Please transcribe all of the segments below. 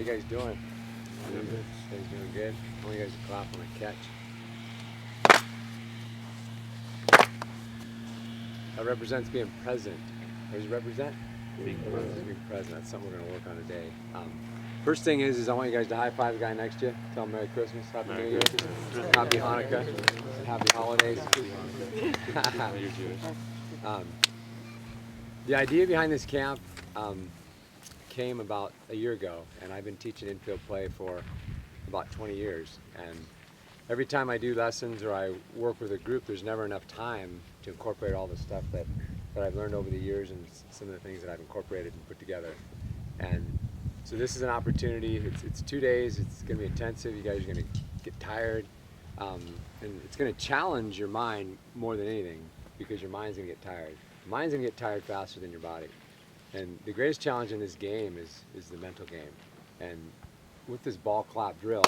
you guys doing? Doing good. You guys doing good? I want you guys to clap when I catch. That represents being present. What does it represent? Being present. Being present. That's something we're going to work on today. First thing is I want you guys to high five the guy next to you. Tell him Merry Christmas, Happy New Year, Happy Hanukkah, and Happy Holidays. You're Jewish. The idea behind this camp came about a year ago, and I've been teaching infield play for about 20 years. And every time I do lessons or I work with a group, there's never enough time to incorporate all the stuff that I've learned over the years and some of the things that I've incorporated and put together. And so this is an opportunity. It's 2 days. It's going to be intensive. You guys are going to get tired. And it's going to challenge your mind more than anything, because your mind's going to get tired. Your mind's going to get tired faster than your body. And the greatest challenge in this game is the mental game. And with this ball clap drill,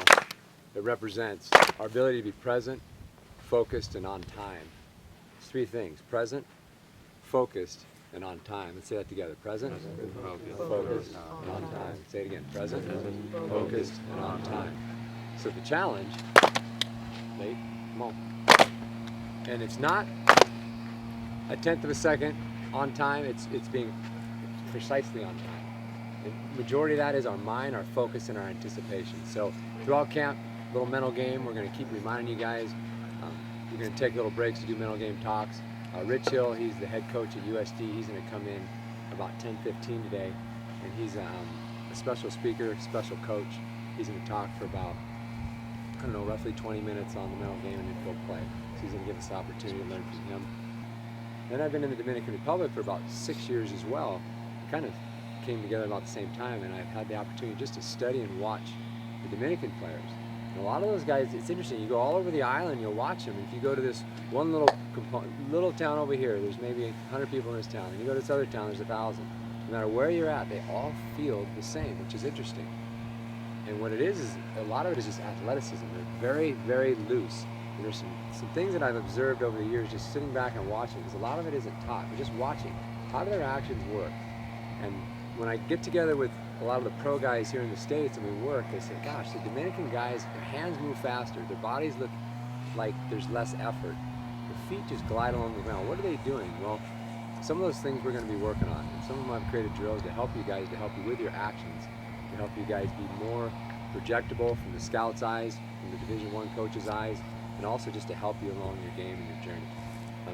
it represents our ability to be present, focused, and on time. It's 3 things: present, focused, and on time. Let's say that together. Present, focused, and on time. Say it again. Present, focused, and on time. So the challenge, Nate, come on. And it's not a tenth of a second on time. It's being precisely on time. The majority of that is our mind, our focus, and our anticipation. So throughout camp, little mental game. We're going to keep reminding you guys. We're going to take little breaks to do mental game talks. Rich Hill, he's the head coach at USD. He's going to come in about 10:15 today, and he's a special speaker, special coach. He's going to talk for about, I don't know, roughly 20 minutes on the mental game and infield play. So he's going to give us the opportunity to learn from him. Then I've been in the Dominican Republic for about 6 years as well. We kind of came together about the same time, and I've had the opportunity just to study and watch the Dominican players. And a lot of those guys, it's interesting, you go all over the island, you'll watch them. If you go to this one little town over here, there's maybe 100 people in this town, and you go to this other town, there's 1,000. No matter where you're at, they all feel the same, which is interesting. And what it is a lot of it is just athleticism. They're very, very loose. And there's some things that I've observed over the years just sitting back and watching, because a lot of it isn't taught. We're just watching. How do their actions work? And when I get together with a lot of the pro guys here in the States and we work, they say, gosh, the Dominican guys, their hands move faster, their bodies look like there's less effort. Their feet just glide along the ground. What are they doing? Well, some of those things we're going to be working on. And some of them I've created drills to help you guys, to help you with your actions, to help you guys be more projectable from the scout's eyes, from the Division I coach's eyes, and also just to help you along your game and your journey.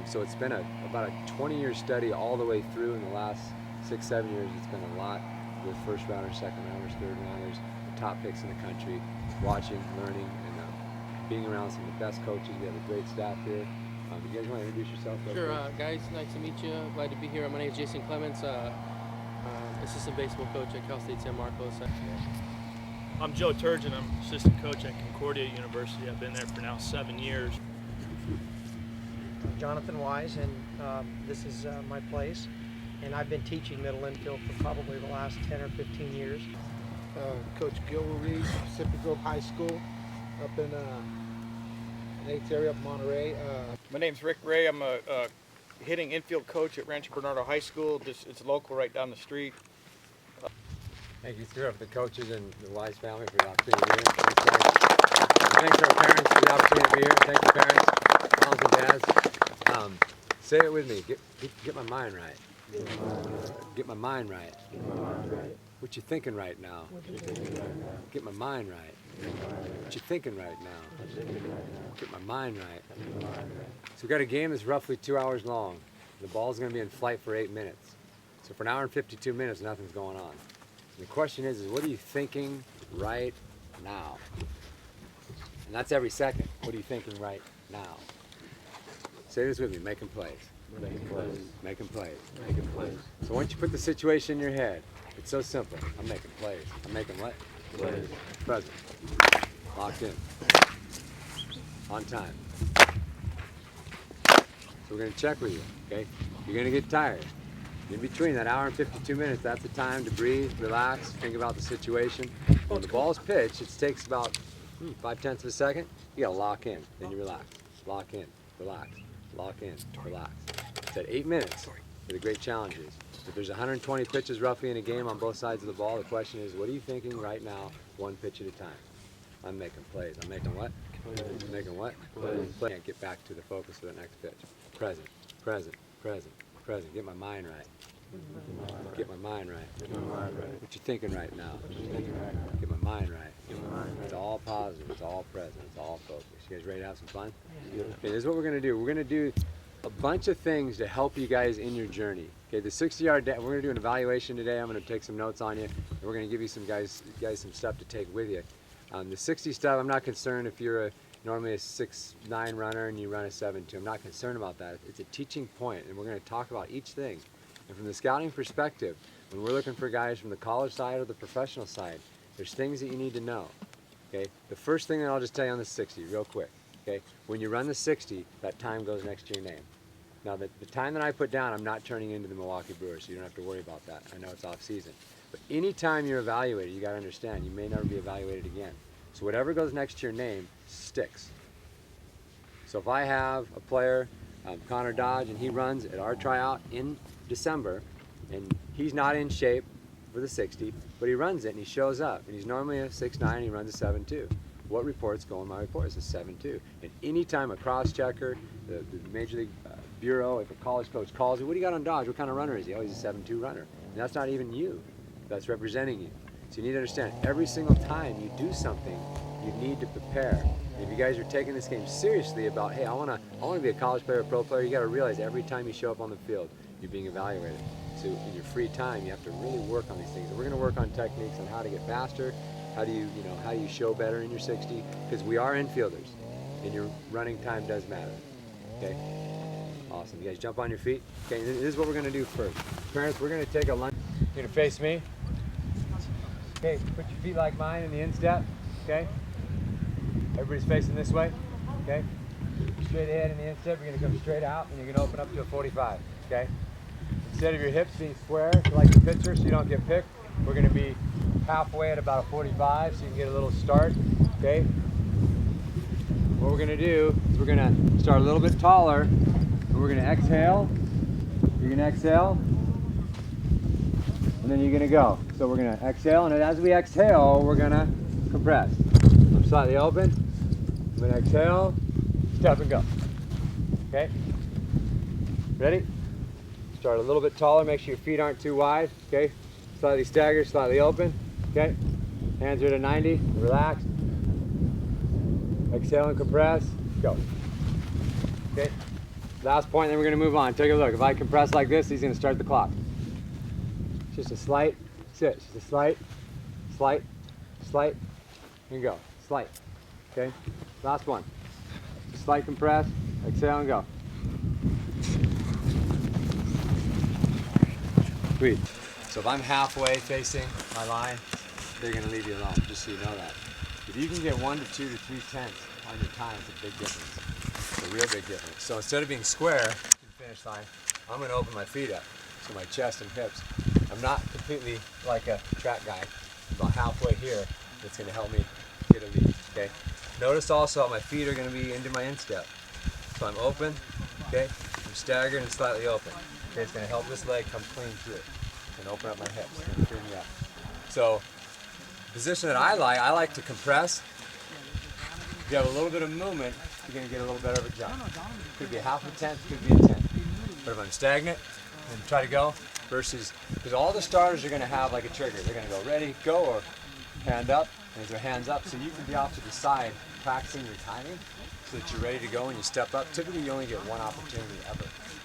So it's been about a 20-year study all the way through. In the last 6-7 years, it's been a lot with first rounders, second rounders, third rounders, the top picks in the country, watching, learning, and being around some of the best coaches. We have a great staff here. You guys want to introduce yourself? Sure, guys, nice to meet you. Glad to be here. My name is Jason Clements, assistant baseball coach at Cal State San Marcos. I'm Joe Turgeon. I'm assistant coach at Concordia University. I've been there for now 7 years. Jonathan Wise, and this is my place. And I've been teaching middle infield for probably the last 10 or 15 years. Coach Gil Ruiz, Pacific Grove High School, up in the 8th area of Monterey. My name's Rick Ray. I'm a hitting infield coach at Rancho Bernardo High School. It's local right down the street. Thank you, sir, for the coaches and the Wise family for the opportunity to be here. Thanks to our parents for the opportunity to be here. Thank you, parents, moms and dads. Say it with me. Get my mind right. Get my mind right. What you thinking right now? Get my mind right. What you thinking right now? Get my mind right. So we've got a game that's roughly 2 hours long. The ball's going to be in flight for 8 minutes. So for an hour and 52 minutes, nothing's going on. And the question is what are you thinking right now? And that's every second. What are you thinking right now? Say this with me, making plays. Making plays. Making plays. Making plays. So once you put the situation in your head, it's so simple. I'm making plays. I'm making what? Plays. Present. Locked in. On time. So we're going to check with you, okay? You're going to get tired. In between that hour and 52 minutes, that's the time to breathe, relax, think about the situation. When the ball's pitched, it takes about 5/10 of a second. You got to lock in. Then you relax. Lock in. Relax. Lock in. Relax. It's at 8 minutes. the great challenge is, if there's 120 pitches roughly in a game on both sides of the ball, the question is, what are you thinking right now, one pitch at a time? I'm making plays. I'm making what? I'm making what? Plays. Can't get back to the focus of the next pitch. Present, present, present, present. Get my mind right. Get my mind right. What you thinking right now? Get my mind right. It's all positive. It's all present. It's all focused. You guys ready to have some fun? Okay, this is what we're going to do. We're going to do a bunch of things to help you guys in your journey. Okay, the 60-yard dash, we're going to do an evaluation today. I'm going to take some notes on you, and we're going to give you some guys some stuff to take with you. The 60 stuff, I'm not concerned if you're normally a 6'9" runner and you run a 7'2". I'm not concerned about that. It's a teaching point, and we're going to talk about each thing. And from the scouting perspective, when we're looking for guys from the college side or the professional side, there's things that you need to know. Okay, the first thing that I'll just tell you on the 60, real quick. Okay, when you run the 60, that time goes next to your name. Now, the time that I put down, I'm not turning into the Milwaukee Brewers, so you don't have to worry about that. I know it's off season. But anytime you're evaluated, you got to understand, you may never be evaluated again. So whatever goes next to your name sticks. So if I have a player, Connor Dodge, and he runs at our tryout in December, and he's not in shape for the 60, but he runs it and he shows up, and he's normally a 6'9", and he runs a 7'2". What reports go in my report? It's a 7'2". And anytime a cross-checker, the Major League Bureau, if a college coach calls you, what do you got on Dodge? What kind of runner is he? Oh, he's a 7'2" runner. And that's not even you. That's representing you. So you need to understand, every single time you do something, you need to prepare. And if you guys are taking this game seriously about, hey, I want to be a college player, a pro player, you got to realize every time you show up on the field, you're being evaluated. So in your free time, you have to really work on these things. And we're going to work on techniques on how to get faster, how do you show better in your 60, because we are infielders, and your running time does matter. Okay? Awesome. You guys jump on your feet. Okay, this is what we're going to do first. Parents, we're going to take a lunge. You're going to face me. Okay, put your feet like mine in the instep. Okay? Everybody's facing this way. Okay? Straight ahead in the instep, you're going to come straight out, and you're going to open up to a 45. Okay? Instead of your hips being square, like the pitcher, so you don't get picked, we're going to be halfway at about a 45, so you can get a little start. Okay? What we're going to do is we're going to start a little bit taller, and we're going to exhale. You're going to exhale, and then you're going to go. So we're going to exhale, and as we exhale, we're going to compress. I'm slightly open. I'm going to exhale, step and go. Okay? Ready? Start a little bit taller. Make sure your feet aren't too wide. Okay? Slightly stagger, slightly open. Okay? Hands are at a 90. Relax. Exhale and compress. Go. Okay? Last point, then we're going to move on. Take a look. If I compress like this, he's going to start the clock. Just a slight sit. Just a slight, and go. Slight. Okay? Last one. Slight compress. Exhale and go. Sweet. So if I'm halfway facing my line, they're going to leave you alone, just so you know that. If you can get 1 to 2 to 3 tenths on your time, it's a big difference. It's a real big difference. So instead of being square to the finish line, I'm going to open my feet up, so my chest and hips. I'm not completely like a track guy. About halfway here, it's going to help me get a lead. Okay. Notice also my feet are going to be into my instep. So I'm open. Okay. I'm staggered and slightly open. Okay. It's going to help this leg come clean through. And open up my hips. It's going to free me up. So the position that I like to compress. If you have a little bit of movement, you're going to get a little better of a jump. Could be a half a tenth, could be a tenth. But if I'm stagnant and try to go, versus, because all the starters are going to have like a trigger. They're going to go ready, go, or hand up, and their hands up. So you can be off to the side practicing your timing so that you're ready to go when you step up. Typically you only get one opportunity ever.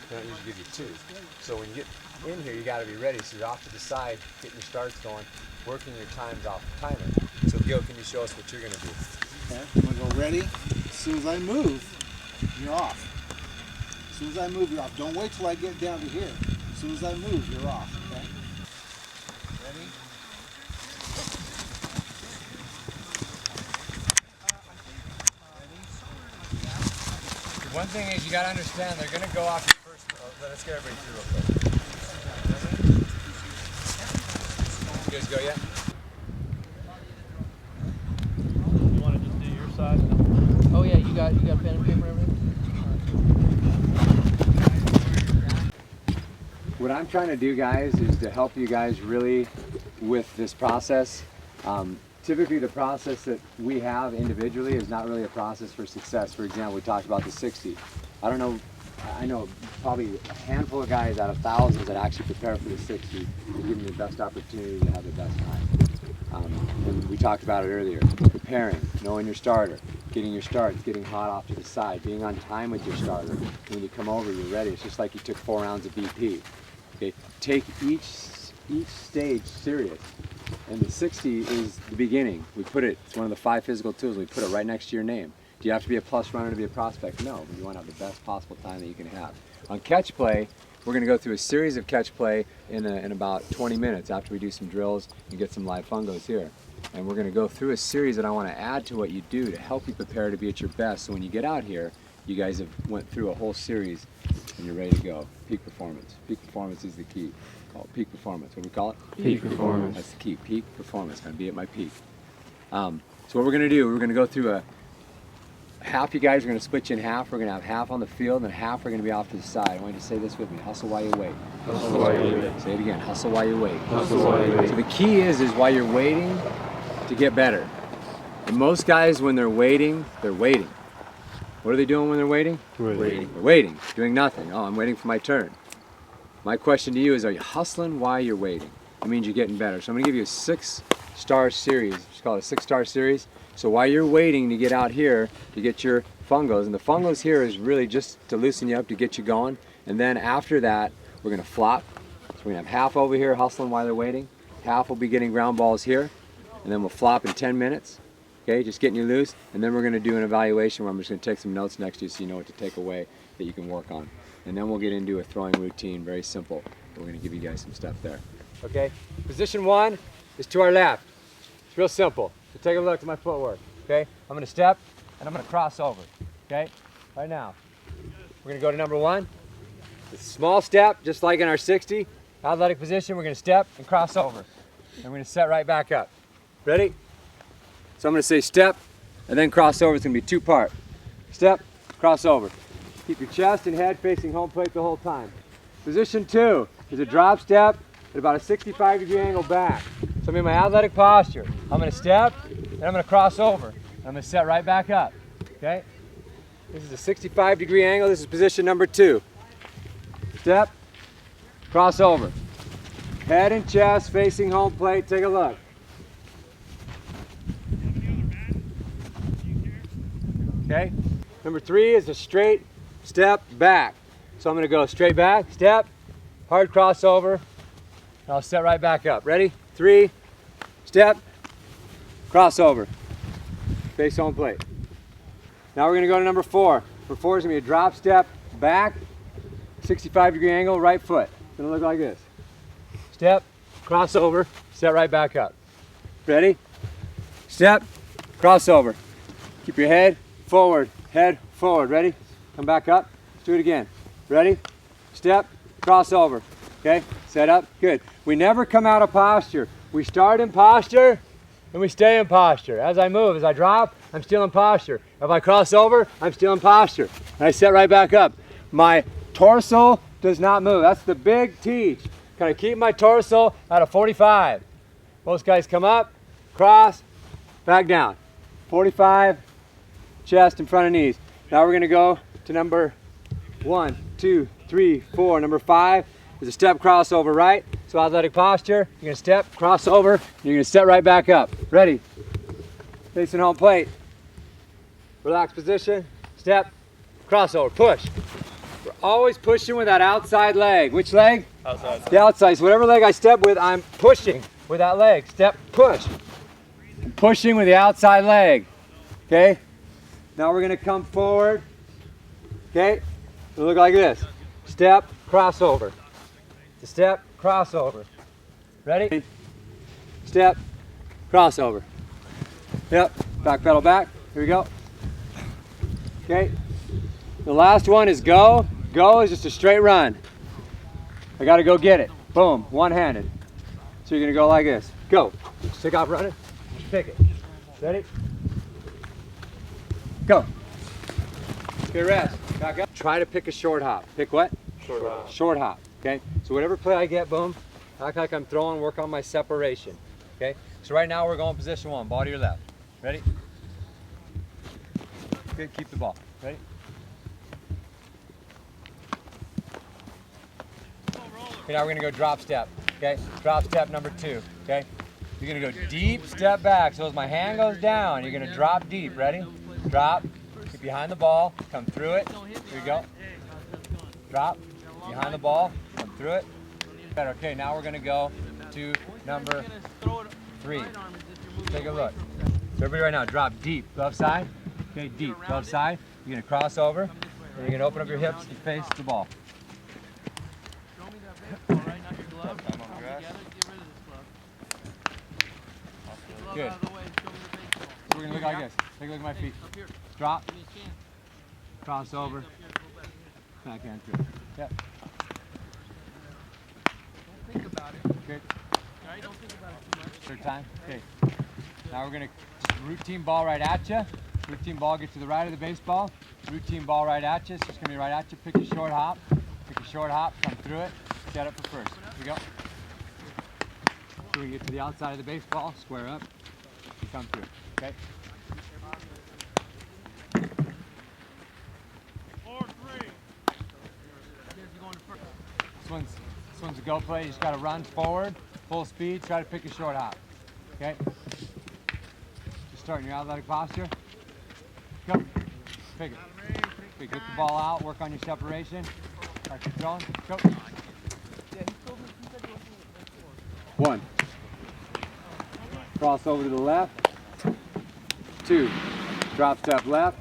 They don't usually give you two. So when you get in here, you got to be ready. So you're off to the side, getting your starts going, working your times off the timer. So Gil, can you show us what you're going to do? Okay, I'm going to go ready. As soon as I move, you're off. As soon as I move, you're off. Don't wait till I get down to here. As soon as I move, you're off. Okay? Ready? One thing is you got to understand they're going to go off your first. Let's get everybody through real quick. You guys go yet? You want to just do your side? Oh yeah, you got pen and paper and everything? what I'm trying to do, guys, is to help you guys really with this process. Typically the process that we have individually is not really a process for success. For example, we talked about the 60. I know probably a handful of guys out of thousands that actually prepare for the 60 to give them the best opportunity to have the best time. And we talked about it earlier, preparing, knowing your starter, getting your starts, getting hot off to the side, being on time with your starter. When you come over, you're ready. It's just like you took 4 rounds of BP. Okay, take each stage serious. And the 60 is the beginning. It's one of the 5 physical tools. We put it right next to your name. Do you have to be a plus runner to be a prospect? No, but you want to have the best possible time that you can have. On catch play, we're going to go through a series of catch play in about 20 minutes after we do some drills and get some live fungos here. And we're going to go through a series that I want to add to what you do to help you prepare to be at your best. So when you get out here, you guys have went through a whole series and you're ready to go. Peak performance. Peak performance is the key. Peak performance. What do we call it? Peak performance. That's the key. Peak performance. Going to be at my peak. So what we're going to do, we're going to go through half you guys are going to split you in half. We're going to have half on the field and half are going to be off to the side. I want you to say this with me. Hustle while you wait. Hustle while you wait. Say it again. Hustle while you wait. Hustle while you wait. So the key is while you're waiting to get better. And most guys, when they're waiting, they're waiting. What are they doing when they're waiting? Waiting. They're waiting, doing nothing. Oh, I'm waiting for my turn. My question to you is, are you hustling while you're waiting? That means you're getting better. So I'm going to give you a 6-star series. Just call it a 6-star series. So while you're waiting to get out here to get your fungos, and the fungos here is really just to loosen you up, to get you going. And then after that, we're going to flop. So we're going to have half over here hustling while they're waiting. Half will be getting ground balls here. And then we'll flop in 10 minutes. Okay, just getting you loose. And then we're going to do an evaluation where I'm just going to take some notes next to you so you know what to take away that you can work on. And then we'll get into a throwing routine, very simple. We're going to give you guys some stuff there. Okay, position 1 is to our left. It's real simple. So take a look at my footwork. Okay, I'm going to step and I'm going to cross over. Okay, right now. We're going to go to number 1. It's a small step, just like in our 60. Athletic position, we're going to step and cross over. And we're going to set right back up. Ready? So I'm going to say step and then cross over. It's going to be 2-part. Step, cross over. Keep your chest and head facing home plate the whole time. Position 2 is a drop step at about a 65-degree angle back. So I'm in my athletic posture. I'm going to step and I'm going to cross over. And I'm going to set right back up. Okay? This is a 65-degree angle. This is position number 2. Step, cross over. Head and chest facing home plate. Take a look. Okay? Number 3 is a straight step back. So I'm going to go straight back, step, hard crossover, and I'll set right back up. Ready? 3, step, crossover, face home plate. Now we're going to go to number 4. Number 4 is going to be a drop step back, 65-degree angle, right foot. It's going to look like this. Step, crossover, set right back up. Ready? Step, crossover. Keep your head forward, head forward. Ready? Come back up. Let's do it again. Ready? Step, crossover. Okay? Set up. Good. We never come out of posture. We start in posture and we stay in posture. As I move, as I drop, I'm still in posture. If I cross over, I'm still in posture. And I set right back up. My torso does not move. That's the big teach. Kind of keep my torso at a 45. Most guys come up, cross, back down. 45, chest in front of knees. Now we're going to go to number 1, 2, 3, 4. Number 5 is a step crossover right. So athletic posture, you're going to step, cross over, and you're going to set right back up. Ready? Facing home plate. Relaxed position, step, crossover, push. We're always pushing with that outside leg. Which leg? Outside. The outside. So whatever leg I step with, I'm pushing with that leg. Step, push. I'm pushing with the outside leg. Okay? Now we're going to come forward. Okay? It'll look like this. Step, crossover. It's a step, crossover. Ready? Step, crossover. Yep. Back pedal back. Here we go. Okay? The last one is go. Go is just a straight run. I got to go get it. Boom. One-handed. So you're going to go like this. Go. Just take off running. Just pick it. Ready? Go. Okay, rest. Back up. Try to pick a short hop. Pick what? Short hop. Short hop. Okay? So whatever play I get, boom, act like I'm throwing, work on my separation. Okay? So right now we're going position 1, ball to your left. Ready? Good, keep the ball. Ready? Okay, now we're gonna go drop step. Okay? Drop step number 2. Okay? You're gonna go deep step back. So as my hand goes down, you're gonna drop deep. Ready? Drop. Get behind the ball. Come through it. Here you go. Drop. Behind the ball. Come through it. Better. Okay, now we're gonna go to number 3. Take a look. So everybody right now, drop deep. Left side. Okay, deep. Left side. You're gonna cross over. And you're gonna open up your hips and face the ball. Good. So we're going to look like this. Take a look at my feet. Drop. Cross over. Backhand through. Yep. Don't think about it. Good. Alright, don't think about it too much. Third time. Okay. Now we're going to routine ball right at you. Routine ball, get to the right of the baseball. Routine ball right at you. So it's going to be right at you. Pick a short hop. Pick a short hop. Come through it. Set up for first. Here we go. So we can get to the outside of the baseball. Square up. Come through. Okay. 4-3. This one's a go play. You just got to run forward, full speed. Try to pick a short hop. Okay. Just starting your athletic posture. Go. Pick it. Okay, get the ball out. Work on your separation. Start controlling. Go. 1. Cross over to the left. 2. Drop step left.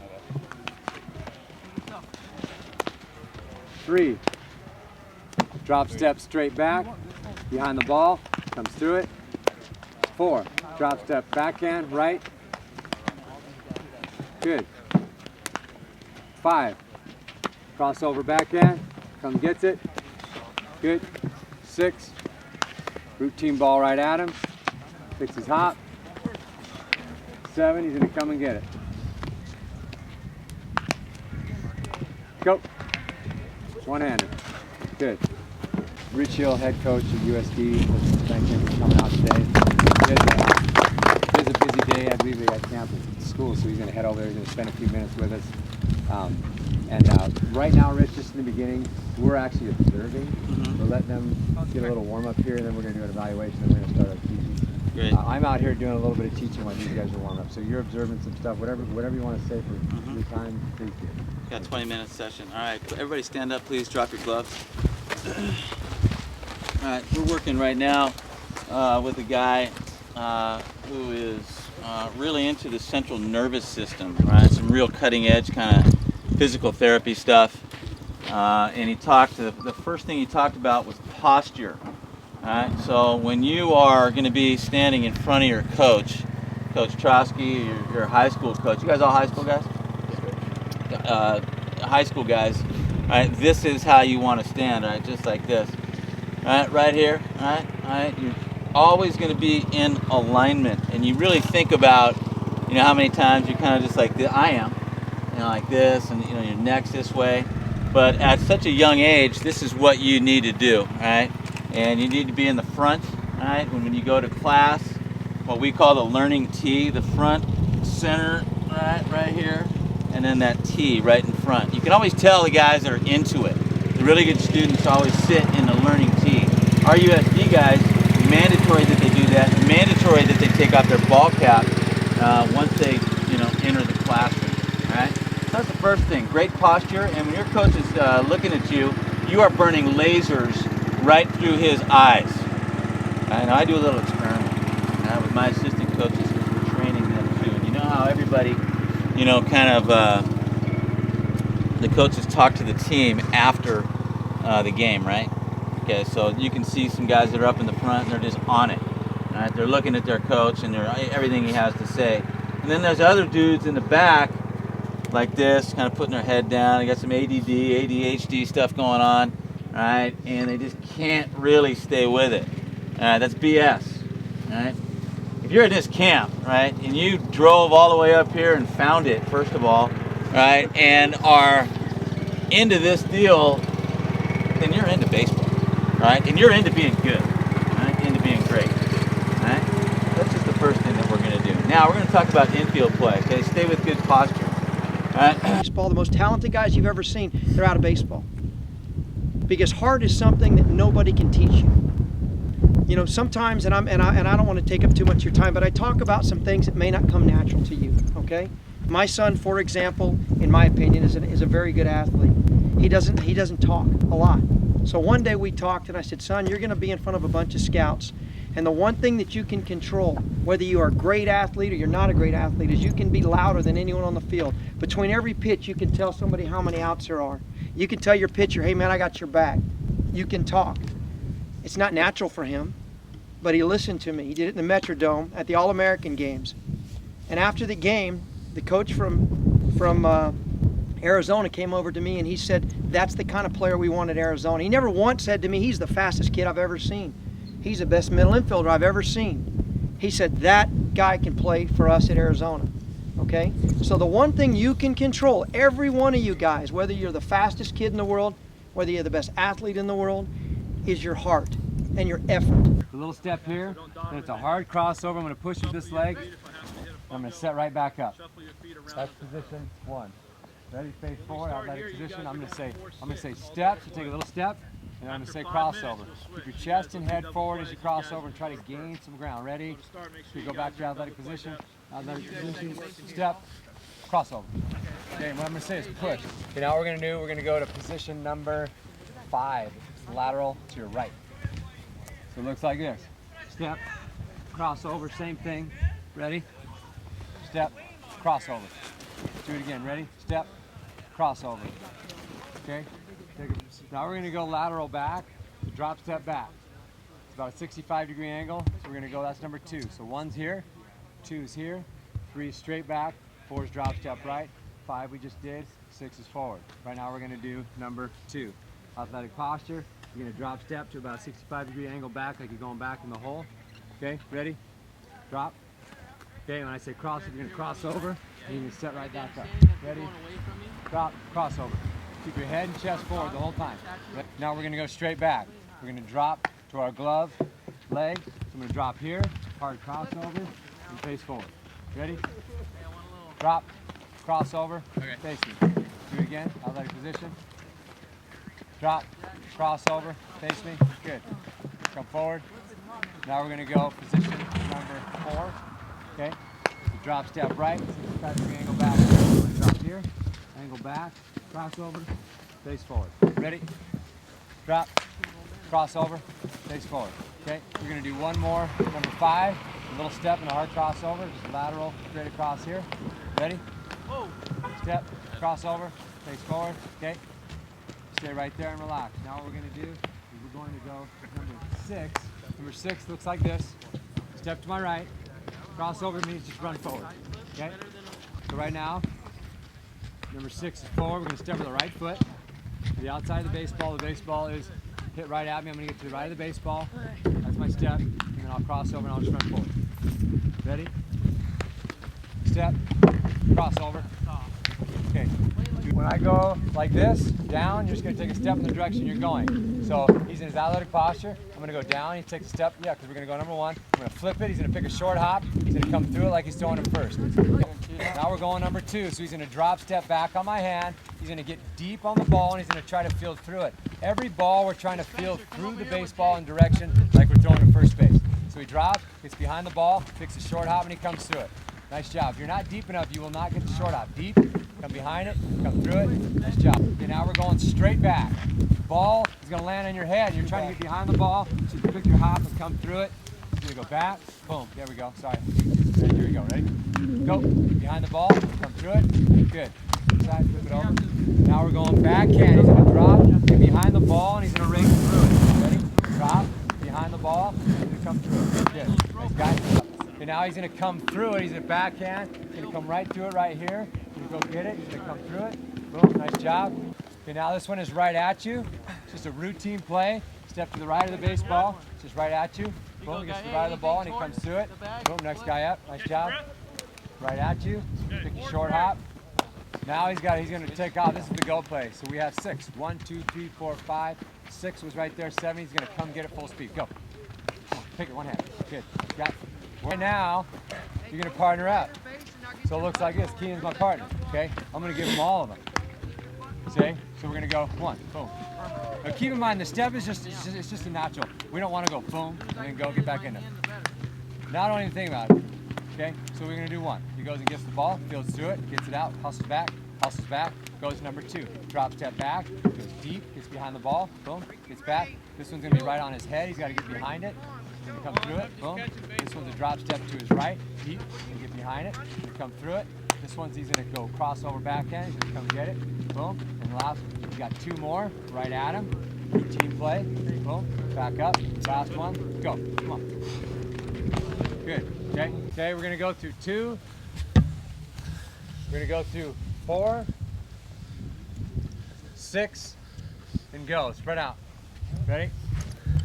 3. Drop step straight back. Behind the ball. Comes through it. 4. Drop step backhand right. Good. 5. Crossover backhand. Comes gets it. Good. 6. Routine ball right at him. Picks his hop. 7, he's going to come and get it. Go. One-handed. Good. Rich Hill, head coach of USD. Thank him for coming out today. It's a busy day. I believe they got camp at school, so he's going to head over there. He's going to spend a few minutes with us. Right now, Rich, just in the beginning, we're actually observing. We're letting them get a little warm-up here, and then we're going to do an evaluation, and we're going to start our teaching. Great. I'm out here doing a little bit of teaching while these guys are warming up. So you're observing some stuff, whatever you want to say for your time, please do. Got a 20-minute session. All right, everybody stand up, please. Drop your gloves. All right, we're working right now with a guy who is really into the central nervous system, right? Some real cutting-edge kind of physical therapy stuff. And he talked, the first thing he talked about was posture. All right, so when you are going to be standing in front of your coach, Coach Trosky, your high school coach, you guys all high school guys? High school guys, all right, this is how you want to stand, all right, just like this. All right, right here, all right, you're always going to be in alignment, and you really think about, you know, how many times you're kind of just like this, I am, you know, like this, and you know, your neck's this way, but at such a young age, this is what you need to do, all right? And you need to be in the front, all right? When you go to class, what we call the learning T, the front, center, right here, and then that T right in front. You can always tell the guys that are into it. The really good students always sit in the learning T. Our USD guys, mandatory that they do that, mandatory that they take off their ball cap once they, you know, enter the classroom, all right? So that's the first thing, great posture, and when your coach is looking at you, you are burning lasers right through his eyes. And I do a little experiment with my assistant coaches because we're training them too. And you know how everybody, you know, kind of the coaches talk to the team after the game, right? Okay, so you can see some guys that are up in the front and they're just on it. Right? They're looking at their coach and they're everything he has to say. And then there's other dudes in the back like this, kind of putting their head down. They got some ADD, ADHD stuff going on. Right, and they just can't really stay with it. That's BS. Right? If you're at this camp, right, and you drove all the way up here and found it, first of all, right, and are into this deal, then you're into baseball. right? And you're into being good, right? Into being great, right? That's just the first thing that we're going to do. Now we're going to talk about infield play. Okay, stay with good posture. All right. Baseball, the most talented guys you've ever seen, they're out of baseball. Because heart is something that nobody can teach you. You know, sometimes, and I don't want to take up too much of your time, but I talk about some things that may not come natural to you. Okay, my son, for example, in my opinion, is a very good athlete. He doesn't talk a lot. So one day we talked, and I said, son, you're going to be in front of a bunch of scouts, and the one thing that you can control, whether you are a great athlete or you're not a great athlete, is you can be louder than anyone on the field. Between every pitch, you can tell somebody how many outs there are. You can tell your pitcher, hey man, I got your back. You can talk. It's not natural for him, but he listened to me. He did it in the Metrodome at the All-American games. And after the game, the coach from Arizona came over to me and he said, that's the kind of player we want at Arizona. He never once said to me, he's the fastest kid I've ever seen. He's the best middle infielder I've ever seen. He said, that guy can play for us at Arizona. Okay? So the one thing you can control, every one of you guys, whether you're the fastest kid in the world, whether you're the best athlete in the world, is your heart and your effort. A little step here, then it's a hard crossover. I'm going to push with this leg. I'm going to set right back up. That's position one. Ready, face forward, athletic position. I'm going to say step, so take a little step, and I'm going to say crossover. Keep your chest and head forward as you cross over and try to gain some ground. Ready? So you go back to your athletic position, step, crossover. Okay, and what I'm going to say is push. Okay, now what we're going to go to position number 5. It's lateral to your right. So it looks like this. Step, crossover, same thing. Ready? Step, crossover. Do it again. Ready? Step, crossover. Okay? Now we're going to go lateral back, drop step back. It's about a 65-degree angle, so we're going to go, that's number 2. So 1's here, 2's here, 3 is straight back, 4 is drop step right, 5 we just did, 6 is forward. Right now we're going to do number 2. Athletic posture. You're going to drop step to about a 65-degree angle back, like you're going back in the hole. Okay, ready? Drop. Okay, when I say cross, you're going to cross over, and you're going to set right back up. Ready? Drop, crossover. Keep your head and chest forward the whole time. Now we're going to go straight back. We're going to drop to our glove leg. So I'm going to drop here, hard crossover, and face forward. Ready? Drop, crossover, face me. Do it again, athletic position. Drop, crossover, face me. Good. Come forward. Now we're going to go position number 4. Okay? So drop step right, 65-degree angle back. Drop here, angle back, crossover, face forward. Ready? Drop, crossover, face forward. Okay? We're going to do one more, number 5. A little step and a hard crossover, just lateral, straight across here. Ready? Step, crossover, face forward. Okay? Stay right there and relax. Now what we're going to do is we're going to go number 6. Number 6 looks like this. Step to my right. Crossover means just run forward. Okay? So right now, number 6 is forward. We're going to step with the right foot to the outside of the baseball. The baseball is hit right at me. I'm going to get to the right of the baseball. That's my step. And then I'll cross over and I'll just run forward. Ready? Step. Crossover. Okay. When I go like this, down, you're just going to take a step in the direction you're going. So he's in his athletic posture. I'm going to go down. He takes a step. Yeah, because we're going to go number 1. I'm going to flip it. He's going to pick a short hop. He's going to come through it like he's throwing it first. Now we're going number 2. So he's going to drop step back on my hand. He's going to get deep on the ball, and he's going to try to field through it. Every ball, we're trying to field through the baseball in direction like we're throwing to first base. So he drops, gets behind the ball, picks a short hop, and he comes through it. Nice job. If you're not deep enough, you will not get the short hop. Deep, come behind it, come through it. Nice job. Okay, now we're going straight back. Ball is going to land on your head. You're trying to get behind the ball, so you can pick your hop and come through it. You're going to go back. Boom. There we go. Sorry. Ready, here we go. Ready? Go. Behind the ball, come through it. Good. Side, flip it over. Now we're going backhand. He's going to drop, get behind the ball, and he's going to rake through it. Ready? Drop, behind the ball, he's going to come through it. Good. Nice guy. Okay, now he's going to come through it. He's going to backhand. He's going to come right through it right here. He's going to go get it. He's going to come through it. Boom. Nice job. Okay, now this one is right at you. It's just a routine play. Step to the right of the baseball. It's just right at you. Boom. He gets to the right of the ball and he comes through it. Boom. Next guy up. Nice job. Right at you. Pick a short hop. Now he's going to take off. This is the go play. So we have 6. 1, 2, 3, 4, 5, 6 was right there. 7, he's going to come get it full speed. Go. Come on, pick it, one hand. Good. Got it. Right now, you're going to partner up. So it looks like this. Keenan's my partner. Okay? I'm going to give him all of them. See? So we're going to go 1, boom. Now keep in mind, the step is it's just a natural. We don't want to go boom and then go get back in it. Now don't even think about it. Okay? So we're going to do 1. He goes and gets the ball, fields through it, gets it out, hustles back, goes number 2. Drop step back, goes deep, gets behind the ball, boom, gets back. This one's going to be right on his head. He's got to get behind it. He's going to come through it, boom. This one's a drop step to his right, deep, and get behind it. He's going to come through it. This one's he's going to go crossover backhand. He's going to come get it, boom. And the last one, you got 2 more right at him. Routine play, boom, back up. Last one, go. Come on. Good. Okay. Okay, we're going to go through 2. We're going to go through 4, 6, and go. Spread out. Ready?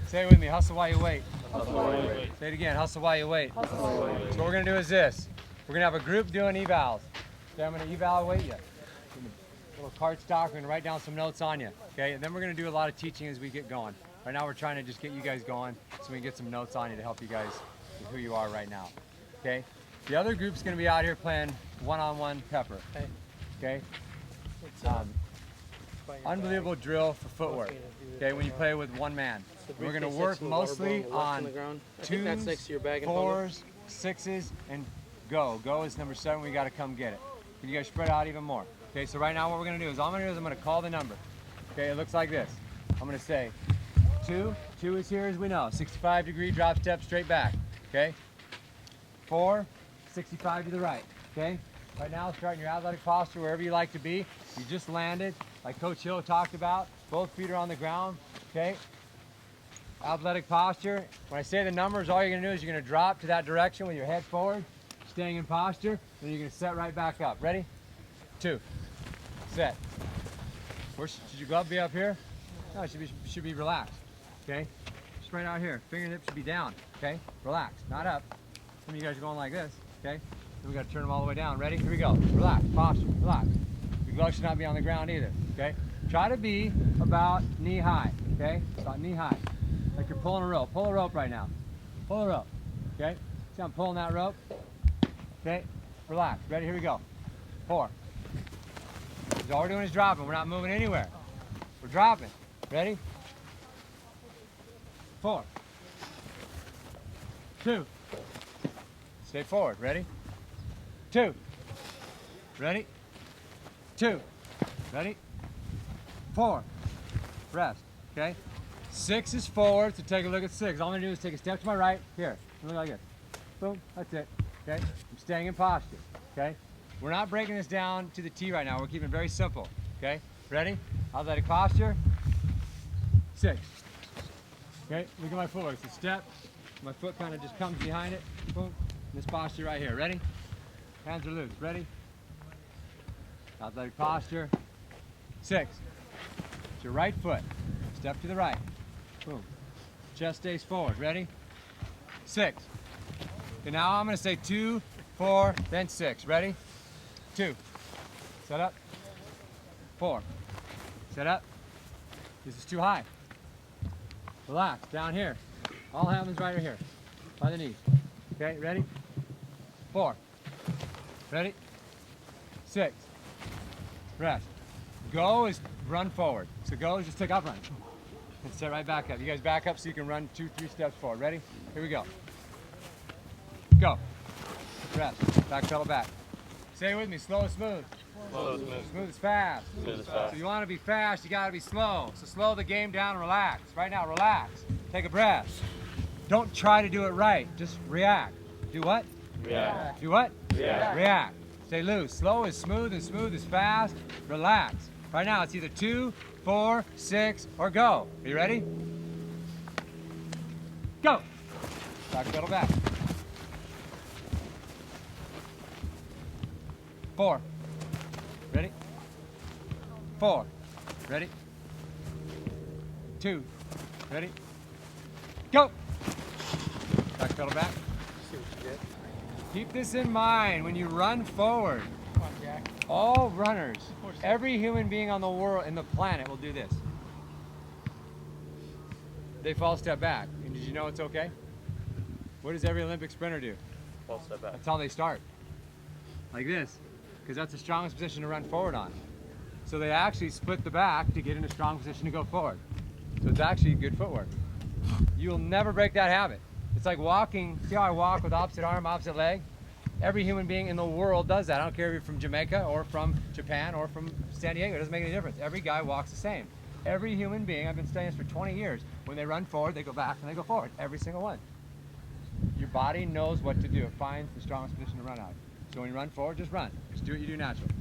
Say it with me. Hustle while you wait. Hustle while you wait. Say it again. Hustle while you wait. Hustle while you wait. So what we're going to do is this. We're going to have a group doing evals. Okay, I'm going to evaluate you. Little card stock. We're going to write down some notes on you. Okay, and then we're going to do a lot of teaching as we get going. Right now we're trying to just get you guys going so we can get some notes on you to help you guys with who you are right now. Okay? The other group's going to be out here playing one-on-one pepper. Okay? Unbelievable drill for footwork. Okay, when you play with one man. We're going to work mostly on 2s, 4s, 6s, and go. Go is number 7. We got to come get it. Can you guys spread out even more? Okay, so right now what we're going to do is all I'm going to do is I'm going to call the number. Okay, it looks like this. I'm going to say 2. 2 is here as we know. 65-degree drop step straight back. Okay? 4, 65 to the right. Okay? Right now, start in your athletic posture wherever you like to be. You just landed, like Coach Hill talked about. Both feet are on the ground. Okay? Athletic posture. When I say the numbers, all you're going to do is you're going to drop to that direction with your head forward, staying in posture. Then you're going to set right back up. Ready? 2. Set. Where should your glove be up here? No, it should be relaxed. Okay? Just right out here. Fingertips should be down. Okay? Relax. Not up. Some of you guys are going like this. Okay? Then we got to turn them all the way down. Ready? Here we go. Relax. Posture. Relax. Your glove should not be on the ground either. Okay? Try to be about knee high. Okay? About knee high. Like you're pulling a rope. Pull a rope right now. Pull a rope. Okay? See I'm pulling that rope? Okay? Relax. Ready? Here we go. 4. So all we're doing is dropping. We're not moving anywhere. We're dropping. Ready? 4. 2. Stay forward. Ready? 2. Ready? 2. Ready? 4. Rest. Okay? 6 is forward, so take a look at 6. All I'm going to do is take a step to my right. Here. Look like this. Boom. That's it. Okay? I'm staying in posture. Okay? We're not breaking this down to the T right now. We're keeping it very simple. Okay? Ready? Athletic posture. 6. Okay? Look at my footwork. It's a step. My foot kind of just comes behind it. Boom. This posture right here. Ready? Hands are loose. Ready? Athletic posture. 6. It's your right foot. Step to the right. Boom. Chest stays forward. Ready? 6. Okay, now I'm going to say 2, 4, then 6. Ready? 2. Set up. 4. Set up. This is too high. Relax. Down here. All happens right here. By the knees. Okay, ready? 4. Ready? 6. Rest. Go is run forward. So go is just take off run. And set right back up. You guys back up so you can run 2, 3 steps forward. Ready? Here we go. Go. Rest. Back pedal back. Say it with me. Slow and smooth. Slow and smooth. Smooth is fast. Smooth is fast. So you want to be fast, you got to be slow. So slow the game down and relax. Right now, relax. Take a breath. Don't try to do it right. Just react. Do what? React. Do what? React. React. Stay loose. Slow is smooth and smooth is fast. Relax. Right now, it's either 2, 4, 6, or go. Are you ready? Go. Back pedal back. 4. Ready? 4. Ready? 2. Ready? Go. Back pedal back. Keep this in mind when you run forward. Come on, Jack. All runners, every human being on the world, in the planet will do this. they false step back. And did you know it's okay? What does every Olympic sprinter do? False step back. That's how they start. Like this. Because that's the strongest position to run forward on. So they actually split the back to get in a strong position to go forward. So it's actually good footwork. You'll never break that habit. It's like walking. See how I walk with opposite arm, opposite leg? Every human being in the world does that. I don't care if you're from Jamaica or from Japan or from San Diego. It doesn't make any difference. Every guy walks the same. Every human being, I've been studying this for 20 years, when they run forward, they go back and they go forward. Every single one. Your body knows what to do. It finds the strongest position to run out. So when you run forward, just run. Just do what you do naturally.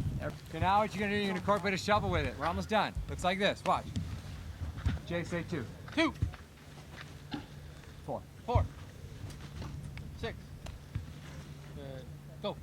So now what you're going to do, you're going to incorporate a shovel with it. We're almost done. Looks like this. Watch. Jay, say 2. 2, 4. 4, 6. Go.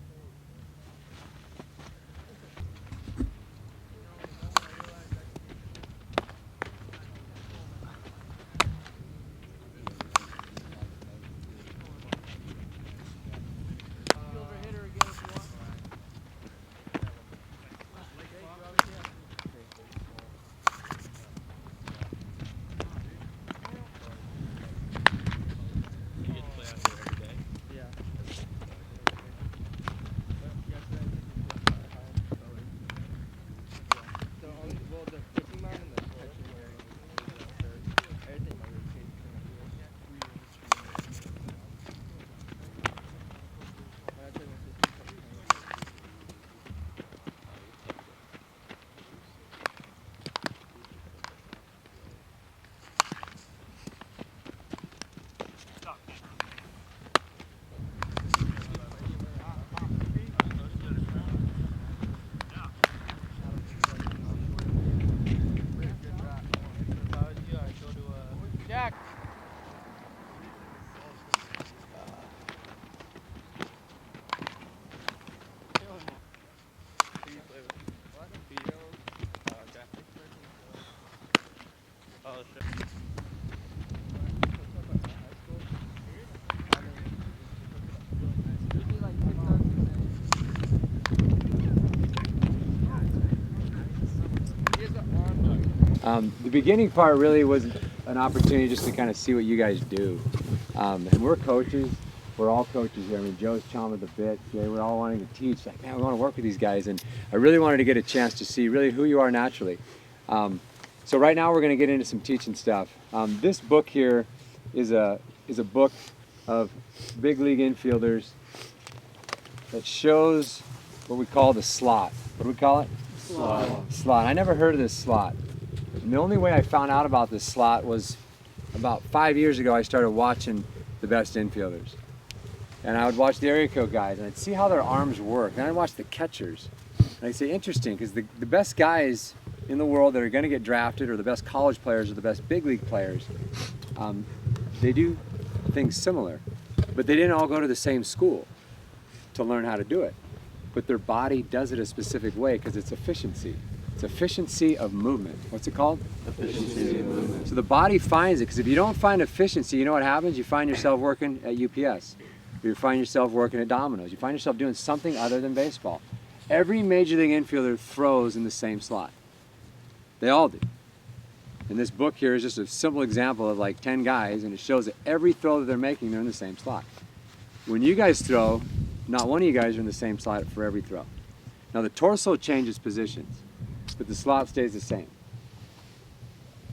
Jack. The beginning part really was an opportunity just to kind of see what you guys do. And we're coaches. We're all coaches here. I mean, Joe's chomping at the bit. Jay, we're all wanting to teach. Like, man, we want to work with these guys. And I really wanted to get a chance to see really who you are naturally. So right now we're going to get into some teaching stuff. This book here is a book of big league infielders that shows what we call the slot. What do we call it? Slot. Slot. I never heard of this slot. And the only way I found out about this slot was about 5 years ago. I started watching the best infielders. And I would watch the area code guys and I'd see how their arms work. Then I'd watch the catchers. And I'd say, interesting, because the best guys in the world that are going to get drafted, or the best college players or the best big league players, they do things similar. But they didn't all go to the same school to learn how to do it. But their body does it a specific way because it's efficiency. It's efficiency of movement. What's it called? Efficiency of movement. So the body finds it, because if you don't find efficiency, you know what happens? You find yourself working at UPS. Or you find yourself working at Domino's. You find yourself doing something other than baseball. Every major league infielder throws in the same slot. They all do. And this book here is just a simple example of like 10 guys, and it shows that every throw that they're making, they're in the same slot. When you guys throw, not one of you guys are in the same slot for every throw. Now the torso changes positions, but the slot stays the same.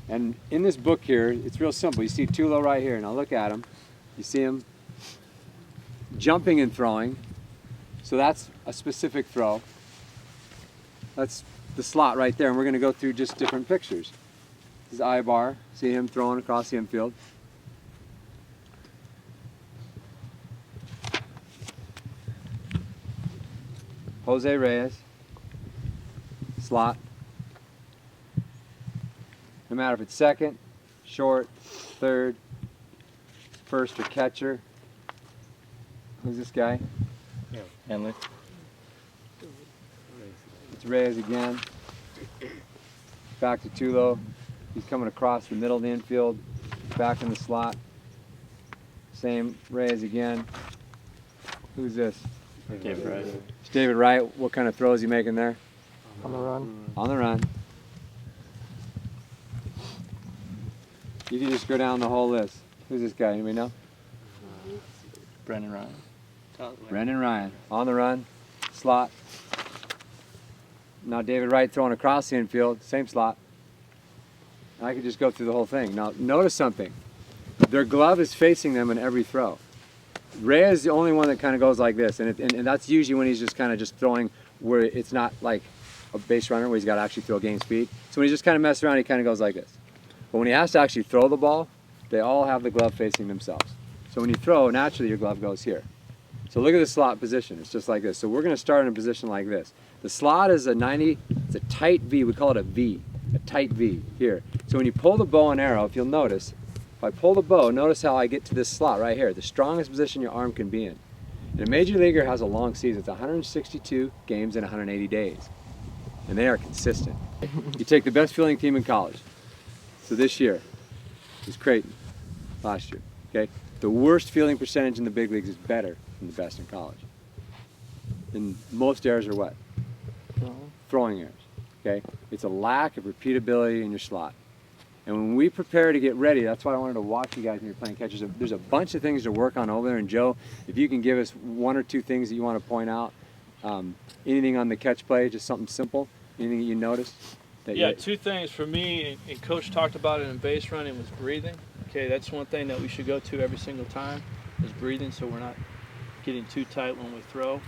And in this book here, it's real simple. You see Tulo right here. Now look at him. You see him jumping and throwing. So that's a specific throw. That's the slot right there. And we're going to go through just different pictures. This is Ibar. See him throwing across the infield. Jose Reyes. Slot. No matter if it's second, short, third, first, or catcher. Who's this guy? Henley. It's Reyes again. Back to Tulo. He's coming across the middle of the infield. Back in the slot. Same Reyes again. Who's this? David Wright. It's David Wright. What kind of throw is he making there? On the run. On the run. You can just go down the whole list. Who's this guy? Anybody know? Brendan Ryan. Brendan Ryan. On the run, slot. Now David Wright throwing across the infield, same slot. And I could just go through the whole thing. Now notice something. Their glove is facing them in every throw. Ray is the only one that kind of goes like this, and that's usually when he's just kind of just throwing where it's not like a base runner where he's got to actually throw game speed. So when he just kind of messes around, he kind of goes like this. But when he has to actually throw the ball, they all have the glove facing themselves. So when you throw, naturally your glove goes here. So look at the slot position. It's just like this. So we're going to start in a position like this. The slot is a 90, it's a tight V. We call it a V, a tight V here. So when you pull the bow and arrow, if you'll notice, if I pull the bow, notice how I get to this slot right here, the strongest position your arm can be in. And a major leaguer has a long season. It's 162 games in 180 days. And they are consistent. You take the best fielding team in college. So this year is Creighton, last year, okay? The worst fielding percentage in the big leagues is better than the best in college. And most errors are what? Throwing errors, okay? It's a lack of repeatability in your slot. And when we prepare to get ready, that's why I wanted to watch you guys when you're playing catch. There's a bunch of things to work on over there. And Joe, if you can give us one or two things that you want to point out, anything on the catch play, just something simple, anything that you noticed? Yeah, two things for me, and Coach talked about it in base running, was breathing. Okay, that's one thing that we should go to every single time, is breathing, so we're not getting too tight when we throw.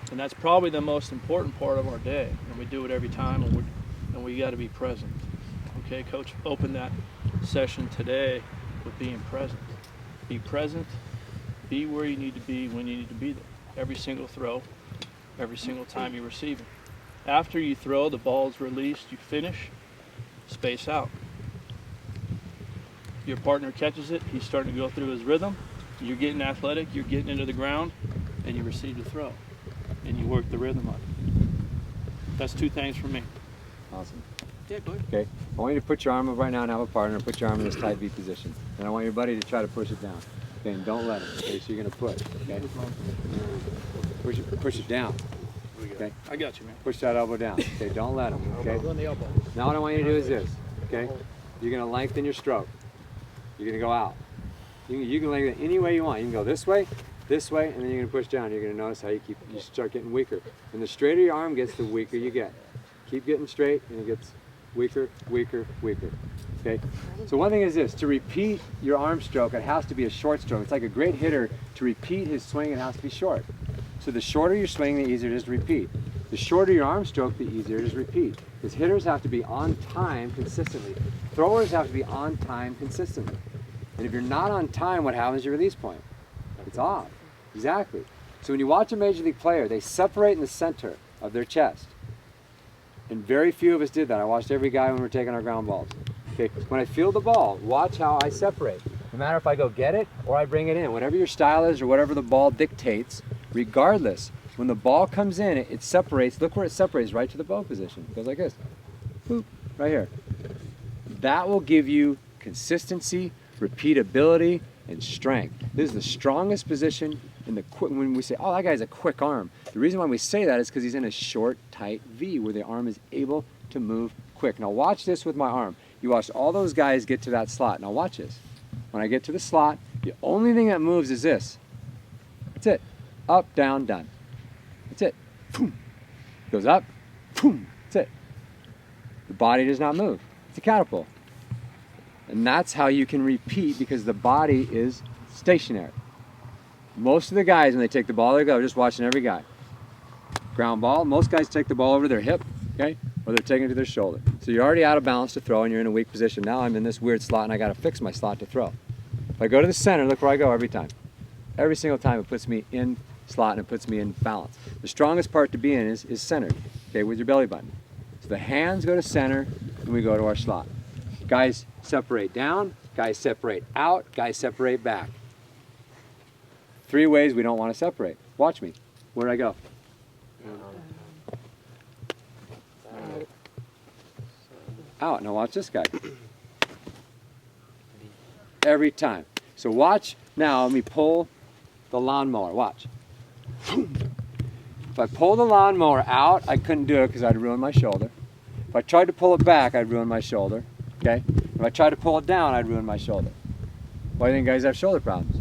And that's probably the most important part of our day, and we do it every time, and we got to be present. Okay, Coach opened that session today with being present. Be present, be where you need to be when you need to be there. Every single throw, every single time you're receiving. After you throw, the ball is released, you finish, space out. Your partner catches it, he's starting to go through his rhythm, you're getting athletic, you're getting into the ground, and you receive the throw. And you work the rhythm on it. That's two things for me. Awesome. Yeah, go ahead. Okay, I want you to put your arm up right now and have a partner. Put your arm in this tight V position. And I want your buddy to try to push it down. Okay, and don't let him. Okay, so you're going to push. Okay? Push it down. Okay? I got you, man. Push that elbow down. Okay, don't let him. Okay? Now what I want you to do is this. Okay? You're going to lengthen your stroke. You're going to go out. You can lengthen it any way you want. You can go this way, and then you're going to push down. You're going to notice how you start getting weaker. And the straighter your arm gets, the weaker you get. Keep getting straight, and it gets weaker, weaker, weaker. Okay? So one thing is this, to repeat your arm stroke, it has to be a short stroke. It's like a great hitter, to repeat his swing, it has to be short. So the shorter your swing, the easier it is to repeat. The shorter your arm stroke, the easier it is to repeat. Because hitters have to be on time consistently. Throwers have to be on time consistently. And if you're not on time, what happens to your release point? It's off. Exactly. So when you watch a major league player, they separate in the center of their chest. And very few of us did that. I watched every guy when we were taking our ground balls. Okay, when I field the ball, watch how I separate. No matter if I go get it or I bring it in, whatever your style is or whatever the ball dictates, regardless, when the ball comes in, it separates. Look where it separates, right to the bow position. It goes like this. Boop, right here. That will give you consistency, repeatability, and strength. This is the strongest position in the when we say, oh, that guy's a quick arm. The reason why we say that is because he's in a short, tight V where the arm is able to move quick. Now watch this with my arm. You watch all those guys get to that slot. Now watch this. When I get to the slot, the only thing that moves is this. That's it. Up, down, done. That's it. Boom. Goes up. Boom. That's it. The body does not move. It's a catapult. And that's how you can repeat, because the body is stationary. Most of the guys, when they take the ball, they go, just watching every guy. Ground ball, most guys take the ball over their hip, okay? Or they're taking it to their shoulder. So you're already out of balance to throw and you're in a weak position. Now I'm in this weird slot and I gotta fix my slot to throw. If I go to the center, look where I go every time. Every single time it puts me in slot and it puts me in balance. The strongest part to be in is centered, okay, with your belly button. So the hands go to center and we go to our slot. Guys separate down, guys separate out, guys separate back. 3 ways we don't want to separate. Watch me. Where'd I go? Out. Now watch this guy. Every time. So watch now, let me pull the lawnmower. Watch. If I pull the lawnmower out, I couldn't do it because I'd ruin my shoulder. If I tried to pull it back, I'd ruin my shoulder. Okay? And If I tried to pull it down, I'd ruin my shoulder. Why do you think guys have shoulder problems?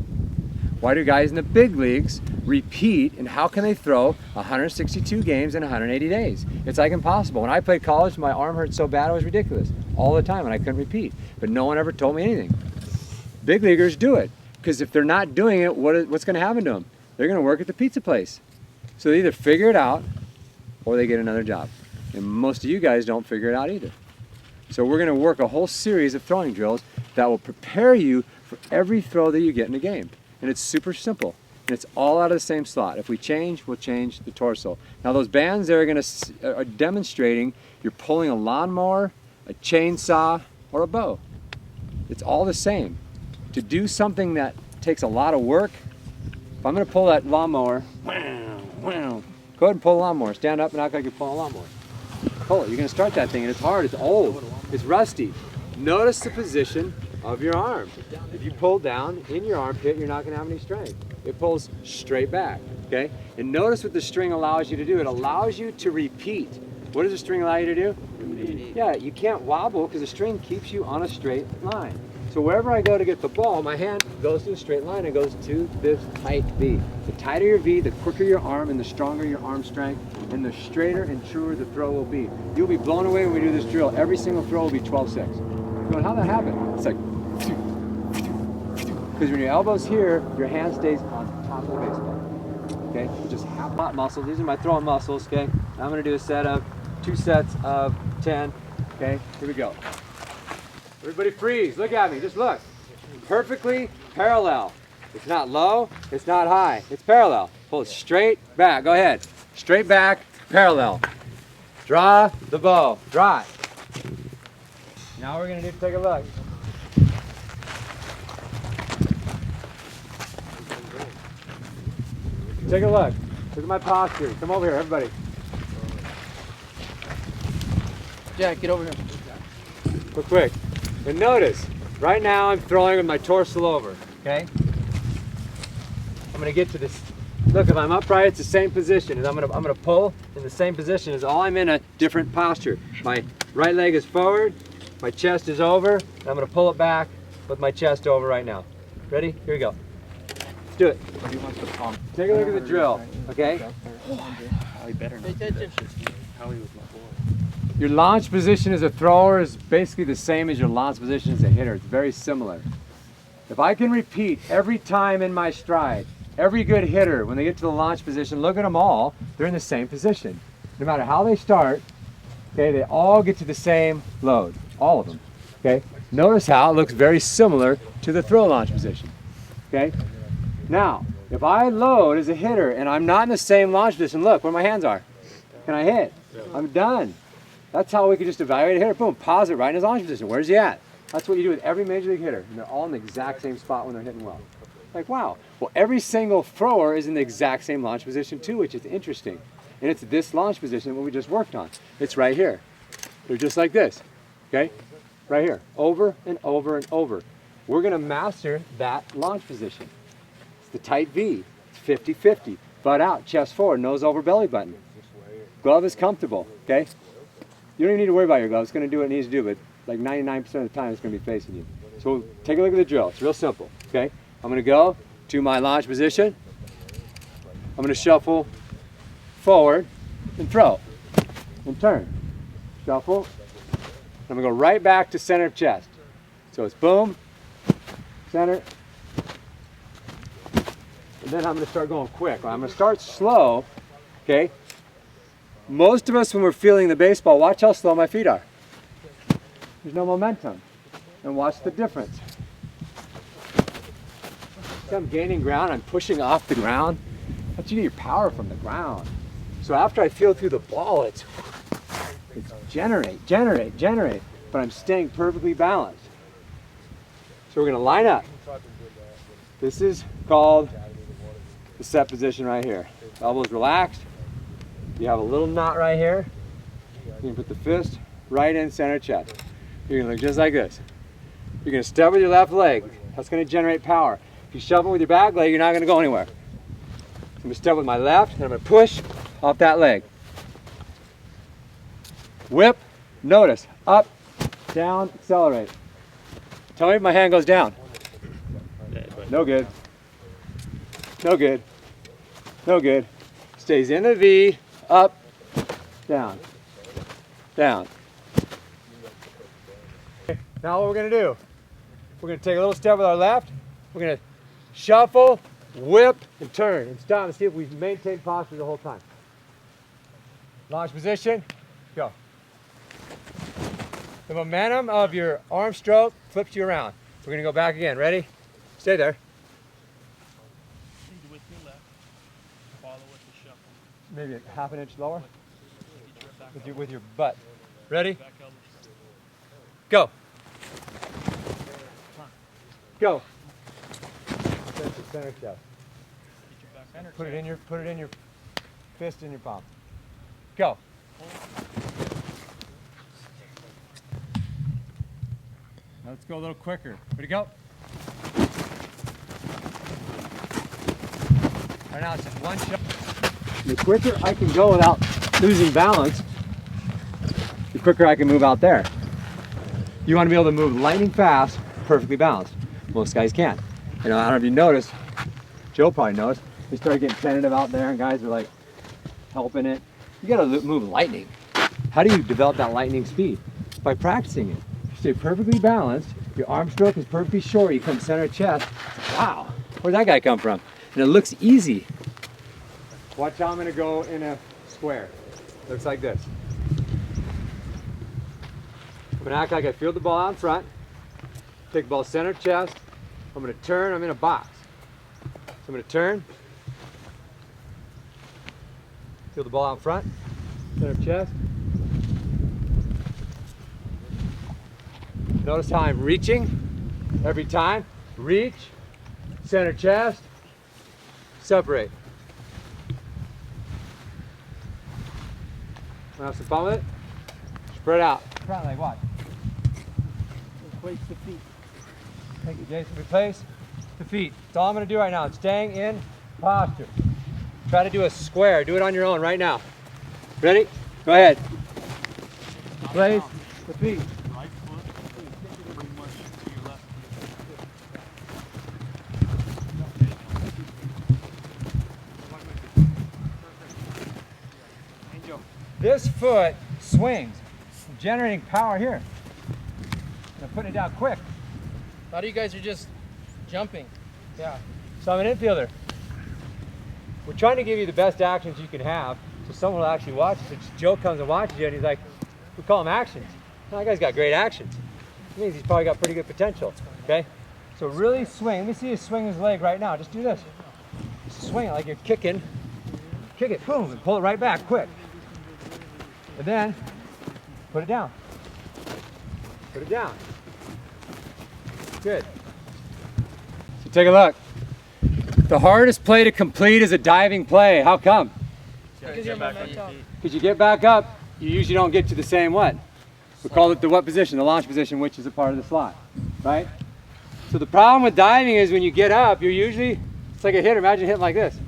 Why do guys in the big leagues repeat, and how can they throw 162 games in 180 days? It's like impossible. When I played college, my arm hurt so bad it was ridiculous all the time, and I couldn't repeat. But no one ever told me anything. Big leaguers do it, because if they're not doing it, what's going to happen to them? They're going to work at the pizza place. So they either figure it out, or they get another job. And most of you guys don't figure it out either. So we're going to work a whole series of throwing drills that will prepare you for every throw that you get in a game. And it's super simple. And it's all out of the same slot. If we change, we'll change the torso. Now those bands there are demonstrating you're pulling a lawnmower, a chainsaw, or a bow. It's all the same. To do something that takes a lot of work, if I'm going to pull that lawnmower, go ahead and pull the lawnmower. Stand up and act like you're pulling a lawnmower. Pull it. You're going to start that thing, and it's hard. It's old. It's rusty. Notice the position of your arm. If you pull down in your armpit, you're not going to have any strength. It pulls straight back, okay? And notice what the string allows you to do. It allows you to repeat. What does the string allow you to do? Repeat. Yeah, you can't wobble because the string keeps you on a straight line. So wherever I go to get the ball, my hand goes to a straight line and goes to this tight V. The tighter your V, the quicker your arm and the stronger your arm strength, and the straighter and truer the throw will be. You'll be blown away when we do this drill. Every single throw will be 12-6. You're going, how'd that happen? It's like, because when your elbow's here, your hand stays on top of the baseball. Okay? You just have hot muscles. These are my throwing muscles, okay? I'm going to do a set of 2 sets of 10. Okay? Here we go. Everybody freeze. Look at me. Just look. Perfectly parallel. It's not low. It's not high. It's parallel. Pull it straight back. Go ahead. Straight back, parallel. Draw the bow. Draw it. Now we're going to take a look. Take a look. Look at my posture. Come over here, everybody. Jack, get over here. Real quick. And notice, right now I'm throwing with my torso over, okay? I'm going to get to this. Look, if I'm upright, it's the same position. And I'm gonna pull in the same position as all I'm in a different posture. My right leg is forward, my chest is over, and I'm going to pull it back with my chest over right now. Ready? Here we go. Let's do it. Take a look at the drill, okay? Pay attention. Your launch position as a thrower is basically the same as your launch position as a hitter. It's very similar. If I can repeat every time in my stride, every good hitter, when they get to the launch position, look at them all, they're in the same position. No matter how they start, okay, they all get to the same load, all of them, okay? Notice how it looks very similar to the throw launch position, okay? Now, if I load as a hitter and I'm not in the same launch position, look where my hands are. Can I hit? I'm done. That's how we can just evaluate a hitter. Boom, pause it right in his launch position. Where's he at? That's what you do with every major league hitter. And they're all in the exact same spot when they're hitting well. Like, wow. Well, every single thrower is in the exact same launch position too, which is interesting. And it's this launch position that we just worked on. It's right here. They're just like this, okay? Right here, over and over and over. We're gonna master that launch position. It's the tight V, it's 50-50. Butt out, chest forward, nose over belly button. Glove is comfortable, okay? You don't even need to worry about your glove. It's going to do what it needs to do, but like 99% of the time it's going to be facing you. So we'll take a look at the drill. It's real simple, okay? I'm going to go to my launch position. I'm going to shuffle forward and throw and turn. Shuffle. I'm going to go right back to center of chest. So it's boom, center, and then I'm going to start going quick. I'm going to start slow, okay? Most of us, when we're feeling the baseball, watch how slow my feet are. There's no momentum. And watch the difference. See, I'm gaining ground, I'm pushing off the ground. That's you get your power from the ground. So after I feel through the ball, it's generate, generate, generate. But I'm staying perfectly balanced. So we're going to line up. This is called the set position right here. Elbows relaxed. You have a little knot right here. You can put the fist right in center chest. You're going to look just like this. You're going to step with your left leg. That's going to generate power. If you shuffle with your back leg, you're not going to go anywhere. I'm going to step with my left, and I'm going to push off that leg. Whip, notice, up, down, accelerate. Tell me if my hand goes down. No good. No good. No good. Stays in the V, up, down, down. Now what we're gonna do, we're gonna take a little step with our left, we're gonna shuffle, whip, and turn, and stop and see if we maintain posture the whole time. Launch position, go. The momentum of your arm stroke flips you around. We're gonna go back again, ready? Stay there. With your left, follow with the shuffle. Maybe a half an inch lower. With your butt. Ready? Go. Go. Center chest. Put it in your fist in your palm. Go. Now let's go a little quicker. Ready to go? Right now it's just one shot. The quicker I can go without losing balance, the quicker I can move out there. You want to be able to move lightning fast, perfectly balanced. Most guys can't. You know, I don't know if you noticed, Joe probably knows, they started getting tentative out there and guys are like helping it. You got to move lightning. How do you develop that lightning speed? By practicing it. You stay perfectly balanced, your arm stroke is perfectly short, you come center chest. Wow, where'd that guy come from? And it looks easy. Watch how I'm gonna go in a square. Looks like this. I'm gonna act like I field the ball out in front. Take the ball center chest. I'm gonna turn, I'm in a box. So I'm gonna turn. Field the ball out in front. Center chest. Notice how I'm reaching every time. Reach, center chest, separate. Wanna have some fun with it? Spread out. Spread out like what? Replace the feet. Thank you, Jason. Replace the feet. That's all I'm gonna do right now. It's staying in posture. Try to do a square. Do it on your own right now. Ready? Go ahead. Place the feet. Right foot, pretty much to your left. This foot swings, generating power here. I'm putting it down quick. A lot of you guys are just jumping. Yeah. So I'm an infielder. We're trying to give you the best actions you can have, so someone will actually watch it. So Joe comes and watches you, and he's like, we call them actions. Oh, that guy's got great actions. It means he's probably got pretty good potential. Okay. So really swing. Let me see you swing his leg right now. Just do this. Swing it like you're kicking. Kick it. Boom. And pull it right back quick. And then put it down. Put it down. Good. So take a look. The hardest play to complete is a diving play. How come? Because you're momentum. Because you get back up, you usually don't get to the same what? We call it the what position? The launch position, which is a part of the slot, right? So the problem with diving is when you get up, you're usually, it's like a hitter. Imagine hitting like this.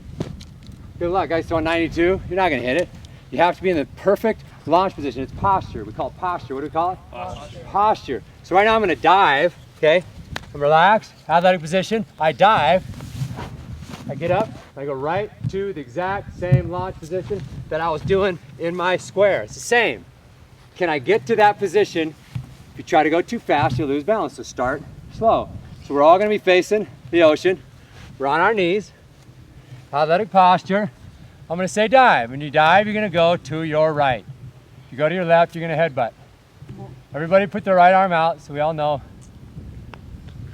Good luck, guys. Throwing 92, you're not going to hit it. You have to be in the perfect launch position. It's posture. We call it posture. What do we call it? Posture. Posture. So right now I'm going to dive, okay? I'm relaxed, athletic position. I dive. I get up. I go right to the exact same launch position that I was doing in my square. It's the same. Can I get to that position? If you try to go too fast, you'll lose balance. So start slow. So we're all going to be facing the ocean. We're on our knees. Athletic posture. I'm going to say dive. When you dive, you're going to go to your right. If you go to your left, you're going to headbutt. Everybody put their right arm out so we all know.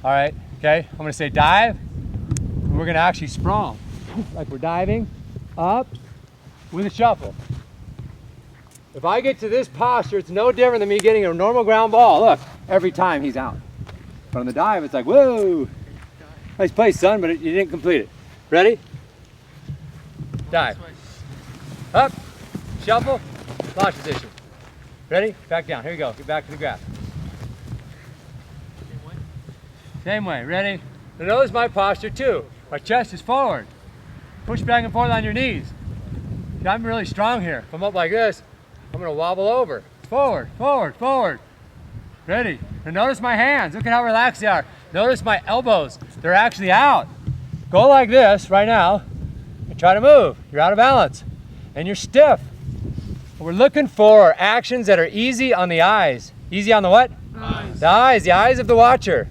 All right, okay? I'm going to say dive. And we're going to actually sprawl. Like we're diving up with a shuffle. If I get to this posture, it's no different than me getting a normal ground ball. Look, every time he's out. But on the dive, it's like, whoa. Nice play, son, but you didn't complete it. Ready? Dive. Up, shuffle, launch position. Ready? Back down. Here we go. Get back to the grass. Same way. Ready? Now notice my posture too. My chest is forward. Push back and forth on your knees. See, I'm really strong here. If I'm up like this, I'm going to wobble over. Forward, forward, forward. Ready? Now notice my hands. Look at how relaxed they are. Notice my elbows. They're actually out. Go like this right now and try to move. You're out of balance and you're stiff. What we're looking for are actions that are easy on the eyes. Easy on the what? Eyes. The eyes of the watcher.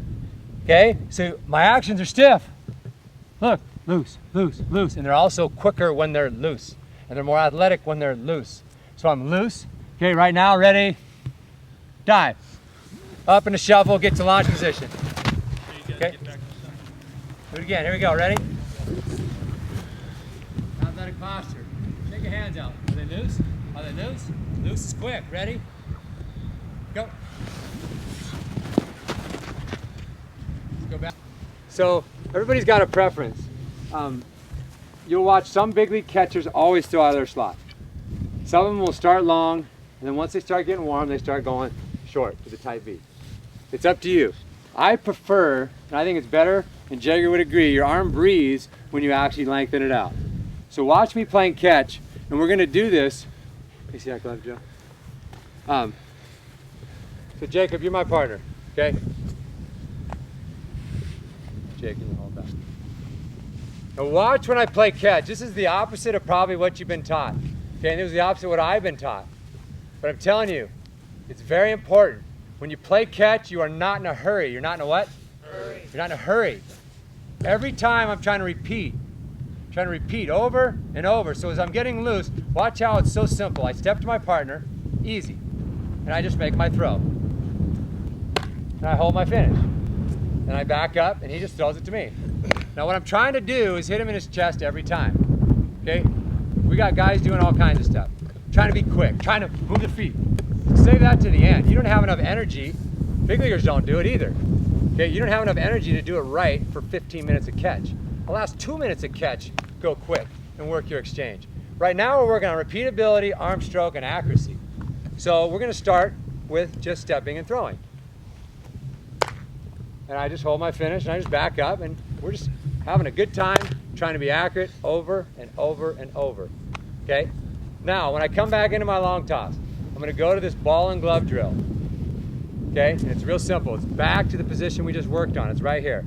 Okay, so my actions are stiff. Look, loose, loose, loose. And they're also quicker when they're loose. And they're more athletic when they're loose. So I'm loose. Okay, right now, ready, dive. Up in the shuffle, get to launch position. Okay, do it again, here we go, ready? Athletic posture. Shake your hands out. Are they loose? Are they loose? Loose is quick, ready? Go. Let's go back. So everybody's got a preference. You'll watch some big league catchers always throw out of their slot. Some of them will start long, and then once they start getting warm, they start going short to the tight V. It's up to you. I prefer, and I think it's better, and Jagger would agree, your arm breathes when you actually lengthen it out. So watch me playing catch, and we're gonna do this. You see that glove, Joe? So Jacob, you're my partner, okay? Jake, can you hold that? Now watch when I play catch. This is the opposite of probably what you've been taught. Okay, and it was the opposite of what I've been taught. But I'm telling you, it's very important. When you play catch, you are not in a hurry. You're not in a what? Hurry. You're not in a hurry. Every time I'm trying to repeat over and over. So as I'm getting loose, watch how it's so simple. I step to my partner, easy, and I just make my throw. And I hold my finish. And I back up, and he just throws it to me. Now what I'm trying to do is hit him in his chest every time, okay? We got guys doing all kinds of stuff. Trying to be quick, trying to move the feet. Save that to the end. You don't have enough energy. Big leaguers don't do it either. Okay, you don't have enough energy to do it right for 15 minutes of catch. The last 2 minutes of catch, go quick and work your exchange. Right now we're working on repeatability, arm stroke, and accuracy. So we're gonna start with just stepping and throwing. And I just hold my finish and I just back up and we're just having a good time trying to be accurate over and over and over. Okay? Now, when I come back into my long toss, I'm going to go to this ball and glove drill. Okay? And it's real simple. It's back to the position we just worked on. It's right here.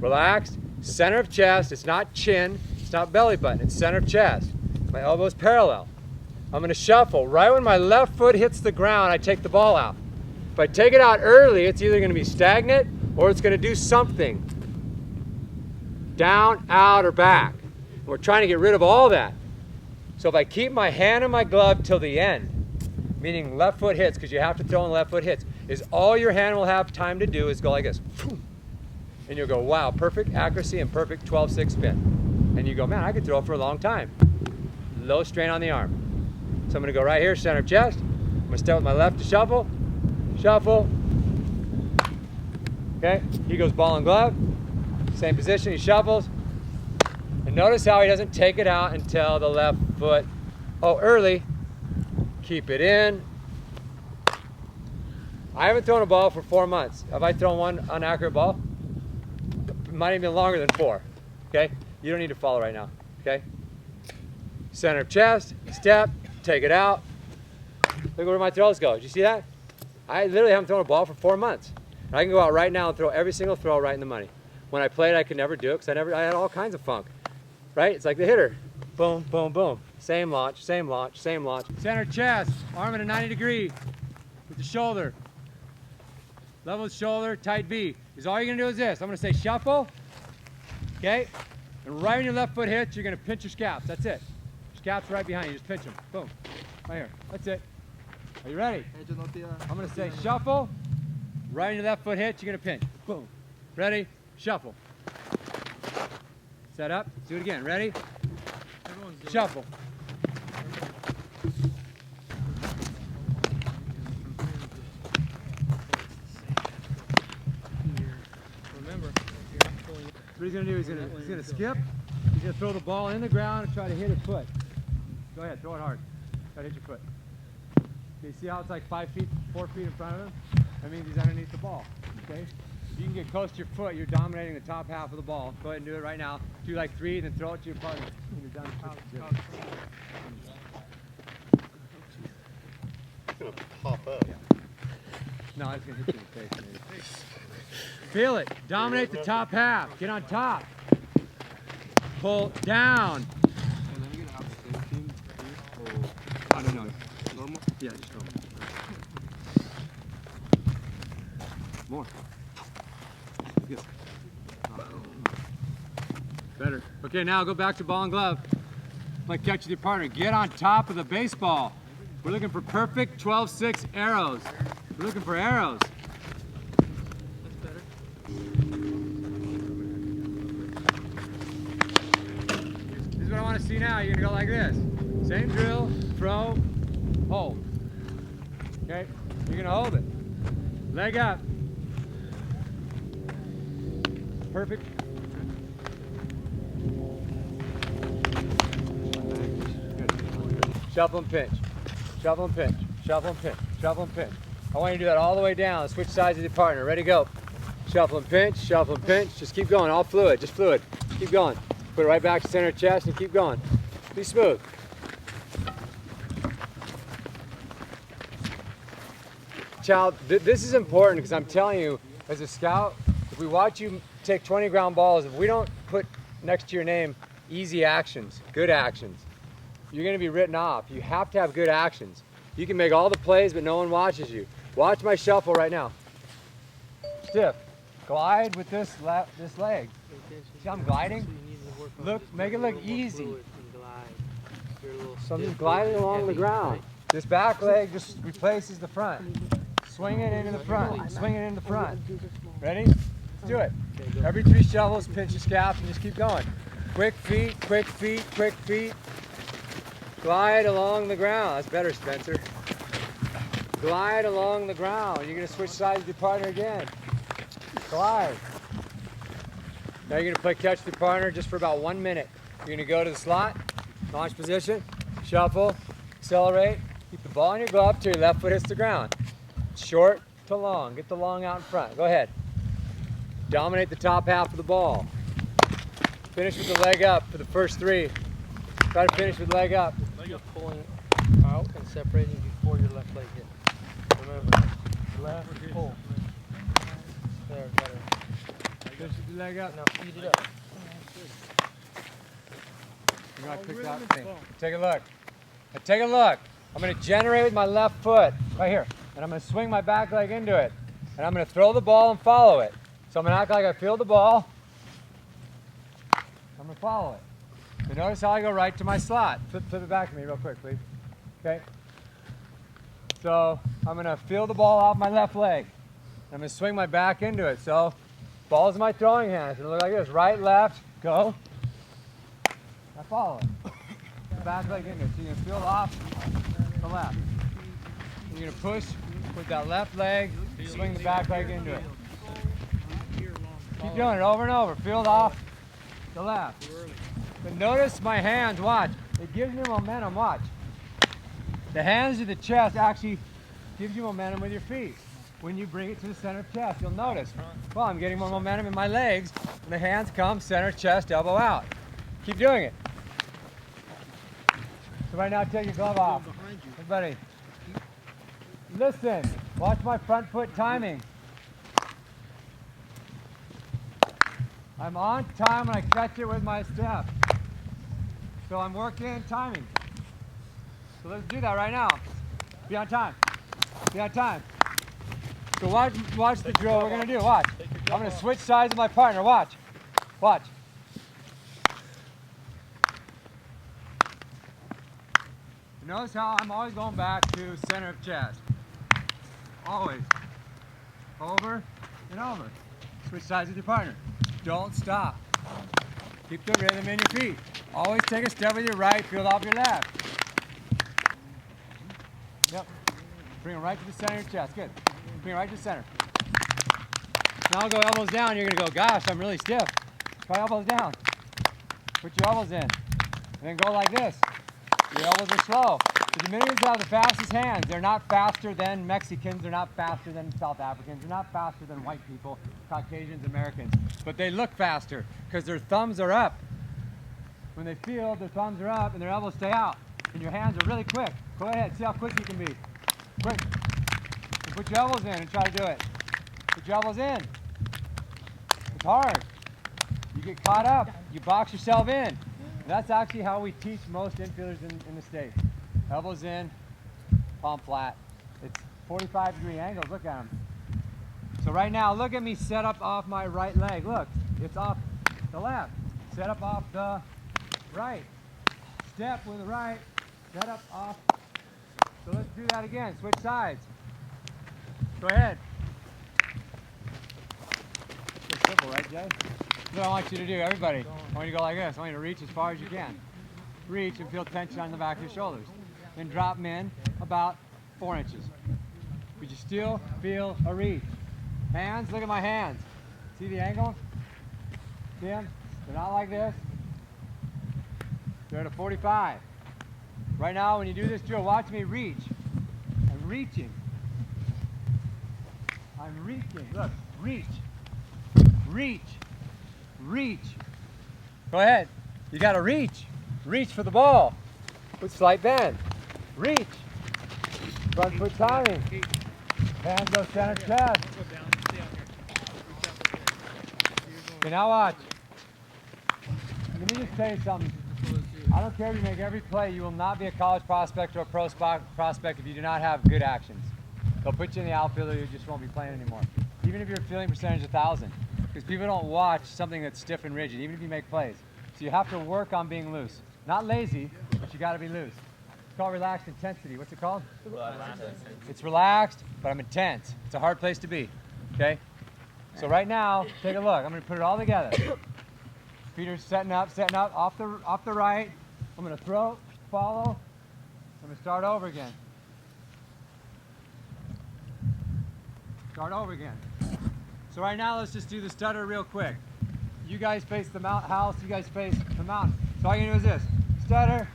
Relaxed, center of chest. It's not chin. It's not belly button. It's center of chest. My elbow's parallel. I'm going to shuffle. Right when my left foot hits the ground, I take the ball out. If I take it out early, it's either going to be stagnant or it's going to do something. Down, out, or back. And we're trying to get rid of all that. So if I keep my hand in my glove till the end, meaning left foot hits, because you have to throw in left foot hits, is all your hand will have time to do is go like this. And you'll go, wow, perfect accuracy and perfect 12-6 spin. And you go, man, I could throw for a long time. Low strain on the arm. So I'm going to go right here, center of chest. I'm going to start with my left to shuffle. Shuffle. Okay, he goes ball and glove. Same position, he shuffles. And notice how he doesn't take it out until the left foot. Oh, early. Keep it in. I haven't thrown a ball for 4 months. Have I thrown one inaccurate ball? It might have been longer than 4. Okay? You don't need to follow right now. Okay? Center of chest, step, take it out. Look where my throws go. Did you see that? I literally haven't thrown a ball for 4 months. And I can go out right now and throw every single throw right in the money. When I played, I could never do it because I had all kinds of funk. Right? It's like the hitter. Boom, boom, boom. Same launch, same launch, same launch. Center chest, arm at a 90 degree with the shoulder. Level with shoulder, tight V. Is all you're gonna do is this. I'm gonna say shuffle, okay? And right when your left foot hits, you're gonna pinch your scaps. That's it. Your scaps right behind you, just pinch them. Boom, right here. That's it. Are you ready? I'm gonna say shuffle. Right when your left foot hits, you're gonna pinch. Boom. Ready? Shuffle. Set up. Do it again. Ready? Shuffle. Remember, What he's gonna do is he's gonna skip. He's gonna throw the ball in the ground and try to hit his foot. Go ahead, throw it hard. Try to hit your foot. Okay, see how it's like 5 feet, 4 feet in front of him? That means he's underneath the ball. Okay? If you can get close to your foot, you're dominating the top half of the ball. Go ahead and do it right now. Do like 3, then throw it to your partner. When you're done. It's gonna pop up. No, it's gonna hit you in the face, maybe. Feel it. Dominate the top half. Get on top. Pull down. Oh, no. Normal? Yeah, just normal. More. Good. Better. Okay, now go back to ball and glove. Like catch with your partner. Get on top of the baseball. We're looking for perfect 12-6 arrows. We're looking for arrows. That's better. This is what I want to see now. You're gonna go like this. Same drill, throw, hold. Okay? You're gonna hold it. Leg up. Perfect. Good. Shuffle and pinch. Shuffle and pinch. Shuffle and pinch. Shuffle and pinch. I want you to do that all the way down. Switch sides with your partner. Ready, go. Shuffle and pinch. Shuffle and pinch. Just keep going. All fluid. Just fluid. Keep going. Put it right back to center of chest and keep going. Be smooth. Child, this is important because I'm telling you, as a scout, if we watch you take 20 ground balls, if we don't put next to your name easy actions, good actions, you're going to be written off. You have to have good actions. You can make all the plays, but no one watches you. Watch my shuffle right now. Stiff. Glide with this leg. See how I'm gliding? Look, make it look easy. So I'm just gliding along the ground. This back leg just replaces the front. Swing it into the front. Swing it into the front. Ready? Let's do it. Every 3 shovels, pinch your scalp and just keep going. Quick feet, quick feet, quick feet. Glide along the ground. That's better, Spencer. Glide along the ground. You're going to switch sides with your partner again. Glide. Now you're going to play catch with your partner just for about 1 minute. You're going to go to the slot, launch position, shuffle, accelerate. Keep the ball in your glove till your left foot hits the ground. Short to long. Get the long out in front. Go ahead. Dominate the top half of the ball. Finish with the leg up for the first 3. Try to finish with leg up. You're pulling out and separating before your left leg hits. Remember, left pull. There, better. Finish with the leg up. Now speed it up. You gotta pick that thing. Take a look. Now take a look. I'm gonna generate with my left foot, right here. And I'm gonna swing my back leg into it. And I'm gonna throw the ball and follow it. So I'm gonna act like I feel the ball. I'm gonna follow it. And notice how I go right to my slot. Flip it back to me real quick, please. Okay? So I'm gonna feel the ball off my left leg. I'm gonna swing my back into it. So ball's in my throwing hand. It's gonna look like this. Right, left, go. I follow it. Back leg into it. So you're gonna feel off the left. You're gonna push with that left leg, swing the back leg into it. Keep doing it over and over. Feel off the left. But notice my hands, watch. It gives me momentum, watch. The hands to the chest actually gives you momentum with your feet. When you bring it to the center of chest, you'll notice, well, I'm getting more momentum in my legs. And the hands come center, chest, elbow out. Keep doing it. So right now, take your glove off. Everybody, listen. Watch my front foot timing. I'm on time when I catch it with my step. So I'm working timing. So let's do that right now. Be on time. Be on time. So watch the drill we're gonna do. Watch. I'm gonna switch sides with my partner. Watch. Watch. Notice how I'm always going back to center of chest. Always. Over and over. Switch sides with your partner. Don't stop. Keep the rhythm in your feet. Always take a step with your right, feel off your left. Yep. Bring it right to the center of your chest. Good. Bring it right to the center. Now go elbows down. You're going to go, gosh, I'm really stiff. Try elbows down. Put your elbows in. And then go like this. Your elbows are slow. The Dominicans have the fastest hands. They're not faster than Mexicans. They're not faster than South Africans. They're not faster than white people, Caucasians, Americans. But they look faster because their thumbs are up. When they field, their thumbs are up and their elbows stay out. And your hands are really quick. Go ahead, see how quick you can be. Quick. Put your elbows in and try to do it. Put your elbows in. It's hard. You get caught up. You box yourself in. And that's actually how we teach most infielders in the States. Elbows in, palm flat. It's 45-degree angles. Look at them. So right now, look at me set up off my right leg. Look, it's off the left. Set up off the right. Step with the right. Set up off. So let's do that again. Switch sides. Go ahead. So simple, right, Jay? That's what I want you to do, everybody. I want you to go like this. I want you to reach as far as you can. Reach and feel tension on the back of your shoulders. Then drop them in about 4 inches. But you still feel a reach. Hands, look at my hands. See the angle? See them? They're not like this. They're at a 45. Right now, when you do this drill, watch me reach. I'm reaching. I'm reaching. Look, reach. Reach. Reach. Go ahead. You gotta reach. Reach for the ball. With slight bend. Reach. Front foot timing. Hands go center chest. Okay, now watch. Let me just tell you something. I don't care if you make every play, you will not be a college prospect or a pro prospect if you do not have good actions. They'll put you in the outfield or you just won't be playing anymore. Even if your fielding percentage is 1,000. Because people don't watch something that's stiff and rigid, even if you make plays. So you have to work on being loose. Not lazy, but you gotta be loose. It's called relaxed intensity. What's it called? It's relaxed, but I'm intense. It's a hard place to be, okay? So right now, take a look. I'm gonna put it all together. Peter's setting up off the right. I'm gonna throw, follow. I'm gonna start over again. Start over again. So right now, let's just do the stutter real quick. You guys face the house, you guys face the mountain. So all you can do is this. Stutter,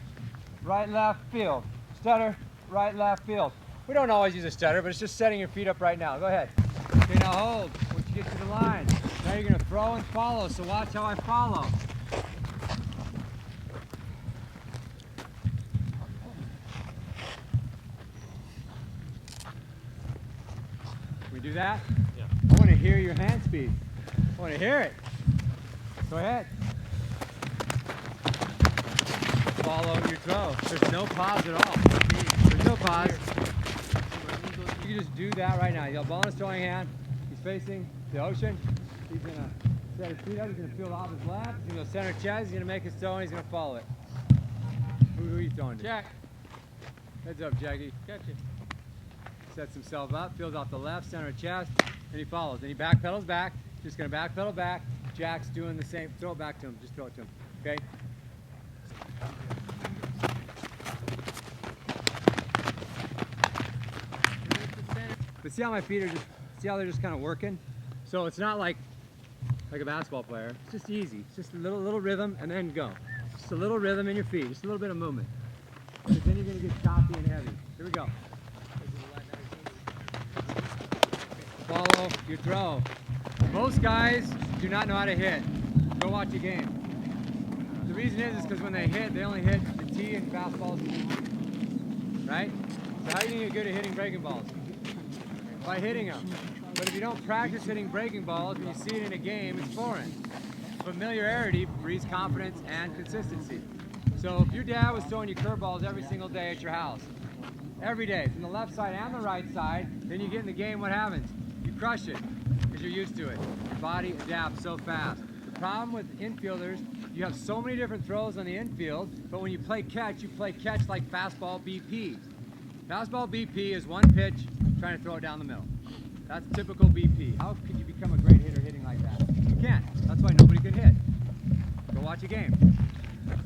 right, left, field. Stutter, right, left, field. We don't always use a stutter, but it's just setting your feet up right now. Go ahead. Okay, now hold. Once you get to the line. Now you're gonna throw and follow, so watch how I follow. Can we do that? Yeah. I want to hear your hand speed. I want to hear it. Go ahead. Follow your throw. There's no pause at all. There's no pause. You can just do that right now. You got ball in his throwing hand. He's facing the ocean. He's going to set his feet up. He's going to field off his left. He's going to go center chest. He's going to make his throw and he's going to follow it. Who are you throwing to? Jack. Heads up, Jackie. Catch it. Sets himself up, fields off the left, center chest, and he follows. And he backpedals back. Just going to backpedal back. Jack's doing the same. Throw it back to him. Just throw it to him. Okay? But see how my feet are just, see how they're just kind of working? So it's not like a basketball player. It's just easy. It's just a little rhythm and then go. Just a little rhythm in your feet. Just a little bit of movement. Because then you're going to get choppy and heavy. Here we go. Follow your throw. Most guys do not know how to hit. Go watch a game. The reason is because when they hit, they only hit the tee and fastballs. Right? So how are you going to get good at hitting breaking balls? By hitting them. But if you don't practice hitting breaking balls and you see it in a game, it's foreign. Familiarity breeds confidence and consistency. So if your dad was throwing you curveballs every single day at your house, every day, from the left side and the right side, then you get in the game, what happens? You crush it, because you're used to it. Your body adapts so fast. The problem with infielders, you have so many different throws on the infield, but when you play catch like fastball BP. Fastball BP is one pitch, trying to throw it down the middle. That's typical BP. How could you become a great hitter hitting like that? You can't. That's why nobody can hit. Go watch a game.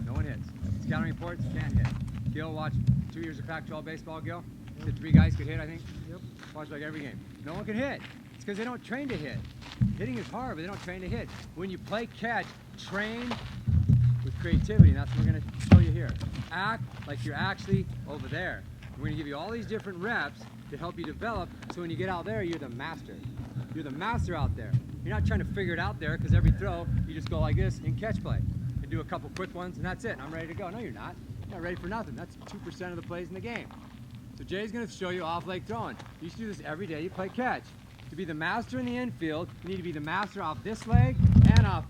No one hits. Scouting reports, can't hit. Gil watched 2 years of Pac-12 baseball, Gil. Said 3 guys could hit, I think. Yep. Watched like every game. No one can hit. It's because they don't train to hit. Hitting is hard, but they don't train to hit. When you play catch, train with creativity, and that's what we're going to show you here. Act like you're actually over there. We're going to give you all these different reps to help you develop, so when you get out there, you're the master. You're the master out there. You're not trying to figure it out there, because every throw, you just go like this in catch play. And do a couple quick ones, and that's it. I'm ready to go. No, you're not. You're not ready for nothing. That's 2% of the plays in the game. So Jay's going to show you off-leg throwing. You should do this every day you play catch. To be the master in the infield, you need to be the master off this leg and off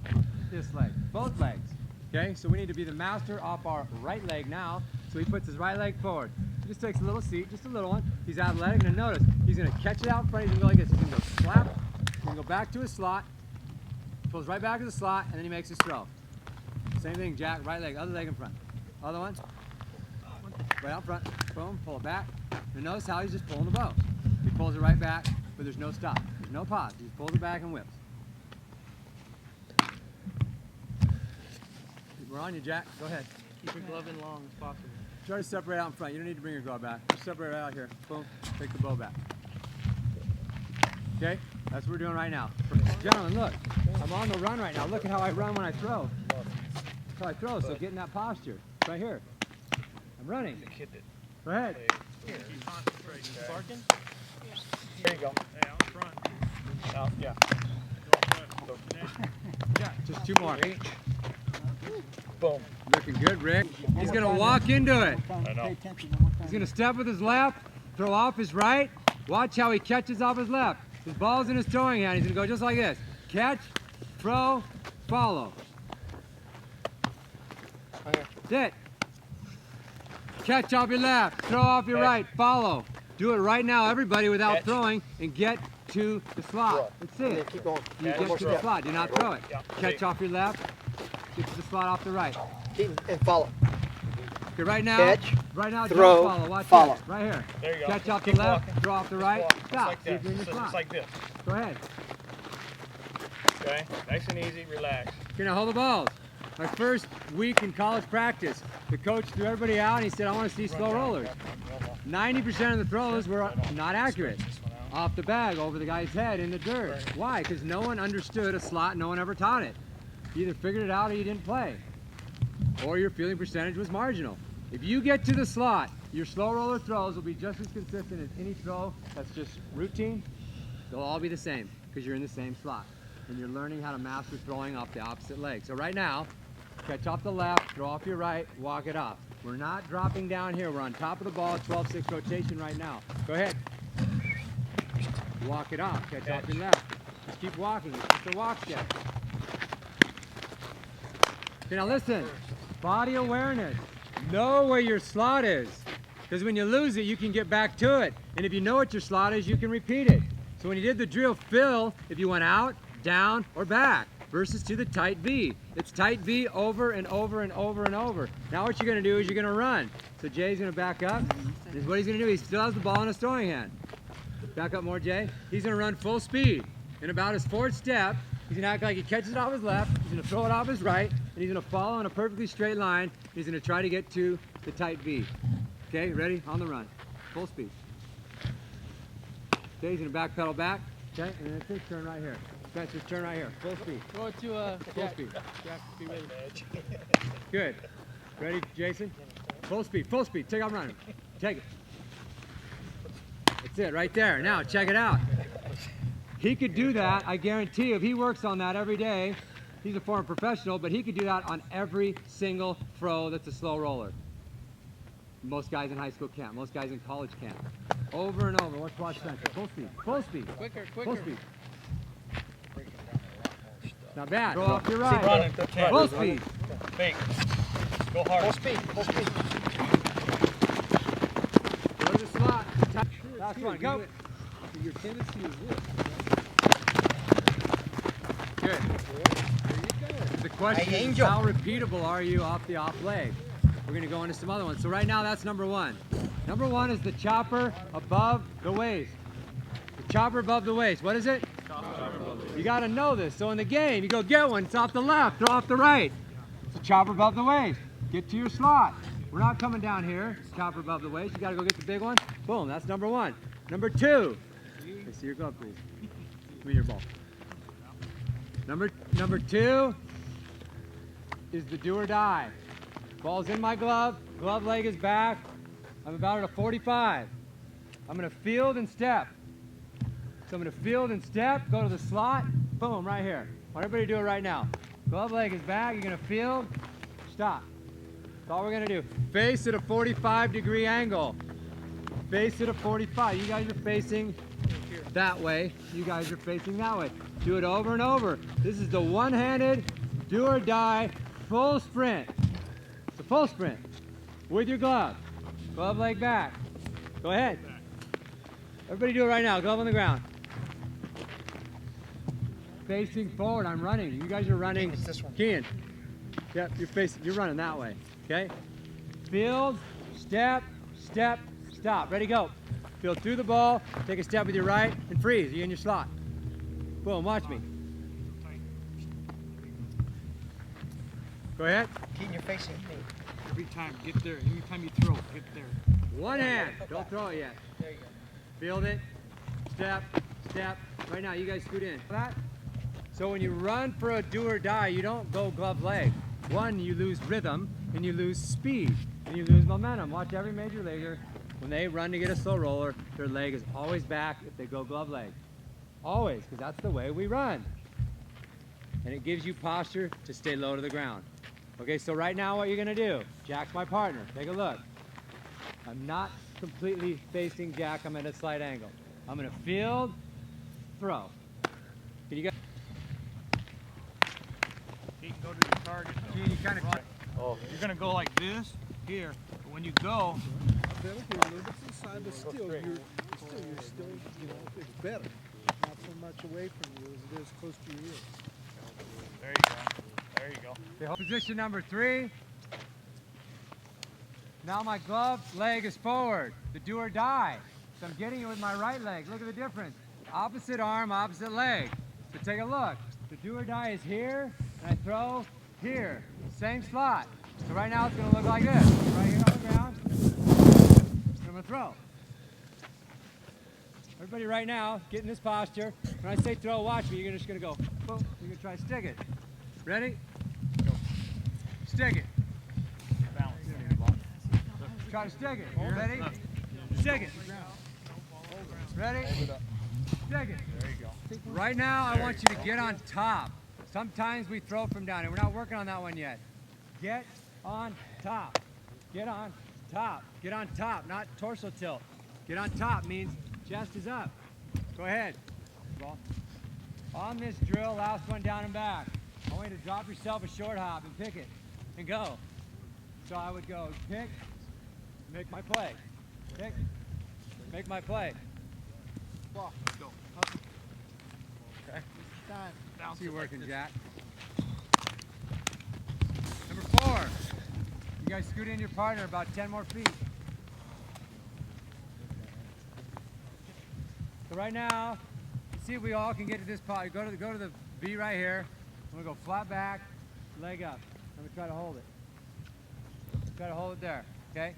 this leg, both legs. Okay, so we need to be the master off our right leg now. So he puts his right leg forward. He just takes a little seat, just a little one. He's athletic, and notice, he's going to catch it out in front. He's going to go like this. He's going to go slap. He's going to go back to his slot. Pulls right back to the slot, and then he makes his throw. Same thing, Jack, right leg, other leg in front. Other one. Right out front. Boom, pull it back. And notice how he's just pulling the bow. He pulls it right back, but there's no stop. There's no pause. He just pulls it back and whips. We're on you, Jack. Go ahead. Keep your glove in long as possible. Try to separate out in front. You don't need to bring your glove back. Just separate right out here. Boom. Take the bow back. Okay? That's what we're doing right now. Gentlemen, look. I'm on the run right now. Look at how I run when I throw. That's how I throw, so get in that posture. Right here. I'm running. Go ahead. Barking? There you go. Hey, out front. Out, yeah. Yeah, just two more. Boom. Looking good, Rick. He's going to walk into it. Pay attention one more time. He's going to step with his left, throw off his right. Watch how he catches off his left. His ball's in his throwing hand. He's going to go just like this. Catch, throw, follow. Sit. Catch off your left, throw off your right, follow. Do it right now, everybody, without Catch. throwing, and get to the slot. That's it. Keep going. You Catch. get to the slot. Do not throw it. Yeah. Catch off your left. Get to the slot off the right. And follow. Okay, right now. Catch, Right now, throw, don't follow. Watch follow. this. Right here. There you go. Catch off the Keep left, walking. throw off the Keep right. walking. Just Stop. like See if that. you're in your Just slot. like this. Go ahead. Okay? Nice and easy. Relax. Okay, now hold the balls. My first week in college practice, the coach threw everybody out and he said, I want to see slow rollers. 90% of the throws were not accurate. Off the bag, over the guy's head, in the dirt. Why? Because no one understood a slot, no one ever taught it. You either figured it out or you didn't play. Or your fielding percentage was marginal. If you get to the slot, your slow roller throws will be just as consistent as any throw that's just routine. They'll all be the same because you're in the same slot. And you're learning how to master throwing off the opposite leg. So right now, catch off the left, throw off your right, walk it off. We're not dropping down here. We're on top of the ball, 12-6 rotation right now. Go ahead. Walk it off. Catch off your left. Just keep walking. It's just a walk step. Okay, now listen. Body awareness. Know where your slot is. Because when you lose it, you can get back to it. And if you know what your slot is, you can repeat it. So when you did the drill, fill if you went out, down, or back versus to the tight V. It's tight V over and over and over and over. Now what you're going to do is you're going to run. So Jay's going to back up. This is what he's going to do. He still has the ball in his throwing hand. Back up more, Jay. He's going to run full speed. In about his fourth step, he's going to act like he catches it off his left. He's going to throw it off his right. And he's going to follow in a perfectly straight line. He's going to try to get to the tight V. Okay, ready? On the run. Full speed. Okay, he's going to back pedal back. Okay, and then it's turn right here. Spencer, turn right here. Full speed. Throw it to Full speed. Jack, be ready. Good. Ready, Jason? Full speed. Full speed. Take off running. Take it. That's it, right there. Now, check it out. He could do that, I guarantee you, if he works on that every day. He's a former professional, but he could do that on every single throw that's a slow roller. Most guys in high school can't. Most guys in college can't. Over and over. Let's watch Spencer. Full speed. Full speed. Quicker, Full quicker. speed. Not bad. Throw off your right. Running. Full speed. Fake. Go hard. Full speed, full speed. Go to the slot. Last one. Go. Your tendency is this. Good. The question is, how repeatable are you off the off leg? We're going to go into some other ones. So right now, that's number one. Number one is the chopper above the waist. The chopper above the waist. What is it? You got to know this. So in the game, you go get one. It's off the left. Throw off the right. It's a chopper above the waist. Get to your slot. We're not coming down here. Chopper above the waist. You got to go get the big one. Boom. That's number one. Number two. Let's see your glove, please. Give me your ball. Number two is the do or die. Ball's in my glove. Glove leg is back. I'm about at a 45. I'm going to field and step. So I'm going to field and step, go to the slot, boom, right here. I want everybody to do it right now. Glove leg is back, you're going to field, stop. That's all we're going to do. Face at a 45-degree angle. face it a 45. You guys are facing that way. You guys are facing that way. Do it over and over. This is the one-handed, do or die, full sprint. It's a full sprint with your glove. Glove leg back. Go ahead. Everybody do it right now. Glove on the ground. Facing forward. I'm running. You guys are running. It's this one. Kean. Yep, you're running that way. Okay? Field, step, step, stop. Ready, go. Field through the ball, take a step with your right, and freeze. You're in your slot. Boom, watch me. Go ahead. Keaton, you're facing me. Every time, get there. Every time you throw, get there. One hand. Don't throw it yet. There you go. Field it. Step, step. Right now, you guys scoot in. That. So when you run for a do or die, you don't go glove leg. One, you lose rhythm, and you lose speed, and you lose momentum. Watch every major leaguer. When they run to get a slow roller, their leg is always back if they go glove leg. Always, because that's the way we run. And it gives you posture to stay low to the ground. Okay, so right now what you're gonna do, Jack's my partner, take a look. I'm not completely facing Jack, I'm at a slight angle. I'm gonna field, throw. Can you guys? You can go to your target. You kind of, You're gonna go like this here, but when you go, Better here a little bit to the side, but still, you're still, you know, it's better. Not so much away from you as it is close to your ear. there you go. There you go. Position number 3. Now my glove leg is forward, the do or die. So I'm getting it with my right leg. Look at the difference. Opposite arm, opposite leg. So take a look. The do or die is here, and I throw here. Same slot. So right now it's going to look like this. Right here on the ground. I'm going to throw. Everybody right now, get in this posture. When I say throw, watch me. You're just going to go, boom. You're going to try to stick it. Ready? Go. Stick it. Try to stick it. Ready? Stick it. Ready? Stick it. There you go. Right now, I want you to get on top. Sometimes we throw from down, and we're not working on that one yet. Get on top. Get on top. Get on top, not torso tilt. Get on top means chest is up. Go ahead. Ball. On this drill, last one down and back. I want you to drop yourself a short hop and pick it and go. So I would go pick, make my play. Pick, make my play. Ball. Go. Okay. Bounce See you it like working, this. Jack. Number 4. You guys scoot in your partner about 10 more feet. So right now, see if we all can get to this pot. Go to the V right here. I'm gonna go flat back, leg up. I'm gonna try to hold it. Try to hold it there. Okay?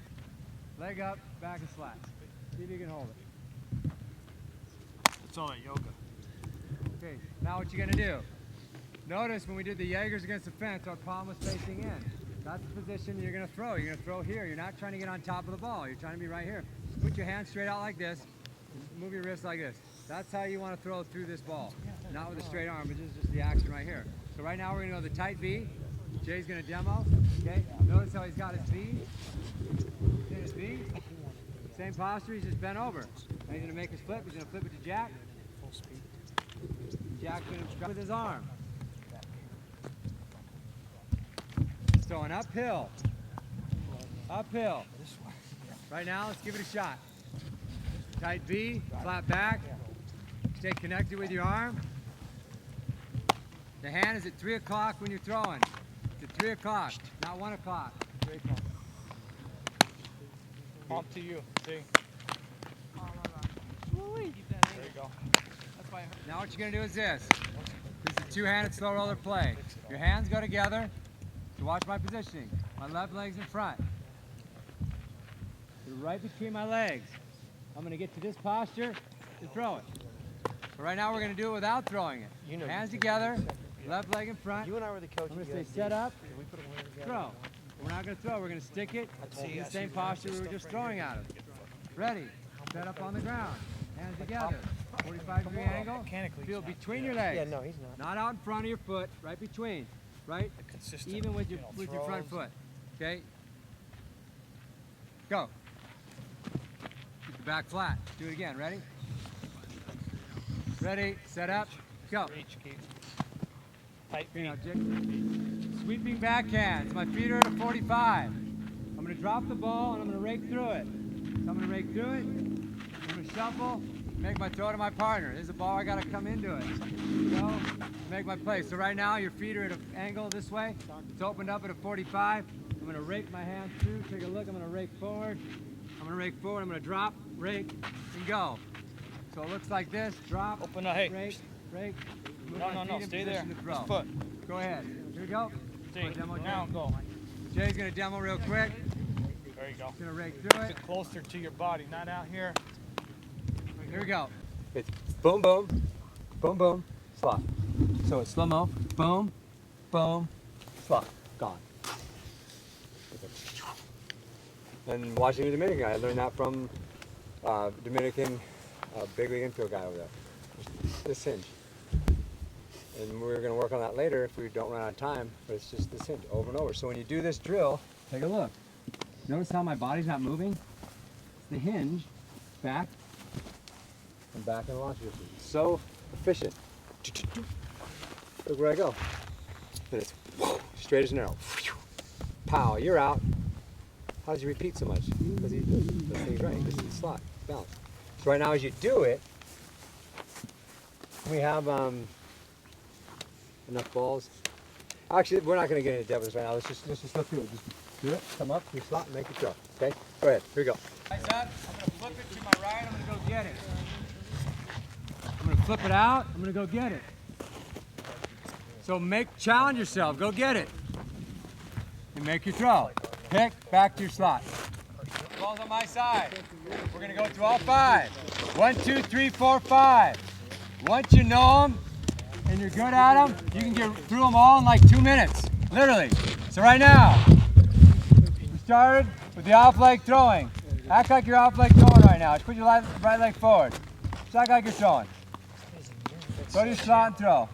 Leg up, back and slats. See if you can hold it. It's all that yoga. Okay, now what you're gonna do. Notice when we did the Jaegers against the fence, our palm was facing in. That's the position you're gonna throw. You're gonna throw here. You're not trying to get on top of the ball. You're trying to be right here. Put your hands straight out like this. Move your wrist like this. That's how you want to throw through this ball. Not with a straight arm, but just the action right here. So right now we're gonna go the tight V. Jay's gonna demo. Okay. Notice how he's got his V. In his V. Same posture. He's just bent over. Now he's gonna make his flip. He's gonna flip it to Jack. Full speed. Jack's gonna strike with his arm. Throwing uphill. Uphill. Right now, let's give it a shot. Tight V, flat back. Stay connected with your arm. The hand is at 3 o'clock when you're throwing. It's at 3 o'clock, not 1 o'clock. 3 o'clock. On to you. See? There you go. Now what you're gonna do is this. This is a two-handed slow roller play. Your hands go together. So watch my positioning. My left leg's in front. You're right between my legs. I'm gonna get to this posture and throw it. But right now we're gonna do it without throwing it. You know, Hands together, left leg in front. You and I were the coaches. I'm gonna say set up, throw. We're not gonna throw, we're gonna stick it in the same posture we were just throwing out of. Ready, set up on the ground. Hands together, 45-degree angle. Feel between your legs. Yeah, no, he's not. Not out in front of your foot, right between. Right? Consistent. Even with your front foot. Okay? Go. Keep the back flat. Do it again. Ready? Ready, set up, go. Reach, keep. Tight You feet. know, sweeping backhands. My feet are at a 45. I'm going to drop the ball and I'm going to rake through it. So I'm going to rake through it. I'm going to shuffle, make my throw to my partner. There's a ball, I got to come into it. So, make my play. So right now your feet are at an angle this way. It's opened up at a 45. I'm going to rake my hands through. Take a look. I'm going to rake forward. I'm going to rake forward. I'm going to drop, rake, and go. So it looks like this. Drop, Open up, hey. rake, rake. Move No, my no, no, feet in stay position there. to throw. Just foot. Go ahead. Here we go. Stay. Demo Now Jay. go. Jay's going to demo real quick. There you go. He's going to rake through it. Get closer to your body, not out here. Here we go. It's boom, boom, boom, boom, slot. So it's slow-mo, boom, boom, slot, gone. And watching the Dominican guy, I learned that from Dominican big league infield guy over there. This hinge. And we're going to work on that later if we don't run out of time, but it's just this hinge over and over. So when you do this drill, take a look. Notice how my body's not moving? It's the hinge, back, and back in the launch position. So efficient. Look where I go. And it's straight as an arrow. Pow, you're out. How does he repeat so much? Because he's right. This is the slot. Balance. So right now as you do it, we have enough balls. Actually, we're not going to get into depth right now. Let's just go through it. Just do it. Come up to your slot and make it go. Okay? Go ahead. Here we go. Eyes up. I'm going to flip it to my right. I'm going to go get it. I'm going to flip it out. I'm going to go get it. So challenge yourself. Go get it. And make your throw. Pick, back to your slot. Ball's on my side. We're going to go through all 5. 1, 2, 3, 4, 5. Once you know them and you're good at them, you can get through them all in like 2 minutes. Literally. So right now, we started with the off leg throwing. Act like you're off leg throwing right now. Just put your right leg forward. Just act like you're throwing. Go to your slot and throw.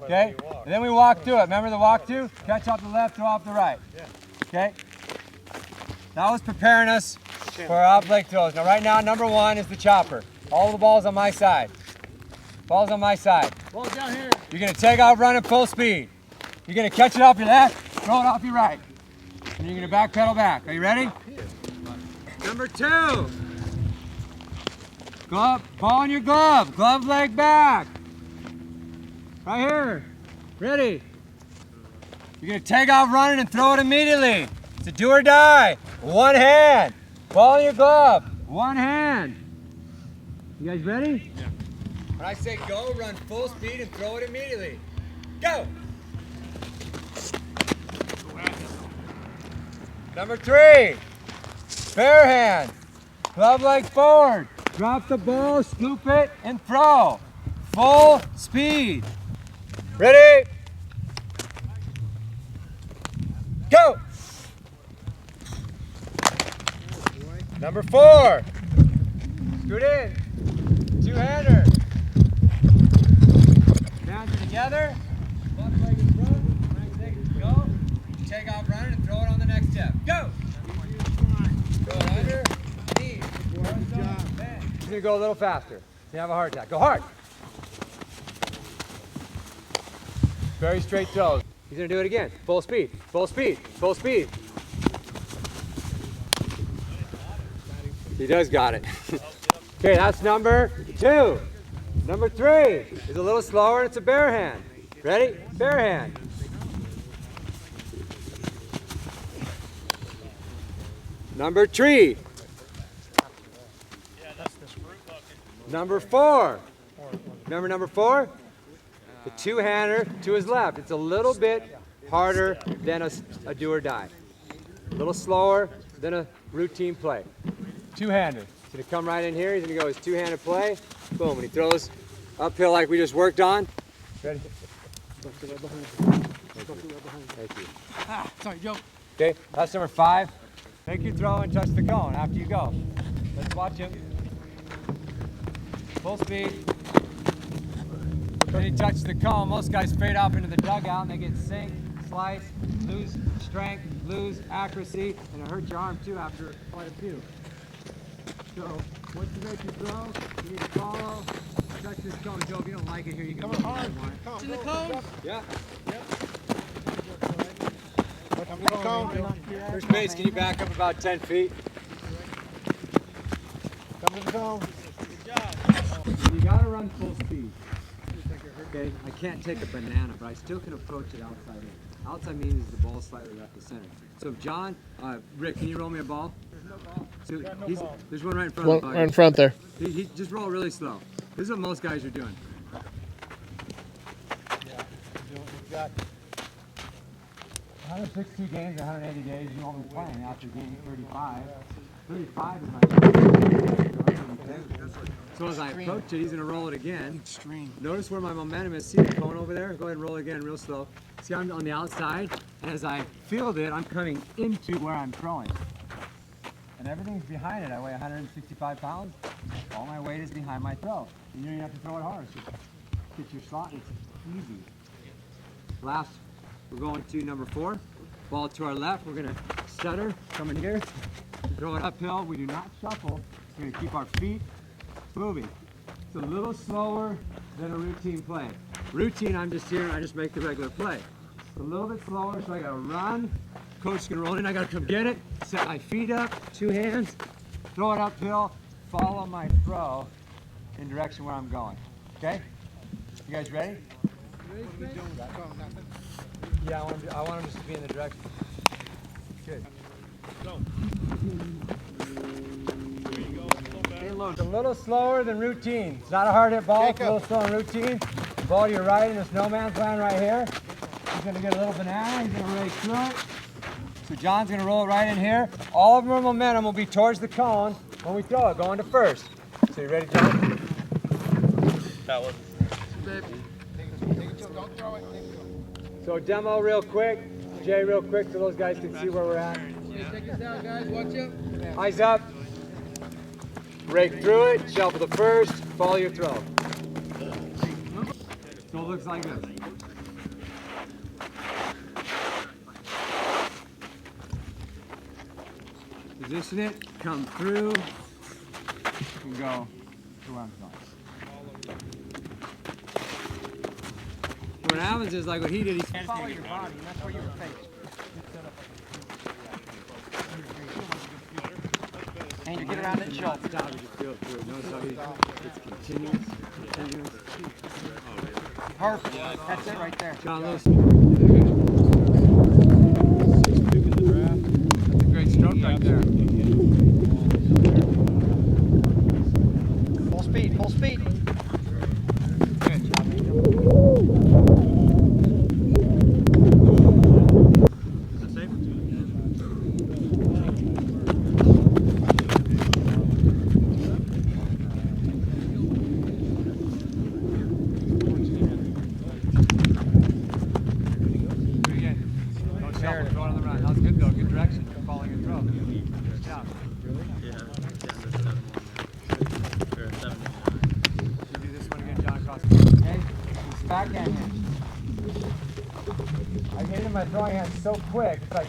Okay? And then we walk through it. Remember the walk through? Catch off the left, throw off the right. Okay? That was preparing us for our off leg throws. Now right now, number 1 is the chopper. All the balls on my side. Balls on my side. Ball's down here. You're going to take off running full speed. You're going to catch it off your left, throw it off your right. And you're going to back pedal back. Are you ready? Number 2. Glove, ball in your glove. Glove leg back. Right here. Ready. You're going to take off running and throw it immediately. It's a do or die. One hand. Ball in your glove. One hand. You guys ready? Yeah. When I say go, run full speed and throw it immediately. Go! Number 3. Bare hand. Glove leg forward. Drop the ball, scoop it, and throw. Full speed. Ready? Go! Number 4. Scoot in. Two-hander. Hands are together. Left leg in front. Right leg, go. Take off running and throw it on the next step. Go! Go under. Knee. He's going to go a little faster. You have a heart attack. Go hard. Very straight throws. He's going to do it again. Full speed. Full speed. Full speed. He does got it. Okay, that's number 2. Number 3 is a little slower and it's a bare hand. Ready? Bare hand. Number 3. Number 4. Remember number 4? The two-hander to his left. It's a little bit harder than a do or die. A little slower than a routine play. Two-hander. He's going to come right in here. He's going to go his two-handed play. Boom. And he throws uphill like we just worked on. Ready? Thank you. Sorry, Joe. Okay, that's number 5. Make your throw and touch the cone after you go. Let's watch him. Full speed. When he touches the cone, most guys fade off into the dugout and they get sink, slice, lose strength, lose accuracy, and it hurts your arm too after quite a few. So once you make your throw, you need to follow. Touch this cone, Joe. If you don't like it here, you can move hard. It's in the cone. Yeah. Come to the cone. First base, can you back up about 10 feet? Come to the cone. You gotta run full speed. Okay, I can't take a banana, but I still can approach it outside in. Outside means the ball slightly left the center. So if John, Rick, can you roll me a ball? There's no ball. So there's one right in front of the Right in front there. He just roll really slow. This is what most guys are doing. Yeah, we've got 162 games, 180 days, you won't be playing after game 35. 35 is my So as I approach it, he's going to roll it again. extreme. Notice where my momentum is. See the cone over there? Go ahead and roll it again real slow. See, I'm on the outside, and as I field it, I'm coming into where I'm throwing. And everything's behind it. I weigh 165 pounds. All my weight is behind my throw. You don't even have to throw it hard. Just get your slot. It's easy. Last, we're going to number 4. Ball to our left. We're going to stutter, coming here. Throw it uphill. We do not shuffle. We're going to keep our feet moving. It's a little slower than a routine play. Routine, I'm just here and I just make the regular play. It's a little bit slower, so I got to run. Coach can roll in. I got to come get it. Set my feet up, 2 hands, throw it uphill, follow my throw in direction where I'm going. Okay? You guys ready? Yeah, I want them just to be in the direction. Good. Go. It's a little slower than routine. It's not a hard hit ball. It's a little slow in routine. Ball to your right in this no man's land right here. He's going to get a little banana. He's going to rake through it. So John's going to roll it right in here. All of our momentum will be towards the cone when we throw it, going to first. So you ready, John? That was. So demo real quick. Jay real quick so those guys can see where we're at. Check this out, guys. Watch out. Eyes up. Rake through it, shuffle the first, follow your throw. So it looks like this. Position it, come through, and go to where I'm going. What happens is, like what he did, he follow your body, and that's where you were faced. And you get around it and show. Stop, you just feel it through. Notice how it's continuous. Perfect. That's it right there. John Lewis. That's a great stroke right there. Full speed, full speed. Good job. Backhand hinge. I hit him my throwing hand so quick, it's like,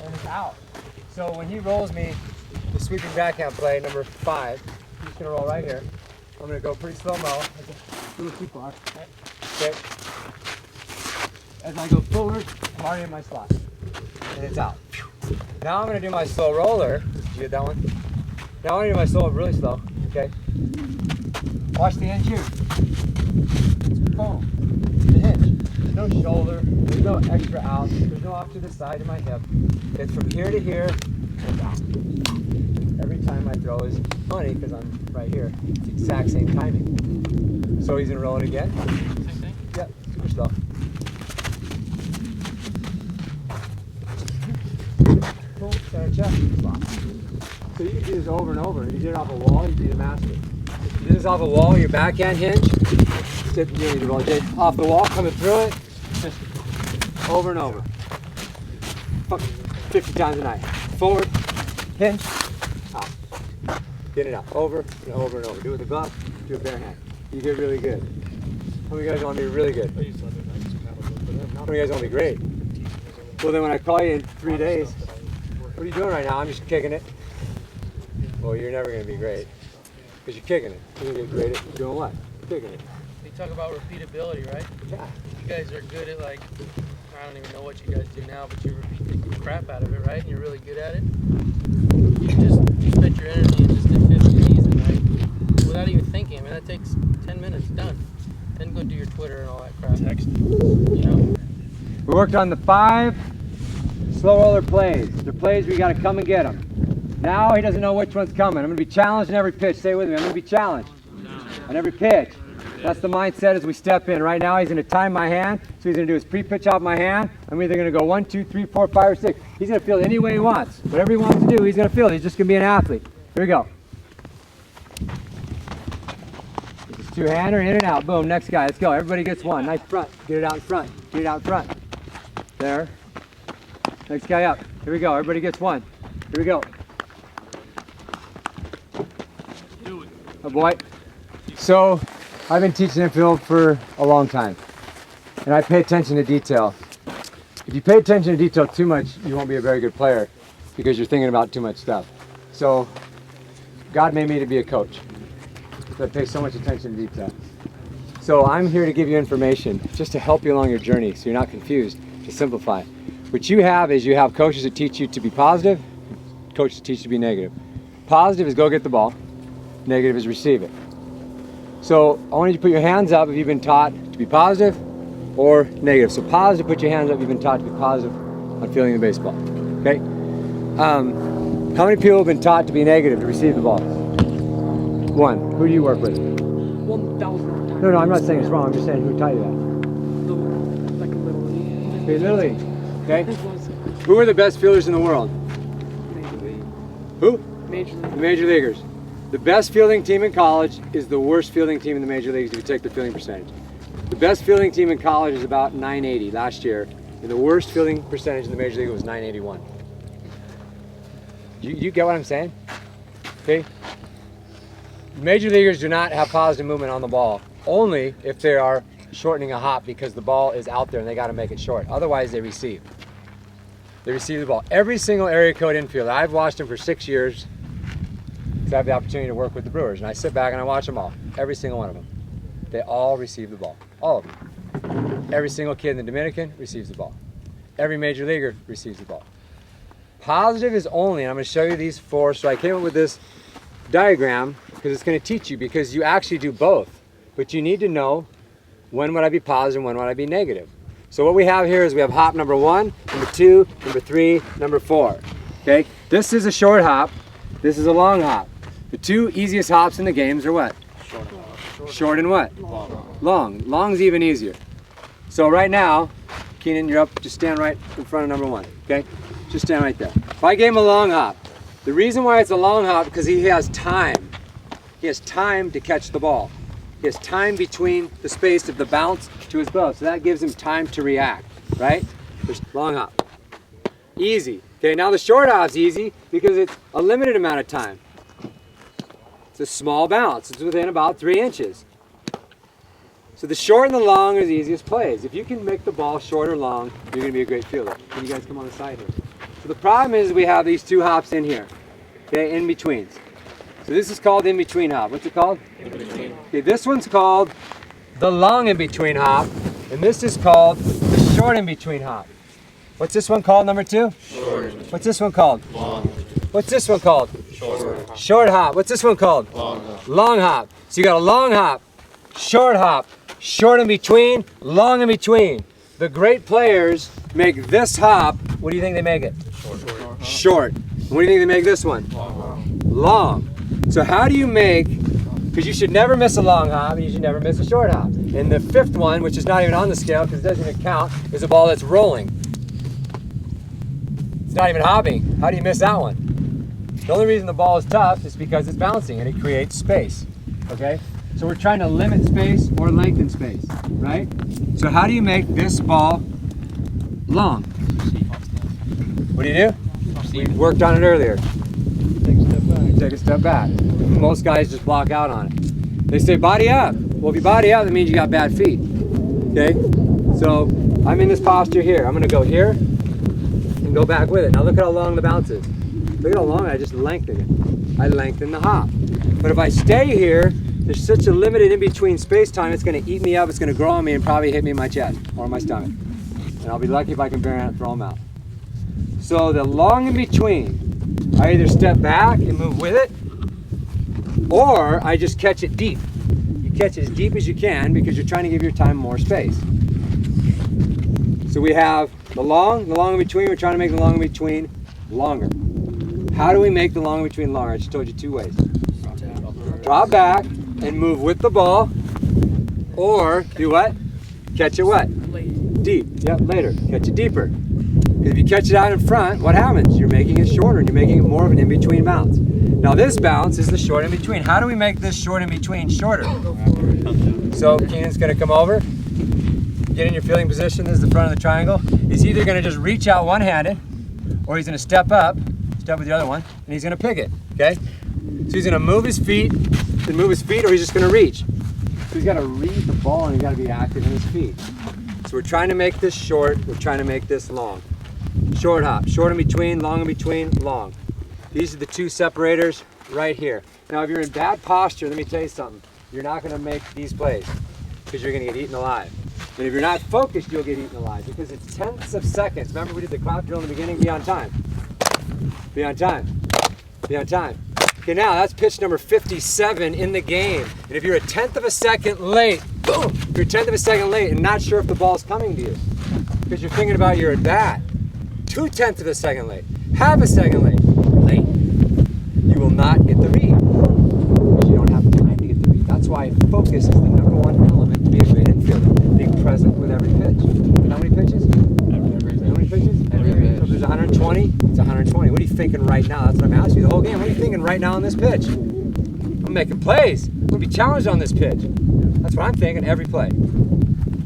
and it's out. So when he rolls me the sweeping backhand play, number 5, he's gonna roll right here. I'm gonna go pretty slow-mo. A little too far. Okay. As I go forward, I'm already in my slot. And it's out. Now I'm gonna do my slow roller. Did you get that one? Now I'm gonna do my slow really slow. Okay. Watch the hinge here. Boom. The hinge. There's no shoulder. There's no extra out. There's no off to the side of my hip. It's from here to here and out. Every time I throw is funny because I'm right here. It's the exact same timing. So he's gonna roll it again. Same thing? Yep, super slow. Boom, center check, spot. So you can do this over and over. If you did it off a wall, you'd be the master. If you did this off a wall, your backhand hinge, sit nearly the roll, off the wall, coming through it, just over and over. 50 times a night. Forward, hinge, out. Get it out, over and over and over. Do it with the glove, do it bare hand. You get really good. How many guys want to be really good? How many guys want to be great? Well, then when I call you in 3 days, what are you doing right now? I'm just kicking it. well, you're never going to be great because you're kicking it. You're going to get great at doing what? Kicking it. We talk about repeatability, right? Yeah. You guys are good at, like, I don't even know what you guys do now, but you repeat the crap out of it, right? And you're really good at it. You just spent your energy and just did 50 season, right? Without even thinking. I mean, that takes 10 minutes, done. Then go do your Twitter and all that crap. Text. You know? We worked on the 5 slow roller plays. They're plays where you got to come and get them. Now he doesn't know which one's coming. I'm going to be challenged in every pitch. Stay with me. I'm going to be challenged on every pitch. That's the mindset as we step in. Right now he's going to time my hand. So he's going to do his pre-pitch off my hand. I'm either going to go 1, 2, 3, 4, 5, or 6. He's going to field any way he wants. Whatever he wants to do, he's going to field. He's just going to be an athlete. Here we go. Two-hander, in and out. Boom, next guy. Let's go. Everybody gets one. Nice front. Get it out in front. Get it out in front. There. Next guy up. Here we go. Everybody gets one. Here we go. Oh boy. So, I've been teaching infield for a long time. And I pay attention to detail. If you pay attention to detail too much, you won't be a very good player because you're thinking about too much stuff. So, God made me to be a coach. So I pay so much attention to detail. So I'm here to give you information just to help you along your journey so you're not confused, to simplify. What you have is you have coaches that teach you to be positive, coaches that teach you to be negative. Positive is go get the ball, negative is receive it. So I want you to put your hands up if you've been taught to be positive or negative. So positive, put your hands up if you've been taught to be positive on fielding the baseball, okay? How many people have been taught to be negative to receive the ball? 1. Who do you work with? 1,000 No, I'm not saying it's wrong. I'm just saying who taught you that. Like a little league. Okay, Little League. Okay. Who are the best fielders in the world? Major League. Who? Major League. The major leaguers. The best fielding team in college is the worst fielding team in the major leagues if you take the fielding percentage. The best fielding team in college is about 980 last year, and the worst fielding percentage in the major league was 981. You get what I'm saying? Okay. Major leaguers do not have positive movement on the ball, only if they are shortening a hop because the ball is out there and they got to make it short. Otherwise, they receive. They receive the ball. Every single area code infielder, I've watched them for 6 years because I have the opportunity to work with the Brewers, and I sit back and I watch them all. Every single one of them. They all receive the ball. All of them. Every single kid in the Dominican receives the ball. Every major leaguer receives the ball. Positive is only, and I'm going to show you these 4, so I came up with this diagram because it's going to teach you, because you actually do both, but you need to know when would I be positive and when would I be negative. So what we have here is we have hop number 1, number 2, number 3, number 4. Okay, this is a short hop, this is a long hop. The 2 easiest hops in the games are what? Short and what? Long. Long's even easier. So right now, Keenan, you're up, just stand right in front of number 1, okay? Just stand right there. If I gave him a long hop, the reason why it's a long hop is because he has time. He has time to catch the ball. He has time between the space of the bounce to his glove, so that gives him time to react, right? There's long hop. Easy. Okay, now the short hop's easy because it's a limited amount of time. It's a small bounce. It's within about 3 inches. So the short and the long are the easiest plays. If you can make the ball short or long, you're going to be a great fielder. Can you guys come on the side here? So the problem is we have these 2 hops in here, okay, in betweens. So this is called in-between hop. What's it called? In-between. Okay, this one's called the long in-between hop, and this is called the short in-between hop. What's this one called, number 2? Short. What's this one called? Long. What's this one called? Short. Short hop. What's this one called? Long hop. Long hop. So you got a long hop, short hop, short in between, long in between. The great players make this hop, what do you think they make it? Short. Short. What do you think they make this one? Long. Long. So how do you make, because you should never miss a long hop and you should never miss a short hop. And the 5th one, which is not even on the scale because it doesn't even count, is a ball that's rolling. It's not even hopping. How do you miss that one? The only reason the ball is tough is because it's bouncing and it creates space, okay? So we're trying to limit space or lengthen space, right? So how do you make this ball long? What do you do? We worked on it earlier. Take a step back. Most guys just block out on it. They say body up. Well, if you body up, that means you got bad feet. Okay? So I'm in this posture here. I'm going to go here and go back with it. Now look at how long the bounce is. Look at how long I just lengthened it. I lengthened the hop. But if I stay here, there's such a limited in-between space time, it's gonna eat me up, it's gonna grow on me and probably hit me in my chest or my stomach. And I'll be lucky if I can bear it, throw them out. So the long in between, I either step back and move with it, or I just catch it deep. You catch it as deep as you can because you're trying to give your time more space. So we have the long in between, we're trying to make the long in between longer. How do we make the long in between longer? I just told you 2 ways. Drop back and move with the ball, or do what? Catch it what? Deep. Yep, later. Catch it deeper. Because if you catch it out in front, what happens? You're making it shorter and you're making it more of an in-between bounce. Now this bounce is the short in-between. How do we make this short in-between shorter? So Keenan's going to come over, get in your fielding position. This is the front of the triangle. He's either going to just reach out one-handed, or he's going to step up, step with the other one, and he's going to pick it, okay? So he's going to move his feet, or he's just going to reach. So he's got to read the ball and he's got to be active in his feet. So we're trying to make this short, we're trying to make this long. Short hop, short in between, long in between, long. These are the 2 separators right here. Now if you're in bad posture, let me tell you something. You're not going to make these plays because you're going to get eaten alive. And if you're not focused, you'll get eaten alive because it's tenths of seconds. Remember we did the clap drill in the beginning? Be on time. Be on time. Be on time. Okay, now that's pitch number 57 in the game. And if you're a tenth of a second late, boom, if you're a tenth of a second late and not sure if the ball's coming to you because you're thinking about your at bat, 2/10 of a second late, half a second late, you will not get the read because you don't have time to get the read. That's why focus is the #1 element to be a great infielder, being present with every pitch. How many pitches? How many pitches? Every pitch. So if there's 120, it's 120. What are you thinking right now? That's what I'm asking you the whole game. What are you thinking right now on this pitch? I'm making plays. I'm going to be challenged on this pitch. That's what I'm thinking every play.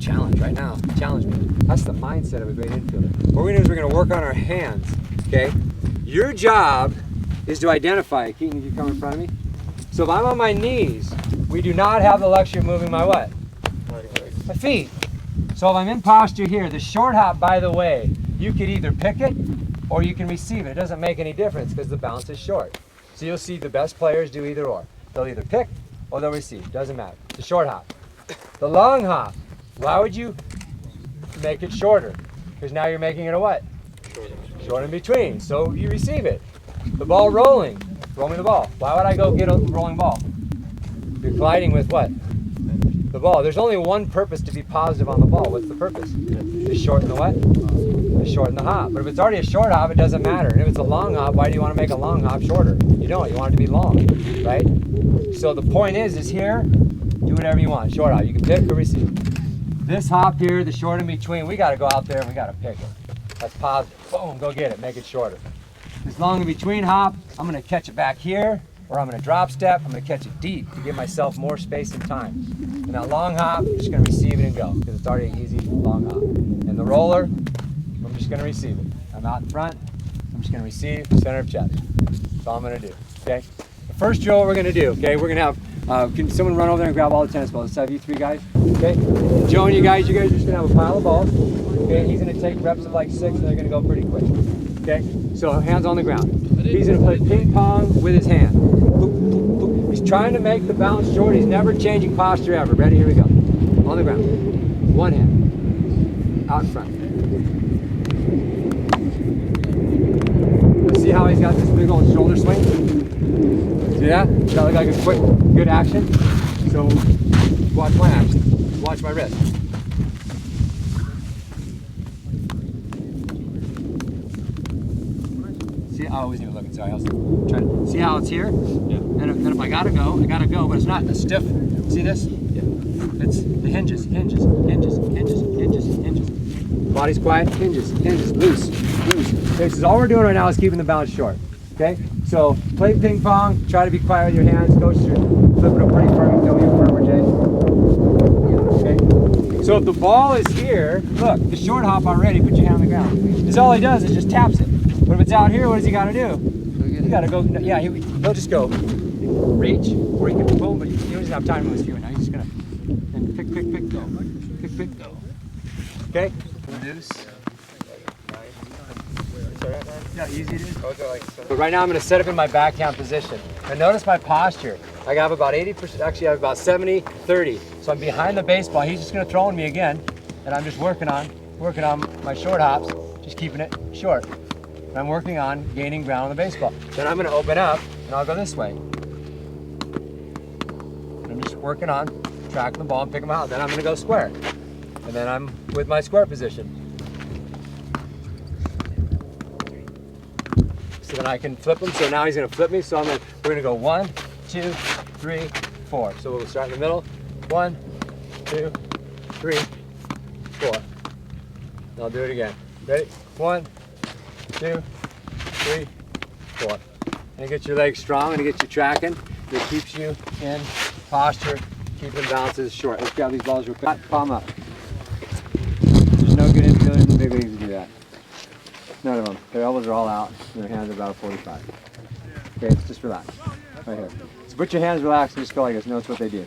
Challenge right now. Challenge me. That's the mindset of a great infielder. What we're going to do is we're going to work on our hands, okay? Your job is to identify it. Keaton, you come in front of me. So if I'm on my knees, we do not have the luxury of moving my what? My feet. So if I'm in posture here, the short hop, by the way, you could either pick it or you can receive it. It doesn't make any difference because the bounce is short. So you'll see the best players do either or. They'll either pick or they'll receive. Doesn't matter. The short hop. The long hop. Why would you make it shorter? Because now you're making it a what? Short in between. So you receive it. The ball rolling. Roll me the ball. Why would I go get a rolling ball? You're gliding with what? The ball. There's only one purpose to be positive on the ball. What's the purpose? To shorten the what? To shorten the hop. But if it's already a short hop, it doesn't matter. And if it's a long hop, why do you want to make a long hop shorter? You don't. You want it to be long, right? So the point is here, do whatever you want. Short hop. You can pick or receive. This hop here, the short in between, we got to go out there and we got to pick it. That's positive. Boom, go get it. Make it shorter. This long in between hop, I'm going to catch it back here, or I'm going to drop step. I'm going to catch it deep to give myself more space and time. And that long hop, I'm just going to receive it and go because it's already an easy long hop. And the roller, I'm just going to receive it. I'm out in front. I'm just going to receive center of chest. That's all I'm going to do. Okay. The first drill we're going to do. Okay. We're going to have. Can someone run over there and grab all the tennis balls? Let's have you 3 guys. Okay. Joe and you guys are just going to have a pile of balls. Okay. He's going to take reps of like 6, and they're going to go pretty quick. Okay. So hands on the ground. He's going to play ping pong with his hand. He's trying to make the bounce short. He's never changing posture ever. Ready? Here we go. On the ground. One hand. Out in front. Let's see how he's got this big old shoulder swing. See that? Does that look like a quick, good action? So watch my action. Watch my wrist. See, I wasn't even looking, sorry. I was trying to see how it's here? Yeah. And if I gotta go, but it's not a stiff. See this? Yeah. It's the hinges. Body's quiet, hinges, loose. Okay, so all we're doing right now is keeping the bounce short. Okay? So play ping pong, try to be quiet with your hands. Coach, you're flipping it pretty firm. Tell me you're firmer, Jay. Okay? So if the ball is here, look, the short hop already, put your hand on the ground. Because all he does is just taps it. But if it's out here, what does he got to do? You got to go, yeah, he'll just go reach, or he can boom, but he doesn't have time to move his feet. Now he's just going to, and pick, go. Pick, go. Okay? Reduce. Yeah, how easy it is? Those are like But right now I'm going to set up in my backhand position. And notice my posture. I have about 80%, actually I have about 70, 30. So I'm behind the baseball. He's just going to throw on me again. And I'm just working on my short hops, just keeping it short. And I'm working on gaining ground on the baseball. Then I'm going to open up and I'll go this way. I'm just working on tracking the ball and picking them out. Then I'm going to go square. And then I'm with my square position. So then I can flip him. So now he's going to flip me. So we're going to go 1, 2, 3, 4. So we'll start in the middle. 1, 2, 3, 4. And I'll do it again. Ready? 1, 2, 3, 4. And it gets your legs strong and it gets you tracking. It keeps you in posture, keeping balances short. Let's grab these balls real quick. Palm up. There's no good infielders in the big leagues to do that. None of them. Their elbows are all out. And their hands are about a 45. Okay, just relax. Right here. So put your hands relaxed and just go like this. Notice what they do.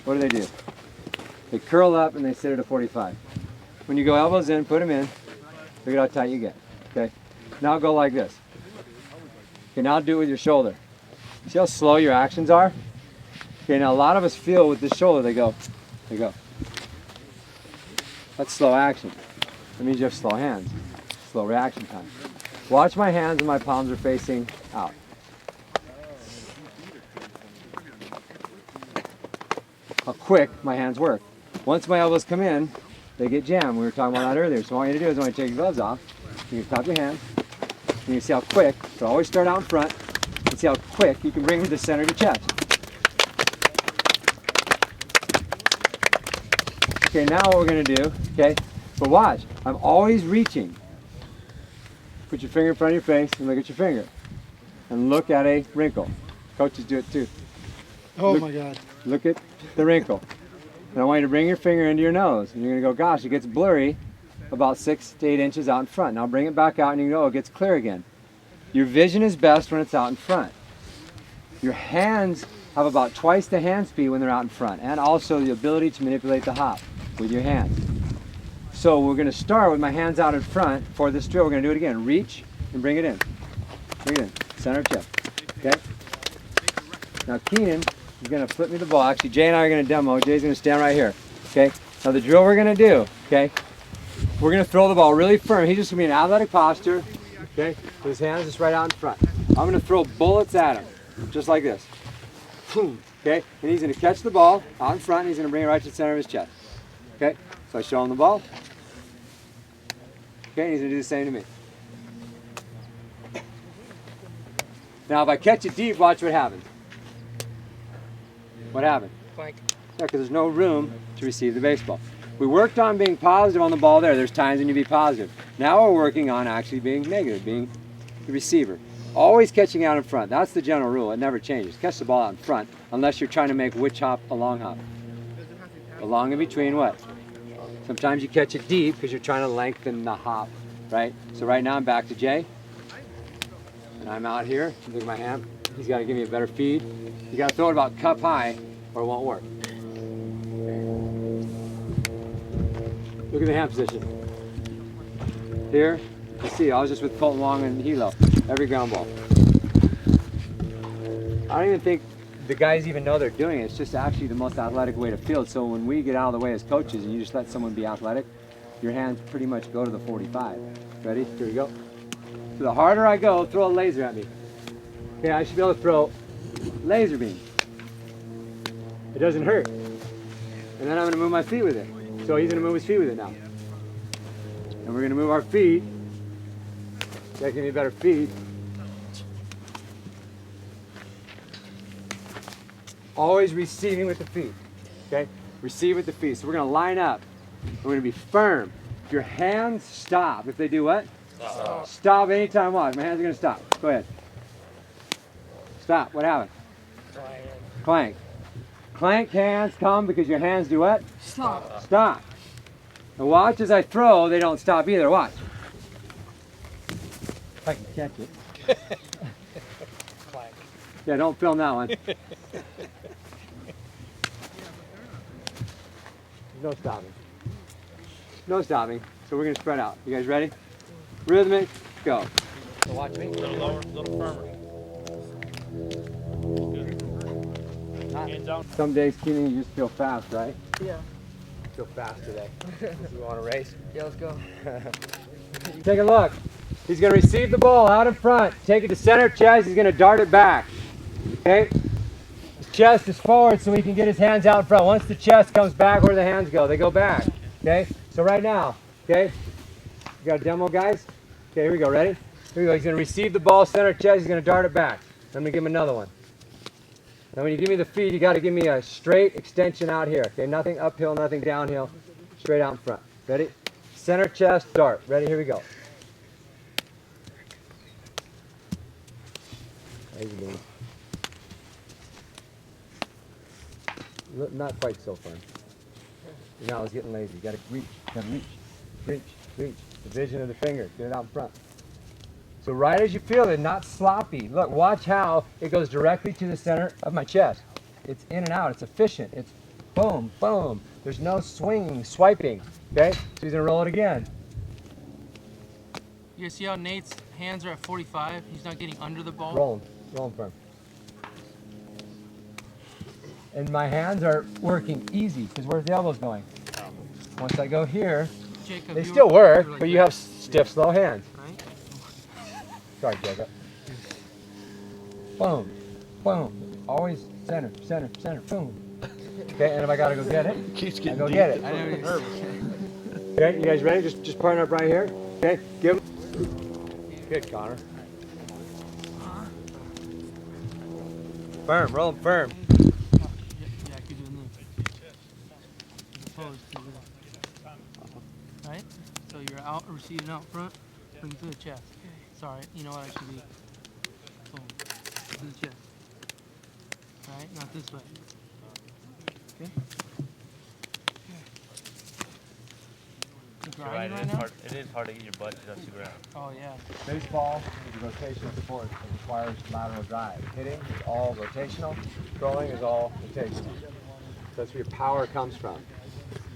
What do? They curl up and they sit at a 45. When you go elbows in, put them in. Look at how tight you get. Okay. Now go like this. Okay, now do it with your shoulder. See how slow your actions are? Okay, now a lot of us feel with this shoulder, they go. That's slow action. That means you have slow hands. Slow reaction time. Watch my hands and my palms are facing out. How quick my hands work. Once my elbows come in, they get jammed. We were talking about that earlier. So what I want you to do is when I take your gloves off, you can cup your hands. You can see how quick. So always start out in front and see how quick you can bring them to the center of your chest. Okay, now what we're going to do, okay, but watch, I'm always reaching. Put your finger in front of your face and look at your finger. And look at a wrinkle. Coaches do it too. Oh my God. Look at the wrinkle. And I want you to bring your finger into your nose. And you're going to go, gosh, it gets blurry about 6 to 8 inches out in front. Now bring it back out and you go, oh, it gets clear again. Your vision is best when it's out in front. Your hands have about twice the hand speed when they're out in front. And also the ability to manipulate the hop with your hands. So we're going to start with my hands out in front for this drill. We're going to do it again. Reach and bring it in. Bring it in. Center of chest. Okay? Now Keenan is going to flip me the ball. Actually, Jay and I are going to demo. Jay's going to stand right here. Okay? Now the drill we're going to do, okay? We're going to throw the ball really firm. He's just going to be in athletic posture. Okay? With his hands just right out in front. I'm going to throw bullets at him. Just like this. Okay? And he's going to catch the ball out in front and he's going to bring it right to the center of his chest. Okay? So I show him the ball. Okay, and he's going to do the same to me. Now if I catch it deep, watch what happens. What happened? Blank. Yeah, because there's no room to receive the baseball. We worked on being positive on the ball there. There's times when you be positive. Now we're working on actually being negative, being the receiver. Always catching out in front. That's the general rule. It never changes. Catch the ball out in front unless you're trying to make which hop a long hop. A long in between what? Sometimes you catch it deep because you're trying to lengthen the hop, right? So right now I'm back to Jay. And I'm out here. Look at my hand. He's got to give me a better feed. You got to throw it about cup high or it won't work. Look at the hand position. Here, you see, I was just with Fulton Long and Hilo. Every ground ball. I don't even think the guys even know they're doing it. It's just actually the most athletic way to field. So when we get out of the way as coaches and you just let someone be athletic, your hands pretty much go to the 45. Ready? Here we go. So the harder I go, throw a laser at me. Okay, I should be able to throw laser beam. It doesn't hurt. And then I'm going to move my feet with it. So he's going to move his feet with it now. And we're going to move our feet. That give me a better feed. Always receiving with the feet. Okay? Receive with the feet. So we're going to line up. We're going to be firm. If your hands stop, if they do what? Stop. Stop anytime. Watch. My hands are going to stop. Go ahead. Stop. What happened? Clank. Clank hands come because your hands do what? Stop. Stop. And watch as I throw, they don't stop either. Watch. If I can catch it. Clank. Yeah, don't film that one. No stopping. No stopping. So we're going to spread out. You guys ready? Rhythmic, go. So watch me. A little lower, a little firmer. Good. Hands out. Some days, Keenan, you just feel fast, right? Yeah. Feel fast today. You want to race? Yeah, let's go. Take a look. He's going to receive the ball out in front. Take it to center chest. He's going to dart it back. Okay? His chest is forward so he can get his hands out in front. Once the chest comes back, where do the hands go? They go back. Okay? So right now, okay? You got a demo, guys? Okay, here we go. Ready? Here we go. He's going to receive the ball, center chest. He's going to dart it back. I'm going to give him another one. Now when you give me the feed, you got to give me a straight extension out here. Okay? Nothing uphill, nothing downhill. Straight out in front. Ready? Center chest, dart. Ready? Here we go. Easy. Not quite so fun. Now it's getting lazy. You gotta reach, reach. The vision of the finger. Get it out in front. So right as you feel it, not sloppy. Look, watch how it goes directly to the center of my chest. It's in and out. It's efficient. It's boom, boom. There's no swinging, swiping. Okay? So he's gonna roll it again. You guys see how Nate's hands are at 45? He's not getting under the ball. Roll him firm. And my hands are working easy, because where's the elbows going? Once I go here, Jacob, they still work, but you have stiff, slow hands. Right? Sorry, Jacob. Boom, boom. Always center, center, center, boom. Okay, and if I gotta go get it, I go get it. Okay, you guys ready? Just partner up right here. Okay, give him. Good, Connor. Firm, roll him firm. Yeah, I keep doing this. As opposed to this. Right? So you're out, receiving out front, bring it to the chest. Sorry, you know what I should be. Boom. To the chest. Right? Not this way. Okay? You're right, it is hard to get your butt to touch the ground. Oh, yeah. Baseball is a rotational sport. It requires lateral drive. Hitting is all rotational. Throwing is all rotational. That's where your power comes from.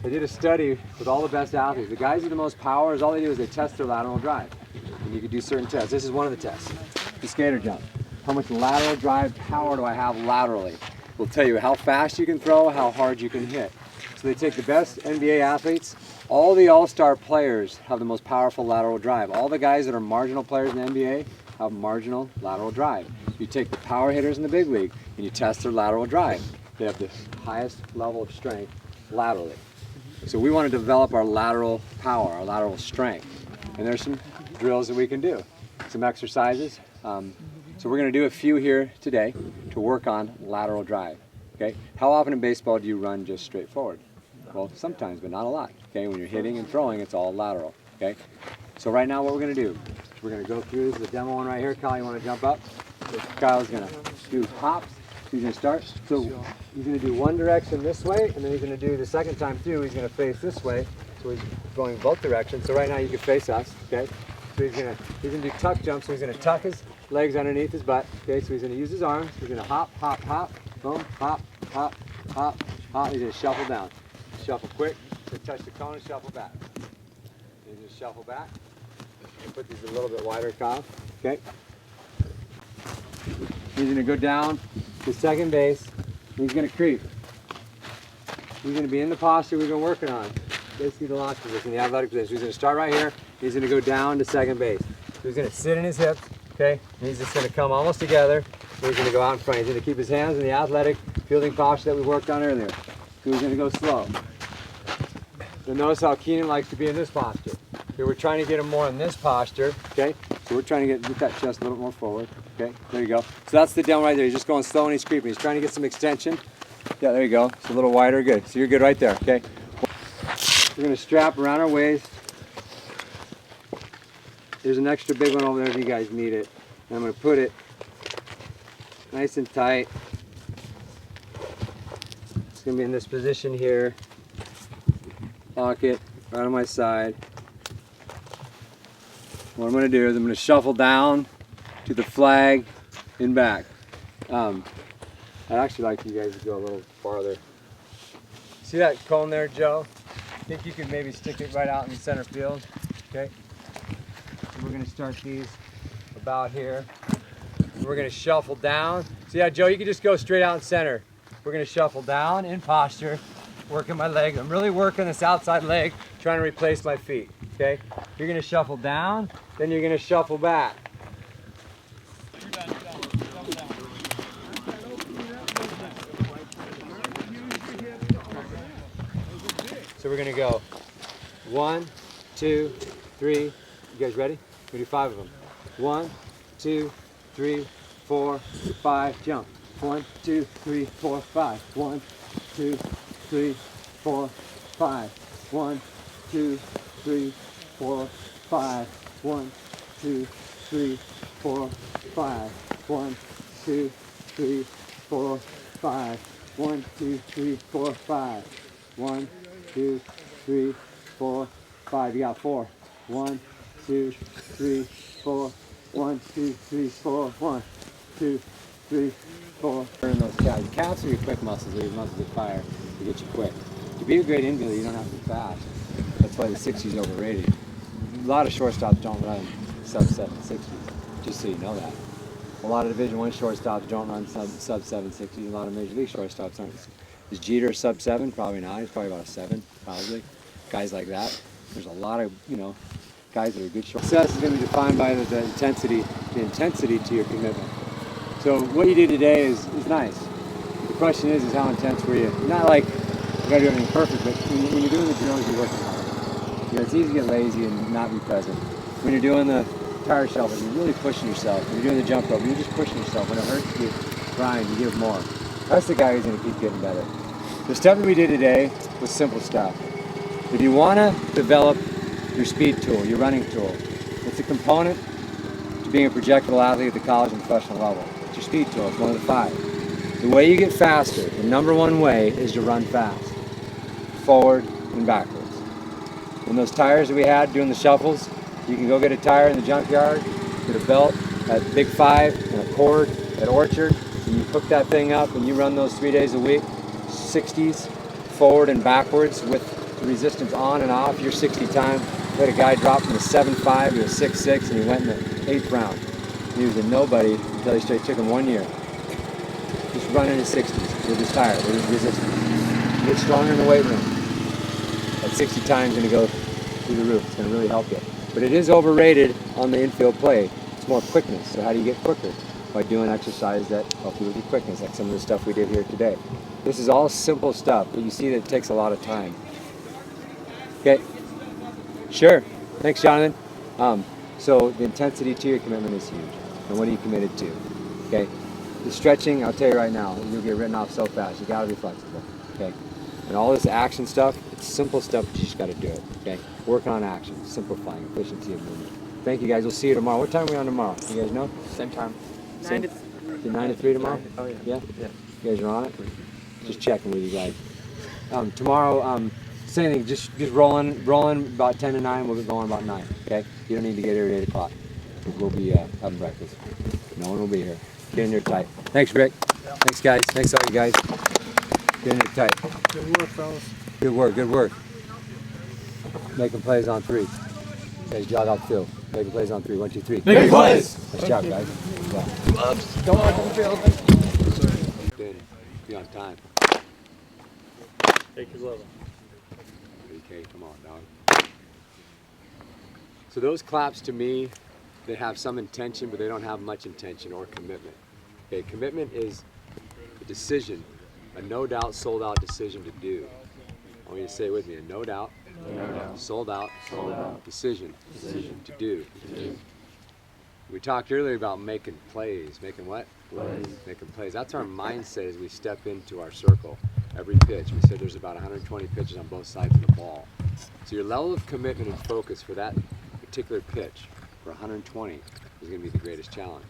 They did a study with all the best athletes. The guys with the most power, is all they do is they test their lateral drive. And you can do certain tests. This is one of the tests. The skater jump. How much lateral drive power do I have laterally? We'll tell you how fast you can throw, how hard you can hit. So they take the best NBA athletes. All the all-star players have the most powerful lateral drive. All the guys that are marginal players in the NBA have marginal lateral drive. You take the power hitters in the big league and you test their lateral drive. They have the highest level of strength laterally. So we want to develop our lateral power, our lateral strength. And there's some drills that we can do, some exercises. So we're going to do a few here today to work on lateral drive. Okay? How often in baseball do you run just straight forward? Well, sometimes, but not a lot. Okay, when you're hitting and throwing, it's all lateral. Okay, so right now, what we're going to do, we're going to go through the demo one right here. Kyle, you want to jump up? So Kyle's going to do hops. So he's going to start. So he's going to do one direction this way, and then he's going to do the second time through. He's going to face this way. So he's going both directions. So right now, you can face us. Okay, so he's going to do tuck jumps. So he's going to tuck his legs underneath his butt. Okay, so he's going to use his arms. He's going to hop, hop, hop, boom, hop, hop, hop, hop. He's going to shuffle down. Shuffle quick, to touch the cone and shuffle back. And just shuffle back. And put these a little bit wider, Kyle. Okay. He's going to go down to second base. He's going to creep. He's going to be in the posture we've been working on. Basically the launch position, the athletic position. He's going to start right here. He's going to go down to second base. So he's going to sit in his hips. Okay. And he's just going to come almost together. And he's going to go out in front. He's going to keep his hands in the athletic fielding posture that we worked on earlier. So he's going to go slow. You'll notice how Keenan likes to be in this posture. Okay, we're trying to get him more in this posture. Okay, so we're trying to get that chest a little more forward. Okay, there you go. So that's the demo right there. He's just going slow and he's creeping. He's trying to get some extension. Yeah, there you go. It's a little wider. Good. So you're good right there. Okay. We're going to strap around our waist. There's an extra big one over there if you guys need it. And I'm going to put it nice and tight. It's going to be in this position here. Pocket right on my side. What I'm going to do is I'm going to shuffle down to the flag and back. I'd actually like you guys to go a little farther. See that cone there, Joe? I think you could maybe stick it right out in the center field. Okay. So we're going to start these jump out here. We're gonna shuffle down. So yeah, Joe, you can just go straight out in center. We're gonna shuffle down in posture, working my leg. I'm really working this outside leg, trying to replace my feet, okay? You're gonna shuffle down, then you're gonna shuffle back. So we're gonna go 1, 2, 3. You guys ready? We do 5 of them. 1, 2, 3, 4, 5. Jump. 1, 2, 3, 4, 5. 1, 2, 3, 4, 5. 1, 2, 3, 4, 5. 1, 2, 3, 4, 5. 1, 2, 3, 4, 5. 1, 2, 3, 4, 5. 1, 2, 3, 4, 5. You got 4. 1, 2, 3, 4. 1, 2, 3, 4. 1, 2, 3, 4. Burn those calves. Calves are your quick muscles. They're your muscles that fire to get you quick. To be a great infielder, you don't have to be fast. That's why the 60 is overrated. A lot of shortstops don't run sub 760s. Just so you know that. A lot of Division I shortstops don't run sub 760s. A lot of Major League shortstops aren't. Is Jeter a sub 7? Probably not. He's probably about a 7, probably. Guys like that. There's a lot of, guys that are good short. Success is going to be defined by the intensity to your commitment. So what you did today is nice. The question is how intense were you? Not like you got to do everything perfect, but when you're doing the drills, you're working hard. It's easy to get lazy and not be present. When you're doing the tire shuffle, you're really pushing yourself. When you're doing the jump rope, you're just pushing yourself. When it hurts, you grind, you give more. That's the guy who's going to keep getting better. The stuff that we did today was simple stuff. If you want to develop your speed tool, your running tool, it's a component to being a projectable athlete at the college and professional level. It's your speed tool. It's one of the 5. The way you get faster, the #1 way, is to run fast, forward and backwards. And those tires that we had doing the shuffles, you can go get a tire in the junkyard, get a belt at Big 5 and a cord at Orchard, and you hook that thing up and you run those 3 days a week, 60s, forward and backwards with the resistance on and off. Your 60 time, we had a guy drop from a 7.5 to a 6.6 and he went in the 8th round. He was a nobody until he took him 1 year. Just running his 60s with his tire, with his resistance. Get stronger in the weight room. That 60 times is going to go through the roof. It's going to really help you. But it is overrated on the infield play. It's more quickness. So how do you get quicker? By doing exercise that help you with your quickness, like some of the stuff we did here today. This is all simple stuff, but you see that it takes a lot of time. Okay? Sure. Thanks, Jonathan. So the intensity to your commitment is huge. And what are you committed to? Okay? The stretching, I'll tell you right now, you'll get written off so fast. You gotta be flexible. Okay? And all this action stuff, it's simple stuff, but you just gotta do it. Okay? Working on action, simplifying, efficiency of movement. Thank you guys. We'll see you tomorrow. What time are we on tomorrow? You guys know? Same time. 9 to 3 tomorrow? Oh yeah. Yeah? You guys are on it? Just checking with you guys. Tomorrow, same thing, just rolling about 10 to 9, we'll be going about 9, okay? You don't need to get here at 8 o'clock. We'll be having breakfast. No one will be here. Get in there tight. Thanks, Rick. Yeah. Thanks, guys. Thanks, all you guys. Get in there tight. Good work, fellas. Good work, good work. Making plays on 3. Guys, jog out the field. Making plays on 3. 1, 2, 3. Making plays! Nice job, guys. Yeah. Don't watch the field. Be on time. Take your glove off. Okay, come on, dog. So those claps to me, they have some intention, but they don't have much intention or commitment. Okay, commitment is a decision, a no doubt, sold out decision to do. I want you to say it with me, a no doubt, sold out, decision to do. We talked earlier about making plays. Making what? Plays. Making plays. That's our mindset as we step into our circle. Every pitch. We said there's about 120 pitches on both sides of the ball. So your level of commitment and focus for that particular pitch, for 120, is going to be the greatest challenge.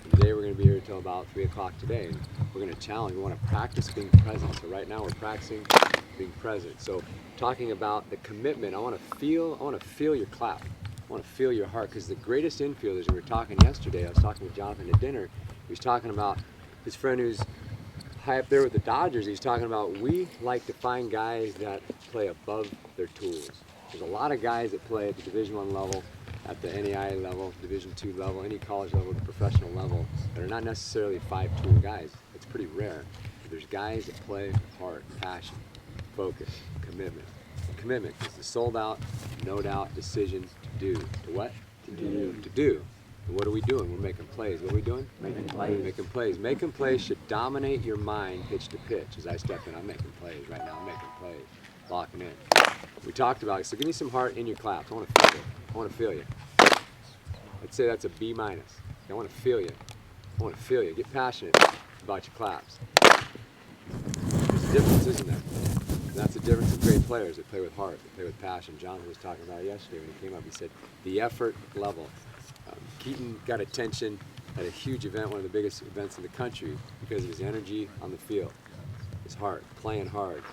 And today we're going to be here until about 3 o'clock today. And we're going to challenge. We want to practice being present. So right now we're practicing being present. So talking about the commitment, I want to feel your clap. I want to feel your heart, because the greatest infielders, and we were talking yesterday, I was talking with Jonathan at dinner, he was talking about his friend who's high up there with the Dodgers. He's talking about, we like to find guys that play above their tools. There's a lot of guys that play at the Division I level, at the NAIA level, Division II level, any college level, the professional level, that are not necessarily 5-tool guys. It's pretty rare. But there's guys that play hard, passion, focus, commitment. Commitment is the sold out, no doubt decision to do. To what? To do. To do. And what are we doing? We're making plays. What are we doing? Making plays. Making plays. Making plays should dominate your mind pitch to pitch. As I step in, I'm making plays right now. I'm making plays. Locking in. We talked about it, so give me some heart in your claps. I want to feel it. I want to feel you. I'd say that's a B-. I want to feel you. I want to feel you. Get passionate about your claps. There's a difference, isn't there? And that's the difference of great players. They play with heart. They play with passion. John was talking about it yesterday when he came up. He said the effort level. Keaton got attention at a huge event, one of the biggest events in the country, because of his energy on the field, his heart, playing hard.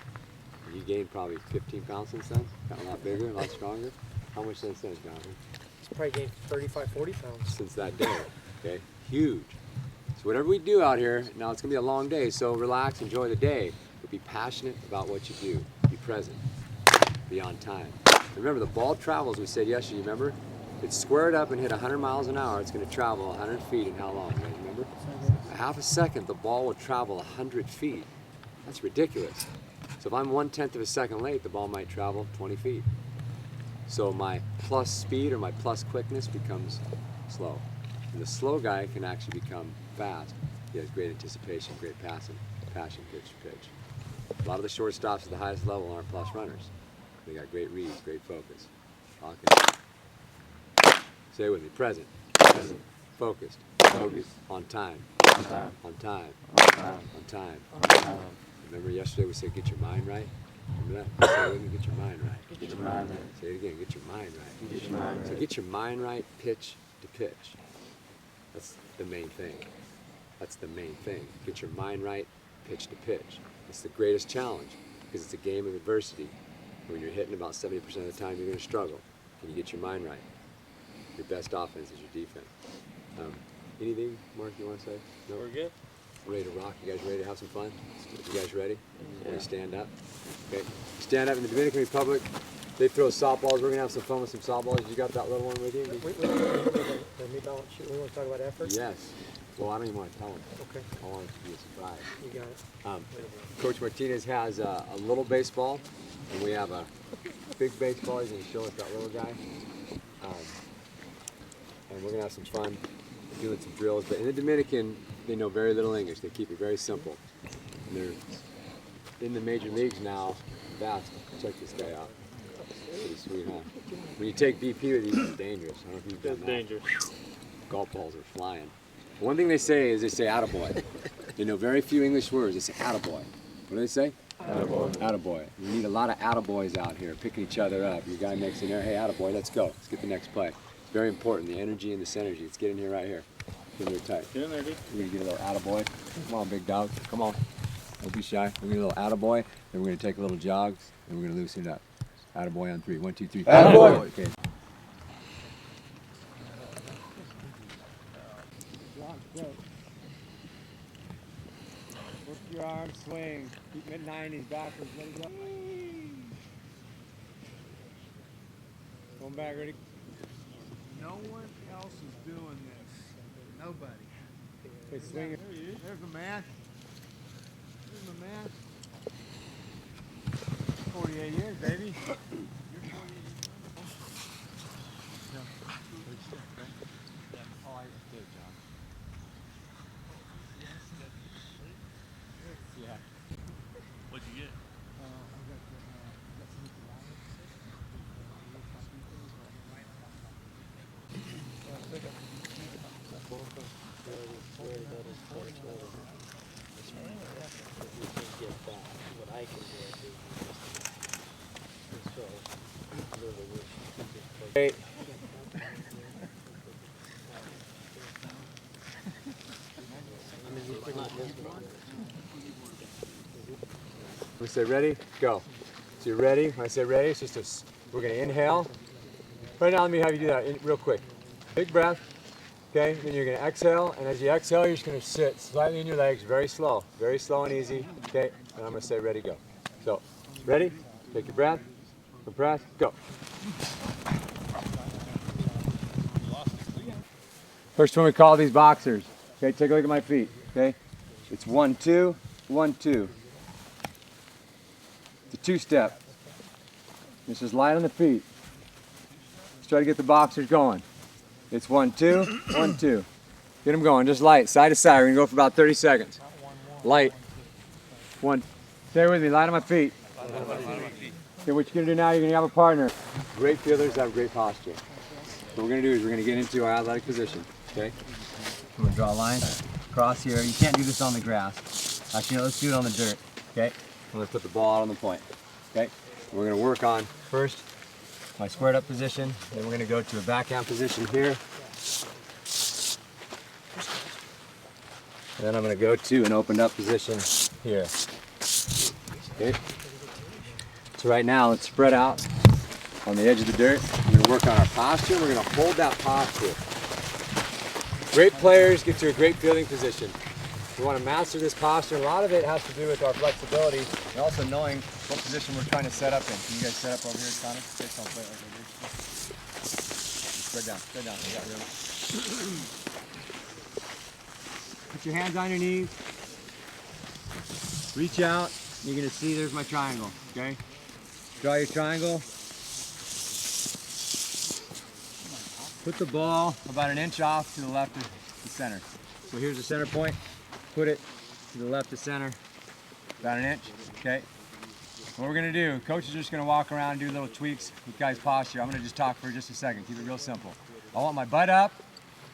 And you gained probably 15 pounds since then, got a lot bigger, a lot stronger. How much since then, Jonathan? He's probably gained 35, 40 pounds. Since that day, okay? Huge. So whatever we do out here, now it's gonna be a long day, so relax, enjoy the day, but be passionate about what you do. Be present, be on time. Remember, the ball travels, we said yesterday, remember? It's squared up and hit 100 miles an hour, it's going to travel 100 feet in how long, you guys remember? A half a second, the ball will travel 100 feet. That's ridiculous. So if I'm 1/10 of a second late, the ball might travel 20 feet. So my plus speed or my plus quickness becomes slow. And the slow guy can actually become fast. He has great anticipation, great passion, pitch to pitch. A lot of the shortstops at the highest level aren't plus runners. They got great reads, great focus. Talking. Say it with me, present, focused, on time, on time. Remember yesterday we said get your mind right? Remember that? Say it with me, get your mind right. Get your mind right. Say it again, get your mind right. Get your mind right. So get your mind right, pitch to pitch. That's the main thing. That's the main thing. Get your mind right, pitch to pitch. It's the greatest challenge because it's a game of adversity. When you're hitting about 70% of the time, you're going to struggle. Can you get your mind right? Your best offense is your defense. Anything, Mark, you want to say? No? We're good. Ready to rock? You guys ready to have some fun? You guys ready? Ready to stand up? Okay. Stand up. In the Dominican Republic, they throw softballs. We're going to have some fun with some softballs. You got that little one with you? We want to talk about effort? Yes. Well, I don't even want to tell them. Okay. I want it to be a surprise. You got it. Coach Martinez has a little baseball, and we have a big baseball. He's going to show us that little guy. And we're going to have some fun doing some drills. But in the Dominican, they know very little English. They keep it very simple. And they're in the major leagues now. Fast. Check this guy out. Pretty sweet, huh? When you take BP with these, it's dangerous. I don't know if you've done that. Dangerous. Golf balls are flying. One thing they say is they say attaboy. They know very few English words. They say attaboy. What do they say? Attaboy. Attaboy. We need a lot of attaboys out here picking each other up. Your guy makes an error. Hey, attaboy, let's go. Let's get the next play. It's very important, the energy and the synergy. Let's get in here right here. Get in there tight. Get in there, dude. We're going to get a little attaboy. Come on, big dog. Come on. Don't be shy. We're going to get a little attaboy. Then we're going to take a little jogs, and we're going to loosen it up. Attaboy on 3. 1, 2, 3. Attaboy. Okay. Work your arm swing. Keep them at 90s backwards. Let it go. Going back, ready? No one else is doing this. Nobody. Okay, swing it. There's the man. There's the man. 48 years, baby. You're 48 years old. Oh, I did, John. Yeah. What'd you get? Great. We say ready, go. So you're ready. When I say ready, it's just we're gonna inhale. Right now, let me have you do that real quick. Big breath. Okay. Then you're gonna exhale, and as you exhale, you're just gonna sit slightly in your legs, very slow and easy. Okay. And I'm gonna say ready, go. So, ready. Take your breath. Compress. Go. First one we call these boxers. Okay, take a look at my feet. Okay, it's 1, 2, 1, 2. It's a two-step. This is light on the feet. Let's try to get the boxers going. It's 1, 2, 1, 2. Get them going, just light, side to side. We're gonna go for about 30 seconds. Light. 1. Stay with me, light on my feet. Okay, what you're gonna do now, you're gonna have a partner. Great fielders have great posture. What we're gonna do is we're gonna get into our athletic position. Okay? I'm gonna draw a line across here. You can't do this on the grass. Actually, no, let's do it on the dirt. Okay? I'm gonna put the ball out on the point. Okay? We're gonna work on first my squared up position. Then we're gonna go to a backhand position here. And then I'm gonna go to an opened up position here. Okay? So right now, let's spread out on the edge of the dirt. We're gonna work on our posture. We're gonna hold that posture. Great players get to a great fielding position. We want to master this posture. A lot of it has to do with our flexibility and also knowing what position we're trying to set up in. Can you guys set up over here, Connor? Don't play over here. Spread down, spread down. We got room. Put your hands on your knees. Reach out. You're going to see there's my triangle, okay? Draw your triangle. Put the ball about an inch off to the left of the center. So here's the center point. Put it to the left of center, about an inch, okay? What we're gonna do, coach is just gonna walk around and do little tweaks with guys' posture. I'm gonna just talk for just a second, keep it real simple. I want my butt up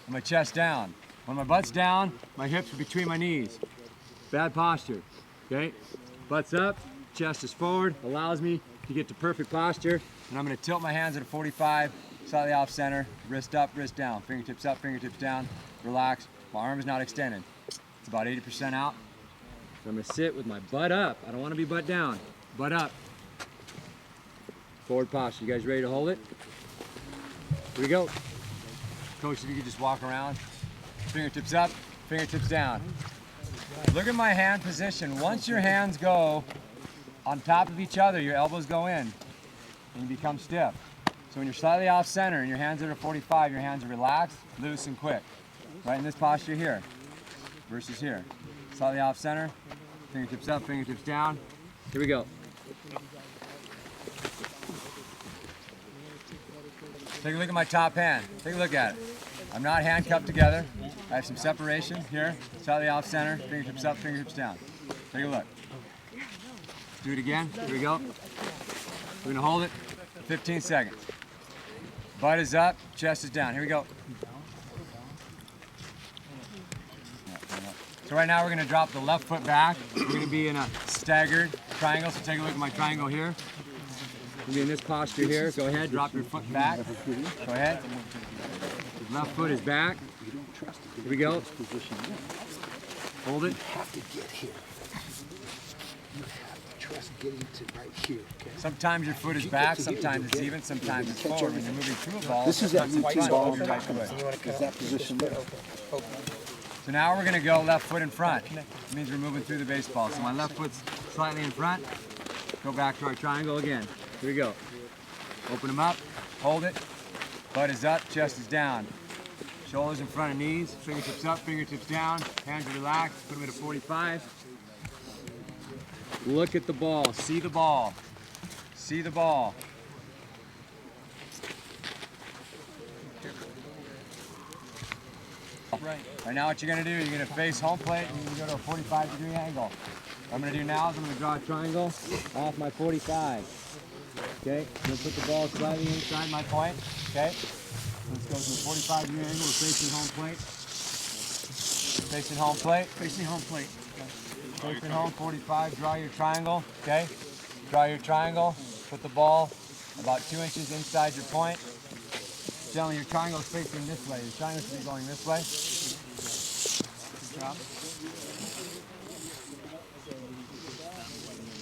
and my chest down. When my butt's down, my hips are between my knees. Bad posture, okay? Butt's up, chest is forward, allows me to get to perfect posture, and I'm gonna tilt my hands at a 45, slightly off center, wrist up, wrist down, fingertips up, fingertips down, relax. My arm is not extended. It's about 80% out. So I'm gonna sit with my butt up. I don't wanna be butt down. Butt up. Forward posture. You guys ready to hold it? Here we go. Coach, if you could just walk around. Fingertips up, fingertips down. Look at my hand position. Once your hands go on top of each other, your elbows go in and you become stiff. So when you're slightly off center and your hands are at a 45, your hands are relaxed, loose, and quick. Right in this posture here versus here. Slightly off center, fingertips up, fingertips down. Here we go. Take a look at my top hand. Take a look at it. I'm not handcuffed together. I have some separation here, slightly off center, fingertips up, fingertips down. Take a look. Let's do it again. Here we go. We're gonna hold it for 15 seconds. Butt is up, chest is down. Here we go. So right now we're gonna drop the left foot back. We're gonna be in a staggered triangle. So take a look at my triangle here. We'll be in this posture here. Go ahead, drop your foot back. Go ahead. The left foot is back. Here we go. Hold it. You have to get here. You have to trust getting to right here, okay? Sometimes your foot is back, sometimes it's even, sometimes it's forward. When you're moving through a ball, This is that sometimes it's routine front ball. over your right foot. Is that position there? So now we're gonna go left foot in front. It means we're moving through the baseball. So my left foot's slightly in front. Go back to our triangle again. Here we go. Open them up, hold it. Butt is up, chest is down. Shoulders in front of knees, fingertips up, fingertips down. Hands are relaxed, put them at a 45. Look at the ball, see the ball. See the ball. Right now what you're gonna do, you're gonna face home plate and you're gonna go to a 45-degree angle. What I'm gonna do now is I'm gonna draw a triangle off my 45. Okay, I'm gonna put the ball slightly inside my point. Okay, let's go to a 45-degree angle. We're facing home plate. Facing home plate. Facing home plate. Facing home 45. Draw your triangle. Okay, draw your triangle. Put the ball about 2 inches inside your point. Gentlemen, your triangle is facing this way. Your triangle should be going this way. Good job.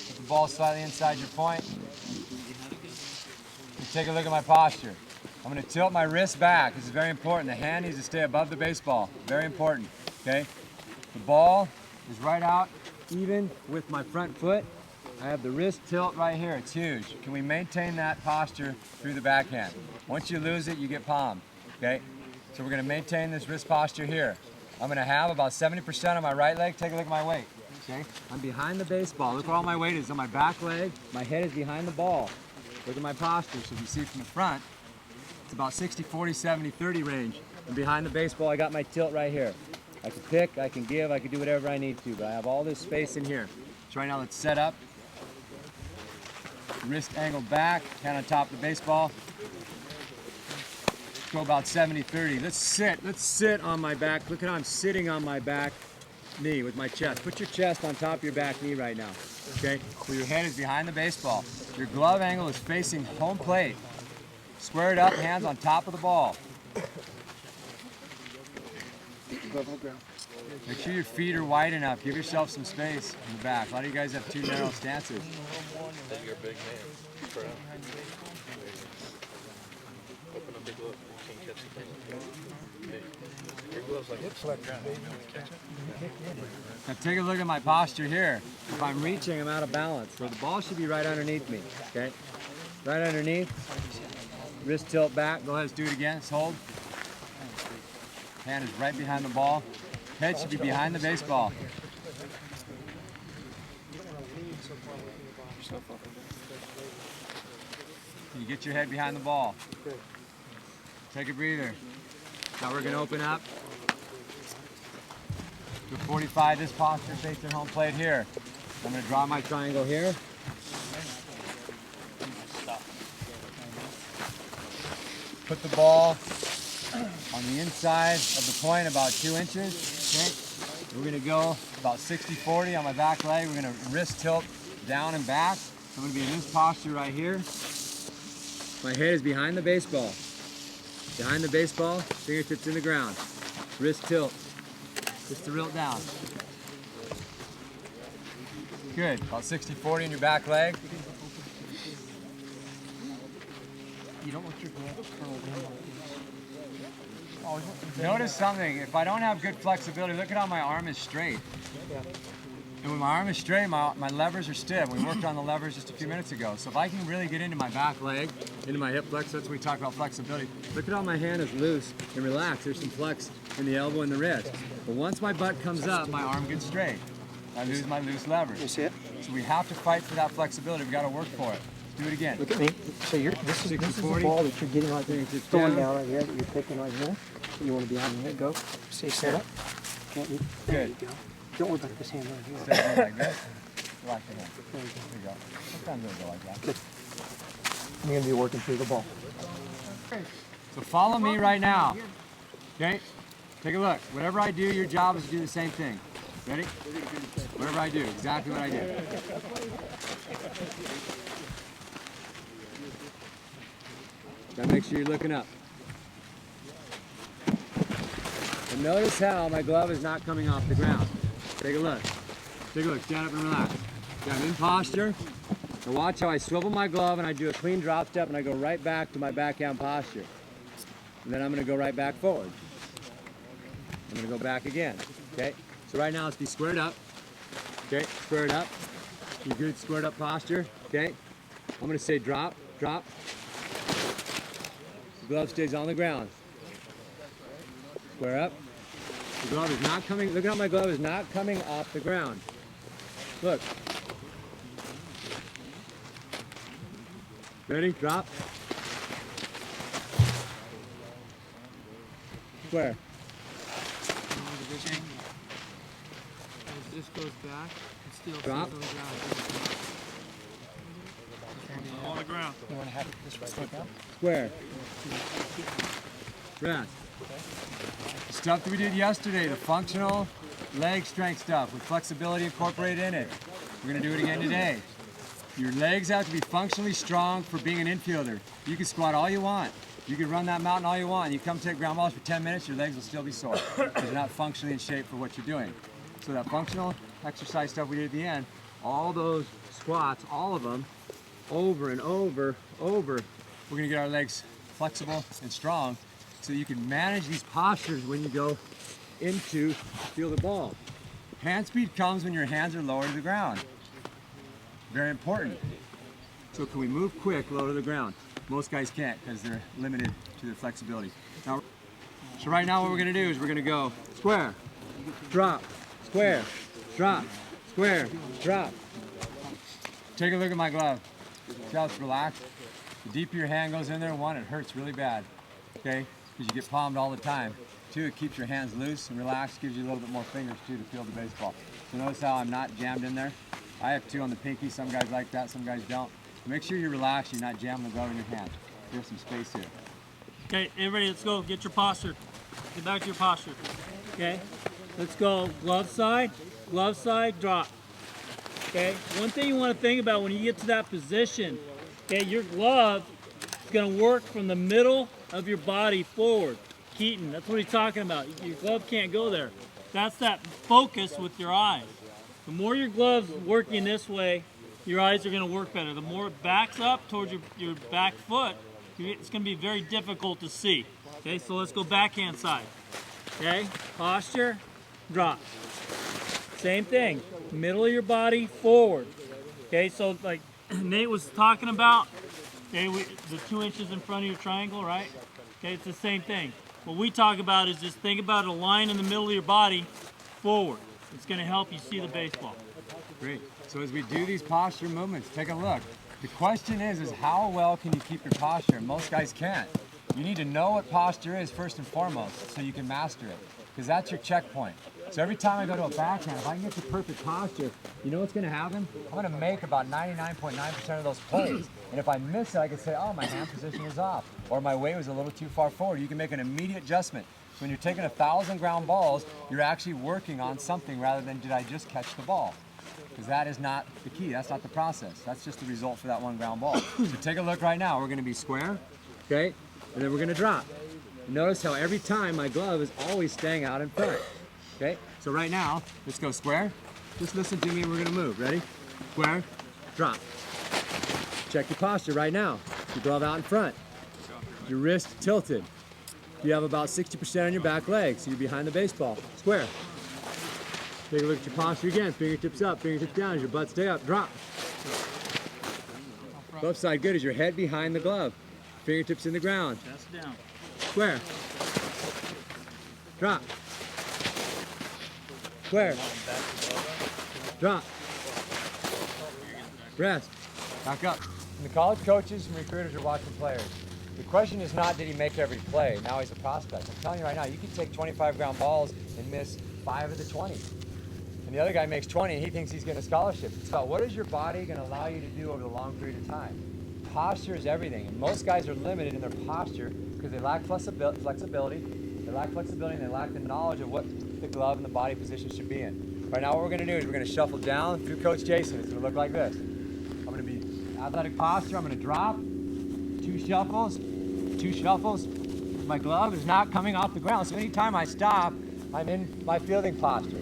Put the ball slightly inside your point. Take a look at my posture. I'm going to tilt my wrist back. This is very important. The hand needs to stay above the baseball. Very important. Okay? The ball is right out even with my front foot. I have the wrist tilt right here. It's huge. Can we maintain that posture through the backhand? Once you lose it, you get palmed. Okay? So we're going to maintain this wrist posture here. I'm going to have about 70% on my right leg. Take a look at my weight. Okay? I'm behind the baseball. Look where all my weight is on my back leg. My head is behind the ball. Look at my posture. So if you see from the front, it's about 60, 40, 70, 30 range. And behind the baseball, I got my tilt right here. I can pick, I can give, I can do whatever I need to, but I have all this space in here. So right now, let's set up. Wrist angled back, hand on top of the baseball. Let's go about 70-30. Let's sit on my back. Look at how I'm sitting on my back knee with my chest. Put your chest on top of your back knee right now, okay? So your head is behind the baseball. Your glove angle is facing home plate. Square it up, hands on top of the ball. Make sure your feet are wide enough. Give yourself some space in the back. A lot of you guys have too narrow stances. You're a big man. Open up your glove. You can't catch the thing. Your glove's like hip flexion, baby. Catch it. Now take a look at my posture here. If I'm reaching, I'm out of balance. So the ball should be right underneath me, okay? Right underneath. Wrist tilt back. Go ahead, let's do it again. Let's hold. Hand is right behind the ball. Head should be behind the baseball. You get your head behind the ball. Take a breather. Now we're going to open up. To 45, this posture facing home plate here. I'm going to draw my triangle here. Put the ball on the inside of the point about 2 inches. Okay. We're going to go about 60-40 on my back leg. We're going to wrist tilt down and back. I'm going to be in this posture right here. My head is behind the baseball. Behind the baseball, fingertips in the ground. Wrist tilt. Just to reel it down. Good. About 60-40 in your back leg. You don't want your glove curled in. Notice something. If I don't have good flexibility, look at how my arm is straight. And when my arm is straight, my levers are stiff. We worked on the levers just a few minutes ago. So if I can really get into my back leg, into my hip flexor, that's when we talk about flexibility. Look at how my hand is loose and relaxed. There's some flex in the elbow and the wrist. But once my butt comes up, my arm gets straight. I lose my loose levers. You see it? So we have to fight for that flexibility. We've got to work for it. Do it again. Look at me. So this is the 60-40. ball that you're getting right there. It's going down right here that you're picking right here. You want to be on your head. Go. See, set up. Can't you? There you go. Don't worry about this hand right here. Stay like this. Like the hand. There you go. Sometimes it'll go like that. Good. You're going to be working through the ball. So follow me right now. Okay? Take a look. Whatever I do, your job is to do the same thing. Ready? Whatever I do, exactly what I do. Gotta make sure you're looking up. And notice how my glove is not coming off the ground. Take a look. Take a look. Stand up and relax. Okay, I'm in posture. Now watch how I swivel my glove and I do a clean drop step and I go right back to my backhand posture. And then I'm going to go right back forward. I'm going to go back again. Okay? So right now let's be squared up. Okay? Squared up. You good squared up posture. Okay? I'm going to say drop, drop. The glove stays on the ground. Square up. The glove is not coming, look at how my glove is not coming off the ground. Look. Ready? Drop. Square. This goes back and still Drop. stays on the ground. On the ground. You want to have this right now? Square. Rest. The stuff that we did yesterday, the functional leg strength stuff with flexibility incorporated in it. We're going to do it again today. Your legs have to be functionally strong for being an infielder. You can squat all you want. You can run that mountain all you want. You come take ground balls for 10 minutes, your legs will still be sore because you're not functionally in shape for what you're doing. So that functional exercise stuff we did at the end, all those squats, all of them, over and over, we're going to get our legs flexible and strong so you can manage these postures when you go into field the ball. Hand speed comes when your hands are lower to the ground. Very important. So can we move quick low to the ground? Most guys can't because they're limited to their flexibility. Now, so right now what we're gonna do is we're gonna go square, drop, square, drop, square, drop. Take a look at my glove. See how it's relaxed? The deeper your hand goes in there, one, it hurts really bad, okay? Because you get palmed all the time. Two, it keeps your hands loose and relaxed, gives you a little bit more fingers too to feel the baseball. So notice how I'm not jammed in there? I have two on the pinky, some guys like that, some guys don't. Make sure you're relaxed, you're not jamming the glove in your hand. There's some space here. Okay, everybody, let's go. Get your posture. Get back to your posture. Okay, let's go. Glove side, drop. Okay, one thing you want to think about when you get to that position, okay, your glove is going to work from the middle of your body forward. Keaton, that's what he's talking about. Your glove can't go there. That's that focus with your eyes. The more your glove's working this way, your eyes are going to work better. The more it backs up towards your back foot, it's going to be very difficult to see. Okay, so let's go backhand side. Okay, posture, drop. Same thing, middle of your body, forward. Okay, so like Nate was talking about, okay, the 2 inches in front of your triangle, right? Okay, it's the same thing. What we talk about is just think about a line in the middle of your body, forward. It's going to help you see the baseball. Great. So as we do these posture movements, take a look. The question is how well can you keep your posture? Most guys can't. You need to know what posture is first and foremost so you can master it, because that's your checkpoint. So every time I go to a backhand, if I can get the perfect posture, you know what's going to happen? I'm going to make about 99.9% of those plays. And if I miss it, I can say, oh, my hand position was off, or my weight was a little too far forward. You can make an immediate adjustment. When you're taking 1,000 ground balls, you're actually working on something rather than did I just catch the ball? Because that is not the key. That's not the process. That's just the result for that one ground ball. So take a look right now. We're going to be square, okay? And then we're going to drop. Notice how every time my glove is always staying out in front, okay? So right now, let's go square. Just listen to me. We're going to move. Ready? Square, drop. Check your posture right now. Your glove out in front. Your wrist tilted. You have about 60% on your back leg, so you're behind the baseball. Square. Take a look at your posture again. Fingertips up, fingertips down. As your butt stay up. Drop. Glove side good. Is your head behind the glove. Fingertips in the ground. Chest down. Square. Drop. Square. Drop. Rest. Back up. And the college coaches and recruiters are watching players. The question is not did he make every play. Now he's a prospect. I'm telling you right now, you can take 25 ground balls and miss 5 of the 20. And the other guy makes 20 and he thinks he's getting a scholarship. It's about what is your body going to allow you to do over the long period of time. Posture is everything. And most guys are limited in their posture because they lack flexibility. They lack flexibility and they lack the knowledge of what the glove and the body position should be in. Right now what we're going to do is we're going to shuffle down through Coach Jason. It's going to look like this. I'm going to be athletic posture. I'm going to drop. 2 shuffles. My glove is not coming off the ground. So anytime I stop, I'm in my fielding posture.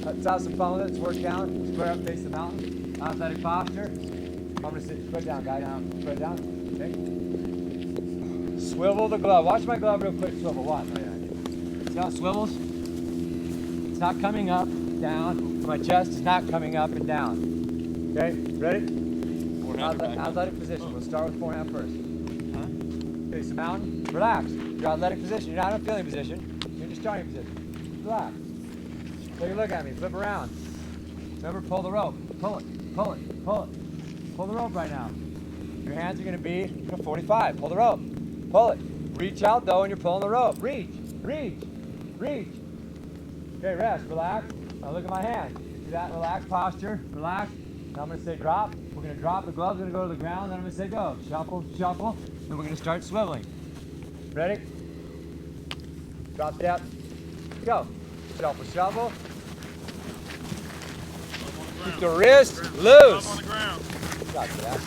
Let's have some fun with it. Let's work down. Square up, face the mountain. Athletic posture. I'm going to sit. Spread down, guy. Down. Spread down. Okay. Swivel the glove. Watch my glove real quick. Swivel. Watch. See how it swivels? It's not coming up, down. My chest is not coming up and down. Okay. Ready? Athletic position. We'll start with forehand first. Face the mountain. Relax. Your athletic position. You're not in a fielding position. You're in a starting position. Relax. Take a look at me. Flip around. Remember, pull the rope. Pull it. Pull it. Pull it. Pull the rope right now. Your hands are going to be 45. Pull the rope. Pull it. Reach out though, and you're pulling the rope. Reach. Reach. Reach. Okay, rest. Relax. Now look at my hand. See that? Relax posture. Relax. Now I'm going to say drop. We're going to drop. The glove's going to go to the ground. Then I'm going to say go. Shuffle. Shuffle. Then we're going to start swiveling. Ready? Drop step. Go. Shuffle. Shuffle. Keep the wrist loose. On the ground. Gotcha that.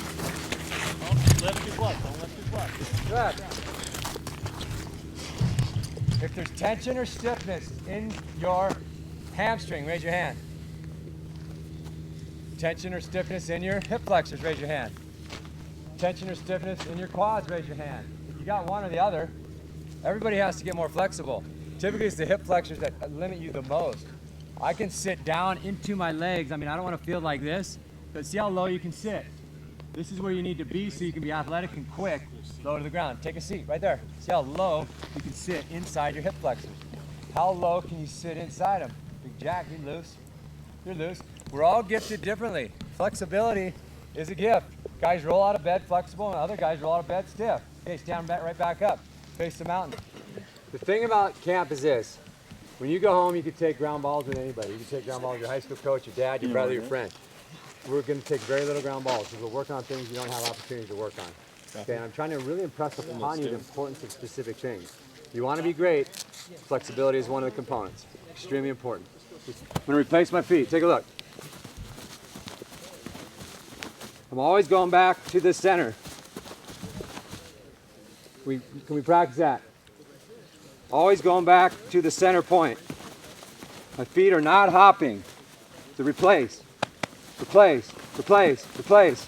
Don't lift your butt. Don't lift your butt. Good. If there's tension or stiffness in your hamstring, raise your hand. Tension or stiffness in your hip flexors, raise your hand. Tension or stiffness in your quads, raise your hand. If you got one or the other, everybody has to get more flexible. Typically it's the hip flexors that limit you the most. I can sit down into my legs. I mean, I don't want to feel like this, but see how low you can sit. This is where you need to be so you can be athletic and quick. Low to the ground. Take a seat right there. See how low you can sit inside your hip flexors. How low can you sit inside them? Big Jack, you're loose. You're loose. We're all gifted differently. Flexibility is a gift. Guys roll out of bed flexible and other guys roll out of bed stiff. Okay, stand back, right back up. Face the mountain. The thing about camp is this. When you go home, you can take ground balls with anybody. You can take ground balls with your high school coach, your dad, your brother, your friend. We're going to take very little ground balls because we're working on things you don't have opportunity to work on. Okay, and I'm trying to really impress upon you the importance of specific things. You want to be great, flexibility is one of the components. Extremely important. I'm going to replace my feet. Take a look. I'm always going back to the center. Can we practice that? Always going back to the center point. My feet are not hopping. To replace. Replace, replace, replace.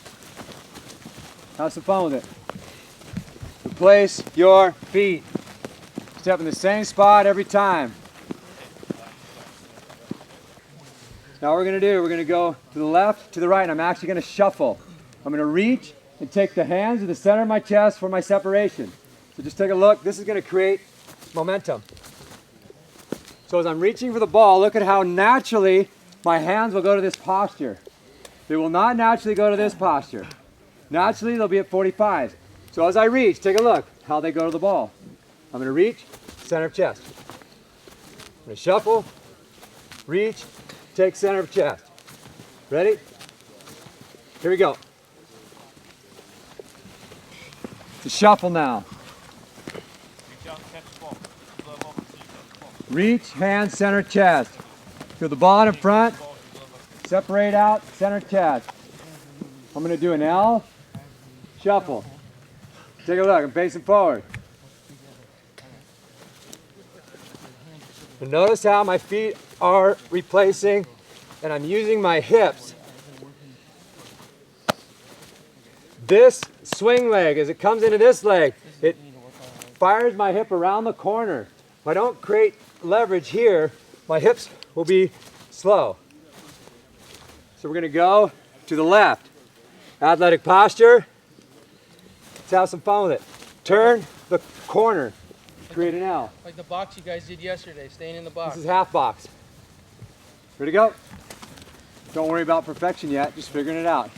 Have some fun with it. Replace your feet. Step in the same spot every time. Now what we're going to go to the left, to the right, and I'm actually going to shuffle. I'm going to reach and take the hands to the center of my chest for my separation. So just take a look. This is going to create momentum. So as I'm reaching for the ball, look at how naturally my hands will go to this posture. They will not naturally go to this posture. Naturally, they'll be at 45. So as I reach, take a look how they go to the ball. I'm going to reach, center of chest. I'm going to shuffle, reach, take center of chest. Ready? Here we go. It's a shuffle now. Reach, hand, center, chest. Feel the ball in front. Separate out, center, chest. I'm going to do an L. Shuffle. Take a look. I'm facing forward. And notice how my feet are replacing and I'm using my hips. This swing leg, as it comes into this leg, it fires my hip around the corner. If I don't create leverage here, my hips will be slow. So we're going to go to the left. Athletic posture. Let's have some fun with it. Turn the corner. Create an L. Like the box you guys did yesterday, staying in the box. This is half box. Ready to go? Don't worry about perfection yet, just figuring it out.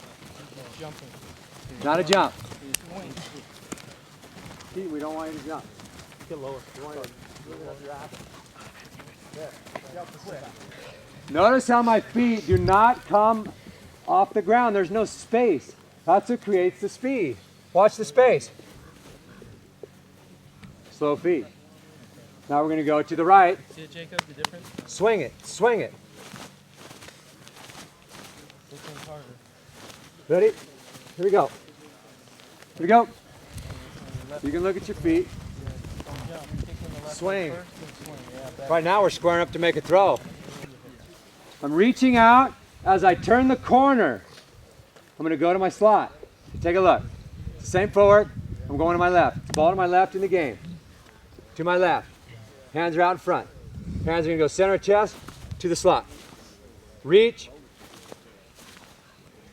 Jumping. Not a jump. Pete, we don't want you to jump. Get lower. Notice how my feet do not come off the ground. There's no space. That's what creates the speed. Watch the space. Slow feet. Now we're going to go to the right. See it, Jacob, the difference? Swing it. Swing it. Which one's harder? Ready? Here we go. Here we go. You can look at your feet. Swing. Right now we're squaring up to make a throw. I'm reaching out as I turn the corner. I'm going to go to my slot. Take a look. Same footwork. I'm going to my left. Ball to my left in the game. To my left. Hands are out in front. Hands are going to go center of chest to the slot. Reach.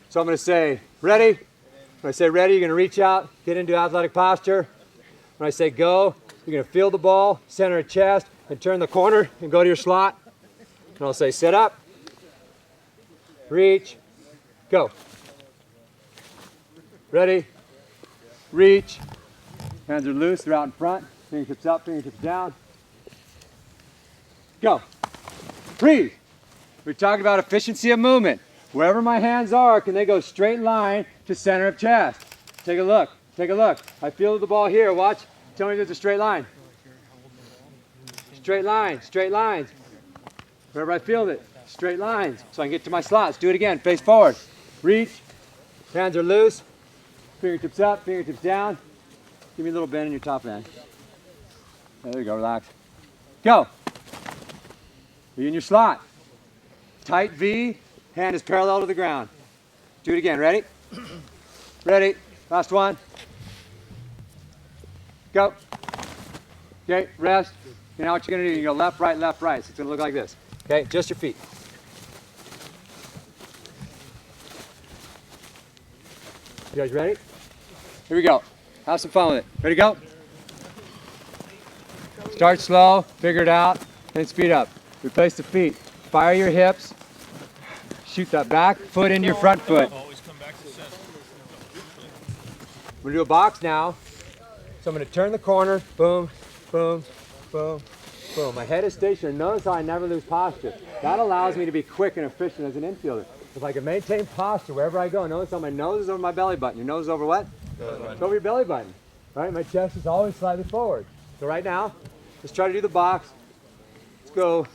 So I'm going to say, ready. When I say ready, you're going to reach out, get into athletic posture. When I say go, you're going to feel the ball, center of chest, and turn the corner and go to your slot. And I'll say sit up, reach, go. Ready, reach, hands are loose, they're out in front, fingertips up, fingertips down. Go. Breathe. We're talking about efficiency of movement. Wherever my hands are, can they go straight line to center of chest? Take a look. Take a look. I feel the ball here. Watch. Tell me if there's a straight line. Straight lines. Straight lines. Wherever I feel it. Straight lines. So I can get to my slot. Let's do it again. Face forward. Reach. Hands are loose. Fingertips up. Fingertips down. Give me a little bend in your top end. There you go. Relax. Go. Be in your slot. Tight V. Hand is parallel to the ground. Do it again. Ready? Ready. Last one. Go. Okay, rest. Now what you're going to do, you go left, right, left, right. So it's going to look like this. Okay, just your feet. You guys ready? Here we go. Have some fun with it. Ready to go? Start slow, figure it out, then speed up. Replace the feet. Fire your hips. Shoot that back foot into your front foot. Always come back to center. We're gonna do a box now. So I'm gonna turn the corner. Boom, boom, boom, boom. My head is stationary. Notice how I never lose posture. That allows me to be quick and efficient as an infielder. If I can maintain posture wherever I go, notice how my nose is over my belly button. Your nose is over what? It's over your belly button. Right? My chest is always slightly forward. So right now, let's try to do the box. Let's go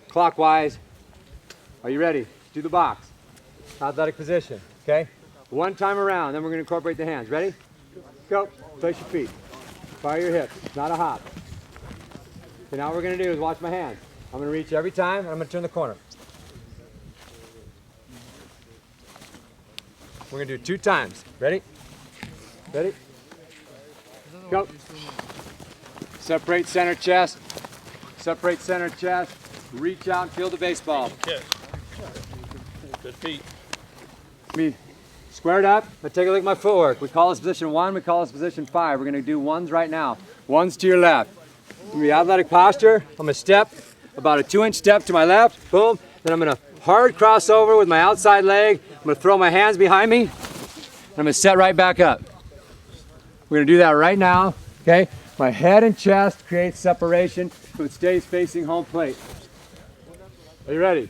clockwise. Are you ready? Do the box. Athletic position. Okay? One time around, then we're going to incorporate the hands. Ready? Go. Place your feet. Fire your hips. Not a hop. Okay, now what we're going to do is watch my hands. I'm going to reach every time, and I'm going to turn the corner. We're going to do 2 times. Ready? Ready? Go. Separate center chest. Separate center chest. Reach out and field the baseball. Catch. Good feet. Me. Squared up. Now take a look at my footwork. We call this position 1. We call this position 5. We're going to do ones right now. Ones to your left. Give me athletic posture. I'm going to step about a 2-inch step to my left. Boom. Then I'm going to hard cross over with my outside leg. I'm going to throw my hands behind me. And I'm going to set right back up. We're going to do that right now. Okay? My head and chest creates separation so it stays facing home plate. Are you ready?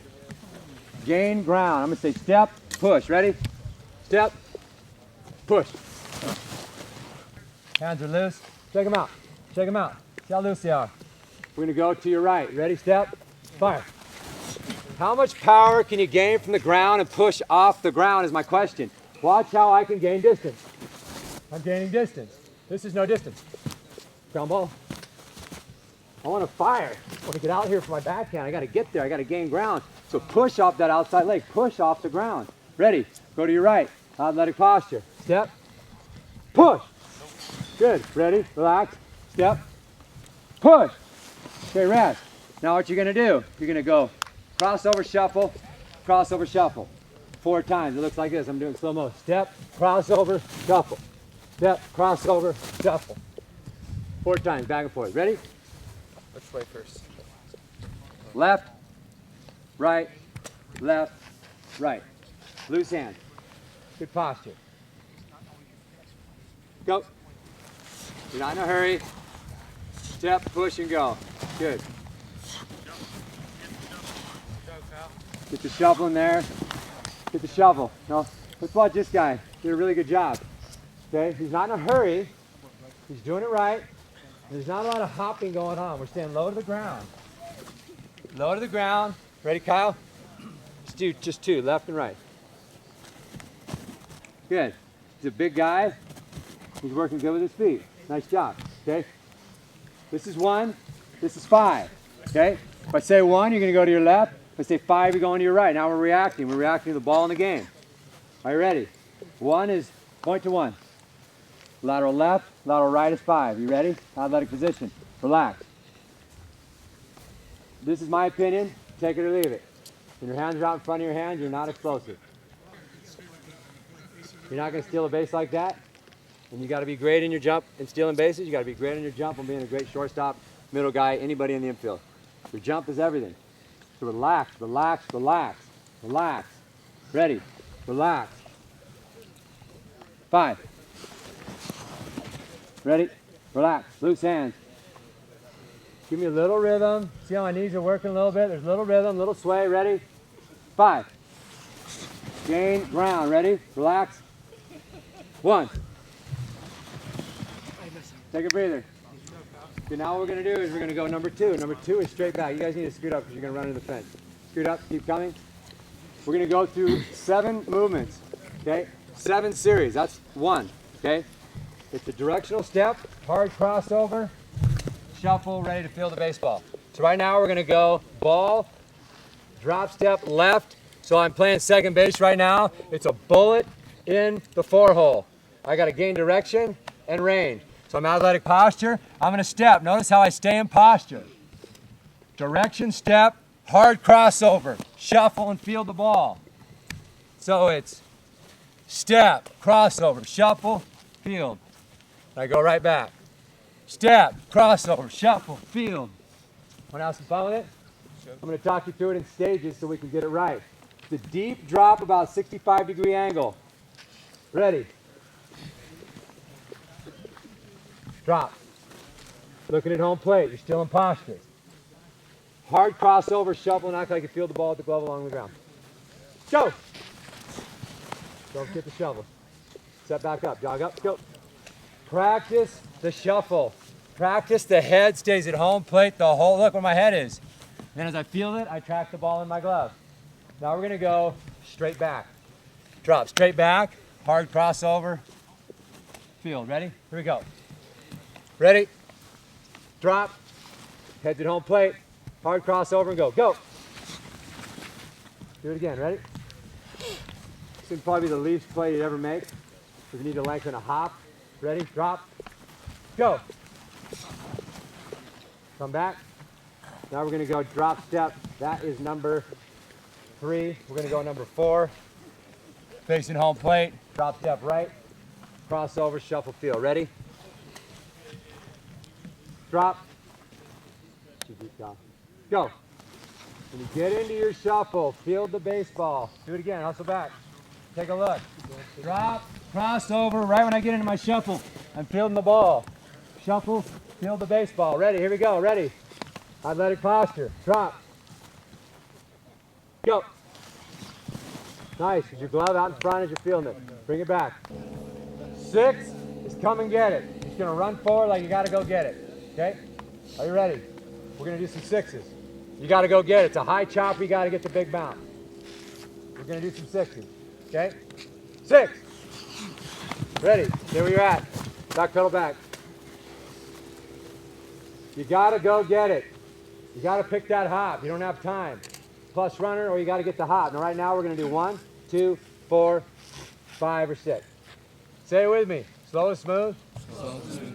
Gain ground. I'm going to say step, push. Ready? Step, push. Hands are loose. Check them out. Check them out. See how loose they are. We're going to go to your right. Ready? Step, fire. How much power can you gain from the ground and push off the ground is my question. Watch how I can gain distance. I'm gaining distance. This is no distance. Ground ball. I want to fire. I want to get out here for my backhand. I got to get there. I got to gain ground. So push off that outside leg. Push off the ground. Ready? Go to your right. Athletic posture. Step. Push. Good. Ready? Relax. Step. Push. Okay, rest. Now what you're going to do, you're going to go crossover shuffle, crossover shuffle. 4 times. It looks like this. I'm doing slow mo. Step, crossover, shuffle. Step, crossover, shuffle. 4 times, back and forth. Ready? Which way first? Left, right, left, right. Loose hand. Good posture. Go. You're not in a hurry. Step, push, and go. Good. Get the shovel in there. Get the shovel. No, let's watch this guy. Did a really good job. Okay, he's not in a hurry. He's doing it right. There's not a lot of hopping going on. We're staying low to the ground. Low to the ground. Ready, Kyle? Let's do just 2, left and right. Good. He's a big guy. He's working good with his feet. Nice job. Okay. This is 1. This is 5. Okay. If I say 1, you're going to go to your left. If I say 5, you're going to your right. Now we're reacting. We're reacting to the ball in the game. Are you ready? 1 is point to 1. Lateral left, lateral right is 5. You ready? Athletic position. Relax. This is my opinion. Take it or leave it. When your hands are out in front of your hands, you're not explosive. You're not going to steal a base like that. And you got to be great in your jump and stealing bases. You got to be great in your jump and being a great shortstop, middle guy, anybody in the infield. Your jump is everything. So relax, relax, relax, relax. Ready? Relax. 5. Ready? Relax. Loose hands. Give me a little rhythm. See how my knees are working a little bit? There's a little rhythm, little sway. Ready? 5. Gain ground. Ready? Relax. 1. Take a breather. Okay, now what we're going to do is we're going to go number 2. Number 2 is straight back. You guys need to scoot up because you're going to run into the fence. Scoot up. Keep coming. We're going to go through 7 movements. Okay? 7 series. That's 1. Okay? It's a directional step, hard crossover, shuffle, ready to field the baseball. So right now we're going to go ball, drop step, left. So I'm playing second base right now. It's a bullet in the 4-hole. I got to gain direction and range. So I'm athletic posture. I'm going to step. Notice how I stay in posture. Direction, step, hard crossover, shuffle and field the ball. So it's step, crossover, shuffle, field. And I go right back. Step, crossover, shuffle, field. Want to have some fun with it? I'm going to talk you through it in stages so we can get it right. It's a deep drop, about 65-degree angle. Ready? Drop. Looking at home plate. You're still in posture. Hard crossover, shuffle, and act like you feel the ball with the glove along the ground. Go! Don't get the shovel. Set back up. Jog up. Go. Practice the shuffle. Practice the head stays at home plate the whole, look where my head is. And then as I feel it, I track the ball in my glove. Now we're going to go straight back. Drop straight back, hard crossover, field. Ready? Here we go. Ready? Drop, heads at home plate, hard crossover and go. Go! Do it again. Ready? This would probably be the least play you'd ever make. If you need to lengthen a hop. Ready? Drop. Go! Come back. Now we're going to go drop step. That is number 3. We're going to go number 4. Facing home plate. Drop step right. Crossover, shuffle, field. Ready? Drop. Go. When you get into your shuffle, field the baseball. Do it again. Hustle back. Take a look. Drop. Crossover. Right when I get into my shuffle, I'm fielding the ball. Shuffle. Field the baseball. Ready? Here we go. Ready? Athletic posture. Drop. Go. Nice. With your glove out in front as you're fielding it. Bring it back. 6 is come and get it. You're just going to run forward like you got to go get it. Okay? Are you ready? We're going to do some 6s. You got to go get it. It's a high chopper. You got to get the big bounce. We're going to do some 6s. Okay? 6. Ready. Stay where you're at. Back pedal back. You got to go get it. You got to pick that hop. You don't have time. Plus runner, or you got to get the hop. Now, right now, we're going to do 1, 2, 4, 5, or 6. Say it with me. Slow is smooth. Slow is smooth.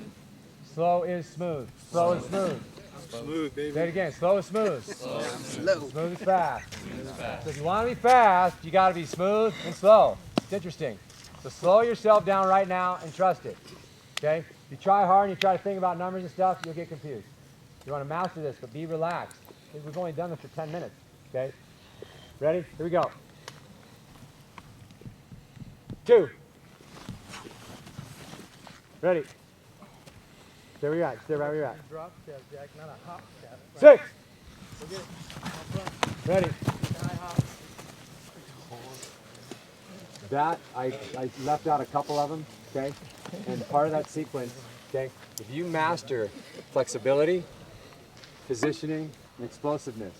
Slow is smooth. Slow is smooth. Smooth, baby. Say it again. Slow is smooth. Slow. Smooth is fast. So if you want to be fast, you got to be smooth and slow. It's interesting. So slow yourself down right now and trust it. Okay? If you try hard and you try to think about numbers and stuff, you'll get confused. You want to master this, but be relaxed. We've only done this for 10 minutes. Okay? Ready? Here we go. 2. Ready? Stay where you're at. Stay right where you're at. Drop step, Jack, not a hop step. 6. Go get it. Ready? High hop. That, I left out a couple of them, okay? And part of that sequence, okay? If you master flexibility, positioning, and explosiveness,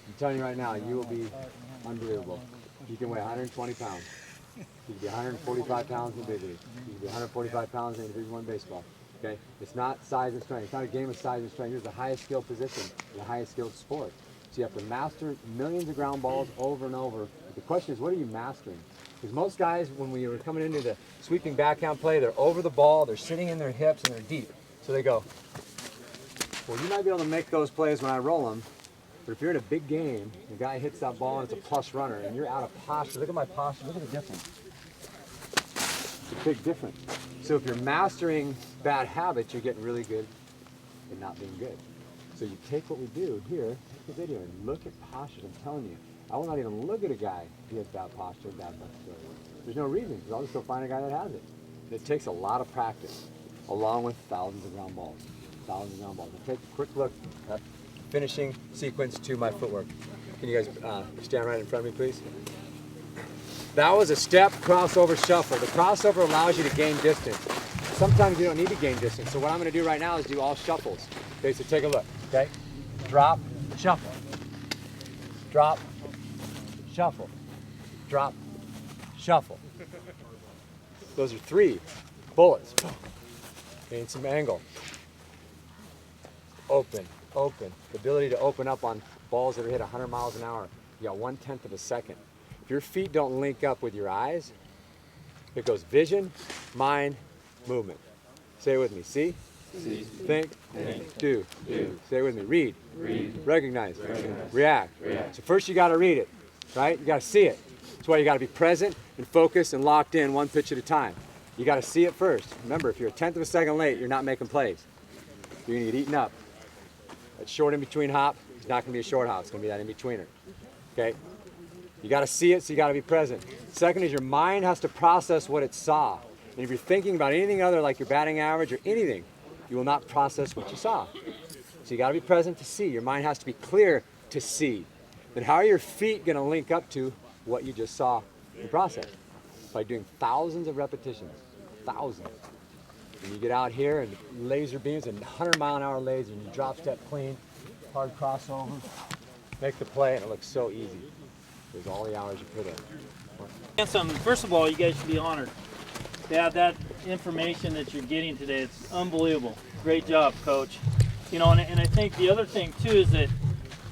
I'm telling you right now, you will be unbelievable. You can weigh 120 pounds. You can be 145 pounds in the big league. You can be 145 pounds in Division I baseball. Okay? It's not size and strength. It's not a game of size and strength. Here's the highest skilled position, the highest skilled sport. So you have to master millions of ground balls over and over. But the question is, what are you mastering? Because most guys, when we were coming into the sweeping backhand play, they're over the ball, they're sitting in their hips, and they're deep. So they go, well, you might be able to make those plays when I roll them, but if you're in a big game, the guy hits that ball and it's a plus runner, and you're out of posture, look at my posture, look at the difference. It's a big difference. So if you're mastering bad habits, you're getting really good at not being good. So you take what we do here, take the video, and look at postures. I'm telling you, I will not even look at a guy who has bad posture, bad flexibility. There's no reason, because I'll just go find a guy that has it. And it takes a lot of practice, along with thousands of ground balls. Thousands of ground balls. And take a quick look at finishing sequence to my footwork. Can you guys stand right in front of me, please? That was a step crossover shuffle. The crossover allows you to gain distance. Sometimes you don't need to gain distance. So what I'm going to do right now is do all shuffles. Okay, so take a look. Okay, drop, shuffle, drop, shuffle, drop, shuffle. Those are 3 bullets. Gain some angle. Open, open. The ability to open up on balls that are hit 100 miles an hour. You got 1/10 of a second. If your feet don't link up with your eyes, it goes vision, mind, movement. Say it with me. See? think, do. Say it with me. Read, recognize, react. So first you got to read it, right? You got to see it. That's why you got to be present and focused and locked in one pitch at a time. You got to see it first. Remember, if you're a tenth of a second late, you're not making plays. You're going to get eaten up. That short in-between hop is not going to be a short hop. It's going to be that in-betweener. Okay? You got to see it, so you got to be present. Second is your mind has to process what it saw. And if you're thinking about anything other like your batting average or anything, you will not process what you saw. So you got to be present to see. Your mind has to be clear to see. Then how are your feet going to link up to what you just saw and process? By doing thousands of repetitions. Thousands. And you get out here and laser beams and 100-mile-an-hour laser and you drop step clean, hard crossover, make the play, and it looks so easy. There's all the hours you put in. And something, first of all, you guys should be honored to have that information that you're getting today. It's unbelievable. Great job, Coach. You know, and I think the other thing too is that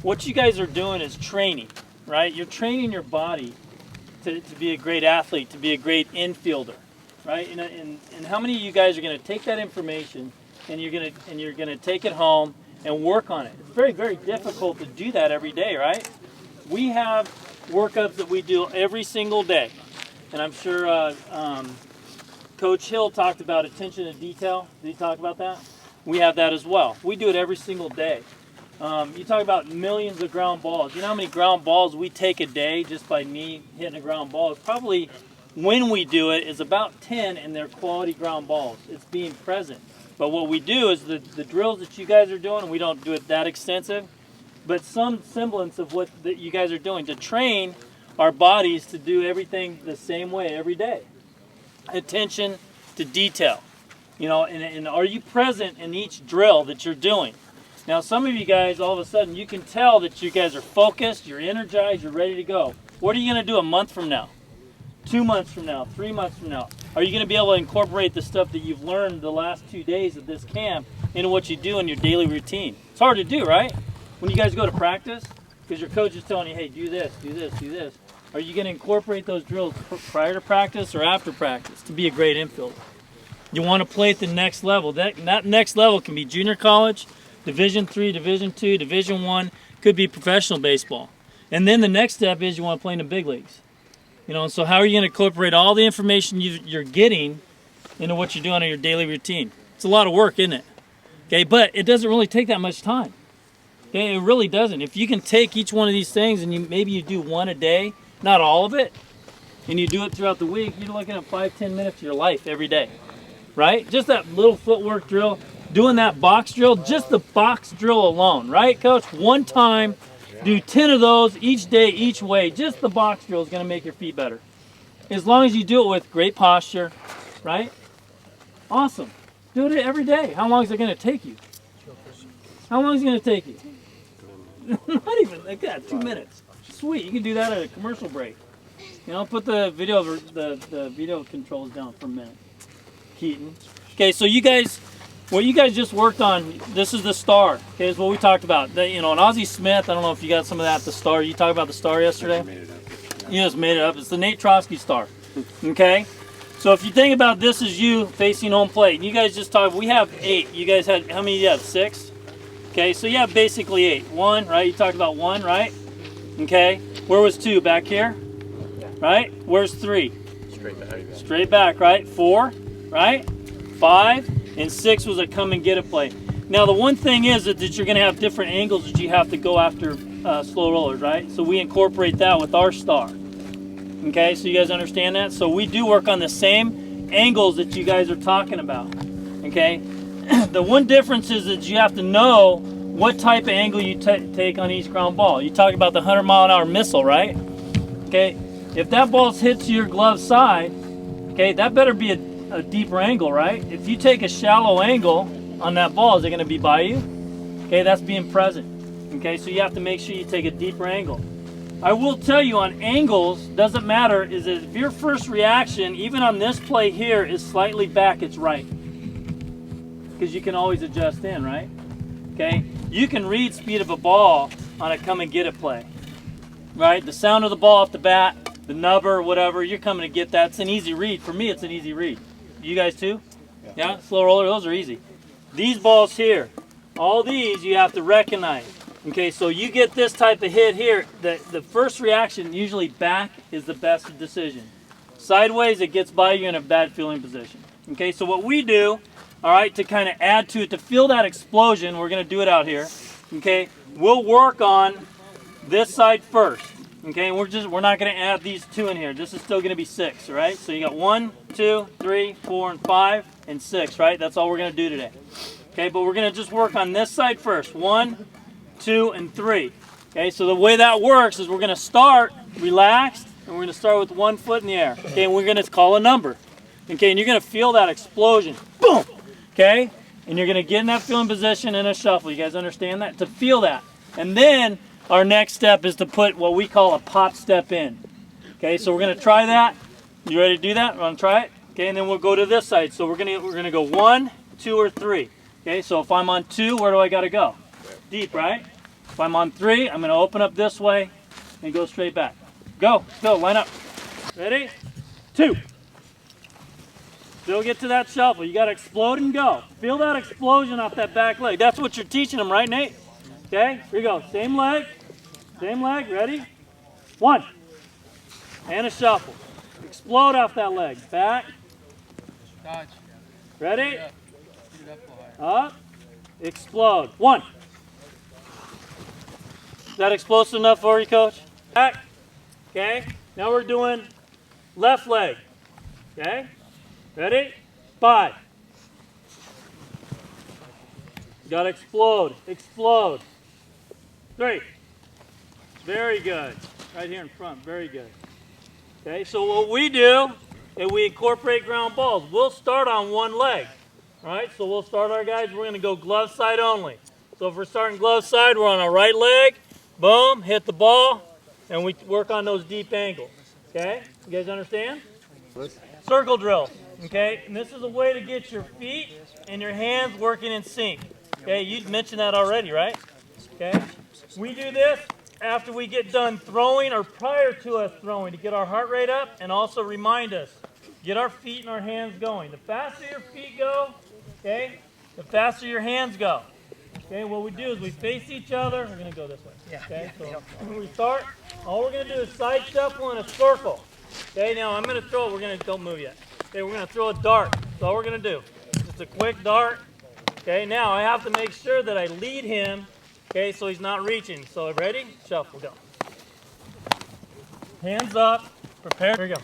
what you guys are doing is training, right? You're training your body to be a great athlete, to be a great infielder, right? And how many of you guys are going to take that information and you're going to take it home and work on it? It's very, very difficult to do that every day, right? We have workups that we do every single day, and I'm sure Coach Hill talked about attention to detail. Did he talk about that? We have that as well. We do it every single day. You talk about millions of ground balls. You know how many ground balls we take a day just by me hitting a ground ball? It's probably, when we do it, is about 10, and they're quality ground balls. It's being present. But what we do is the drills that you guys are doing, we don't do it that extensive, but some semblance of what that you guys are doing to train our bodies to do everything the same way every day. Attention to detail. You know, and are you present in each drill that you're doing? Now, some of you guys, all of a sudden, you can tell that you guys are focused, you're energized, you're ready to go. What are you going to do a month from now? 2 months from now? 3 months from now? Are you going to be able to incorporate the stuff that you've learned the last 2 days of this camp into what you do in your daily routine? It's hard to do, right? When you guys go to practice, because your coach is telling you, hey, do this, do this, do this. Are you going to incorporate those drills prior to practice or after practice to be a great infielder? You want to play at the next level. That next level can be junior college, Division III, Division II, Division I, could be professional baseball. And then the next step is you want to play in the big leagues. You know, and so how are you going to incorporate all the information you're getting into what you're doing in your daily routine? It's a lot of work, isn't it? Okay, but it doesn't really take that much time. Okay, it really doesn't. If you can take each one of these things and maybe you do one a day, not all of it, and you do it throughout the week, you're looking at 5-10 minutes of your life every day, right? Just that little footwork drill, doing that box drill, just the box drill alone, right, Coach? One time, do 10 of those each day, each way. Just the box drill is going to make your feet better. As long as you do it with great posture, right? Awesome. Do it every day. How long is it going to take you? How long is it going to take you? Not even like that, 2 minutes. Sweet, you can do that at a commercial break. You know, put the video controls down for a minute. Keaton. Okay, so you guys, what you guys just worked on, this is the star. Okay, is what we talked about. You know, and Ozzie Smith, I don't know if you got some of that, the star. You talked about the star yesterday? You just made it up. It's the Nate Trosky star. Okay? So if you think about this as you facing home plate, and you guys just talked, we have 8. You guys had, how many do you have? 6? Okay, so you have basically 8. 1, right? You talked about 1, right? Okay. Where was 2? Back here? Right? Where's 3? Straight back. Straight back, right? 4, right? 5, and 6 was a come and get it play. Now the one thing is that you're going to have different angles that you have to go after slow rollers, right? So we incorporate that with our star. Okay, so you guys understand that? So we do work on the same angles that you guys are talking about. Okay? The one difference is that you have to know what type of angle you take on each ground ball. You talk about the 100-mile-an-hour missile, right? Okay, if that ball hits your glove side, okay, that better be a deeper angle, right? If you take a shallow angle on that ball, is it going to be by you? Okay, that's being present. Okay, so you have to make sure you take a deeper angle. I will tell you on angles, doesn't matter, is that if your first reaction, even on this play here, is slightly back, it's right. Because you can always adjust in, right? Okay, you can read speed of a ball on a come and get it play, right? The sound of the ball off the bat, the nubber, whatever, you're coming to get that. It's an easy read. For me, it's an easy read. You guys too? Yeah? Slow roller, those are easy. These balls here, all these you have to recognize. Okay, so you get this type of hit here, the first reaction, usually back, is the best decision. Sideways, it gets by you in a bad fielding position. Okay, so what we do, all right, to kind of add to it, to feel that explosion, we're going to do it out here. Okay, we'll work on this side first. Okay, and we're not going to add these 2 in here. This is still going to be 6, right? So you got 1, 2, 3, 4, and 5, and 6, right? That's all we're going to do today. Okay, but we're going to just work on this side first. 1, 2, and 3. Okay, so the way that works is we're going to start relaxed, and we're going to start with 1 foot in the air. Okay, and we're going to call a number. Okay, and you're going to feel that explosion. Boom! Okay, and you're going to get in that feeling position in a shuffle. You guys understand that? To feel that. And then our next step is to put what we call a pop step in. Okay, so we're going to try that. You ready to do that? We're going to try it. Okay, and then we'll go to this side. So we're going to go 1, 2, or 3. Okay, so if I'm on 2, where do I got to go? Deep, right? If I'm on 3, I'm going to open up this way and go straight back. Go, line up. Ready? 2. Still get to that shuffle. You got to explode and go. Feel that explosion off that back leg. That's what you're teaching them, right, Nate? Okay, here we go. Same leg. Ready? 1. And a shuffle. Explode off that leg. Back. Dodge. Ready? Shoot it up a little higher. Up. Explode. 1. Is that explosive enough for you, Coach? Back. Okay. Now we're doing left leg. Okay. Ready? 5. Got to explode. 3. Very good. Right here in front. Very good. Okay, so what we do is we incorporate ground balls. We'll start on 1 leg. All right, so we'll start our guys. We're going to go glove side only. So if we're starting glove side, we're on our right leg. Boom, hit the ball, and we work on those deep angles. Okay, you guys understand? Circle drill. Okay, and this is a way to get your feet and your hands working in sync. Okay, you mentioned that already, right? Okay, we do this after we get done throwing or prior to us throwing to get our heart rate up and also remind us, get our feet and our hands going. The faster your feet go, okay, the faster your hands go. Okay, what we do is we face each other. We're going to go this way. Okay, so when we start, all we're going to do is side shuffle in a circle. Okay, now I'm going to throw it. We're going to, don't move yet. Okay, we're going to throw a dart. That's all we're going to do. Just a quick dart. Okay, now I have to make sure that I lead him, okay, so he's not reaching. So ready? Shuffle, go. Hands up. Prepare. Here we go.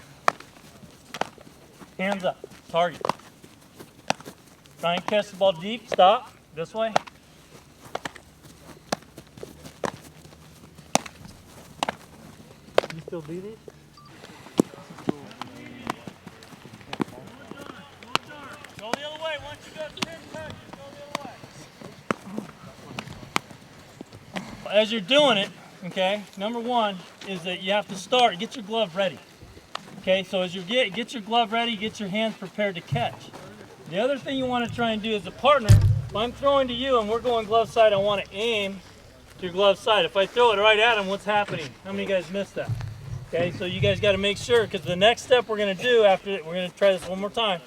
Hands up. Target. Try and catch the ball deep. Stop. This way. You still do these? Go the other way. Once you go 10 touches, go the other way. As you're doing it, okay, number 1 is that you have to start, get your glove ready. Okay, so as you get your glove ready, get your hands prepared to catch. The other thing you want to try and do as a partner, if I'm throwing to you and we're going glove side, I want to aim to your glove side. If I throw it right at him, what's happening? How many of you guys missed that? Okay, so you guys got to make sure, because the next step we're going to do after, we're going to try this one more time.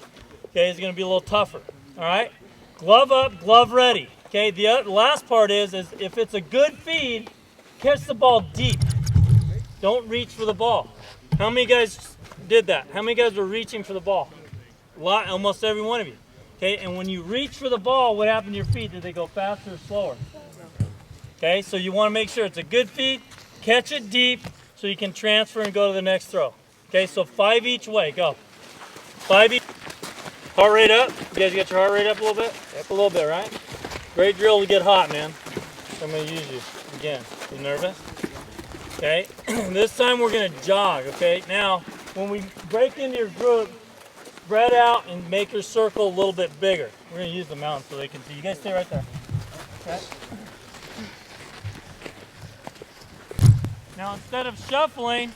Okay, it's going to be a little tougher. All right, glove up, glove ready. Okay, the last part is if it's a good feed, catch the ball deep. Don't reach for the ball. How many guys did that? How many guys were reaching for the ball? A lot, almost every one of you. Okay, and when you reach for the ball, what happened to your feet? Did they go faster or slower? Okay, so you want to make sure it's a good feed, catch it deep, so you can transfer and go to the next throw. Okay, so 5 each way, go. 5 each. Heart rate up. You guys get your heart rate up a little bit? Up a little bit, right? Great drill to get hot, man. I'm going to use you again. You nervous? Okay, this time we're going to jog, okay? Now, when we break into your group, spread out and make your circle a little bit bigger. We're going to use the mountain so they can see. You guys stay right there. Okay? Now, instead of shuffling,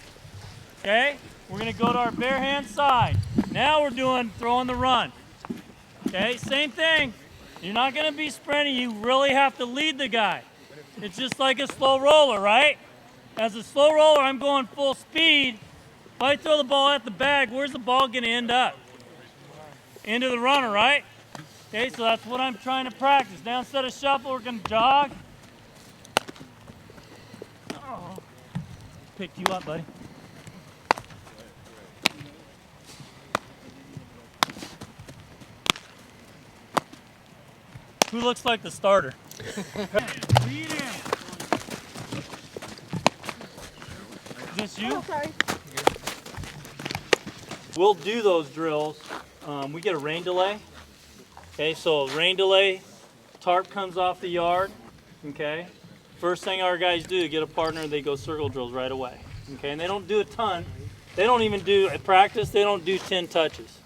okay, we're going to go to our bare hand side. Now we're doing throwing the run. Okay, same thing. You're not going to be sprinting. You really have to lead the guy. It's just like a slow roller, right? As a slow roller, I'm going full speed. If I throw the ball at the bag, where's the ball going to end up? Into the runner, right? Okay, so that's what I'm trying to practice. Now instead of shuffle, we're gonna jog. Oh, picked you up, buddy. Who looks like the starter? Lead him. Is this you? Okay. We'll do those drills. We get a rain delay. Okay, so rain delay, tarp comes off the yard. Okay. First thing our guys do, get a partner, they go circle drills right away. Okay, and they don't do a ton. They don't even do, at practice, they don't do 10 touches.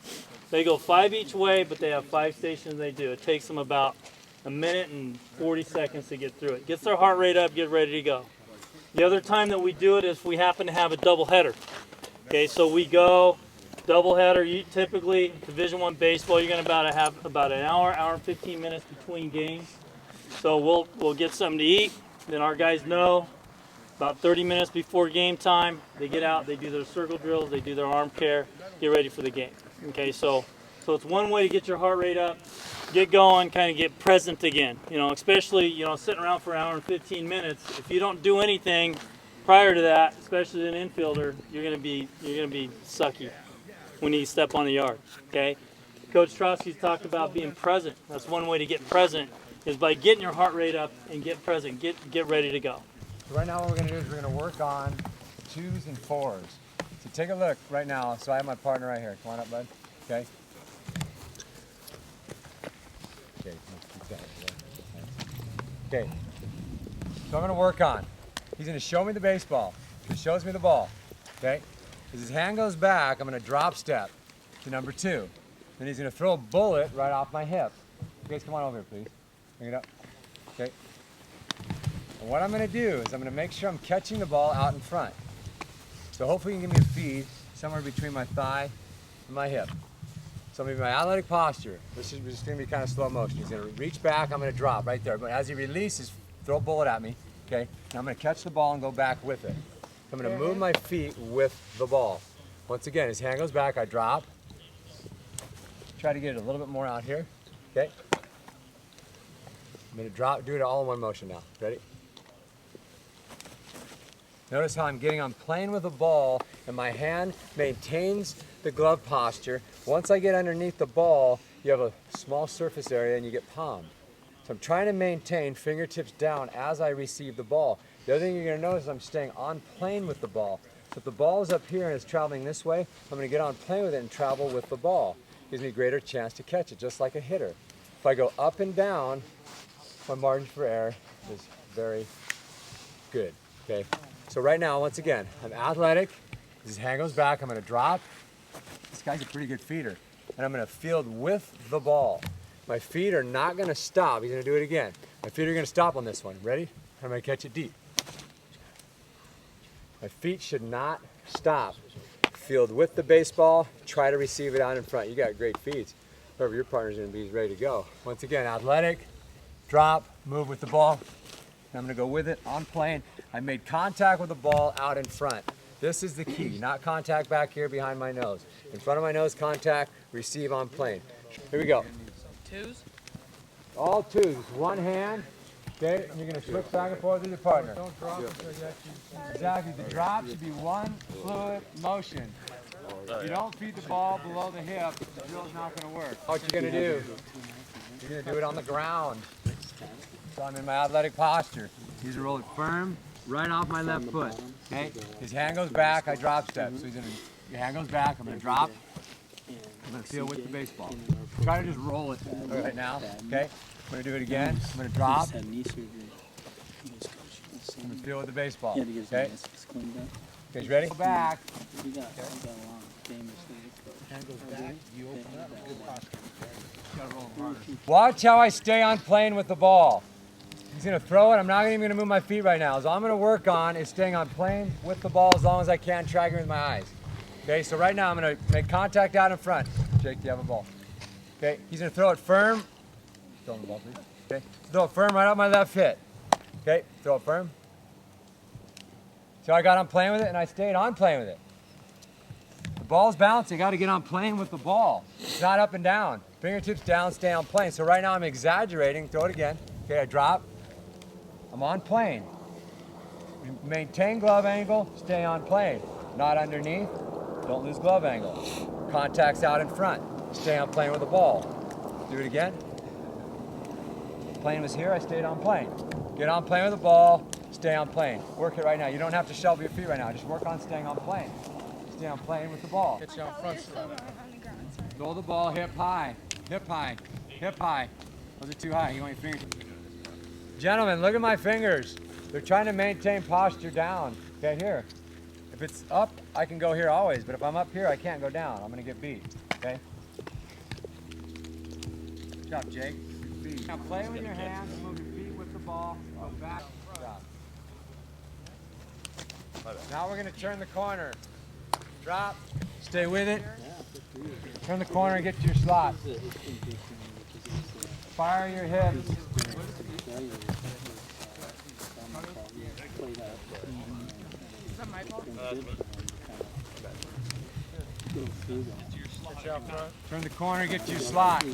They go 5 each way, but they have 5 stations they do. It takes them about a minute and 40 seconds to get through it. Gets their heart rate up, get ready to go. The other time that we do it is if we happen to have a double header. Okay, so we go double header. You typically, Division I baseball, you're going to have about an hour and 15 minutes between games. So we'll get something to eat. Then our guys know about 30 minutes before game time, they get out, they do their circle drills, they do their arm care, get ready for the game. Okay, so it's one way to get your heart rate up, get going, kind of get present again. You know, especially, you know, sitting around for an hour and 15 minutes. If you don't do anything prior to that, especially as an infielder, you're gonna be sucky when you step on the yard. Okay, Coach Trosky's talked about being present. That's one way to get present, is by getting your heart rate up and get present, get ready to go. So right now what we're going to do is we're going to work on 2s and 4s. So take a look right now. So I have my partner right here. Come on up, bud. Okay. Okay. Keep that. Okay. So I'm going to work on. He's going to show me the baseball. He shows me the ball. Okay. As his hand goes back, I'm going to drop step to number 2. Then he's going to throw a bullet right off my hip. You guys come on over here, please. Bring it up. Okay. And what I'm going to do is I'm going to make sure I'm catching the ball out in front. So hopefully you can give me a feed somewhere between my thigh and my hip. So I'm going to be my athletic posture. This is just going to be kind of slow motion. He's going to reach back, I'm going to drop right there. But as he releases, throw a bullet at me. Okay. Now I'm going to catch the ball and go back with it. I'm going to move my feet with the ball. Once again, his hand goes back, I drop. Try to get it a little bit more out here. Okay. I'm going to drop, do it all in one motion now. Ready? Notice how I'm playing with the ball and my hand maintains the glove posture. Once I get underneath the ball, you have a small surface area and you get palmed. So I'm trying to maintain fingertips down as I receive the ball. The other thing you're going to notice is I'm staying on plane with the ball. So if the ball is up here and it's traveling this way, I'm going to get on plane with it and travel with the ball. Gives me a greater chance to catch it, just like a hitter. If I go up and down, my margin for error is very good. Okay. So right now, once again, I'm athletic. As his hand goes back, I'm going to drop. This guy's a pretty good feeder. And I'm going to field with the ball. My feet are not going to stop. He's going to do it again. My feet are going to stop on this one. Ready? I'm going to catch it deep. My feet should not stop. Field with the baseball. Try to receive it out in front. You got great feet. Whoever your partner's going to be is ready to go. Once again, athletic, drop, move with the ball. And I'm going to go with it on plane. I made contact with the ball out in front. This is the key, not contact back here behind my nose. In front of my nose, contact, receive on plane. Here we go. 2s? All 2s, one hand. Okay, and you're going to switch back and forth with your partner. Don't drop it until you actually. Exactly, the drop should be one fluid motion. If you don't feed the ball below the hip, the drill's not going to work. What you're going to do, you're going to do it on the ground. So I'm in my athletic posture. He's roll it firm, right off my left foot. Okay? His hand goes back, I drop step. So your hand goes back, I'm gonna drop. I'm gonna feel with the baseball. Try to just roll it right now. Okay? I'm gonna do it again. I'm gonna drop. I'm gonna feel with the baseball. Okay? Okay, you ready? Go back. Hand goes back, you open up, good posture. Gotta roll harder. Watch how I stay on plane with the ball. He's going to throw it. I'm not even going to move my feet right now. So all I'm going to work on is staying on plane with the ball as long as I can, tracking with my eyes. Okay, so right now I'm going to make contact out in front. Jake, do you have a ball? Okay, he's going to throw it firm. Throw the ball, please. Okay, throw it firm right out my left hip. Okay, throw it firm. So I got on plane with it and I stayed on plane with it. The ball's bouncing. I got to get on plane with the ball. It's not up and down. Fingertips down, stay on plane. So right now I'm exaggerating. Throw it again. Okay, I drop. I'm on plane. Maintain glove angle, stay on plane. Not underneath, don't lose glove angle. Contact's out in front. Stay on plane with the ball. Do it again. Plane was here, I stayed on plane. Get on plane with the ball, stay on plane. Work it right now. You don't have to shovel your feet right now. Just work on staying on plane. Stay on plane with the ball. Get you on front side. Throw the ball hip high, hip high, hip high. Those are too high. You want your fingers. Gentlemen, look at my fingers. They're trying to maintain posture down. Okay, here. If it's up, I can go here always, but if I'm up here, I can't go down. I'm gonna get beat. Okay? Good job, Jake. Now play with your hands, move your feet with the ball, go back, drop. Now we're gonna turn the corner. Drop, stay with it. Turn the corner and get to your slot. Fire your hips. Turn the corner, get to your slot.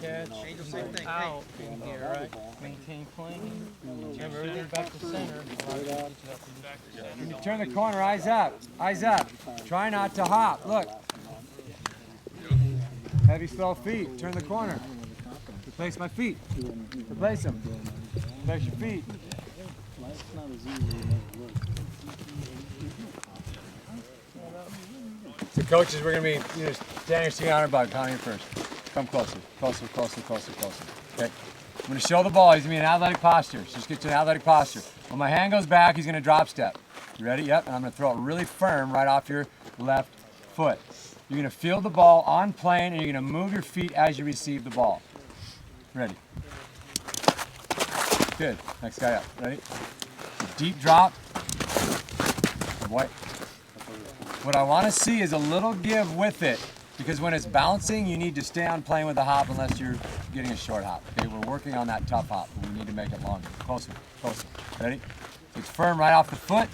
Catch, same thing. Out in here, right? Maintain plane. Remember, everything back to center. When you turn the corner, eyes up. Eyes up. Try not to hop. Look. Heavy, slow feet. Turn the corner. Replace my feet. Replace them. Replace your feet. So coaches, we're going to be, stand here, see on our bug. Count here first. Come closer, closer, closer, closer, closer. Okay. I'm going to show the ball. He's going to be in athletic posture. So just get to an athletic posture. When my hand goes back, he's going to drop step. You ready? Yep. And I'm going to throw it really firm right off your left foot. You're going to feel the ball on plane, and you're going to move your feet as you receive the ball. Ready? Good. Next guy up. Ready? Deep drop. Boy. What I want to see is a little give with it, because when it's bouncing, you need to stay on plane with the hop unless you're getting a short hop. Okay, we're working on that tough hop, but we need to make it longer. Closer, closer. Ready? It's firm right off the foot.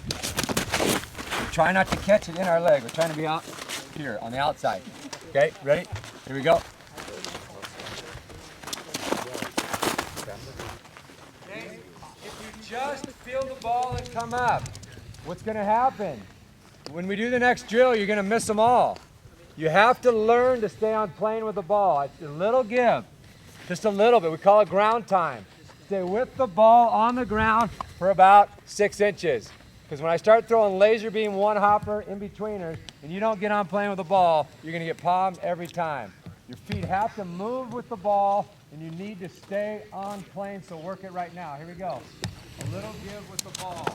We're trying not to catch it in our leg. We're trying to be out here on the outside. Okay, ready? Here we go. Okay. If you just feel the ball and come up, what's going to happen? When we do the next drill, you're going to miss them all. You have to learn to stay on plane with the ball. It's a little give, just a little bit. We call it ground time. Stay with the ball on the ground for about 6 inches. Because when I start throwing laser beam one hopper in betweeners and you don't get on plane with the ball, you're going to get palmed every time. Your feet have to move with the ball, and you need to stay on plane, so work it right now. Here we go. A little give with the ball.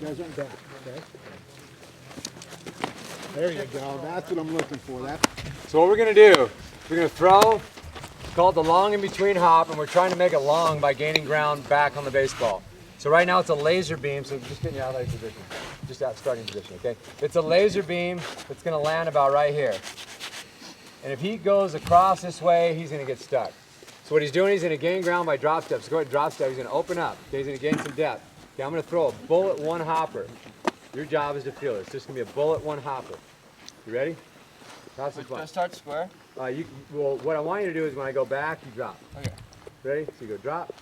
You guys aren't back, okay? There you go. That's what I'm looking for. So what we're going to do, we're going to throw, it's called the long in between hop, and we're trying to make it long by gaining ground back on the baseball. So right now it's a laser beam, so just get in your athletic position, just out starting position, okay? It's a laser beam that's going to land about right here. And if he goes across this way, he's going to get stuck. So what he's doing, he's going to gain ground by drop steps. So go ahead, drop step. He's going to open up. Okay, he's going to gain some depth. Okay, I'm going to throw a bullet one hopper. Your job is to feel it. It's just going to be a bullet one hopper. You ready? Have some fun. Start square. Well, what I want you to do is when I go back, you drop. Okay. Ready? So you go drop.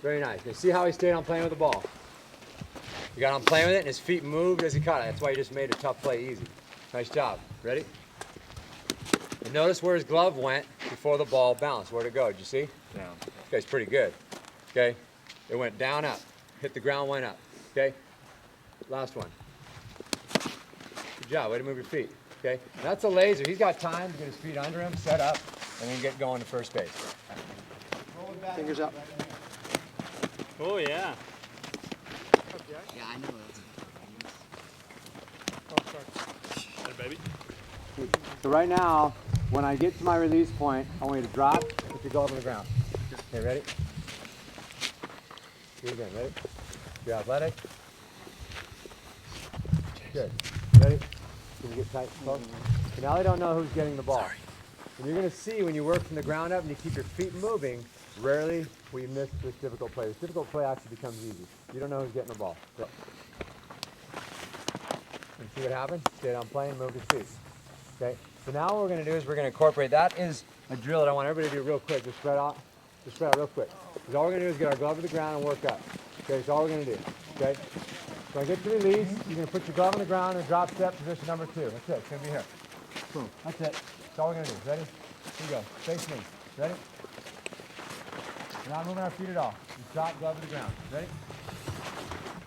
Very nice. Now see how he stayed on plane with the ball. He got on plane with it, and his feet moved as he caught it. That's why he just made a tough play easy. Nice job. Ready? And notice where his glove went before the ball bounced. Where'd it go? Did you see? Down. Okay, it's pretty good. Okay? It went down, up. Hit the ground, went up. Okay? Last one. Good job. Way to move your feet. Okay? That's a laser. He's got time to get his feet under him, set up, and then get going to first base. Fingers up. Oh, yeah. Yeah, I know. Hey, baby. So right now, when I get to my release point, I want you to drop, put your glove on the ground. Okay, ready? Do it again, ready? You're athletic. Good. Ready? Can you get tight, close? Okay, now they don't know who's getting the ball. And you're going to see when you work from the ground up and you keep your feet moving, Rarely we miss this difficult play. This difficult play actually becomes easy. You don't know who's getting the ball. So. And see what happens? Stay on plane, move your feet. Okay? So now what we're going to do is we're going to incorporate. That is a drill that I want everybody to do real quick. Just spread out real quick. Because all we're going to do is get our glove to the ground and work up. Okay, that's all we're going to do. Okay? So I get to release, you're going to put your glove on the ground and drop step position number 2. That's it. It's going to be here. Boom. That's it. That's all we're going to do. Ready? Here we go. Face me. Ready? We're not moving our feet at all. Just drop glove to the ground. Ready?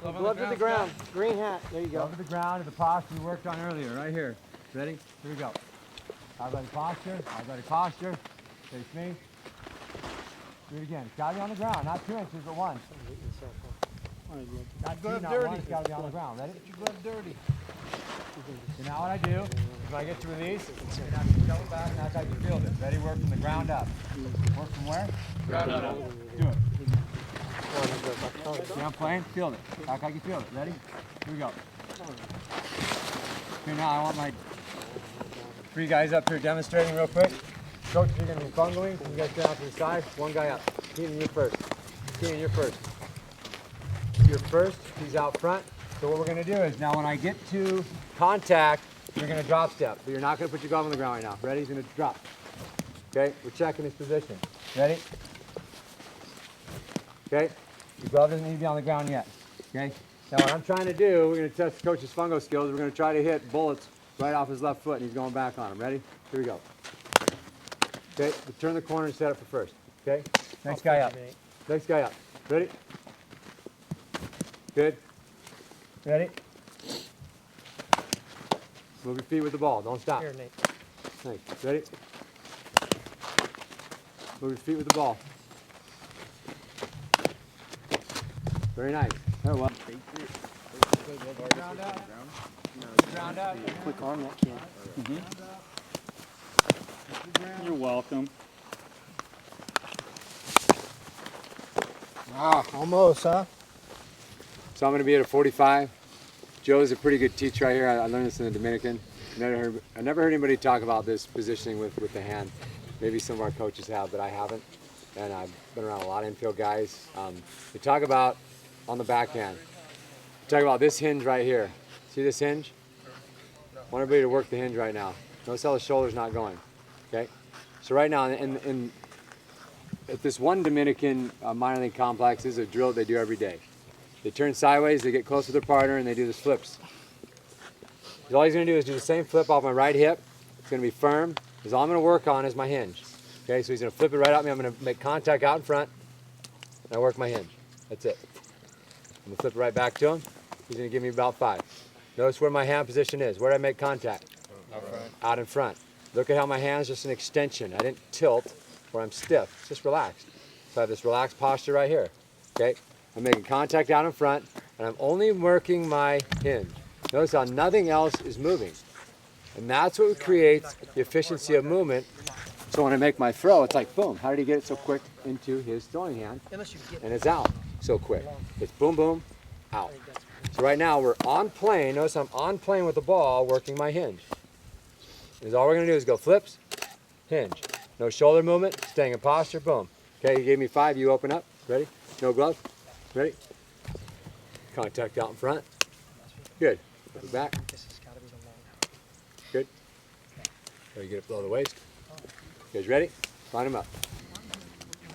Glove to the ground. Green hat. There you go. Glove to the ground to the posture we worked on earlier. Right here. Ready? Here we go. Athletic posture. Athletic posture. Face me. Do it again. It's got to be on the ground. Not 2 inches, but 1. Not glove 2, not dirty. 1. It's got to be on the ground. Ready? Get your glove dirty. So now what I do is when I get to release, and I can double back and act like you field it. Ready? Work from the ground up. Work from where? Ground up. Do it. See, I'm playing? Field it. Act like you field it. Ready? Here we go. Okay, now I want my 3 guys up here demonstrating real quick. Coach, you're going to be bungling. You guys get out to the side. 1 guy up. Keenan, you're first. Keenan, you're first. You're first. He's out front. So what we're going to do is now when I get to contact, you're going to drop step. But you're not going to put your glove on the ground right now. Ready? He's going to drop. Okay? We're checking his position. Ready? Okay? Your glove doesn't need to be on the ground yet. Okay? Now what I'm trying to do, we're going to test the coach's fungo skills. We're going to try to hit bullets right off his left foot, and he's going back on him. Ready? Here we go. Okay? We turn the corner and set up for first. Okay? Next guy up. Next guy up. Ready? Good. Ready? Move your feet with the ball. Don't stop. Here, Nate. Thanks. Ready? Move your feet with the ball. Very nice. Very well. Ground up. Ground up. Quick arm that kid. You're welcome. Ah, almost, huh? So I'm going to be at a 45. Joe's a pretty good teacher right here. I learned this in the Dominican. I never heard anybody talk about this positioning with the hand. Maybe some of our coaches have, but I haven't. And I've been around a lot of infield guys. We talk about on the backhand. We talk about this hinge right here. See this hinge? I want everybody to work the hinge right now. Notice how the shoulder's not going. Okay? So right now, at this one Dominican minor league complex, this is a drill they do every day. They turn sideways, they get close to their partner, and they do the flips. All he's going to do is do the same flip off my right hip. It's going to be firm. Because all I'm going to work on is my hinge. Okay, so he's going to flip it right at me. I'm going to make contact out in front, and I work my hinge. That's it. I'm going to flip it right back to him. He's going to give me about 5. Notice where my hand position is. Where did I make contact? Out in front. Look at how my hand's just an extension. I didn't tilt or I'm stiff. It's just relaxed. So I have this relaxed posture right here. Okay? I'm making contact out in front, and I'm only working my hinge. Notice how nothing else is moving. And that's what creates the efficiency of movement. So when I make my throw, it's like, boom, how did he get it so quick into his throwing hand? And it's out so quick. It's boom, boom, out. So right now we're on plane. Notice I'm on plane with the ball, working my hinge. Because all we're going to do is go flips, hinge. No shoulder movement, staying in posture, boom. Okay, you gave me 5, you open up. Ready? No glove. Ready? Contact out in front. Good. Go back. Good. There you get it below the waist. You guys ready? Line them up.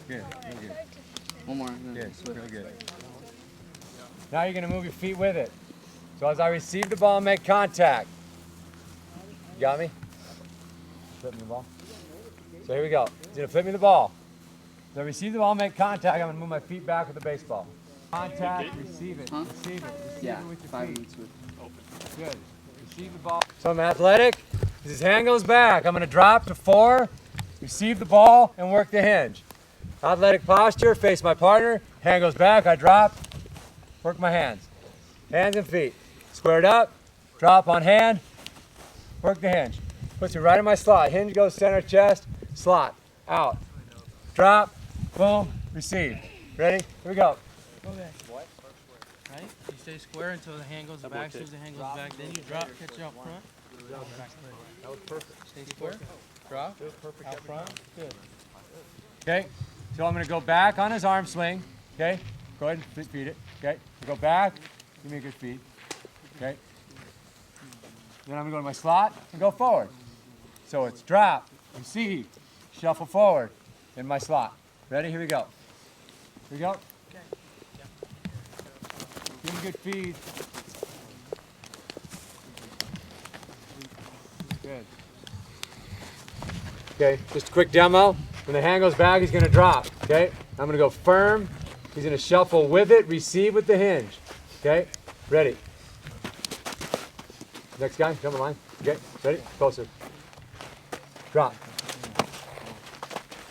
Good. Really good. One more. Good. Really good. Now you're going to move your feet with it. So as I receive the ball and make contact. You got me? Flip me the ball. So here we go. He's going to flip me the ball. So I receive the ball, make contact. I'm going to move my feet back with the baseball. Contact, receive it, receive it, receive it with your feet. Good. Receive the ball. So I'm athletic. His hand goes back. I'm going to drop to 4, receive the ball, and work the hinge. Athletic posture, face my partner. Hand goes back. I drop, work my hands. Hands and feet. Squared up, drop on hand, work the hinge. Puts me right in my slot. Hinge goes center chest, slot, out. Drop, boom, receive. Ready? Here we go. Okay. Right? You stay square until the hand goes back. As soon as the hand goes back, then you drop, catch it out front. That was perfect. Stay square. Drop. Out front. Good. Okay. So I'm going to go back on his arm swing. Okay? Go ahead and feed it. Okay? Go back. Give me a good feed. Okay? Then I'm going to go to my slot and go forward. So it's drop, receive, shuffle forward in my slot. Ready? Here we go. Here we go. Give him a good feed. Good. Okay, just a quick demo. When the hand goes back, he's going to drop. Okay? I'm going to go firm. He's going to shuffle with it, receive with the hinge. Okay? Ready. Next guy, jump in line. Okay, ready? Closer. Drop.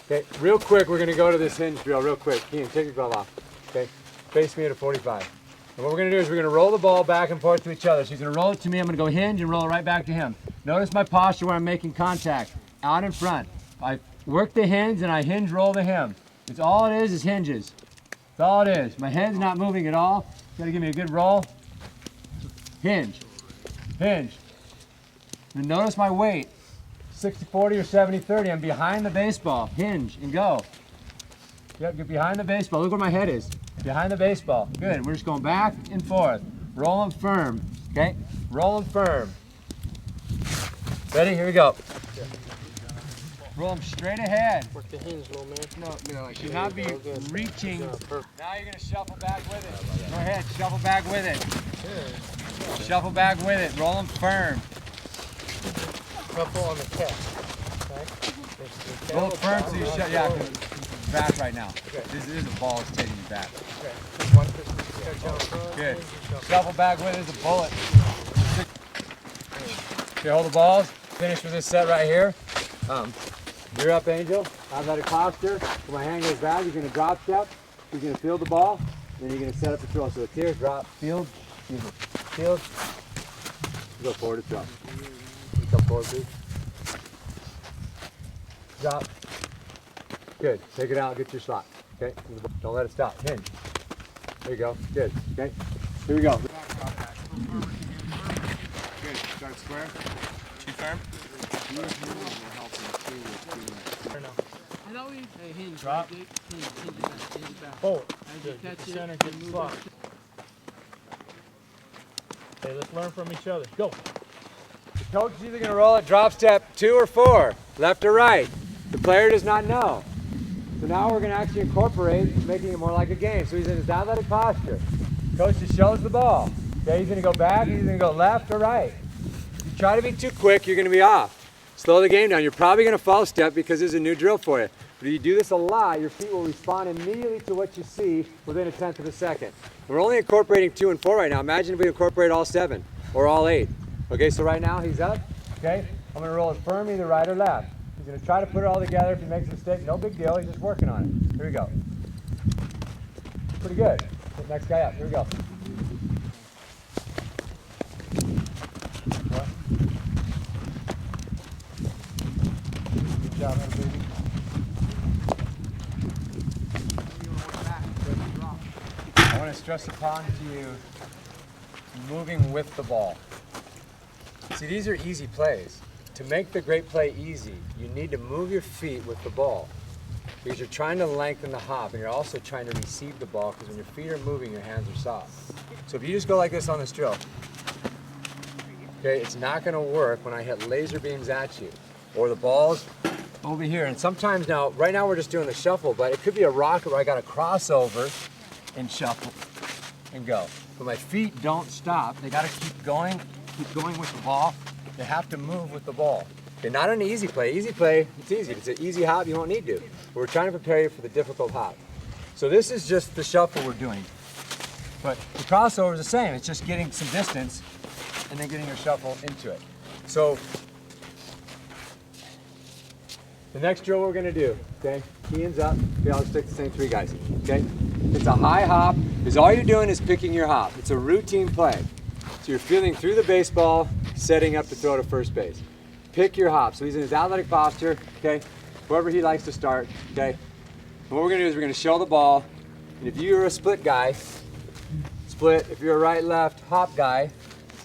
Okay, real quick, we're going to go to this hinge drill real quick. Ian, take your glove off. Okay? Face me at a 45. And what we're going to do is we're going to roll the ball back and forth to each other. So he's going to roll it to me. I'm going to go hinge and roll it right back to him. Notice my posture where I'm making contact. Out in front. I work the hinge and I hinge roll to him. It's all it is hinges. That's all it is. My head's not moving at all. Got to give me a good roll. Hinge. Hinge. And notice my weight. 60-40 or 70-30. I'm behind the baseball. Hinge and go. Yep, get behind the baseball. Look where my head is. Behind the baseball. Good. We're just going back and forth. Roll them firm. Okay? Roll them firm. Ready? Here we go. Roll them straight ahead. Work the hinge, little man. No, should not be reaching. Now you're going to shuffle back with it. Go ahead, shuffle back with it. Shuffle back with it. Roll them firm. Shuffle on the catch. Roll it firm so you shut. Yeah, back right now. This is a ball that's taking you back. Good. Shuffle back with it as a bullet. Okay, hold the balls. Finish with this set right here. You're up, Angel. Athletic posture. When my hand goes back, you're going to drop step. You're going to field the ball. Then you're going to set up the throw. So it's here, drop, field, field. Go forward to throw. Come forward, please. Drop. Good. Take it out. Get your shot. Okay. Don't let it stop. Hinge. There you go. Good. Okay. Here we go. Good. Start square. Too firm. I know we hinge. Drop. Hinge back. Forward. Good. Get the Center, get the slot. Okay, let's learn from each other. Go. The coach is either going to roll it drop step 2 or 4, left or right. The player does not know. So now we're going to actually incorporate making it more like a game. So he's in his athletic posture. Coach just shows the ball. Okay, he's going to go back, he's going to go left or right. If you try to be too quick, you're going to be off. Slow the game down. You're probably going to false step because this is a new drill for you. But if you do this a lot, your feet will respond immediately to what you see within a tenth of a second. We're only incorporating 2 and 4 right now. Imagine if we incorporate all 7 or all 8. Okay, so right now he's up. Okay, I'm going to roll it firm either right or left. He's going to try to put it all together. If he makes a mistake, no big deal. He's just working on it. Here we go. Pretty good. Next guy up. Here we go. What? Good job, baby. I want to stress upon to you moving with the ball. See, these are easy plays. To make the great play easy, you need to move your feet with the ball because you're trying to lengthen the hop and you're also trying to receive the ball because when your feet are moving, your hands are soft. So if you just go like this on this drill, okay, it's not going to work when I hit laser beams at you or the ball's over here. And sometimes now, right now we're just doing the shuffle, but it could be a rocket where I got to crossover and shuffle and go. But my feet don't stop. They got to keep going with the ball. They have to move with the ball. Okay, not an easy play. Easy play, it's easy. If it's an easy hop, you won't need to. But we're trying to prepare you for the difficult hop. So this is just the shuffle we're doing. But the crossover is the same. It's just getting some distance and then getting your shuffle into it. So the next drill we're going to do, okay, Ian's up. Okay, I'll stick the same 3 guys, okay? It's a high hop, because all you're doing is picking your hop. It's a routine play. So you're feeling through the baseball, setting up to throw to first base. Pick your hop. So he's in his athletic posture, okay? Wherever he likes to start, okay? And what we're going to do is we're going to show the ball. And if you're a split guy, split. If you're a right-left hop guy,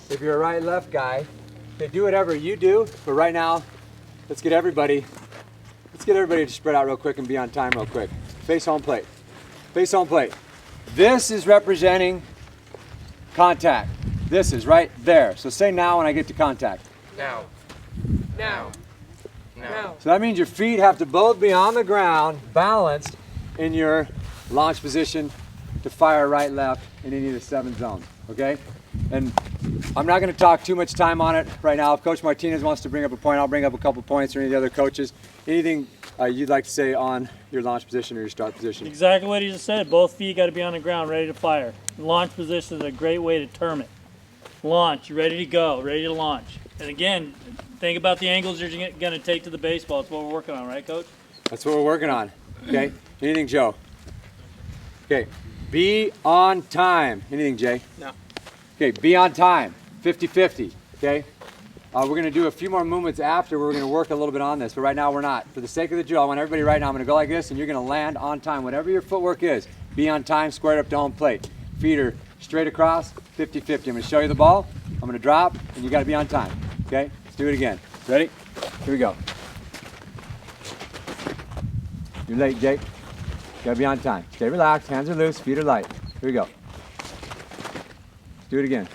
if you're a right-left guy, okay, do whatever you do. But right now, let's get everybody to spread out real quick and be on time real quick. face home plate. Face home plate. This is representing contact. This is right there. So say now when I get to contact. Now. Now. Now. So that means your feet have to both be on the ground, balanced in your launch position to fire right, left in any of the 7 zones, okay? And I'm not going to talk too much time on it right now. If Coach Martinez wants to bring up a point, I'll bring up a couple points, or any of the other coaches. Anything you'd like to say on your launch position or your start position? Exactly what he just said. Both feet got to be on the ground, ready to fire. Launch position is a great way to term it. Launch, ready to go, ready to launch. And again, think about the angles you're going to take to the baseball. That's what we're working on, right, Coach? That's what we're working on, okay? Anything, Joe? Okay, be on time. Anything, Jay? No. Okay, be on time, 50-50, okay? We're going to do a few more movements after. We're going to work a little bit on this, but right now we're not. For the sake of the drill, I want everybody right now, I'm going to go like this, and you're going to land on time. Whatever your footwork is, be on time, squared up to home plate. Feet are straight across, 50-50. I'm going to show you the ball. I'm going to drop, and you got to be on time, okay? Let's do it again. Ready? Here we go. You're late, Jake. Got to be on time. Stay relaxed, hands are loose, feet are light. Here we go. Let's do it again.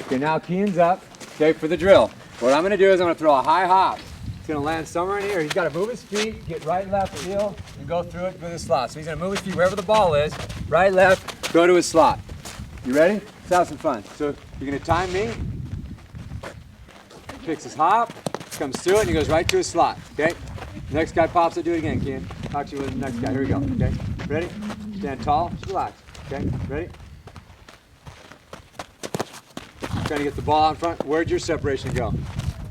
Okay, now Keen's up, okay, for the drill. What I'm going to do is I'm going to throw a high hop. It's going to land somewhere in here. He's got to move his feet, get right, left, feel, and go through it with his slot. So he's going to move his feet wherever the ball is, right, left, go to his slot. You ready? Let's have some fun. So you're going to time me. Kicks his hop, comes through it, and he goes right to his slot, okay? Next guy pops it, do it again, Keen. Talk to you with the next guy. Here we go, okay? Ready? Stand tall, just relax, okay? Ready? Trying to get the ball out in front. Where'd your separation go?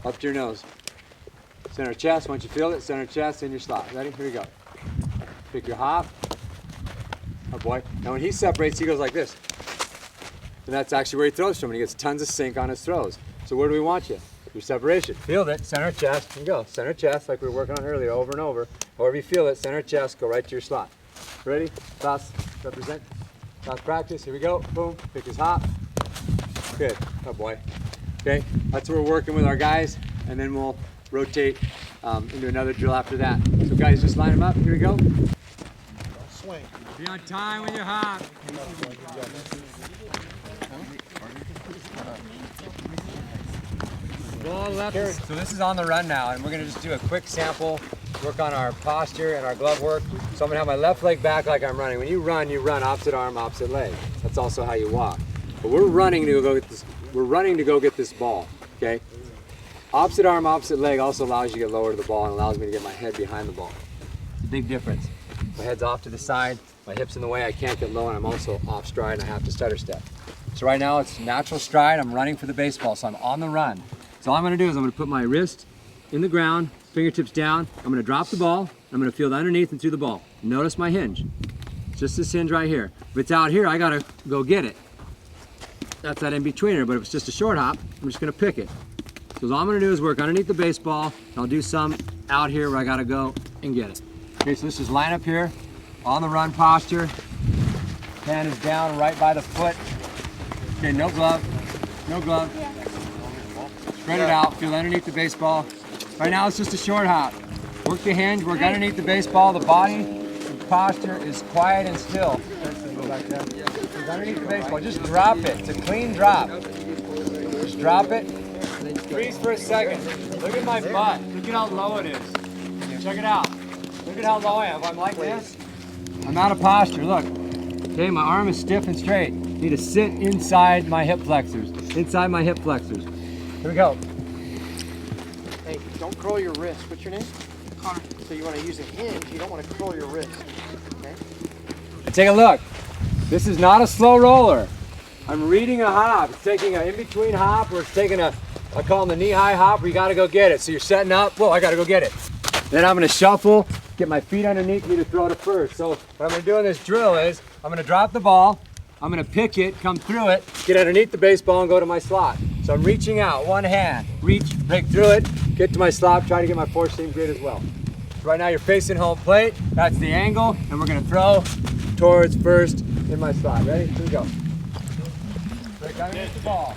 Up to your nose. Center chest, once you feel it, center chest in your slot. Ready? Here we go. Pick your hop. Oh boy. Now when he separates, he goes like this. And that's actually where he throws from. And he gets tons of sink on his throws. So where do we want you? Your separation. Feel it, center chest, and go. Center chest, like we were working on earlier, over and over. However you feel it, center chest, go right to your slot. Ready? Last represent. Last practice. Here we go. Boom. Pick his hop. Good. Oh boy. Okay. That's what we're working with our guys, and then we'll rotate into another drill after that. So guys, just line them up. Here we go. Swing. Be on time with your hop. Ball left. So this is on the run now, and we're going to just do a quick sample, work on our posture and our glove work. So I'm going to have my left leg back like I'm running. When you run opposite arm, opposite leg. That's also how you walk. But we're running to go get this. We're running to go get this ball. Okay. Opposite arm, opposite leg also allows you to get lower to the ball and allows me to get my head behind the ball. It's a big difference. My head's off to the side, my hip's in the way, I can't get low, and I'm also off stride and I have to stutter step. So right now it's natural stride, I'm running for the baseball, so I'm on the run. So all I'm gonna do is I'm gonna put my wrist in the ground, fingertips down, I'm gonna drop the ball, I'm gonna feel underneath and through the ball. Notice my hinge. It's just this hinge right here. If it's out here, I gotta go get it. That's that in-betweener, but if it's just a short hop, I'm just gonna pick it. So all I'm gonna do is work underneath the baseball, and I'll do some out here where I gotta go and get it. Okay, so this is line up here, on the run posture. Hand is down right by the foot. Okay, no glove, no glove. Spread it out, feel underneath the baseball. Right now it's just a short hop. Work the hinge, work underneath the baseball. The body, the posture is quiet and still. Go back there. It's underneath the baseball, just drop it. It's a clean drop. Just drop it. Freeze for a second. Look at my butt. Look at how low it is. Check it out. Look at how low I am. If I'm like this, I'm out of posture. Look. Okay, my arm is stiff and straight. I need to sit inside my hip flexors. Inside my hip flexors. Here we go. Hey, don't curl your wrist. What's your name? Connor. So you want to use a hinge. You don't want to curl your wrist. Okay? Take a look. This is not a slow roller. I'm reading a hop. It's taking an in-between hop, or it's taking a, I call them the knee-high hop, where you got to go get it. So you're setting up. Whoa, I got to go get it. Then I'm going to shuffle, get my feet underneath me to throw to first. So what I'm going to do in this drill is I'm going to drop the ball, I'm going to pick it, come through it, get underneath the baseball and go to my slot. So I'm reaching out, one hand, reach, break through it, get to my slot, try to get my four-seam grid as well. So right now you're facing home plate, that's the angle, and we're going to throw towards first in my slot. Ready? Here we go. Break underneath the ball.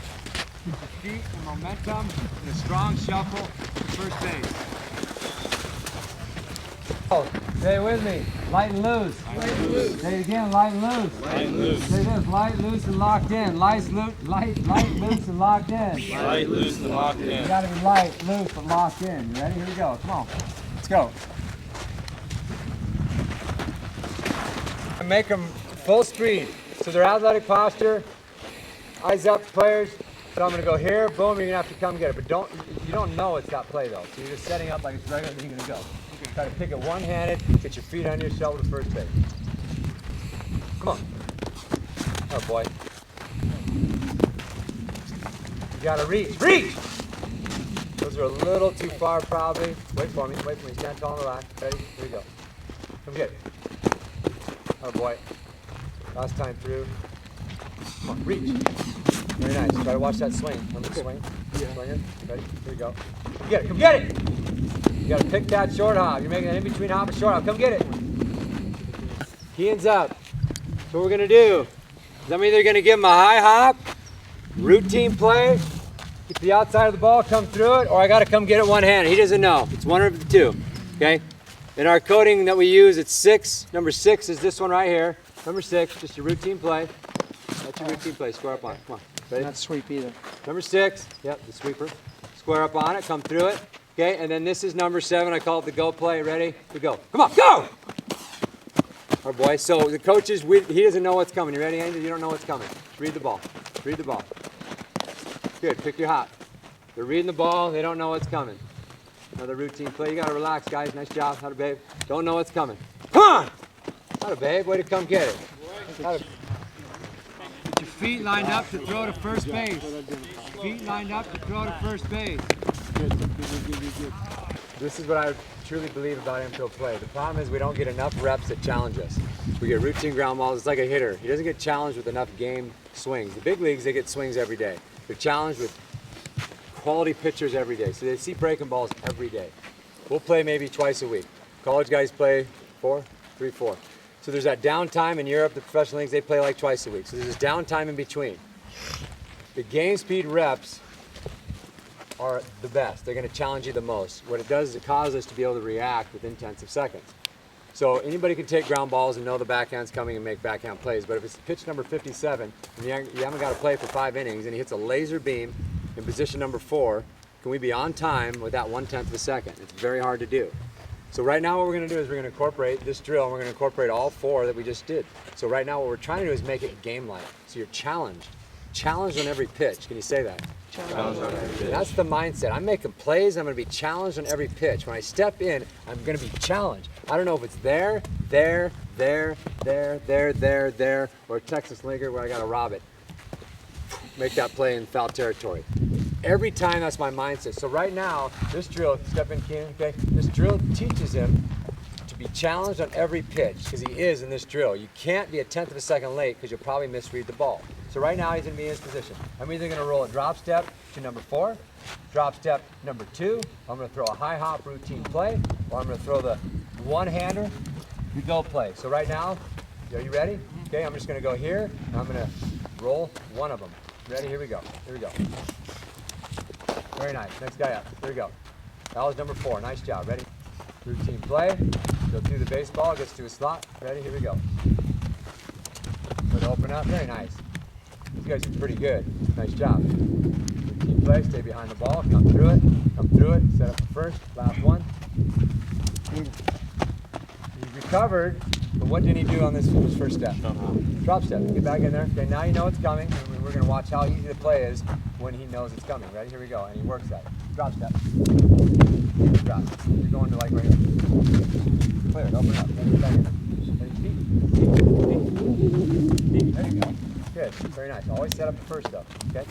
Keep your feet and momentum and a strong shuffle to first base. Say it with me. Light and loose. Light and loose. Say it again. Light and loose. Light and loose. Say this. Light, loose, and locked in. Light, loose, and locked in. Light, loose, and locked in. You gotta be light, loose, but locked in. You ready? Here we go. Come on. Let's go. Make them full speed. So their athletic posture, eyes up, players. So I'm gonna go here, boom, you're gonna have to come get it. But you don't know it's that play though. So you're just setting up like it's regular, then you're gonna go. Try to pick it one-handed, get your feet under your shoulder to first base. Come on. Oh boy. You gotta reach. Reach! Those are a little too far probably. Wait for me, stand tall and relax. Ready? Here we go. Come get it. Oh boy. Last time through. Come on, reach. Very nice. Try to watch that swing. Remember the swing? Yeah. Swing it. Ready? Here we go. Come get it. Come get it! You gotta pick that short hop. You're making an in-between hop and short hop. Come get it. Key-ins up. So what we're gonna do is I'm either gonna give him a high hop, routine play, get the outside of the ball, come through it, or I gotta come get it one-handed. He doesn't know. It's one of the two. Okay? In our coding that we use, it's 6. Number 6 is this one right here. Number 6, just your routine play. That's your routine play. Square up on it. Come on. Ready? Not sweep either. Number 6. Yep, the sweeper. Square up on it. Come through it. Okay, and then this is number 7. I call it the go play. Ready? Here we go. Come on, go! Oh boy. So the coaches, he doesn't know what's coming. You ready, Andy? You don't know what's coming. Read the ball. Read the ball. Good. Pick your hop. They're reading the ball. They don't know what's coming. Another routine play. You gotta relax, guys. Nice job. How'd babe? Don't know what's coming. Come on! How'd babe? Way to come get it. Get your feet lined up to throw to first base. Feet lined up to throw to first base. This is what I truly believe about infield play. The problem is we don't get enough reps that challenge us. We get routine ground balls. It's like a hitter. He doesn't get challenged with enough game swings. The big leagues, they get swings every day. They're challenged with quality pitchers every day. So they see breaking balls every day. We'll play maybe twice a week. College guys play 4. So there's that downtime in Europe, the professional leagues, they play like twice a week. So there's this downtime in between. The game speed reps are the best. They're going to challenge you the most. What it does is it causes us to be able to react within tenths of seconds. So anybody can take ground balls and know the backhand's coming and make backhand plays, but if it's pitch number 57 and you haven't got to play for 5 innings and he hits a laser beam in position number 4, can we be on time with that 1/10 of a second? It's very hard to do. So right now what we're going to do is we're going to incorporate this drill and we're going to incorporate all 4 that we just did. So right now what we're trying to do is make it game-like. So you're challenged. Challenged on every pitch. Can you say that? Challenged on every pitch. That's the mindset. I'm making plays. I'm going to be challenged on every pitch. When I step in, I'm going to be challenged. I don't know if it's there, or Texas Linker where I got to rob it. Make that play in foul territory. Every time, that's my mindset. So right now, this drill, step in, Keenan, okay? This drill teaches him to be challenged on every pitch, because he is in this drill. You can't be a 1/10 of a second late, because you'll probably misread the ball. So right now, he's going to be in his position. I'm either going to roll a drop step to number 4, drop step number 2, I'm going to throw a high hop routine play, or I'm going to throw the one-hander, the go play. So right now, are you ready? Okay, I'm just going to go here, and I'm going to roll one of them. Ready? Here we go. Here we go. Very nice. Next guy up. Here we go. That was number 4. Nice job. Ready? Routine play. Go through the baseball. Gets to a slot. Ready? Here we go. Put it open up. Very nice. These guys are pretty good. Nice job. Routine play. Stay behind the ball. Come through it. Come through it. Set up the first. Last one. He recovered, but what did he do on this first step? Drop step. Get back in there. Okay, now you know it's coming. We're going to watch how easy the play is when he knows it's coming. Ready? Here we go. And he works at it. Drop step. Drop. You're going to like right here. Clear it. Open it up. Ready? Back in there. Ready? There you go. Good. Very nice. Always set up the first stuff. Okay?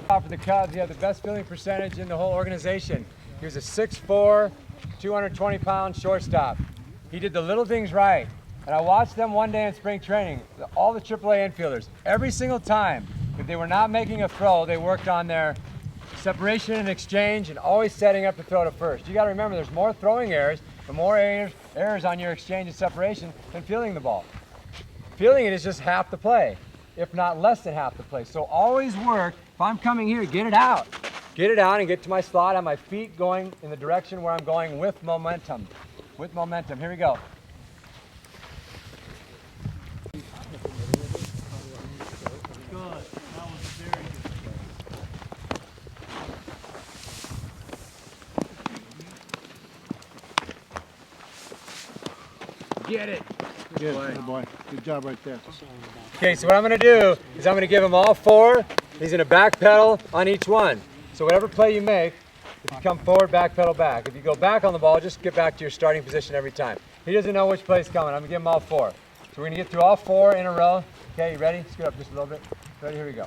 For the Cubs, he had the best fielding percentage in the whole organization. He was a 6'4", 220-pound shortstop. He did the little things right. And I watched them one day in spring training, all the AAA infielders. Every single time, if they were not making a throw, they worked on their separation and exchange and always setting up to throw to first. You got to remember, there's more throwing errors and more errors on your exchange and separation than fielding the ball. Fielding it is just half the play. if not less than half the play. So always work, if I'm coming here, get it out. Get it out and get to my slot, have my feet going in the direction where I'm going with momentum. With momentum, here we go. Get it. Good boy. Good job right there. Okay, so what I'm going to do is I'm going to give him all 4. He's going to back pedal on each one. So whatever play you make, if you come forward, back pedal back. If you go back on the ball, just get back to your starting position every time. He doesn't know which play's coming. I'm going to give him all 4. So we're going to get through all 4 in a row. Okay, you ready? Scoot up just a little bit. Ready? Here we go.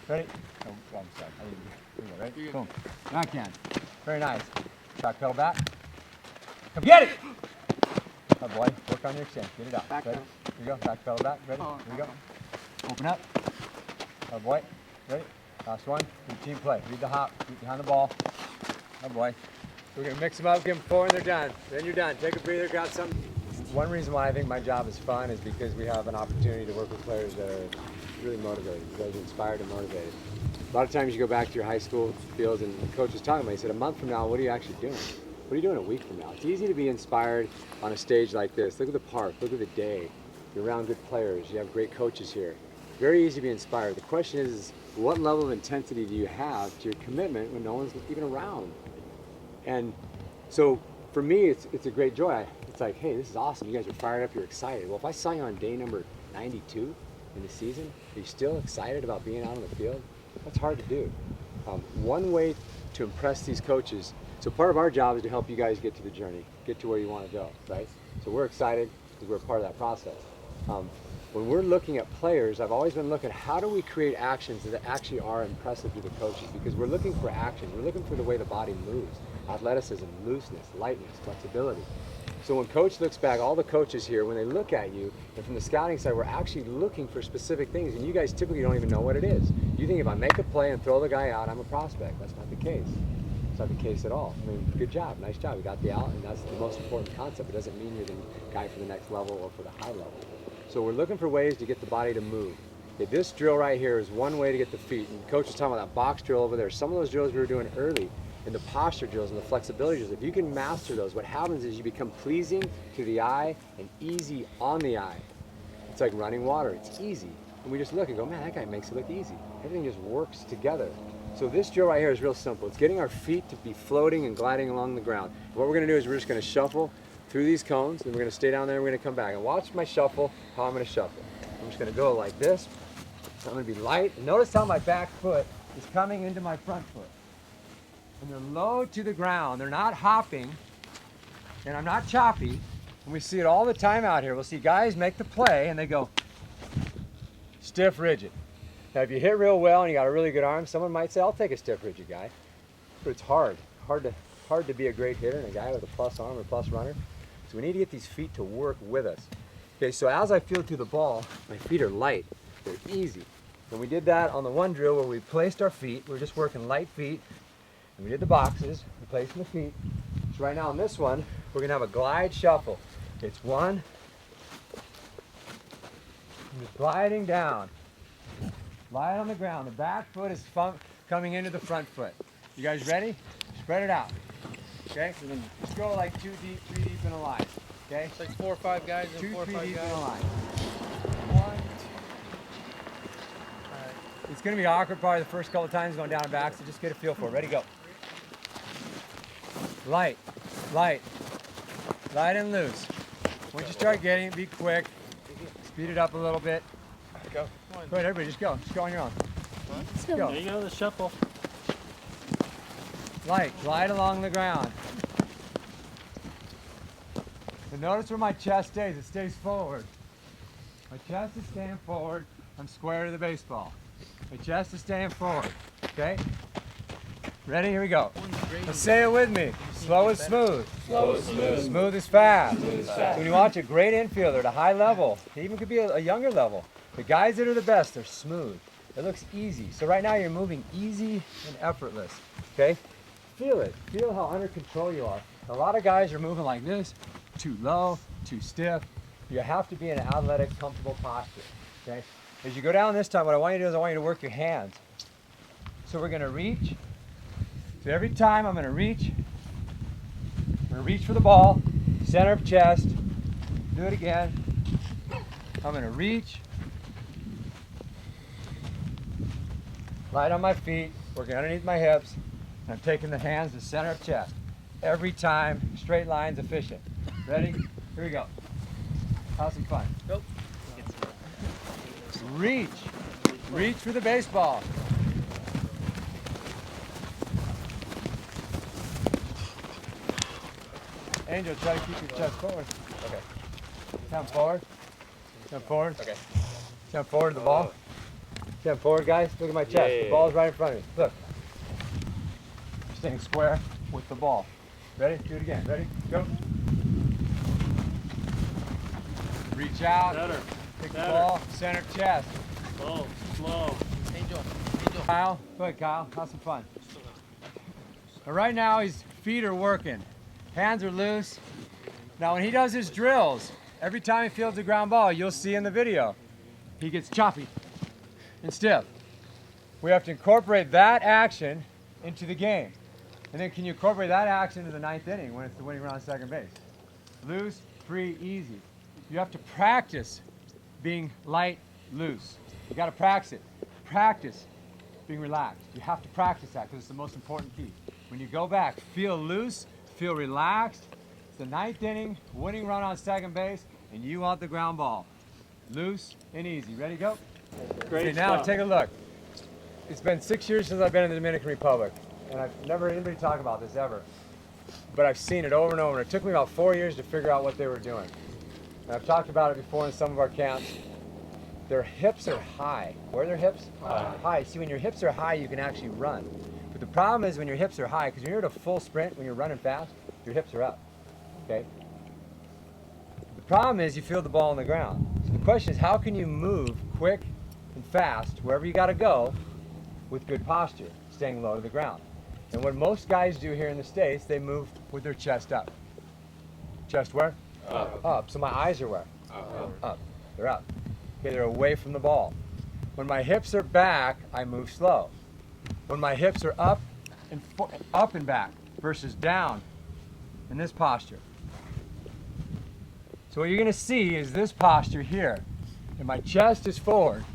Ready? Oh, I'm sorry. Here we go. Ready? Boom. Backhand. Very nice. Back pedal back. Come get it! Oh boy, work on your exchange. Get it out. Back ready? Here you go. Back pedal back. Ready? Here we go. Open up. Oh boy. Ready? Last one. Good team play. Read the hop. Get behind the ball. Oh boy. We're going to mix them up, give them 4, and they're done. Then you're done. Take a breather, grab something. One reason why I think my job is fun is because we have an opportunity to work with players that are really motivated. You guys are inspired and motivated. A lot of times you go back to your high school fields and the coach was talking about it. He said, a month from now, what are you actually doing? What are you doing a week from now? It's easy to be inspired on a stage like this. Look at the park, look at the day. You're around good players, you have great coaches here. Very easy to be inspired. The question is what level of intensity do you have to your commitment when no one's even around? And so for me, it's a great joy. It's like, hey, this is awesome. You guys are fired up, you're excited. Well, if I saw you on day number 92 in the season, are you still excited about being out on the field? That's hard to do. One way to impress these coaches, so part of our job is to help you guys get to the journey, get to where you want to go, right? So we're excited because we're part of that process. When we're looking at players, I've always been looking, how do we create actions that actually are impressive to the coaches? Because we're looking for action. We're looking for the way the body moves, athleticism, looseness, lightness, flexibility. So when coach looks back, all the coaches here, when they look at you, and from the scouting side, we're actually looking for specific things, and you guys typically don't even know what it is. You think if I make a play and throw the guy out, I'm a prospect. That's not the case. It's not the case at all. I mean, good job, nice job. You got the out, and that's the most important concept. It doesn't mean you're the guy for the next level or for the high level. So we're looking for ways to get the body to move. Okay, this drill right here is one way to get the feet. And coach was talking about that box drill over there. Some of those drills we were doing early, and the posture drills and the flexibility drills, if you can master those, what happens is you become pleasing to the eye and easy on the eye. It's like running water, it's easy. And we just look and go, man, that guy makes it look easy. Everything just works together. So this drill right here is real simple. It's getting our feet to be floating and gliding along the ground. What we're gonna do is we're just gonna shuffle through these cones, and we're gonna stay down there and we're gonna come back. And watch my shuffle, how I'm gonna shuffle. I'm just gonna go like this. I'm gonna be light. And notice how my back foot is coming into my front foot. And they're low to the ground. They're not hopping, and I'm not choppy. And we see it all the time out here. We'll see guys make the play, and they go stiff, rigid. Now, if you hit real well and you got a really good arm, someone might say, I'll take a stiff, rigid guy. But it's hard to be a great hitter and a guy with a plus arm or plus runner. So we need to get these feet to work with us. Okay, so as I feel through the ball, my feet are light. They're easy. And we did that on the one drill where we placed our feet. We're just working light feet. And we did the boxes, replacing the feet. So right now on this one, we're gonna have a glide shuffle. It's one, I'm just gliding down. Glide on the ground. The back foot is coming into the front foot. You guys ready? Spread it out. Okay? Just go like 2 deep, 3 deep in a line. Okay? It's like 4 or 5 guys and 2, 4 or 3 5 deep guys. in a line. 1. It's going to be awkward probably the first couple of times going down and back, so just get a feel for it. Ready, go. Light, light, light and loose. Once you start getting it, be quick. Speed it up a little bit. Go. Go ahead, everybody, just go. Just go on your own. Let's go. There you go, the shuffle. Light, glide along the ground. And notice where my chest stays. It stays forward. My chest is staying forward. I'm square to the baseball. My chest is staying forward. Okay? Ready? Here we go. Let's say it with me. Slow is smooth. Slow is smooth. Smooth is fast. So when you watch a great infielder at a high level, it even could be a younger level, the guys that are the best are smooth. It looks easy. So right now you're moving easy and effortless. Okay? Feel it. Feel how under control you are. A lot of guys are moving like this, too low, too stiff. You have to be in an athletic, comfortable posture. Okay? As you go down this time, what I want you to do is I want you to work your hands. So we're gonna reach. So every time I'm gonna reach for the ball, center of chest. Do it again. I'm gonna reach. Light on my feet, working underneath my hips. And I'm taking the hands to center of chest. Every time, straight lines, efficient. Ready? Here we go. Have some fun. Go. Reach. Reach for the baseball. Angel, try to keep your chest forward. Okay. Jump forward. Jump forward. Okay. Jump forward to the ball. Jump forward, guys. Look at my chest. The ball's right in front of me. Look. Staying square with the ball. Ready? Do it again. Ready? Go. Reach out. Better. Pick the ball. Center chest. Slow, slow. Angel. Kyle. Go ahead, Kyle. Have some fun. But right now, his feet are working. Hands are loose. Now, when he does his drills, every time he fields a ground ball, you'll see in the video, he gets choppy and stiff. We have to incorporate that action into the game. And then can you incorporate that action into the ninth inning when it's the winning run on second base? Loose, free, easy. You have to practice being light, loose. You got to practice it. Practice being relaxed. You have to practice that because it's the most important key. When you go back, feel loose, feel relaxed. It's the ninth inning, winning run on second base, and you want the ground ball. Loose and easy. Ready, go? Great Okay, now stuff. take a look. It's been 6 years since I've been in the Dominican Republic, and I've never heard anybody talk about this ever. But I've seen it over and over, and it took me about 4 years to figure out what they were doing. And I've talked about it before in some of our camps. Their hips are high. Where are their hips? High. See, when your hips are high, you can actually run. But the problem is when your hips are high, because when you're at a full sprint, when you're running fast, your hips are up, okay? The problem is you feel the ball on the ground. So the question is, how can you move quick and fast wherever you gotta go with good posture, staying low to the ground? And what most guys do here in the States, they move with their chest up. Chest where? Up. So my eyes are where? Up. They're up. Okay, they're away from the ball. When my hips are back, I move slow. When my hips are up and back versus down in this posture. So what you're gonna see is this posture here. And my chest is forward.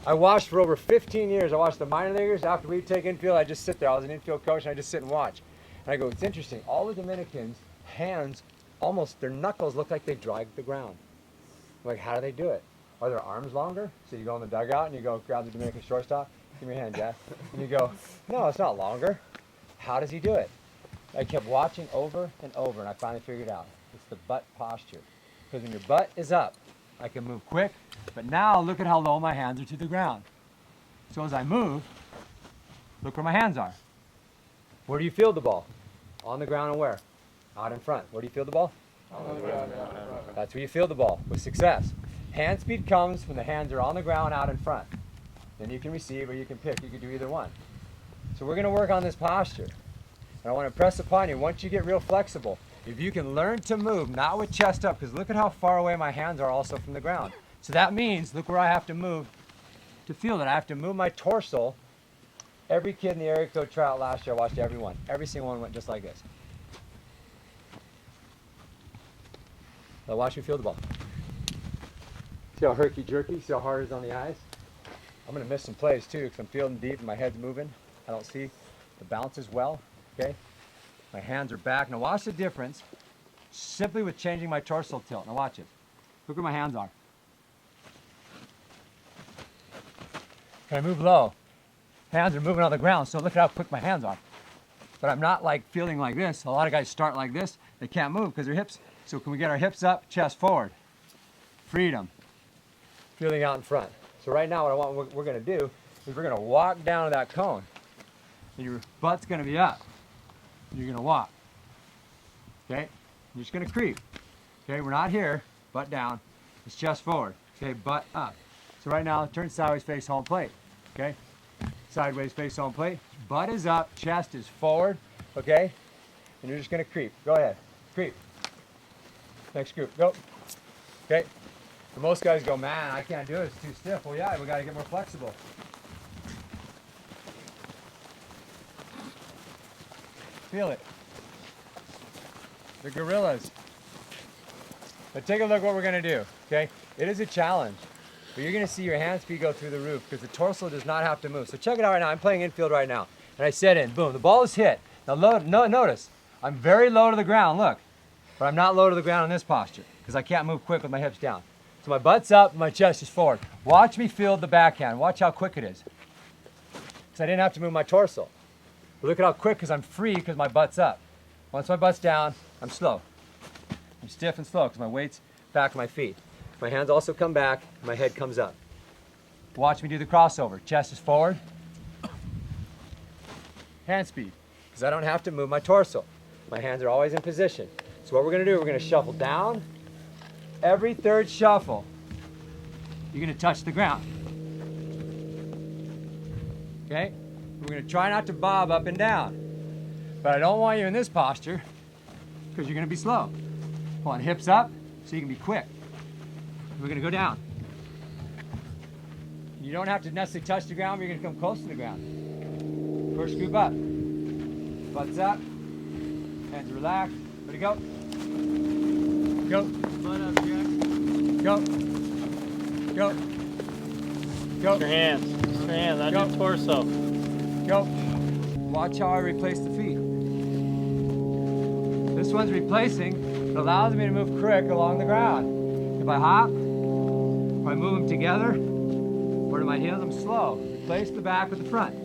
I watched for over 15 years. I watched the minor leaguers. After we take infield, I just sit there. I was an infield coach and I just sit and watch. And I go, it's interesting. All the Dominicans, hands, almost their knuckles look like they drag the ground. I'm like, how do they do it? Are their arms longer? So you go in the dugout and you go grab the Dominican shortstop. Give me your hand, Jack. And you go, no, it's not longer. How does he do it? I kept watching over and over, and I finally figured out. It's the butt posture. Because when your butt is up, I can move quick, but now look at how low my hands are to the ground. So as I move, look where my hands are. Where do you field the ball? On the ground and where? Out in front. Where do you field the ball? On the ground. That's where you field the ball with success. Hand speed comes when the hands are on the ground out in front. Then you can receive or you can pick. You can do either one. So we're going to work on this posture. And I want to press upon you, once you get real flexible, if you can learn to move, not with chest up, because look at how far away my hands are also from the ground. So that means, look where I have to move to field it. I have to move my torso. Every kid in the area code tryout last year, I watched everyone. Every single one went just like this. Now watch me field the ball. See how herky-jerky? See how hard it is on the eyes? I'm going to miss some plays too because I'm fielding deep and my head's moving. I don't see the bounce as well, okay? My hands are back. Now watch the difference simply with changing my torso tilt. Now watch it. Look where my hands are. Can I move low? Hands are moving on the ground, so look at how quick my hands are. But I'm not like feeling like this. A lot of guys start like this. They can't move because their hips. So can we get our hips up, chest forward? Freedom. Feeling out in front. So right now what we're going to do is we're going to walk down to that cone. And your butt's going to be up. You're going to walk. Okay? You're just going to creep. Okay? We're not here. Butt down. It's chest forward. Okay? Butt up. So right now, turn sideways, face home plate. Okay? Sideways, face home plate. Butt is up. Chest is forward. Okay? And you're just going to creep. Go ahead. Creep. Next group. Go. Okay? But most guys go, man, I can't do it, it's too stiff. Well, yeah, we got to get more flexible. Feel it. The gorillas. But take a look what we're going to do, okay? It is a challenge, but you're going to see your hand speed go through the roof because the torso does not have to move. So check it out right now. I'm playing infield right now, and I set in. Boom, the ball is hit. Now notice, I'm very low to the ground, look. But I'm not low to the ground in this posture because I can't move quick with my hips down. So my butt's up, my chest is forward. Watch me field the backhand. Watch how quick it is. Because I didn't have to move my torso. But look at how quick because I'm free because my butt's up. Once my butt's down, I'm slow. I'm stiff and slow because my weight's back of my feet. My hands also come back, my head comes up. Watch me do the crossover. Chest is forward. Hand speed, because I don't have to move my torso. My hands are always in position. So what we're going to do, we're going to shuffle down. Every third shuffle, you're going to touch the ground. Okay? We're going to try not to bob up and down. But I don't want you in this posture because you're going to be slow. Hold on, hips up so you can be quick. We're going to go down. You don't have to necessarily touch the ground, but you're going to come close to the ground. First scoop up. Butts up. Hands relaxed. Ready, go. Go. Butt up, Jack. Go. Go. Go. Your hands, on your torso. Go. Watch how I replace the feet. This one's replacing. It allows me to move quick along the ground. If I hop, if I move them together, or to my heels, I'm slow. Replace the back with the front.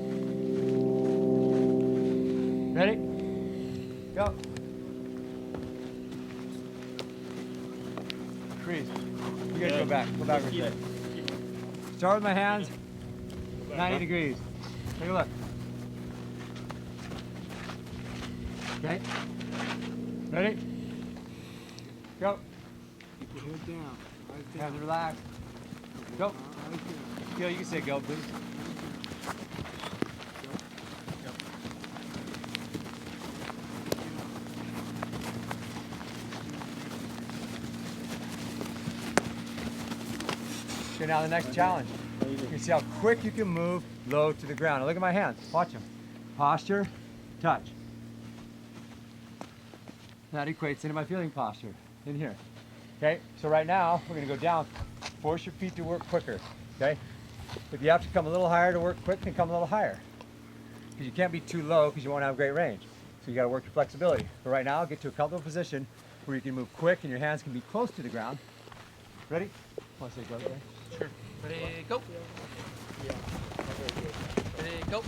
Ready? Go. Freeze. You guys go back. Go back real quick. Start with my hands. 90 degrees. Take a look. Okay. Ready? Go. Keep your head down. Eyes down. Hands relaxed. Go. Eyes down. Gil, you can say go, please. Okay, now the next challenge. You can see how quick you can move low to the ground. Now look at my hands. Watch them. Posture, touch. That equates into my fielding posture in here. Okay, so right now we're going to go down. Force your feet to work quicker. Okay, if you have to come a little higher to work quick, then come a little higher. Because you can't be too low because you won't have great range. So you got to work your flexibility. But right now, get to a comfortable position where you can move quick and your hands can be close to the ground. Ready? Want to say go there? Sure. Ready, go. Yeah. Ready, go.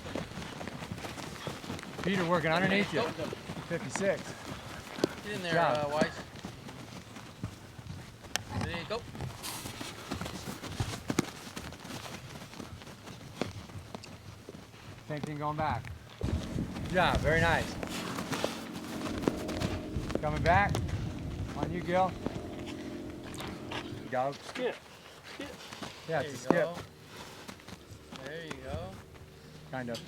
Feet are working underneath you. 56. Get in there, Wise. Ready, go. Same thing going back. Yeah, very nice. Coming back. On you, Gil. Go. Skip. Skip. Yeah, There it's a you skip. go. There you go. Kind of.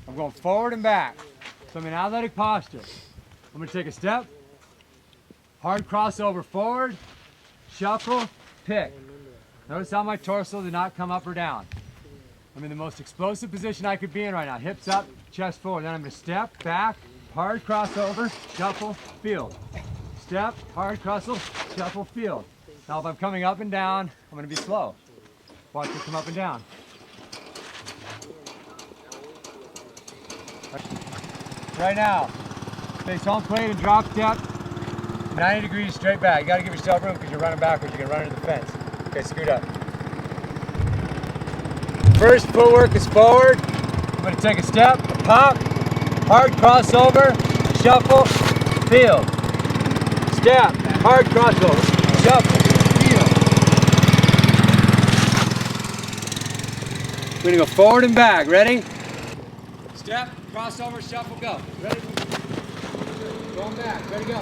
I'm going forward and back. So I'm in athletic posture. I'm going to take a step. Hard crossover forward. Shuffle. Pick. Notice how my torso did not come up or down. I'm in the most explosive position I could be in right now. Hips up, chest forward. Then I'm going to step, back, hard crossover, shuffle, field. Step, hard crossover, shuffle, field. Now if I'm coming up and down, I'm going to be slow. Watch me come up and down. Right now, face home plate and drop step, 90 degrees straight back. You got to give yourself room because you're running backwards. You're going to run into the fence. Okay, scoot up. First footwork is forward. I'm going to take a step, a pop, hard crossover, shuffle, field. Step, hard crossover, shuffle, field. We're going to go forward and back. Ready? Step, crossover, shuffle, go. Ready? Going back. Ready, go.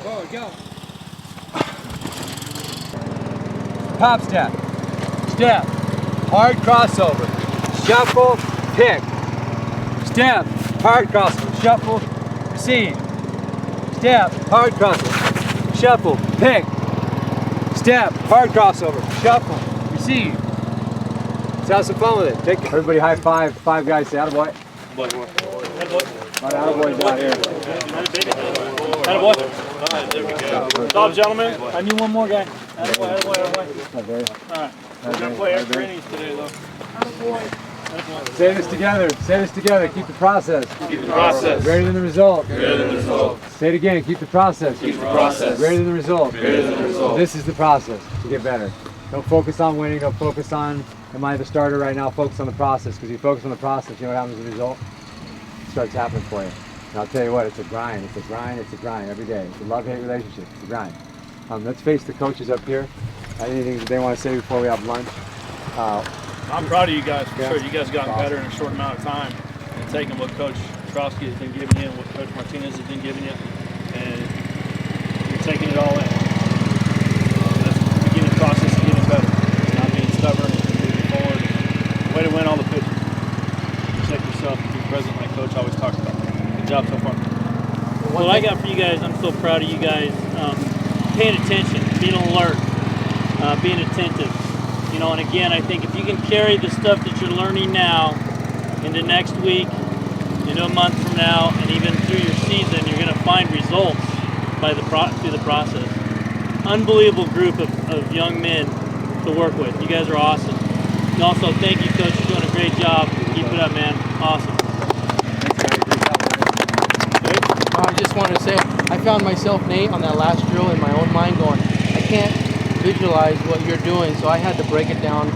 Forward, go. Pop step. Step, hard crossover, shuffle, pick. Step, hard crossover, shuffle, proceed. Step, hard crossover, shuffle, pick, step, hard crossover, shuffle, receive. Let's have some fun with it. Take everybody high five. 5 guys say attaboy. Attaboy's out here. Attaboy. Good job, gentlemen. I need one more guy. Attaboy. All right. We're going to play extra innings today, though. Say this together. Say this together. Keep the process. Keep the process. Greater than the result. Greater than the result. Say it again. Keep the process. Keep the process. Greater than the result. Greater than the result. This is the process to get better. Don't focus on winning. Don't focus on, am I the starter right now? Focus on the process. Because you focus on the process, you know what happens as a result? It starts happening for you. And I'll tell you what, it's a grind. It's a grind. It's a grind every day. It's a love-hate relationship. It's a grind. Let's face the coaches up here. Anything that they want to say before we have lunch? I'm proud of you guys for sure. You guys gotten better in a short amount of time and taking what Coach Trosky has been giving you and what Coach Martinez has been giving you, and you're taking it all in. That's the beginning process of getting better. It's not being stubborn, it's moving forward. Way to win all the pitches. Protect yourself and be present like Coach always talks about. Good job so far. What I got for you guys, I'm so proud of you guys. Paying attention, being alert, being attentive. You know, and again, I think if you can carry the stuff that you're learning now into next week, into a month from now, and even through your season, you're going to find results through the process. Unbelievable group of young men to work with. You guys are awesome. And also, thank you, Coach. You're doing a great job. Keep it up, man. Awesome. I just wanted to say, I found myself, Nate, on that last drill in my own mind going, I can't visualize what you're doing, so I had to break it down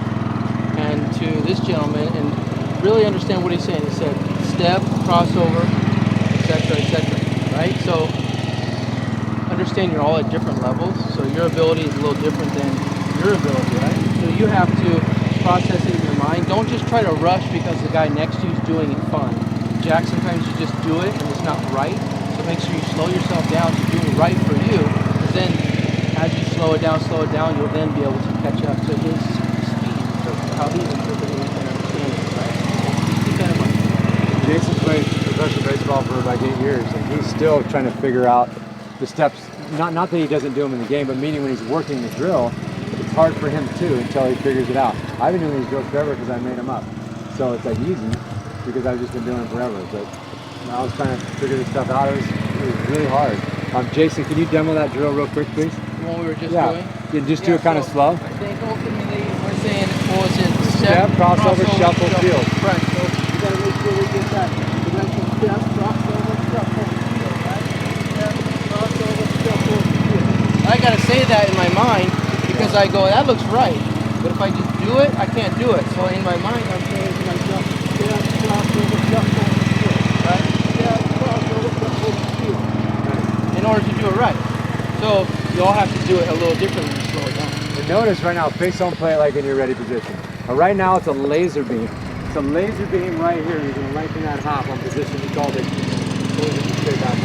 and to this gentleman and really understand what he's saying. He said step, crossover, etc., right? So understand you're all at different levels, so your ability is a little different than your ability, right? So you have to process it in your mind. Don't just try to rush because the guy next to you is doing it fun. Jack, sometimes you just do it and it's not right, so make sure you slow yourself down to do it right for you, because then as you slow it down, you'll then be able to catch up to his speed, so how he's interpreting it and understanding it, right? Keep that in mind. Jason played professional baseball for like 8 years, and he's still trying to figure out the steps. Not that he doesn't do them in the game, but meaning when he's working the drill, it's hard for him too until he figures it out. I've been doing these drills forever because I made them up. So it's like easy because I've just been doing them forever. But when I was trying to figure this stuff out, it was really hard. Jason, can you demo that drill real quick, please? What we were just doing? You just do it kind of slow. I think ultimately we're saying, what was it? Step, crossover, shuffle, field. Right, so you gotta make sure we get that. So that's a step, crossover, shuffle, field, right? Step, crossover, shuffle, field. I gotta say that in my mind because I go, that looks right. But if I just do it, I can't do it. So in my mind, I'm saying to myself, step, crossover, shuffle, field, right? Step, crossover, shuffle, field. In order to do it right. So you all have to do it a little differently to slow it down. And notice right now, face on play like in your ready position. Right now it's a laser beam. It's a laser beam right here. You're going to lengthen that hop on position. We called it straight back.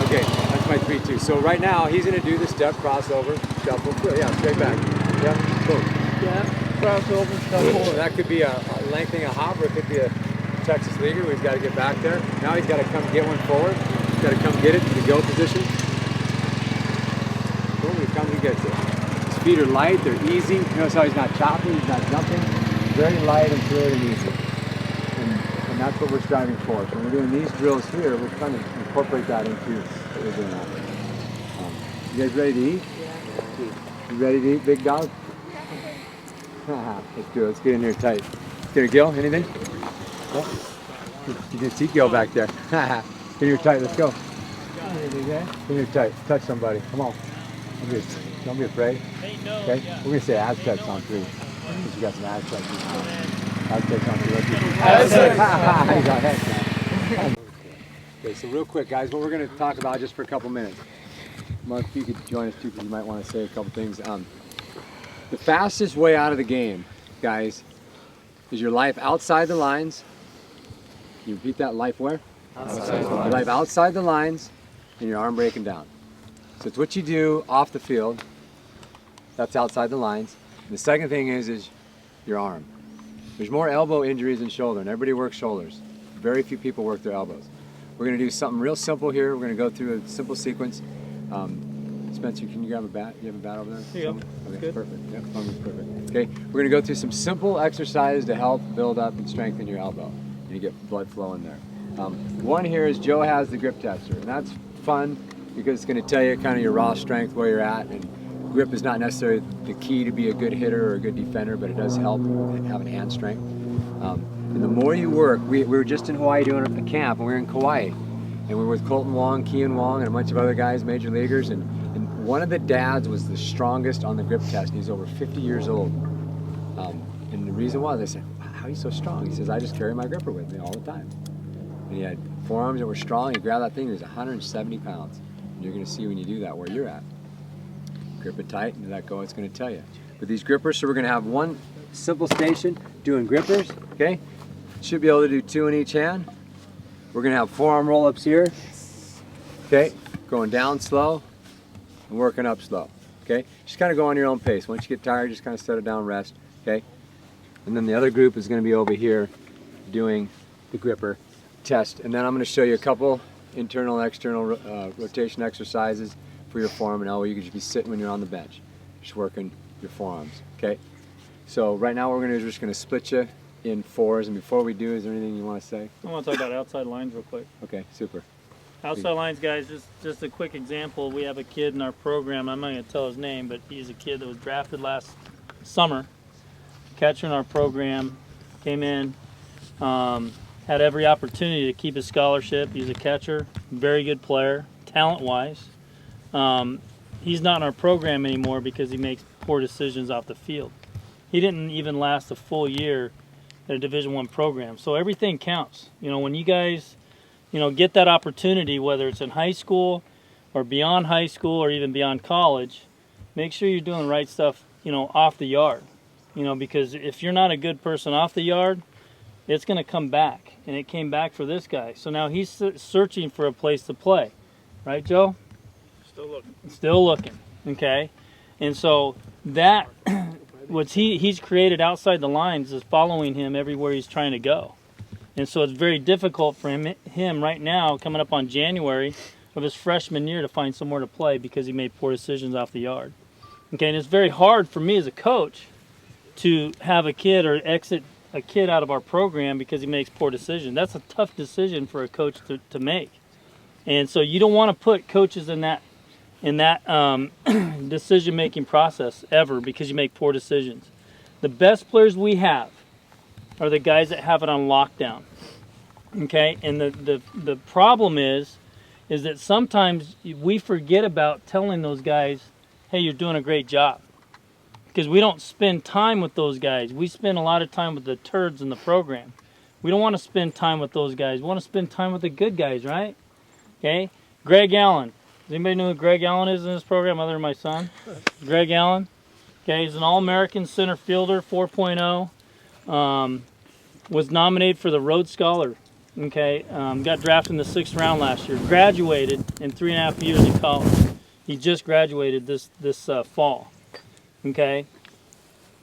Okay, that's my 3-2. So right now he's going to do the step, crossover, shuffle, yeah, straight back. Yeah, boom. Step, crossover, shuffle. So that could be a lengthening a hop, or it could be a Texas leaguer where he's got to get back there. Now he's got to come get one forward. He's got to come get it to the go position. Boom, he comes and gets it. His feet are light, they're easy. Notice how he's not chopping, he's not jumping. Very light and fluid and easy. And that's what we're striving for. So when we're doing these drills here, we're trying to incorporate that into what we're doing out there. You guys ready to eat? Yeah. You ready to eat, big dog? Let's do it. Let's get in here tight. Get a Gil, anything? Oh. You can see Gil back there. Get in here tight, let's go. Get in here tight. Touch somebody. Come on. Don't be afraid. Okay? We're going to say Aztecs on 3. Because you got some Aztecs. Aztecs on 3. Aztecs. Okay, so real quick, guys, what we're going to talk about just for a couple minutes. Mark, you could join us too because you might want to say a couple things. The fastest way out of the game, guys, is your life outside the lines. Can you repeat that? Life where? Outside the lines. Your life outside the lines and your arm breaking down. So it's what you do off the field. That's outside the lines. And the second thing is your arm. There's more elbow injuries than shoulder, and everybody works shoulders. Very few people work their elbows. We're going to do something real simple here. We're going to go through a simple sequence. Spencer, can you grab a bat? You have a bat over there? Here you go. Okay, Good. perfect. Yep, perfect. Okay, we're going to go through some simple exercises to help build up and strengthen your elbow. And you get blood flow in there. One here is Joe has the grip tester, and that's fun because it's going to tell you kind of your raw strength, where you're at, and grip is not necessarily the key to be a good hitter or a good defender, but it does help with having hand strength. And the more you work, we were just in Hawaii doing a camp, and we were in Kauai, and we were with Colton Wong, Kian Wong, and a bunch of other guys, major leaguers, and one of the dads was the strongest on the grip test, and he's over 50 years old. And the reason why, they said, how are you so strong? He says, I just carry my gripper with me all the time. And he had forearms that were strong. You grab that thing, it was 170 pounds. And you're going to see when you do that where you're at. Grip it tight and let go, it's going to tell you. With these grippers, so we're going to have one simple station doing grippers, okay? Should be able to do 2 in each hand. We're going to have forearm roll-ups here, okay? Going down slow and working up slow, okay? Just kind of go on your own pace. Once you get tired, just kind of set it down, rest, okay? And then the other group is going to be over here doing the gripper test. And then I'm going to show you a couple internal and external rotation exercises for your forearm and elbow. You could just be sitting when you're on the bench, just working your forearms, okay? So right now what we're going to do is we're just going to split you in 4s. And before we do, is there anything you want to say? I want to talk about outside lines real quick. Okay, super. Outside lines, guys, just a quick example. We have a kid in our program, I'm not going to tell his name, but he's a kid that was drafted last summer. Catcher in our program, came in, had every opportunity to keep his scholarship. He's a catcher, very good player, talent-wise. He's not in our program anymore because he makes poor decisions off the field. He didn't even last a full year at a Division I program. So everything counts. You know, when you guys, get that opportunity, whether it's in high school or beyond high school or even beyond college, make sure you're doing the right stuff, off the yard. Because if you're not a good person off the yard, it's going to come back. And it came back for this guy. So now he's searching for a place to play. Right, Joe? Still looking. Okay? And so that, what he's created outside the lines is following him everywhere he's trying to go. And so it's very difficult for him right now, coming up on January of his freshman year, to find somewhere to play because he made poor decisions off the yard. Okay, and it's very hard for me as a coach to have a kid or exit a kid out of our program because he makes poor decisions. That's a tough decision for a coach to make. And so you don't want to put coaches in that decision-making process ever because you make poor decisions. The best players we have are the guys that have it on lockdown. Okay, and the problem is that sometimes we forget about telling those guys, hey, you're doing a great job. Because we don't spend time with those guys. We spend a lot of time with the turds in the program. We don't want to spend time with those guys. We want to spend time with the good guys, right? Okay? Greg Allen. Does anybody know who Greg Allen is in this program other than my son? Greg Allen. Okay, he's an All-American center fielder, 4.0. Was nominated for the Rhodes Scholar. Okay, got drafted in the 6th round last year. Graduated in 3.5 years in college. He just graduated this fall. Okay.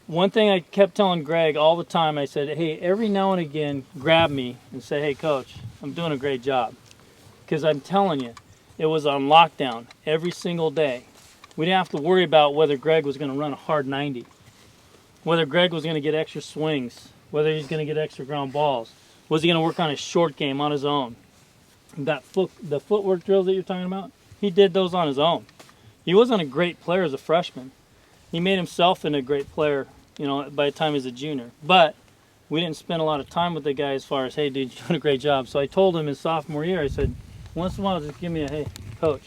One thing I kept telling Greg all the time, I said, hey, every now and again, grab me and say, hey, coach, I'm doing a great job. Because I'm telling you, it was on lockdown every single day. We didn't have to worry about whether Greg was going to run a hard 90, whether Greg was going to get extra swings, whether he's going to get extra ground balls. Was he going to work on his short game on his own? The footwork drills that you're talking about, he did those on his own. He wasn't a great player as a freshman. He made himself into a great player, by the time he was a junior. But we didn't spend a lot of time with the guy as far as, hey, dude, you're doing a great job. So I told him his sophomore year, I said, once in a while, just give me a, hey, coach,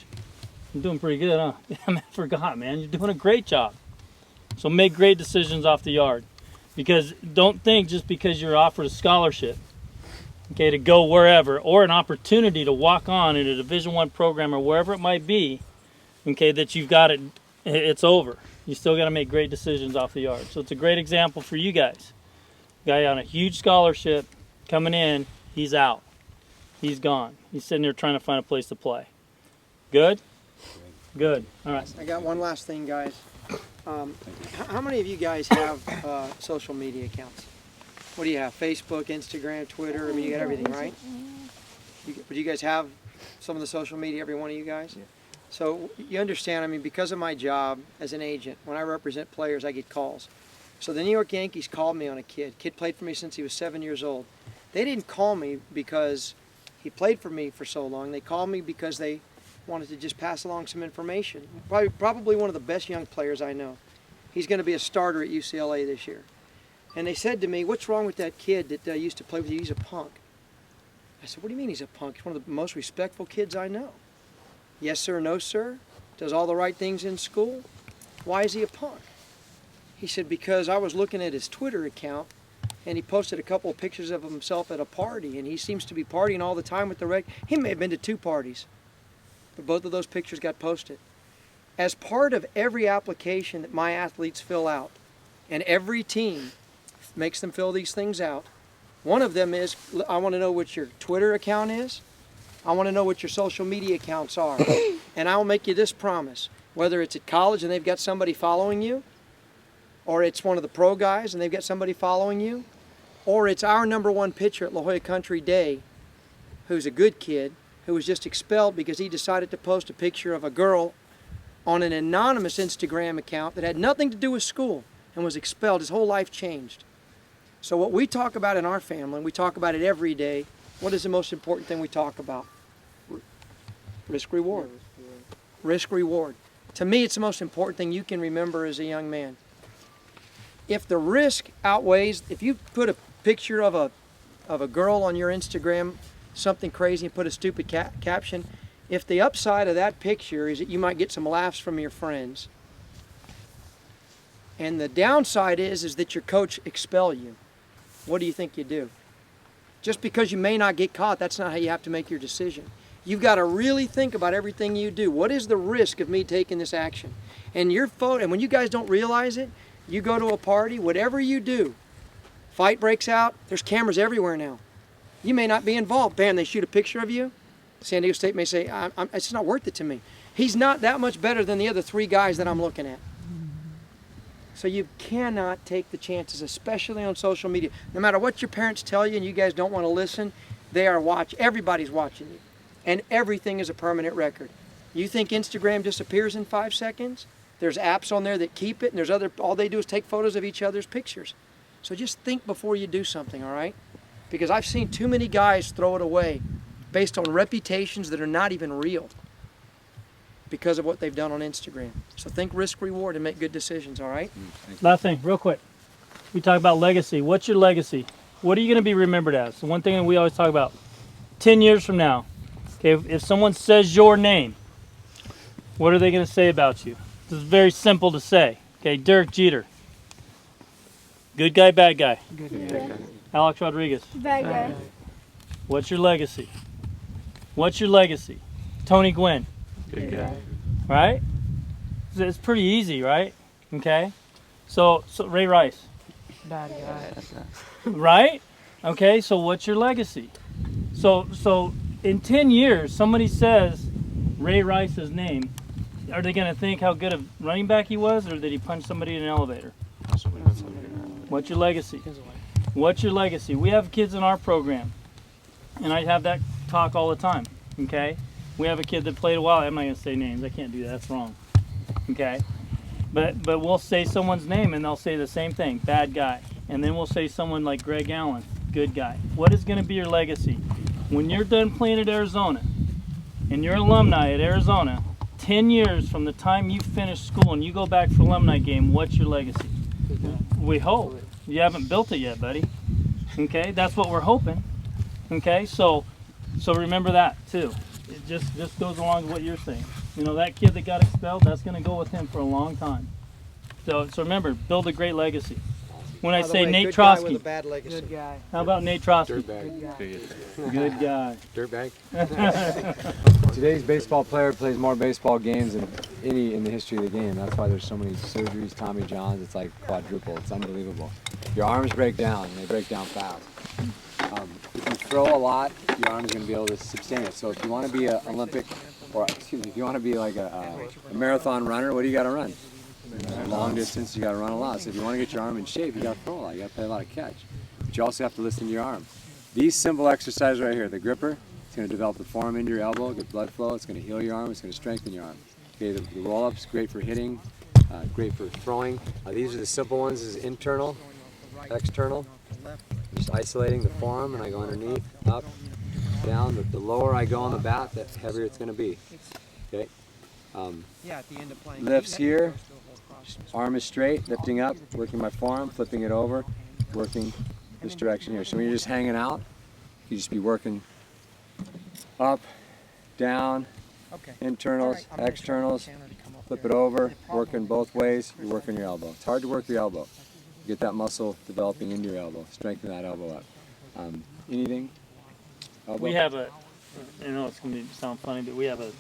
I'm doing pretty good, huh? I forgot, man. You're doing a great job. So make great decisions off the yard. Because don't think just because you're offered a scholarship, okay, to go wherever, or an opportunity to walk on in a Division I program or wherever it might be, okay, that you've got it, it's over. You still got to make great decisions off the yard. So it's a great example for you guys. Guy on a huge scholarship coming in, he's out. He's gone. He's sitting there trying to find a place to play. Good? Good. All right. I got one last thing, guys. How many of you guys have social media accounts? What do you have? Facebook, Instagram, Twitter? I mean, you got everything, right? But you guys have some of the social media, every one of you guys? Yeah. So you understand, I mean, because of my job as an agent, when I represent players, I get calls. So the New York Yankees called me on a kid. Kid played for me since he was 7 years old. They didn't call me because he played for me for so long. They called me because they wanted to just pass along some information. Probably one of the best young players I know. He's going to be a starter at UCLA this year. And they said to me, what's wrong with that kid that used to play with you? He's a punk. I said, what do you mean he's a punk? He's one of the most respectful kids I know. Yes, sir, no, sir. Does all the right things in school. Why is he a punk? He said, because I was looking at his Twitter account, and he posted a couple of pictures of himself at a party, and he seems to be partying all the time with the He may have been to 2 parties, but both of those pictures got posted. As part of every application that my athletes fill out, and every team makes them fill these things out, one of them is, I want to know what your Twitter account is. I want to know what your social media accounts are. And I'll make you this promise. Whether it's at college and they've got somebody following you, or it's one of the pro guys and they've got somebody following you, or it's our #1 pitcher at La Jolla Country Day, who's a good kid, who was just expelled because he decided to post a picture of a girl on an anonymous Instagram account that had nothing to do with school and was expelled. His whole life changed. So what we talk about in our family, and we talk about it every day, what is the most important thing we talk about? Risk-reward. Risk-reward. To me, it's the most important thing you can remember as a young man. If the risk outweighs, if you put a picture of a girl on your Instagram, something crazy, and put a stupid caption, if the upside of that picture is that you might get some laughs from your friends, and the downside is that your coach expel you, what do you think you do? Just because you may not get caught, that's not how you have to make your decision. You've got to really think about everything you do. What is the risk of me taking this action? And your phone, and when you guys don't realize it, you go to a party, whatever you do, fight breaks out, there's cameras everywhere now. You may not be involved. Bam, they shoot a picture of you. San Diego State may say, it's not worth it to me. He's not that much better than the other 3 guys that I'm looking at. So you cannot take the chances, especially on social media. No matter what your parents tell you and you guys don't want to listen, they are watching. Everybody's watching you. And everything is a permanent record. You think Instagram disappears in 5 seconds? There's apps on there that keep it, and there's all they do is take photos of each other's pictures. So just think before you do something, all right? Because I've seen too many guys throw it away based on reputations that are not even real because of what they've done on Instagram. So think risk-reward and make good decisions, all right? Last thing, real quick. We talk about legacy. What's your legacy? What are you going to be remembered as? The one thing that we always talk about, 10 years from now, okay, if someone says your name, what are they going to say about you? This is very simple to say. Okay, Derek Jeter. Good guy, bad guy? Good guy. Alex Rodriguez. Bad guy. What's your legacy? What's your legacy? Tony Gwynn. Good guy. Right? It's pretty easy, right? Okay. So Ray Rice. Bad guy. Right? Okay, so what's your legacy? So in 10 years, somebody says Ray Rice's name, are they going to think how good a running back he was, or did he punch somebody in an elevator? What's your legacy? What's your legacy? We have kids in our program, and I have that talk all the time, okay? We have a kid that played a while. I'm not going to say names. I can't do that. That's wrong, okay? But we'll say someone's name, and they'll say the same thing, bad guy. And then we'll say someone like Greg Allen, good guy. What is going to be your legacy? When you're done playing at Arizona, and you're an alumni at Arizona, 10 years from the time you finish school and you go back for alumni game, what's your legacy? We hope. You haven't built it yet, buddy. Okay, that's what we're hoping. Okay, so remember that too. It just goes along with what you're saying. You know, that kid that got expelled, that's going to go with him for a long time. So remember, build a great legacy. When I say Nate Trosky, with a bad legacy. Good guy. how about Nate Trosky? Dirtbag. Good guy. Dirtbag. Today's baseball player plays more baseball games than any in the history of the game. That's why there's so many surgeries, Tommy Johns. It's like quadruple. It's unbelievable. Your arms break down. They break down fast. If you throw a lot, your arm's going to be able to sustain it. So if you want to be an Olympic, or excuse me, if you want to be like a marathon runner, what do you got to run? Long distance, you got to run a lot. So if you want to get your arm in shape, you got to throw a lot. You got to play a lot of catch. But you also have to listen to your arm. These simple exercises right here, the gripper, It's going to develop the form into your elbow, get blood flow. It's going to heal your arm. It's going to strengthen your arm. Okay, the roll-up's great for hitting, great for throwing. These are the simple ones. This is internal, external. Just isolating the forearm, and I go underneath, up, down. The lower I go on the bat, the heavier it's going to be. Okay. Yeah, at the end of playing. Lifts here. Arm is straight, lifting up, working my forearm, flipping it over, working this direction here. So when you're just hanging out, you just be working up, down, internals, externals, flip it over, working both ways, you're working your elbow. It's hard to work your elbow. Get that muscle developing into your elbow, strengthen that elbow up. Anything? Elbow? We have a, I know it's going to sound funny, but we have a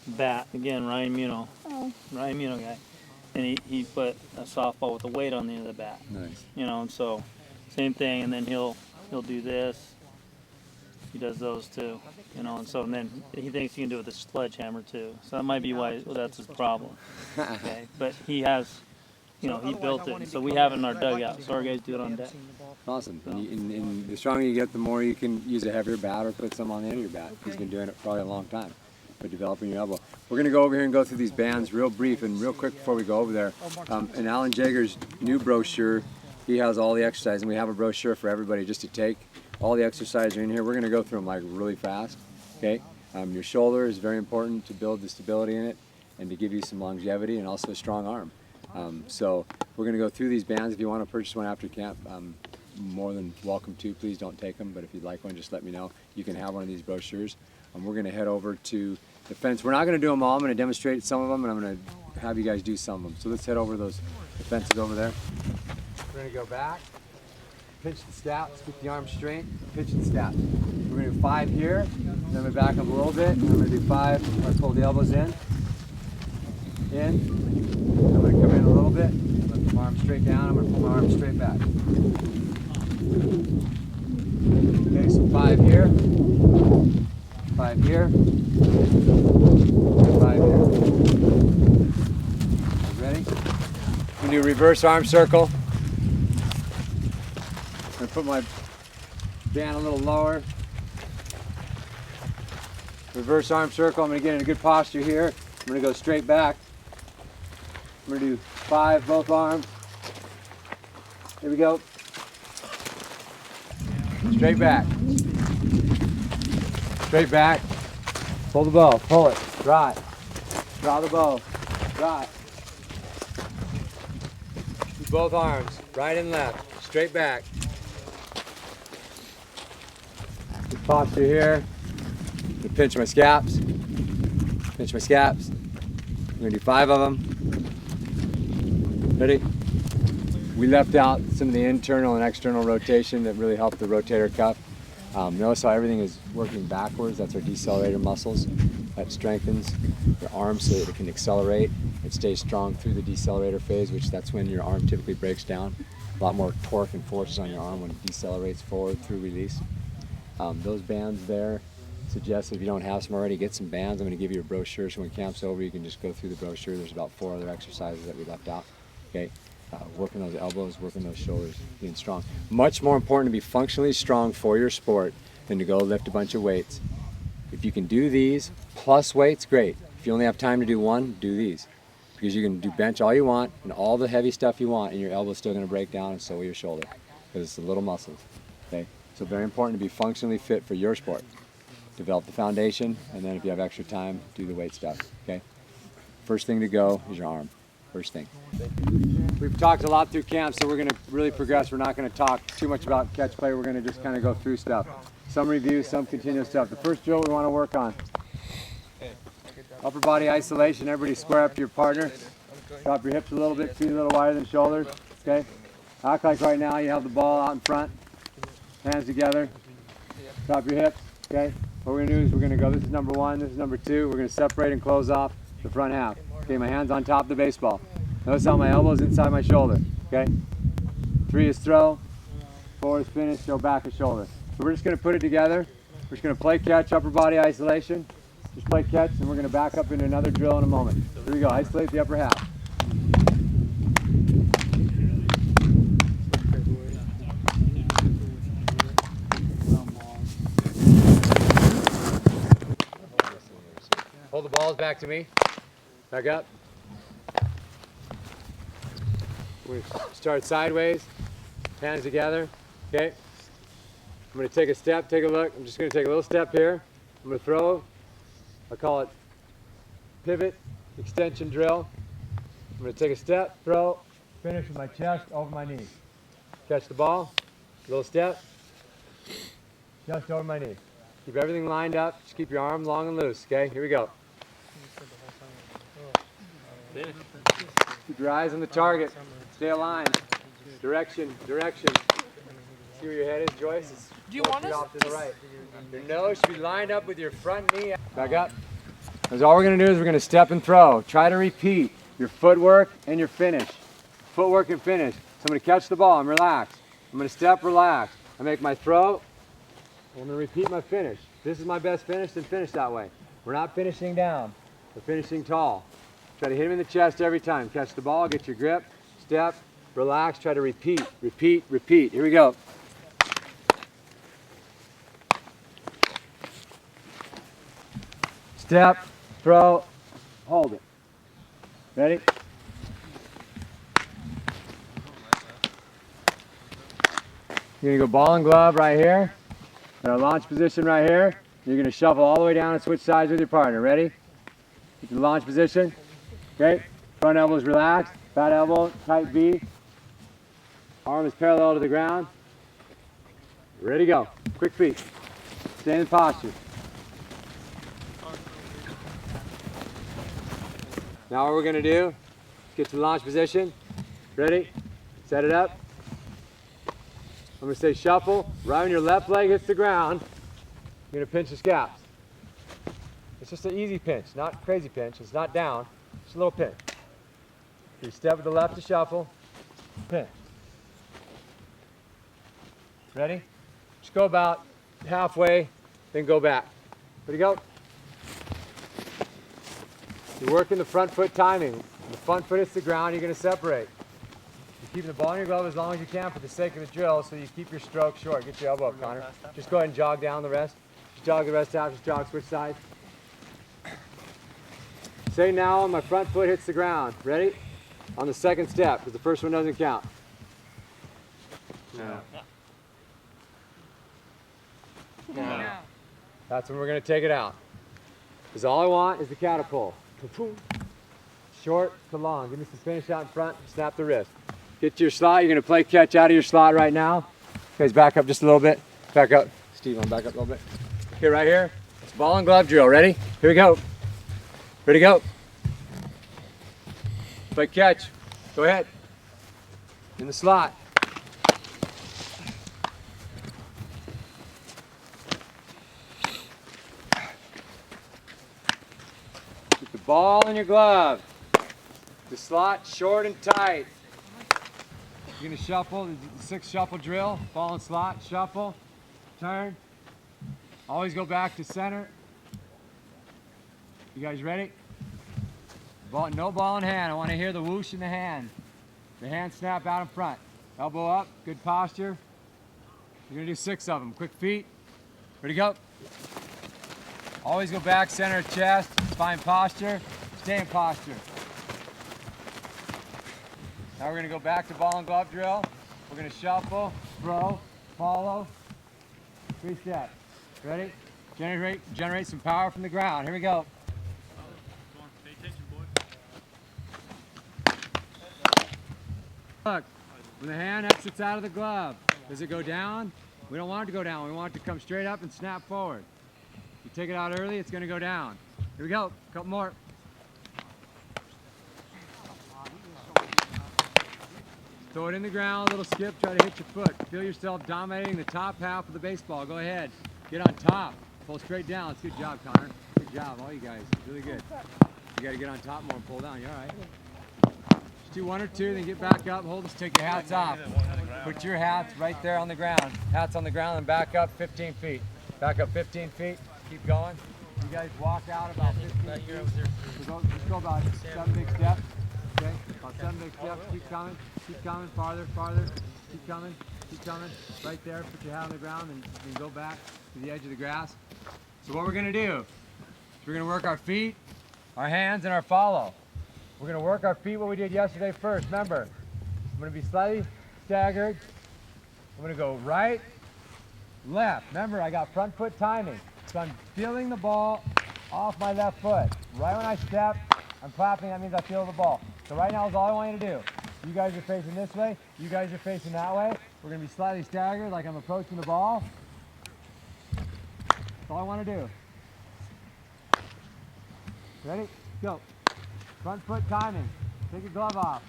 bat, again, Ryan Muno guy, and he put a softball with a weight on the end of the bat. Nice. You know, and so same thing, and then he'll do this. He does those too, you know, and so and then he thinks he can do it with a sledgehammer too. So that might be why that's his problem. Okay, but he has, you know, he built it, so we have it in our dugout. So our guys do it on deck. Awesome. And the stronger you get, the more you can use a heavier bat or put some on the end of your bat. He's been doing it probably a long time. But developing your elbow. We're going to go over here and go through these bands real brief and real quick before we go over there. In Alan Jager's new brochure, he has all the exercises, and we have a brochure for everybody just to take. All the exercises are in here. We're going to go through them like really fast. Okay. Your shoulder is very important to build the stability in it and to give you some longevity and also a strong arm. So we're going to go through these bands. If you want to purchase one after camp, more than welcome to. Please don't take them, but if you'd like one, just let me know. You can have one of these brochures. We're going to head over to the fence. We're not going to do them all. I'm going to demonstrate some of them, and I'm going to have you guys do some of them. So let's head over the fences over there. We're going to go back, pinch the scaps, keep the arms straight, pinch the scaps. We're going to do 5 here, then we back up a little bit, and I'm going to do 5. Let's pull the elbows in. I'm going to come in a little bit, let the arms straight down. I'm going to pull my arms straight back. Okay, so 5 here. 5 here, 5 here. Ready? We do reverse arm circle. I'm going to put my band a little lower. Reverse arm circle. I'm going to get in a good posture here. I'm going to go straight back. I'm going to do 5, both arms. Here we go. Straight back. Straight back, pull the bow, pull it, draw it, draw the bow, draw it. Do both arms, right and left, straight back. Good posture here. I'm gonna pinch my scaps, pinch my scaps. I'm gonna do 5 of them. Ready? We left out some of the internal and external rotation that really helped the rotator cuff. Notice how everything is working backwards. That's our decelerator muscles. That strengthens your arm so that it can accelerate. It stays strong through the decelerator phase, which that's when your arm typically breaks down. A lot more torque and forces on your arm when it decelerates forward through release. Those bands there suggest if you don't have some already, get some bands. I'm going to give you a brochure, so when camp's over, you can just go through the brochure. There's about 4 other exercises that we left out. Okay. Working those elbows, working those shoulders, being strong. Much more important to be functionally strong for your sport than to go lift a bunch of weights. If you can do these plus weights, great. If you only have time to do one, do these. Because you can do bench all you want and all the heavy stuff you want, and your elbow's still going to break down, and so will your shoulder, because it's the little muscles. Okay? So very important to be functionally fit for your sport. Develop the foundation, and then if you have extra time, do the weight stuff. Okay? First thing to go is your arm. First thing. We've talked a lot through camp, so we're going to really progress. We're not going to talk too much about catch play. We're going to just kind of go through stuff. Some review, some continuous stuff. The first drill we want to work on. Upper body isolation. Everybody square up to your partner. Drop your hips a little bit, feet a little wider than shoulders. Okay? Act like right now you have the ball out in front. Hands together. Drop your hips. Okay? What we're going to do is we're going to go, this is number 1, this is number 2. We're going to separate and close off the front half. Okay, my hand's on top of the baseball. Notice how my elbow's inside my shoulder. Okay? 3 is throw. 4 is finish. Go back and shoulder. So we're just going to put it together. We're just going to play catch, upper body isolation. Just play catch, and we're going to back up into another drill in a moment. Here we go. Isolate the upper half. balls back to me. Back up. We start sideways, hands together. Okay. I'm going to take a step, take a look. I'm just going to take a little step here. I'm going to throw. I call it pivot extension drill. I'm going to take a step, throw, finish with my chest over my knee. Catch the ball, little step, just over my knee. Keep everything lined up. Just keep your arm long and loose. Okay, here we go. Keep your eyes on the target. Stay aligned. Direction, direction. See where your head is, Joyce? It's Do you want us off to the right. Your nose should be lined up with your front knee. Back up. Because all we're going to do is we're going to step and throw. Try to repeat your footwork and your finish. Footwork and finish. So I'm going to catch the ball. I'm relaxed. I'm going to step, relax. I make my throw. I'm going to repeat my finish. This is my best finish, then finish that way. We're not finishing down. We're finishing tall. Try to hit him in the chest every time. Catch the ball, get your grip, step, relax, try to repeat, repeat, repeat. Here we go. Step, throw, hold it. Ready? You're going to go ball and glove right here. In our launch position right here. You're going to shuffle all the way down and switch sides with your partner. Ready? Get to the launch position. Okay. Front elbow is relaxed. Fat elbow, tight V. Arm is parallel to the ground. Ready to go. Quick feet. Stay in posture. Now what we're going to do is get to the launch position. Ready? Set it up. I'm going to say shuffle. Right when your left leg hits the ground, you're going to pinch the scaps. It's just an easy pinch, not a crazy pinch. It's not down. Just a little pinch. You step with the left to shuffle. Pinch. Ready? Just go about halfway, then go back. Ready to go? You're working the front foot timing. When the front foot hits the ground, you're going to separate. You're keeping the ball in your glove as long as you can for the sake of the drill, so you keep your stroke short. Get your elbow up, Connor. Just go ahead and jog down the rest. Just jog the rest out. Just jog, switch sides. Say now when my front foot hits the ground. Ready? On the second step, because the first one doesn't count. No. No. That's when we're going to take it out. Because all I want is the catapult. Short to long. Give me some finish out in front. Snap the wrist. Get to your slot. You're going to play catch out of your slot right now. Guys, back up just a little bit. Back up. Steve, on back up a little bit. Okay, right here. It's ball and glove drill. Ready? Here we go. Ready to go. Play catch. Go ahead. In the slot. Keep the ball in your glove. The slot short and tight. You're going to shuffle. The 6 shuffle drill. Ball and slot. Shuffle. Turn. Always go back to center. You guys ready? Ball, no ball in hand. I want to hear the whoosh in the hand. The hand snap out in front. Elbow up. Good posture. You're going to do 6 of them. Quick feet. Ready to go. Always go back, center of chest. Find posture. Stay in posture. Now we're going to go back to ball and glove drill. We're going to shuffle, throw, follow. 3 steps. Ready? Generate some power from the ground. Here we go. Look, when the hand exits out of the glove, does it go down? We don't want it to go down. We want it to come straight up and snap forward. You take it out early, it's going to go down. Here we go. A couple more. Throw it in the ground, a little skip, try to hit your foot. Feel yourself dominating the top half of the baseball. Go ahead. Get on top. Pull straight down. It's good job, Connor. Good job, all you guys. Really good. You got to get on top more and pull down. You all right? Just do 1 or 2, then get back up. Hold this. Take your hats off. Put your hats right there on the ground. Hats on the ground and back up 15 feet. Back up 15 feet. Keep going. You guys walk out about 15 feet. Just go about 7 big steps. Okay? About 7 big steps. Keep coming. Keep coming. Farther, farther. Keep coming. Keep coming. Right there. Put your hat on the ground and go back to the edge of the grass. So what we're going to do is we're going to work our feet our hands and our follow. We're going to work our feet what we did yesterday first. Remember, I'm going to be slightly staggered. I'm going to go right, left. Remember, I got front foot timing. So I'm feeling the ball off my left foot. Right when I step, I'm clapping. That means I feel the ball. So right now is all I want you to do. You guys are facing this way. You guys are facing that way. We're going to be slightly staggered like I'm approaching the ball. That's all I want to do. Ready? Go. Front foot timing. Take your glove off.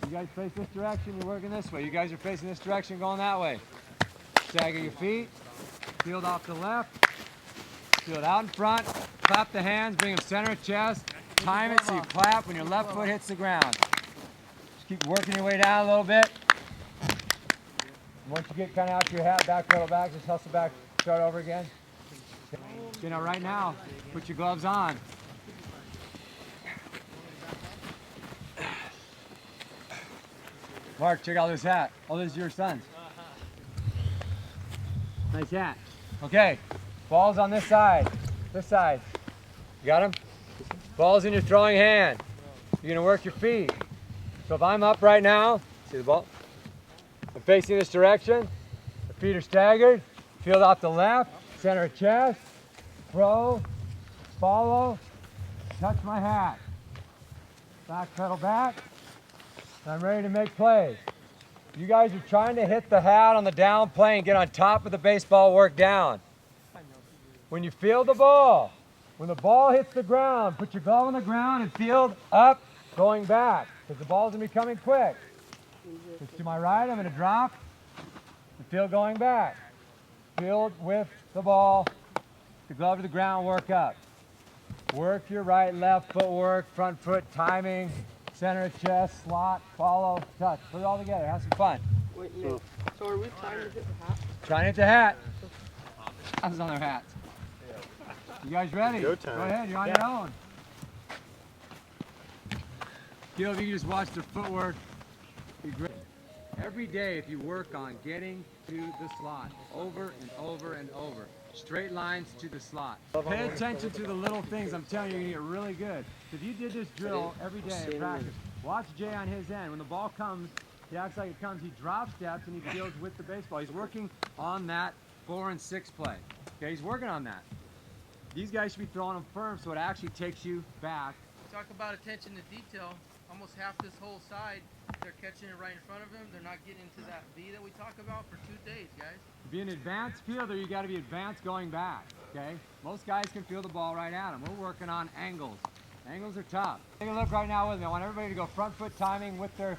You guys face this direction, you're working this way. You guys are facing this direction, going that way. Stagger your feet. Field off to the left. Field out in front. Clap the hands, bring them center of chest. Time it so you clap when your left foot hits the ground. Just keep working your way down a little bit. Once you get kind of out your hat, back pedal back, just hustle back, start over again. Okay, now right now, put your gloves on. Mark, check out this hat. Oh, this is your son's. Nice hat. Okay, ball's on this side. This side. You got him? Ball's in your throwing hand. You're gonna work your feet. So if I'm up right now, see the ball? I'm facing this direction. The feet are staggered. Field off the left, center of chest, throw, follow, touch my hat. Back pedal back. I'm ready to make plays. You guys are trying to hit the hat on the down play and get on top of the baseball, work down. When you field the ball, when the ball hits the ground, put your glove on the ground and field up, going back, because the ball's going to be coming quick. It's to my right, I'm going to drop, and field going back. Field with the ball, the glove to the ground, work up. Work your right, left footwork, front foot timing, center of chest, slot, follow, touch. Put it all together. Have some fun. Wait, no. So are we trying to hit the hat? Trying to hit the hat. I was on their hats. You guys ready? Go time. Go ahead. You're on your own. Gil, if you can just watch the footwork, be great. Every day, if you work on getting to the slot over and over and over, straight lines to the slot. Pay attention to the little things. I'm telling you, you're going to get really good. If you did this drill every day in practice, watch Jay on his end. When the ball comes, he acts like it comes. He drop steps and he fields with the baseball. He's working on that 4 and 6 play. Okay, he's working on that. These guys should be throwing them firm so it actually takes you back. Talk about attention to detail. Almost half this whole side, they're catching it right in front of them. They're not getting into that V that we talk about for 2 days, guys. To be an advanced fielder, you got to be advanced going back, okay? Most guys can field the ball right at them. We're working on angles. Angles are tough. Take a look right now with me. I want everybody to go front foot timing with their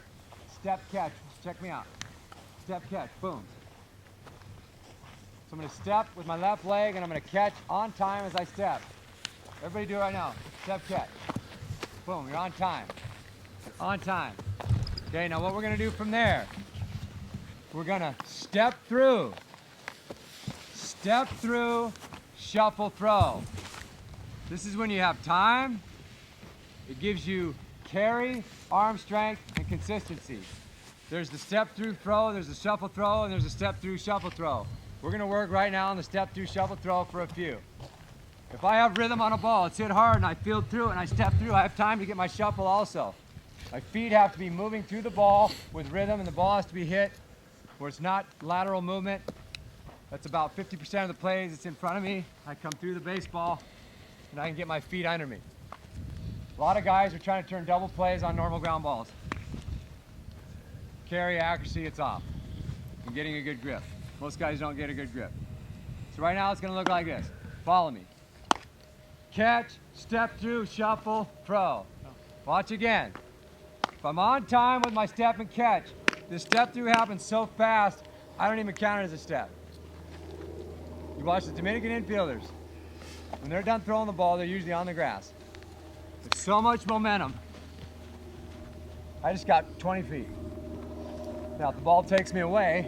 step catch. Check me out. Step catch, boom. So I'm going to step with my left leg and I'm going to catch on time as I step. Everybody do it right now. Step catch. Boom, you're on time. On time. Okay, now what we're going to do from there, we're going to step through, shuffle, throw. This is when you have time. It gives you carry, arm strength, and consistency. There's the step through throw, there's the shuffle throw, and there's the step through shuffle throw. We're going to work right now on the step through shuffle throw for a few. If I have rhythm on a ball, it's hit hard and I field through it and I step through, I have time to get my shuffle also. My feet have to be moving through the ball with rhythm and the ball has to be hit where it's not lateral movement. That's about 50% of the plays. It's in front of me. I come through the baseball and I can get my feet under me. A lot of guys are trying to turn double plays on normal ground balls. Carry, accuracy, it's off. I'm getting a good grip. Most guys don't get a good grip. So right now it's going to look like this. Follow me. Catch, step through, shuffle, throw. Watch again. If I'm on time with my step and catch, this step through happens so fast, I don't even count it as a step. You watch the Dominican infielders. When they're done throwing the ball, they're usually on the grass. With so much momentum. I just got 20 feet. Now if the ball takes me away,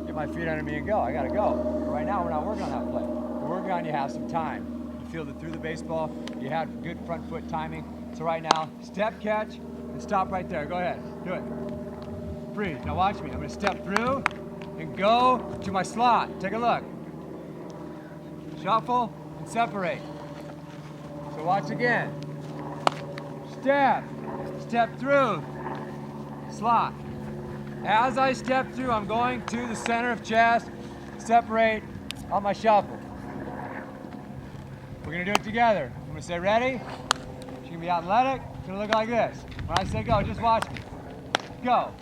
get my feet under me and go. I gotta go. But right now we're not working on that play. We're working on you have some time. You fielded through the baseball, you had good front foot timing. So right now, step catch and stop right there. Go ahead, do it. Freeze, now watch me. I'm gonna step through and go to my slot. Take a look. Shuffle and separate. So watch again. Step. Step through. Slot. As I step through, I'm going to the center of chest. Separate on my shuffle. We're gonna do it together. I'm gonna say ready. She's gonna be athletic. It's gonna look like this. When I say go, just watch me. Go.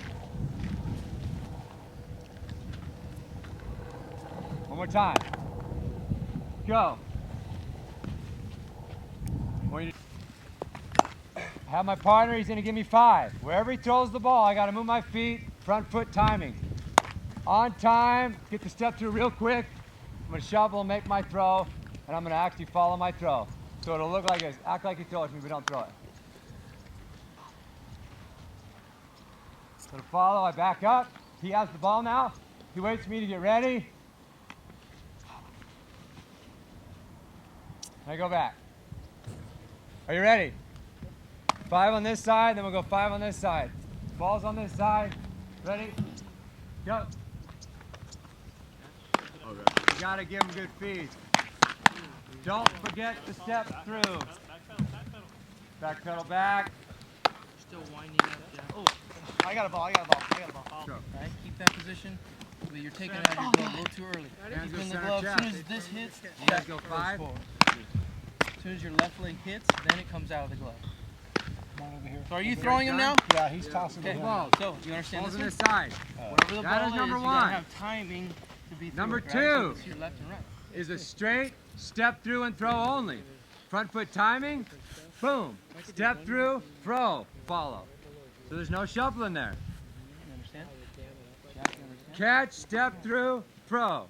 One more time. Go. Have my partner, he's gonna give me 5. Wherever he throws the ball, I gotta move my feet, front foot timing. On time, get the step through real quick. I'm gonna shovel and make my throw, and I'm gonna actually follow my throw. So it'll look like this. Act like you throw it to me, but don't throw it. So to follow, I back up. He has the ball now. He waits for me to get ready. I go back. Are you ready? 5 on this side, then we'll go 5 on this side. Ball's on this side. Ready? Go. You gotta give them good feed. Don't forget to step through. Back pedal back. Still winding up, yeah. Oh, I got a ball, I got a ball, I got a ball. Go. all right, keep that position. But you're taking it out of your glove a little too early. Hands Keep go in the center glove. As chest. soon as this hits, You guys that go goes 5. forward. As soon as your left leg hits, then it comes out of the glove. Come on over here. So are you throwing him now? Yeah, he's tossing Okay, the Whoa. so you understand Ball's this on one? this side. Whatever the That ball is number you 1. gotta have timing to be through Number it, right? 2. So it's your left and right. Is a straight step through and throw only. Front foot timing, boom. Step through, throw, follow. So there's no shuffling there. You understand? Catch, step through, throw,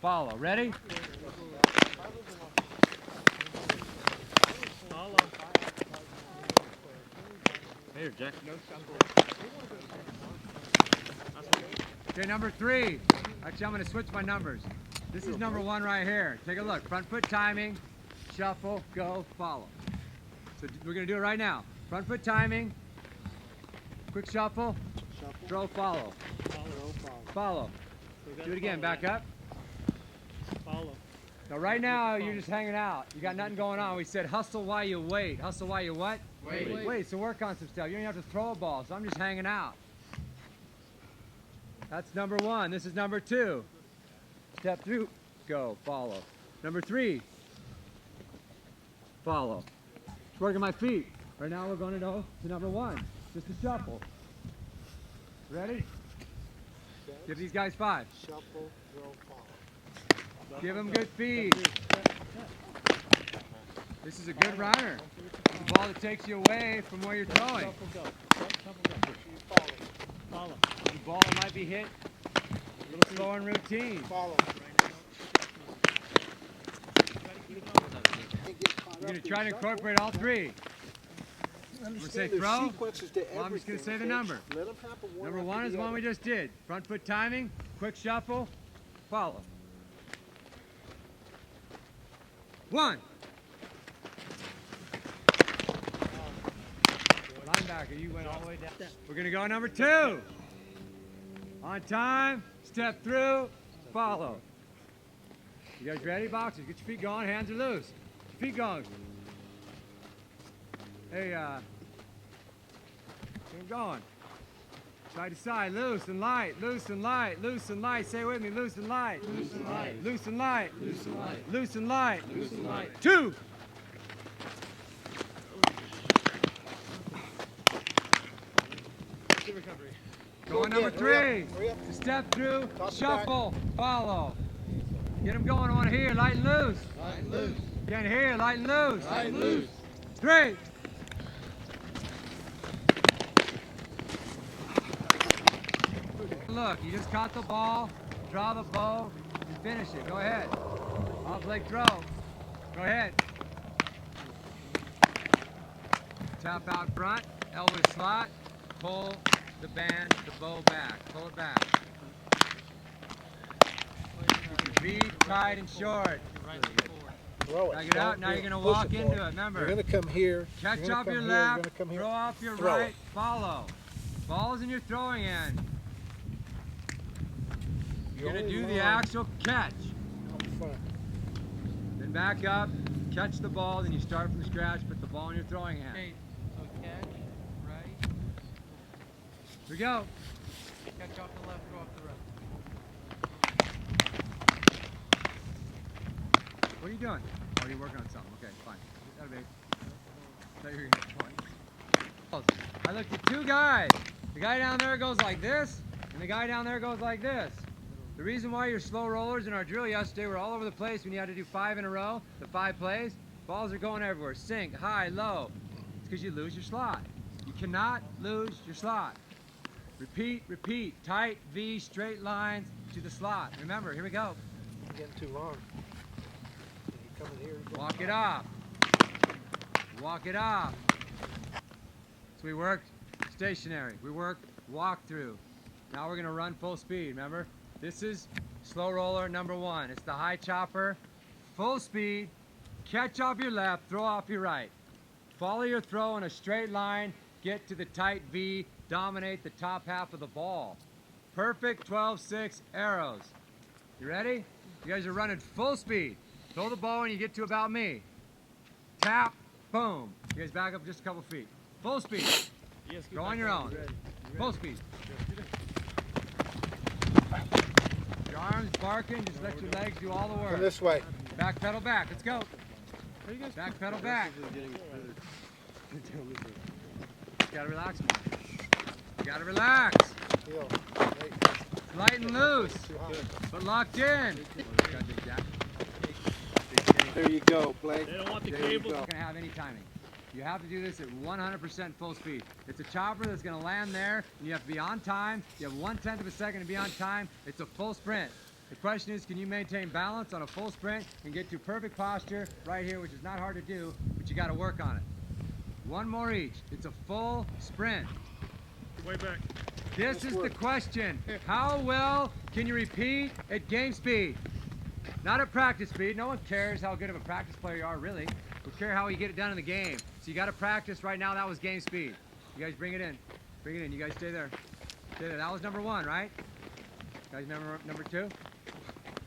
follow. Ready? Here, Jack. Okay, number 3. Actually, I'm going to switch my numbers. This is number 1 right here. Take a look. Front foot timing, shuffle, go, follow. So we're going to do it right now. Front foot timing, quick shuffle, throw, follow. Follow. Do it again. Back up. Follow. Now, right now, you're just hanging out. You got nothing going on. We said hustle while you wait. Hustle while you what? Wait. So work on some stuff. You don't even have to throw a ball. So I'm just hanging out. That's number 1. This is number 2. Step through, go, follow. Number 3, follow. Just working my feet. Right now we're going to go to number 1, just a shuffle. Ready? Give these guys 5. Shuffle, throw, follow. Give them good feed. This is a good runner. It's a ball that takes you away from where you're throwing. Follow. The ball might be hit a little slower in routine. Follow. You're going to try to incorporate all 3. We'll say throw. Well, I'm just going to say the number. Number 1 is the one we just did. Front foot timing, quick shuffle, follow. 1. Linebacker, you went all the way down. We're going to go number 2. On time, step through, follow. You guys ready, boxers? Get your feet going, hands are loose. Feet going. Hey, get them going. Side to side, loose and light, loose and light, loose and light. Say it with me, loose and light. Loose and light. Loose and light. Loose and light. Loose and light. Loose and light. 2. Going number 3. Step through, shuffle, follow. Get them going. I want to hear light and loose. Light and loose. Can't hear light and loose. Light and loose. 3. Look, you just caught the ball, draw the bow, and finish it. Go ahead. Off leg throw. Go ahead. Tap out front, elbow slot, pull the band, the bow back. Pull it back. Keep your feet tight and short. Throw it. Back it out. Now you're going to walk into it. Remember, You're going to come here. catch You're off gonna your come here, you're left, gonna come here. throw off your Throw right, it. follow. Ball's in your throwing end. You're going to do the actual catch. Up front. Then back up, catch the ball, then you start from scratch, put the ball in your throwing hand. Okay, so catch, right. Here we go. Catch off the left, throw off the right. What are you doing? Oh, you're working on something. Okay, fine. That big. Thought you were gonna point. I looked at two guys. The guy down there goes like this, and the guy down there goes like this. The reason why your slow rollers in our drill yesterday were all over the place when you had to do 5 in a row, the 5 plays, balls are going everywhere. Sink, high, low. It's because you lose your slot. You cannot lose your slot. Repeat, repeat. Tight V, straight lines to the slot. Remember, here we go. You're getting too long. You're coming here. Walk it off. Walk it off. So we worked stationary. We worked walk through. Now we're going to run full speed, remember? This is slow roller number 1. It's the high chopper, full speed, catch off your left, throw off your right. Follow your throw in a straight line, get to the tight V, dominate the top half of the ball. Perfect 12-6 arrows. You ready? You guys are running full speed. Throw the ball when you get to about me. Tap, boom. You guys back up just a couple feet. Full speed. Go on your own. Full speed. Your arms barking, just let your legs do all the work. Come this way. Back pedal back, let's go. Back pedal back. You gotta relax more. You gotta relax. Light and loose, but locked in. There you go, Blake. They don't want the There you cable. go. Not gonna have any timing. You have to do this at 100% full speed. It's a chopper that's gonna land there, and you have to be on time. You have 1/10 of a second to be on time. It's a full sprint. The question is, can you maintain balance on a full sprint and get to perfect posture right here, which is not hard to do, but you gotta work on it. One more each. It's a full sprint. Way back. This is the question. How well can you repeat at game speed? Not at practice speed. No one cares how good of a practice player you are, really. We care how you get it done in the game. So you got to practice right now. That was game speed. You guys bring it in. Bring it in. You guys stay there. Stay there. That was number 1, right? Guys, number 2?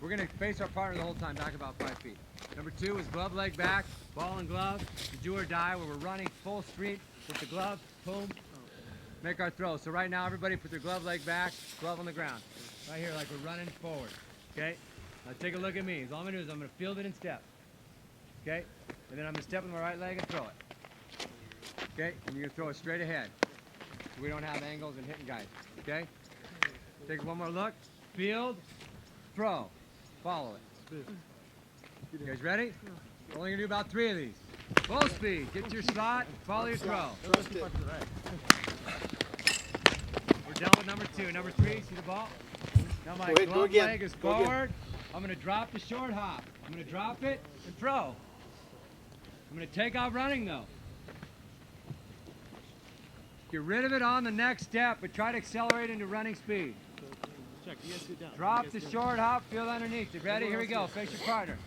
We're going to face our partner the whole time, back about 5 feet. Number 2 is glove leg back, ball and glove, the do or die, where we're running full speed with the glove, boom, make our throw. So right now, everybody put their glove leg back, glove on the ground. Right here, like we're running forward, okay? Now take a look at me. All I'm gonna do is I'm gonna field it in step, okay? And then I'm gonna step with my right leg and throw it, okay? And you're gonna throw it straight ahead. So we don't have angles and hitting guys, okay? Take one more look, field, throw, follow it. You guys ready? We're only gonna do about 3 of these. Full speed, get to your slot, follow your throw. We're done with number 2. Number 3, see the ball? Now my glove leg is forward. I'm gonna drop the short hop. I'm gonna drop it and throw. I'm gonna take off running though. Get rid of it on the next step, but try to accelerate into running speed. Drop the short hop, field underneath it. Ready? Here we go. Face your partner.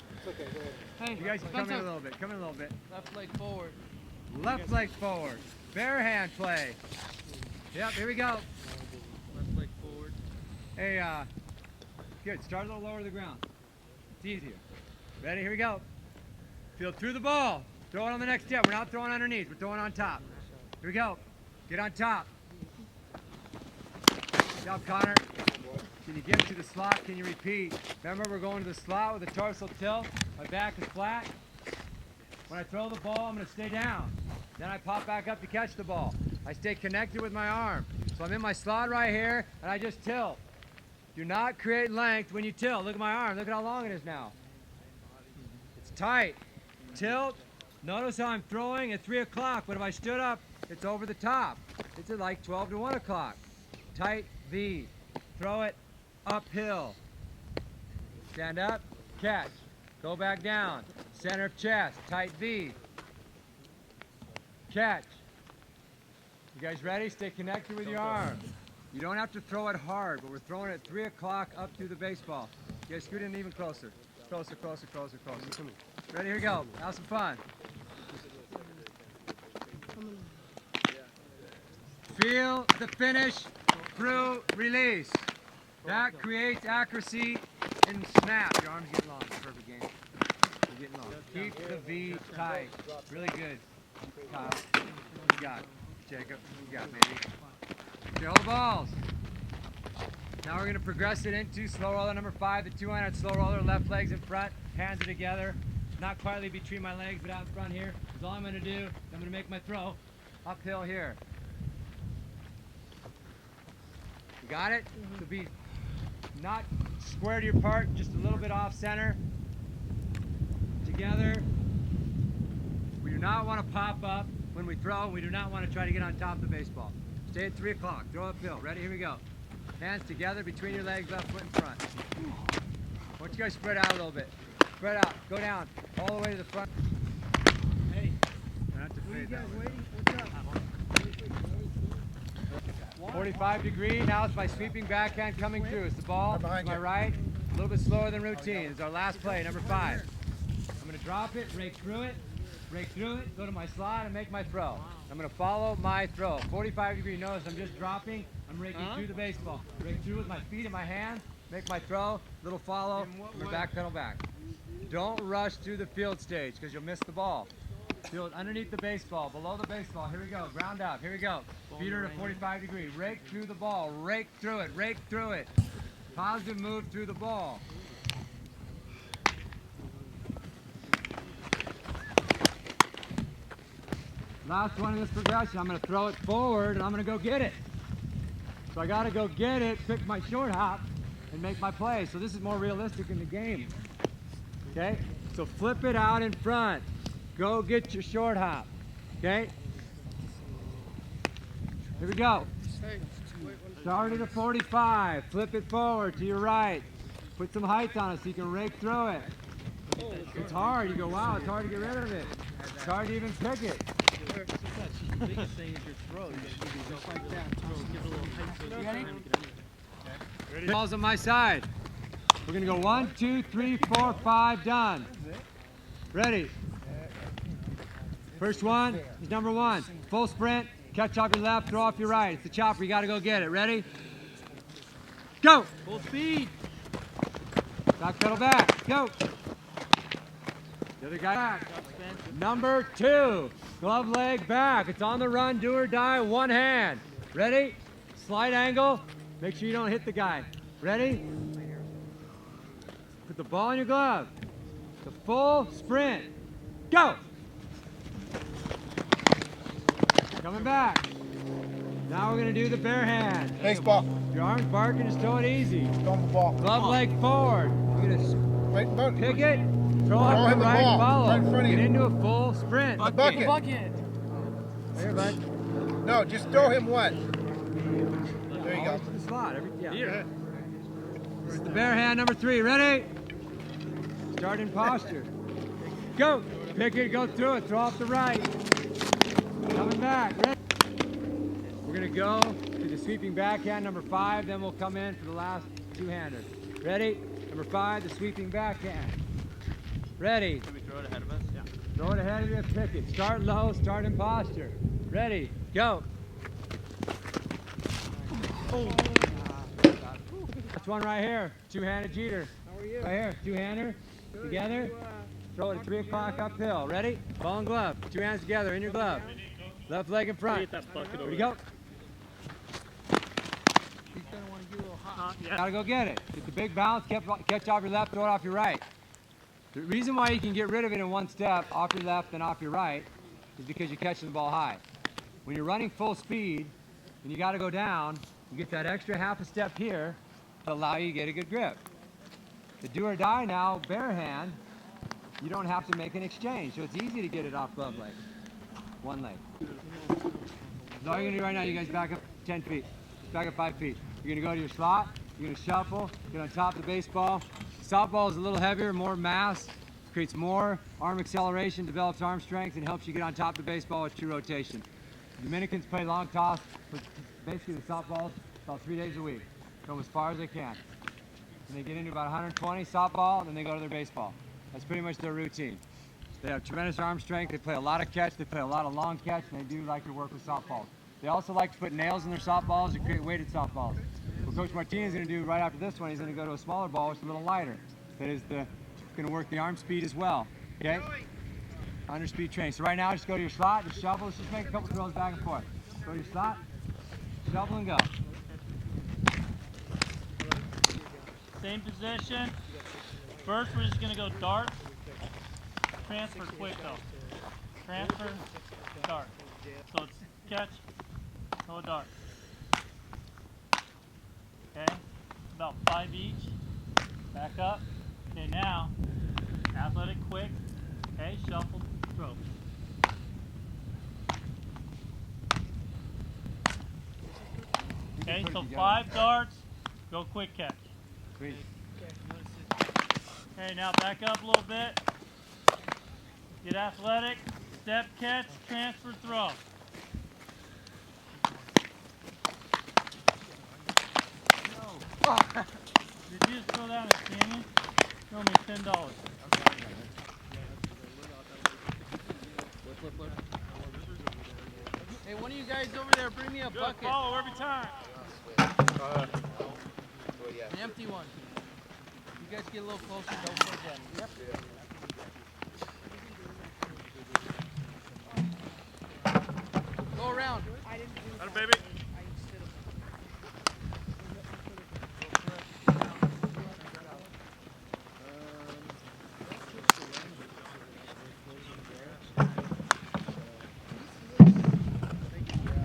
Hey, You guys come in a little bit. Come in a little bit. left leg forward. Left leg forward. Bare hand play. Yep, here we go. Left leg forward. Hey, good. Start a little lower to the ground. It's easier. Ready? Here we go. Field through the ball. Throw it on the next step. We're not throwing underneath. We're throwing on top. Here we go. Get on top. Good job, Connor. Can you get to the slot? Can you repeat? Remember, we're going to the slot with a torso tilt. My back is flat. When I throw the ball, I'm going to stay down. Then I pop back up to catch the ball. I stay connected with my arm. So I'm in my slot right here, and I just tilt. Do not create length when you tilt. Look at my arm. Look at how long it is now. It's tight. Tilt. Notice how I'm throwing at 3 o'clock, but if I stood up, it's over the top. It's at like 12 to 1 o'clock. Tight V. Throw it uphill. Stand up, catch. Go back down. Center of chest, tight V. Catch. You guys ready? Stay connected with your arm. You don't have to throw it hard, but we're throwing it at 3 o'clock up through the baseball. You guys scoot in even closer. Closer, closer, closer, closer. Ready? Here we go. Have some fun. Feel the finish through release. That creates accuracy and snap. Your arms get long. Perfect game. getting long. Keep the V tight. Really good. Kyle. You got it. Jacob. You got it, baby. Okay, hold the balls. Now we're going to progress it into slow roller number 5, the 200 slow roller. Left legs in front, hands are together. Not quietly between my legs, but out in front here. That's all I'm going to do. I'm going to make my throw uphill here. You got it? So be not square to your part, just a little bit off center. Together. We do not want to pop up when we throw. We do not want to try to get on top of the baseball. Stay at 3 o'clock. Throw uphill. Ready? Here we go. Hands together between your legs, left foot in front. I want you guys spread out a little bit. Spread out. Go down all the way to the front. Hey. Not to fade that way. 45 degree. Now it's my sweeping backhand coming through. It's the ball to my right. A little bit slower than routine. It's our last play, number 5. I'm going to drop it, rake through it, go to my slot and make my throw. I'm going to follow my throw. 45 degree. Notice I'm just dropping. I'm raking through the baseball. Rake through with my feet and my hands. Make my throw. Little follow. I'm going to backpedal back. Don't rush through the field stage because you'll miss the ball. Field underneath the baseball, below the baseball. Here we go. Ground up. Here we go. Feeder to 45 degree. Rake through the ball. Rake through it. Rake through it. Positive move through the ball. Last one in this progression. I'm going to throw it forward and I'm going to go get it. So I got to go get it, pick my short hop, and make my play. So this is more realistic in the game. Okay? So flip it out in front. Go get your short hop. Okay? Here we go. Start at a 45. Flip it forward to your right. Put some height on it so you can rake through it. It's hard. You go, wow, it's hard to get rid of it. It's hard to even pick it. The biggest thing is your throw. You gotta do just like that. Give it a little height so you Ready? Ready? Balls on my side. We're gonna go 1, 2, 3, 4, 5, done. Ready? First one is number 1. Full sprint, catch off your left, throw off your right. It's the chopper, you gotta go get it. Ready? Go! Full speed. Back pedal back, go! The other guy back. Number 2, glove leg back. It's on the run, do or die, one hand. Ready? Slight angle, make sure you don't hit the guy. Ready? Put the ball in your glove. The full sprint. Go! Coming back. Now we're gonna do the bare hand. Baseball. Your arms barking, just throw it easy. Throw him the ball. Glove leg forward. You're gonna pick it, throw Throw up him the the right, ball, follow. right in front of Get you. into a full sprint. The bucket. Bucket. Here, bud. No, just throw him one. There you go. To the slot. Yeah. This is the bare hand number 3. Ready? Start in posture. Go. Pick it, go through it. Throw off the right. Coming back. Ready? We're going to go to the sweeping backhand number 5. Then we'll come in for the last 2-hander. Ready? Number 5, the sweeping backhand. Ready? Can we throw it ahead of us? Yeah. Throw it ahead of you, pick it. Start low, start in posture. Ready, go. That's one right here. 2-handed Jeter. How are you? Right here, 2-hander. Together. Throw it at 3 o'clock uphill. Ready? Ball and glove. 2 hands together in your glove. Left leg in front. Ready, go. He's gonna want to get a little hot. Gotta go get it. Get the big bounce, catch off your left, throw it off your right. The reason why you can get rid of it in one step, off your left and off your right, is because you're catching the ball high. When you're running full speed and you gotta go down, you get that extra half a step here to allow you to get a good grip. The do or die now, bare hand, you don't have to make an exchange, so it's easy to get it off glove leg. One leg. So all you're gonna do right now, you guys back up 10 feet. Back up 5 feet. You're gonna go to your slot, you're gonna shuffle, get on top of the baseball. Softball is a little heavier, more mass, creates more arm acceleration, develops arm strength, and helps you get on top of the baseball with true rotation. The Dominicans play long toss, with basically the softballs about 3 days a week. Go as far as they can. And they get into about 120 softball, and then they go to their baseball. That's pretty much their routine. They have tremendous arm strength, they play a lot of catch, they play a lot of long catch, and they do like to work with softballs. They also like to put nails in their softballs to create weighted softballs. What Coach Martinez is going to do right after this one, he's going to go to a smaller ball, which is a little lighter. That is going to work the arm speed as well. Okay? Under speed training. So right now, just go to your slot, just shovel. Let's just make a couple throws back and forth. Go to your slot, shovel and go. Same position. First, we're just going to go dart. Transfer quick though. Transfer, dart. So it's catch, throw, dart. Okay, about 5 each. Back up. Okay, now, athletic quick. Okay, shuffle, throw. Okay, so 5 darts, go quick catch. Sweet. Okay, now back up a little bit. Get athletic, step catch, transfer, throw. Did you just throw that in a canyon? Throw me $10. Hey, one of you guys over there, bring me a bucket. Follow every time. An empty one. You guys get a little closer, don't forget. Yep. Go around. Got it, baby.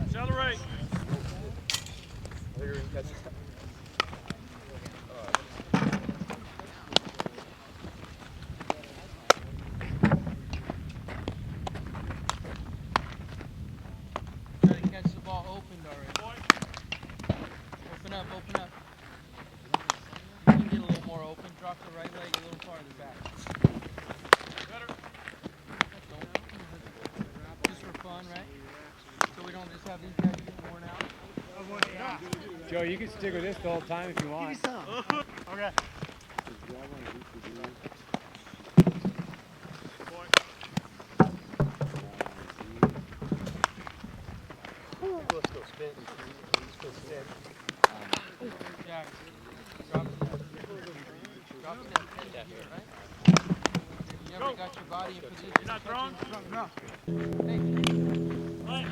Accelerate. Try to catch the ball opened already. Open up, open up. You can get a little more open. Drop the right leg a little farther back. Better. Just for fun, right? So we don't just have these guys getting worn out. Joe, you can stick with this the whole time if you want. Okay. Jack, drop step. Drop step. Head that here, right? You ever got your body in position? You're not throwing? No. Right.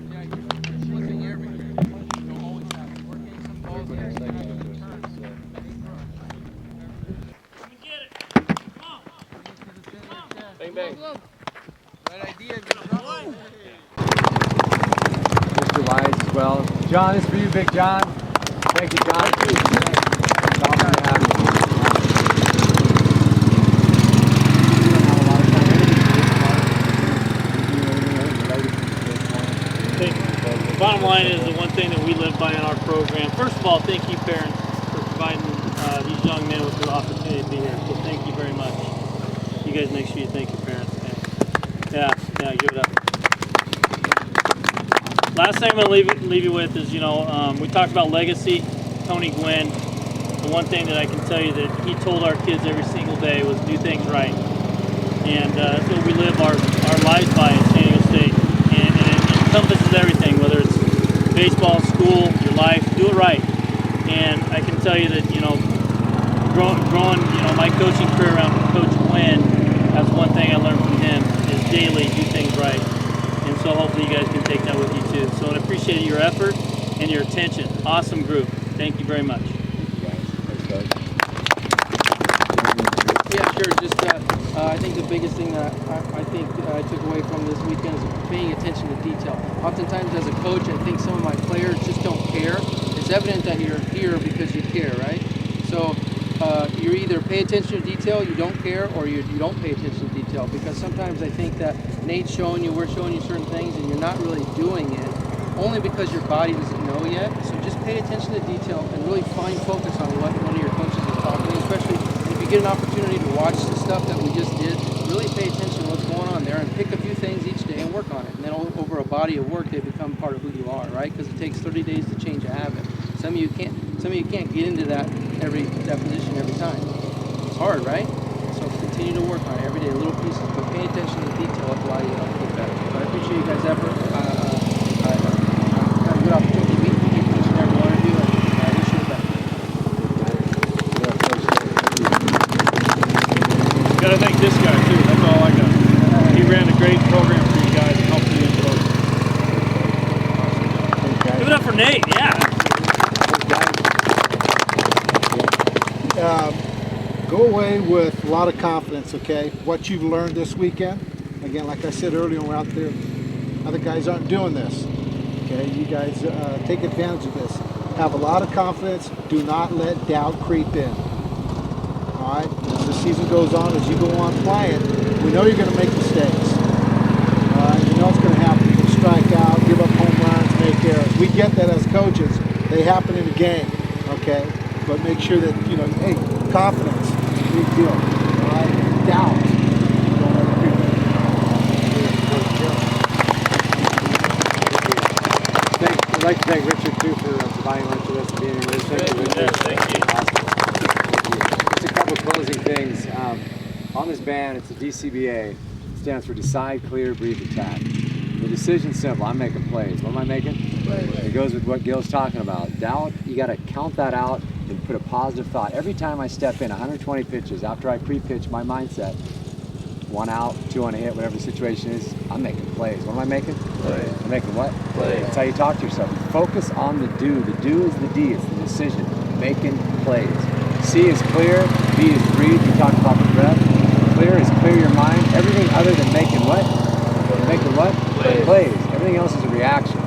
Yeah, you're flipping everywhere. You don't always have it. We're getting some balls here. You're gonna have to turn. Let me get it. Come on. Bang, bang. Right idea. Good job. Mr. Wise as well. John, this is for you, Big John. Thank you, John. It's awesome to have you. The bottom line is the one thing that we live by in our program. First of all, thank you parents for providing these young men with the opportunity to be here. So thank you very much. You guys make sure you thank your parents. Okay? Yeah, give it up. Last thing I'm going to leave you with is, we talked about legacy. Tony Gwynn, the one thing that I can tell you that he told our kids every single day was do things right. And that's what we live our lives by at San Diego State. And it encompasses everything, whether it's baseball, school, your life, do it right. And I can tell you that, growing, my coaching career around Coach Gwynn, that's one thing I learned from him is daily do things right. And so hopefully you guys can take that with you too. So I appreciate your effort and your attention. Awesome group. Thank you very much. Yeah, sure. Just I think the biggest thing that I think I took away from this weekend is paying attention to detail. Oftentimes as a coach, I think some of my players just don't care. It's evident that you're here because you care, right? So you either pay attention to detail, you don't care, or you don't pay attention to detail. Because sometimes I think that Nate's showing you, we're showing you certain things, and you're not really doing it, only because your body doesn't know yet. So just pay attention to detail and really find focus on what one of your coaches is talking, especially if you get an opportunity to watch the stuff that we just did. Really pay attention to what's going on there and pick a few things each day and work on it. And then over a body of work, they become part of who you are, right? Because it takes 30 days to change a habit. Some of you can't get into that position every time. It's hard, right? So continue to work on it every day, little pieces, but pay attention to the detail of why you get better. So I appreciate you guys' effort. I had a good opportunity to meet each and every one of you, and gotta thank this guy too. That's all I got. He ran a great program for you guys and helped you enjoy. Give it up for Nate. Yeah. Go away with a lot of confidence, okay? What you've learned this weekend. Again, like I said earlier when we're out there, other guys aren't doing this. Okay, you guys take advantage of this. Have a lot of confidence. Do not let doubt creep in. All right, as the season goes on, as you go on playing, we know you're going to make mistakes. All right, we know it's going to happen. You can strike out, give up home runs, make errors. We get that as coaches. They happen in the game, okay? But make sure that, you know, hey, confidence, big deal. All right, doubt. Don't let it creep in. I'd like to thank Richard too for providing lunch with us and being here with us. Thank you, Richard. Thank you. Awesome. Just a couple closing things. On this band, it's a DCBA. It stands for Decide, Clear, Breathe, Attack. The decision's simple. I'm making plays. What am I making? Plays. It goes with what Gil's talking about. Doubt, you got to count that out and put a positive thought. Every time I step in, 120 pitches, after I pre-pitch my mindset, 1 out, 2 on a hit, whatever the situation is, I'm making plays. What am I making? Plays. I'm making what? Plays. That's how you talk to yourself. You focus on the do. The do is the D. It's the decision. Making plays. C is clear. B is breathe. You talked about the breath. Clear is clear your mind. Everything other than making what? Making what? Plays. Everything else is a reaction.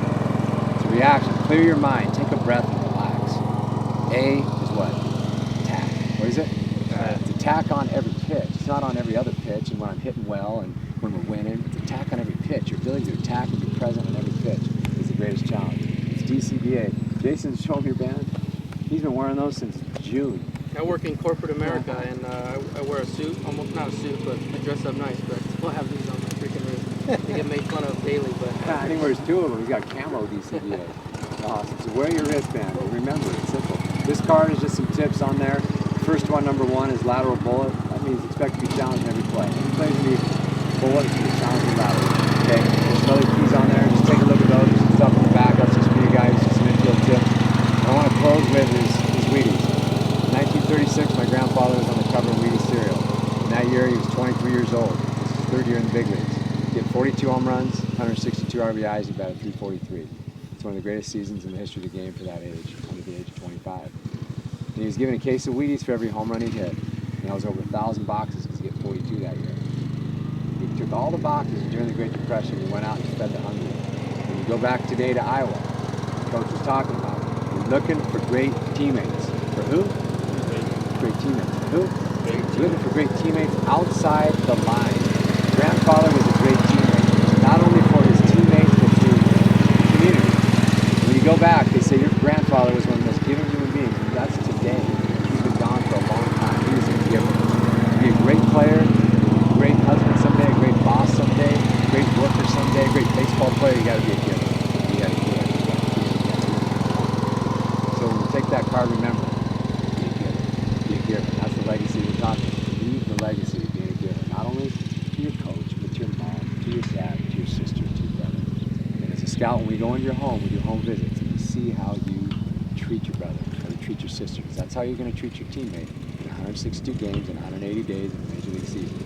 It's a reaction. Clear your mind. Take a breath and relax. A is what? Attack. What is it? It's attack on every pitch. It's not on every other pitch and when I'm hitting well and when we're winning. It's attack on every pitch. Your ability to attack and be present on every pitch is the greatest challenge. It's DCBA. Jason's showing your band. He's been wearing those since June. I work in corporate America and I wear a suit, almost not a suit, but I dress up nice, but I still have these on my freaking roof. They get made fun of daily, but... I think there's 2 of them. He's got camo DCBA. Awesome. So wear your wristband. Remember, it's simple. This card is just some tips on there. First one, number 1, is lateral bullet. That means expect to be challenged in every play. Every play is going to be bullet, it's going to be challenging lateral. Okay? There's some other keys on there. Just take a look at those. There's some stuff in the back. That's just for you guys. Just some infield tips. What I want to close with is Wheaties. In 1936, my grandfather was on the cover of Wheaties cereal. In that year, he was 23 years old. This is his 3rd year in the big leagues. He had 42 home runs, 162 RBIs, and batted .343. It's one of the greatest seasons in the history of the game for that age, under the age of 25. And he was given a case of Wheaties for every home run he hit. And that was over 1,000 boxes because he hit 42 that year. He took all the boxes during the Great Depression and went out and fed the hungry. When you go back today to Iowa, the coach was talking about it. You're looking for great teammates. For who? Great teammates. For who? You're looking for great teammates outside the line. Grandfather was a great teammate, not only for his teammates, but to the community. When you go back, they say your grandfather was one of the most giving human beings, and that's today. He's been gone for a long time. He was a giver. To be a great player, a great husband someday, a great boss someday, a great worker someday, a great baseball player, you got to be a giver. You got to give. So when you take that card, remember, be a giver. Be a giver. That's the legacy we're talking about. Leave the legacy of being a giver. Not only to your coach, but to your mom, to your dad, to your sister, to your brother. And as a scout, when we go into your home, we do home visits, and we see how you treat your brother, how you treat your sister. Because that's how you're going to treat your teammate in 162 games and 180 days in the Major League season.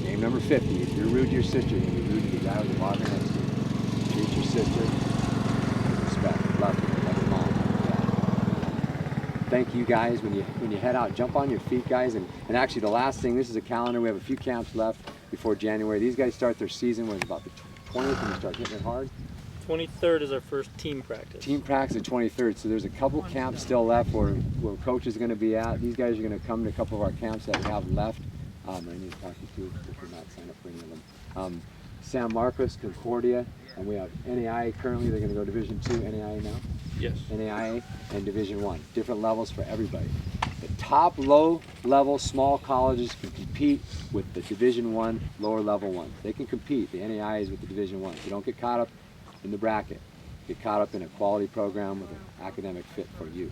Game number 50, if you're rude to your sister, you're going to be rude to the guy who's walking next to you. Treat your sister with respect, love her, like your mom, like your dad. Thank you guys. When you head out, jump on your feet, guys. And actually, the last thing, this is a calendar. We have a few camps left before January. These guys start their season when it's about the 20th and you start hitting it hard. 23rd is our first team practice. Team practice the 23rd, so there's a couple camps still left where coach is going to be at. These guys are going to come to a couple of our camps that we have left. I need to talk to you if you're not signed up for any of them. San Marcos, Concordia, and we have NAIA currently. They're going to go Division II, NAIA now? Yes. NAIA and Division I. Different levels for everybody. The top low-level small colleges can compete with the Division I lower level ones. They can compete. The NAIA is with the Division I. So don't get caught up in the bracket. Get caught up in a quality program with an academic fit for you.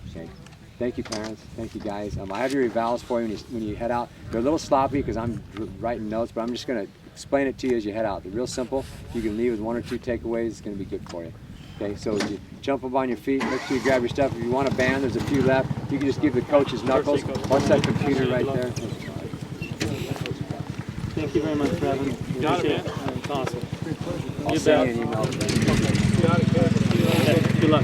Okay. Thank you, parents. Thank you, guys. I have your evals for you when you head out. They're a little sloppy because I'm writing notes, but I'm just going to explain it to you as you head out. They're real simple. You can leave with 1 or 2 takeaways. It's going to be good for you. Okay, so as you jump up on your feet, make sure you grab your stuff. If you want a band, there's a few left. You can just give the coach's knuckles. Watch that computer right there. Thank you very much for having me. Got it, Appreciate man. It's awesome. I'll You send bet. you an email. Good luck.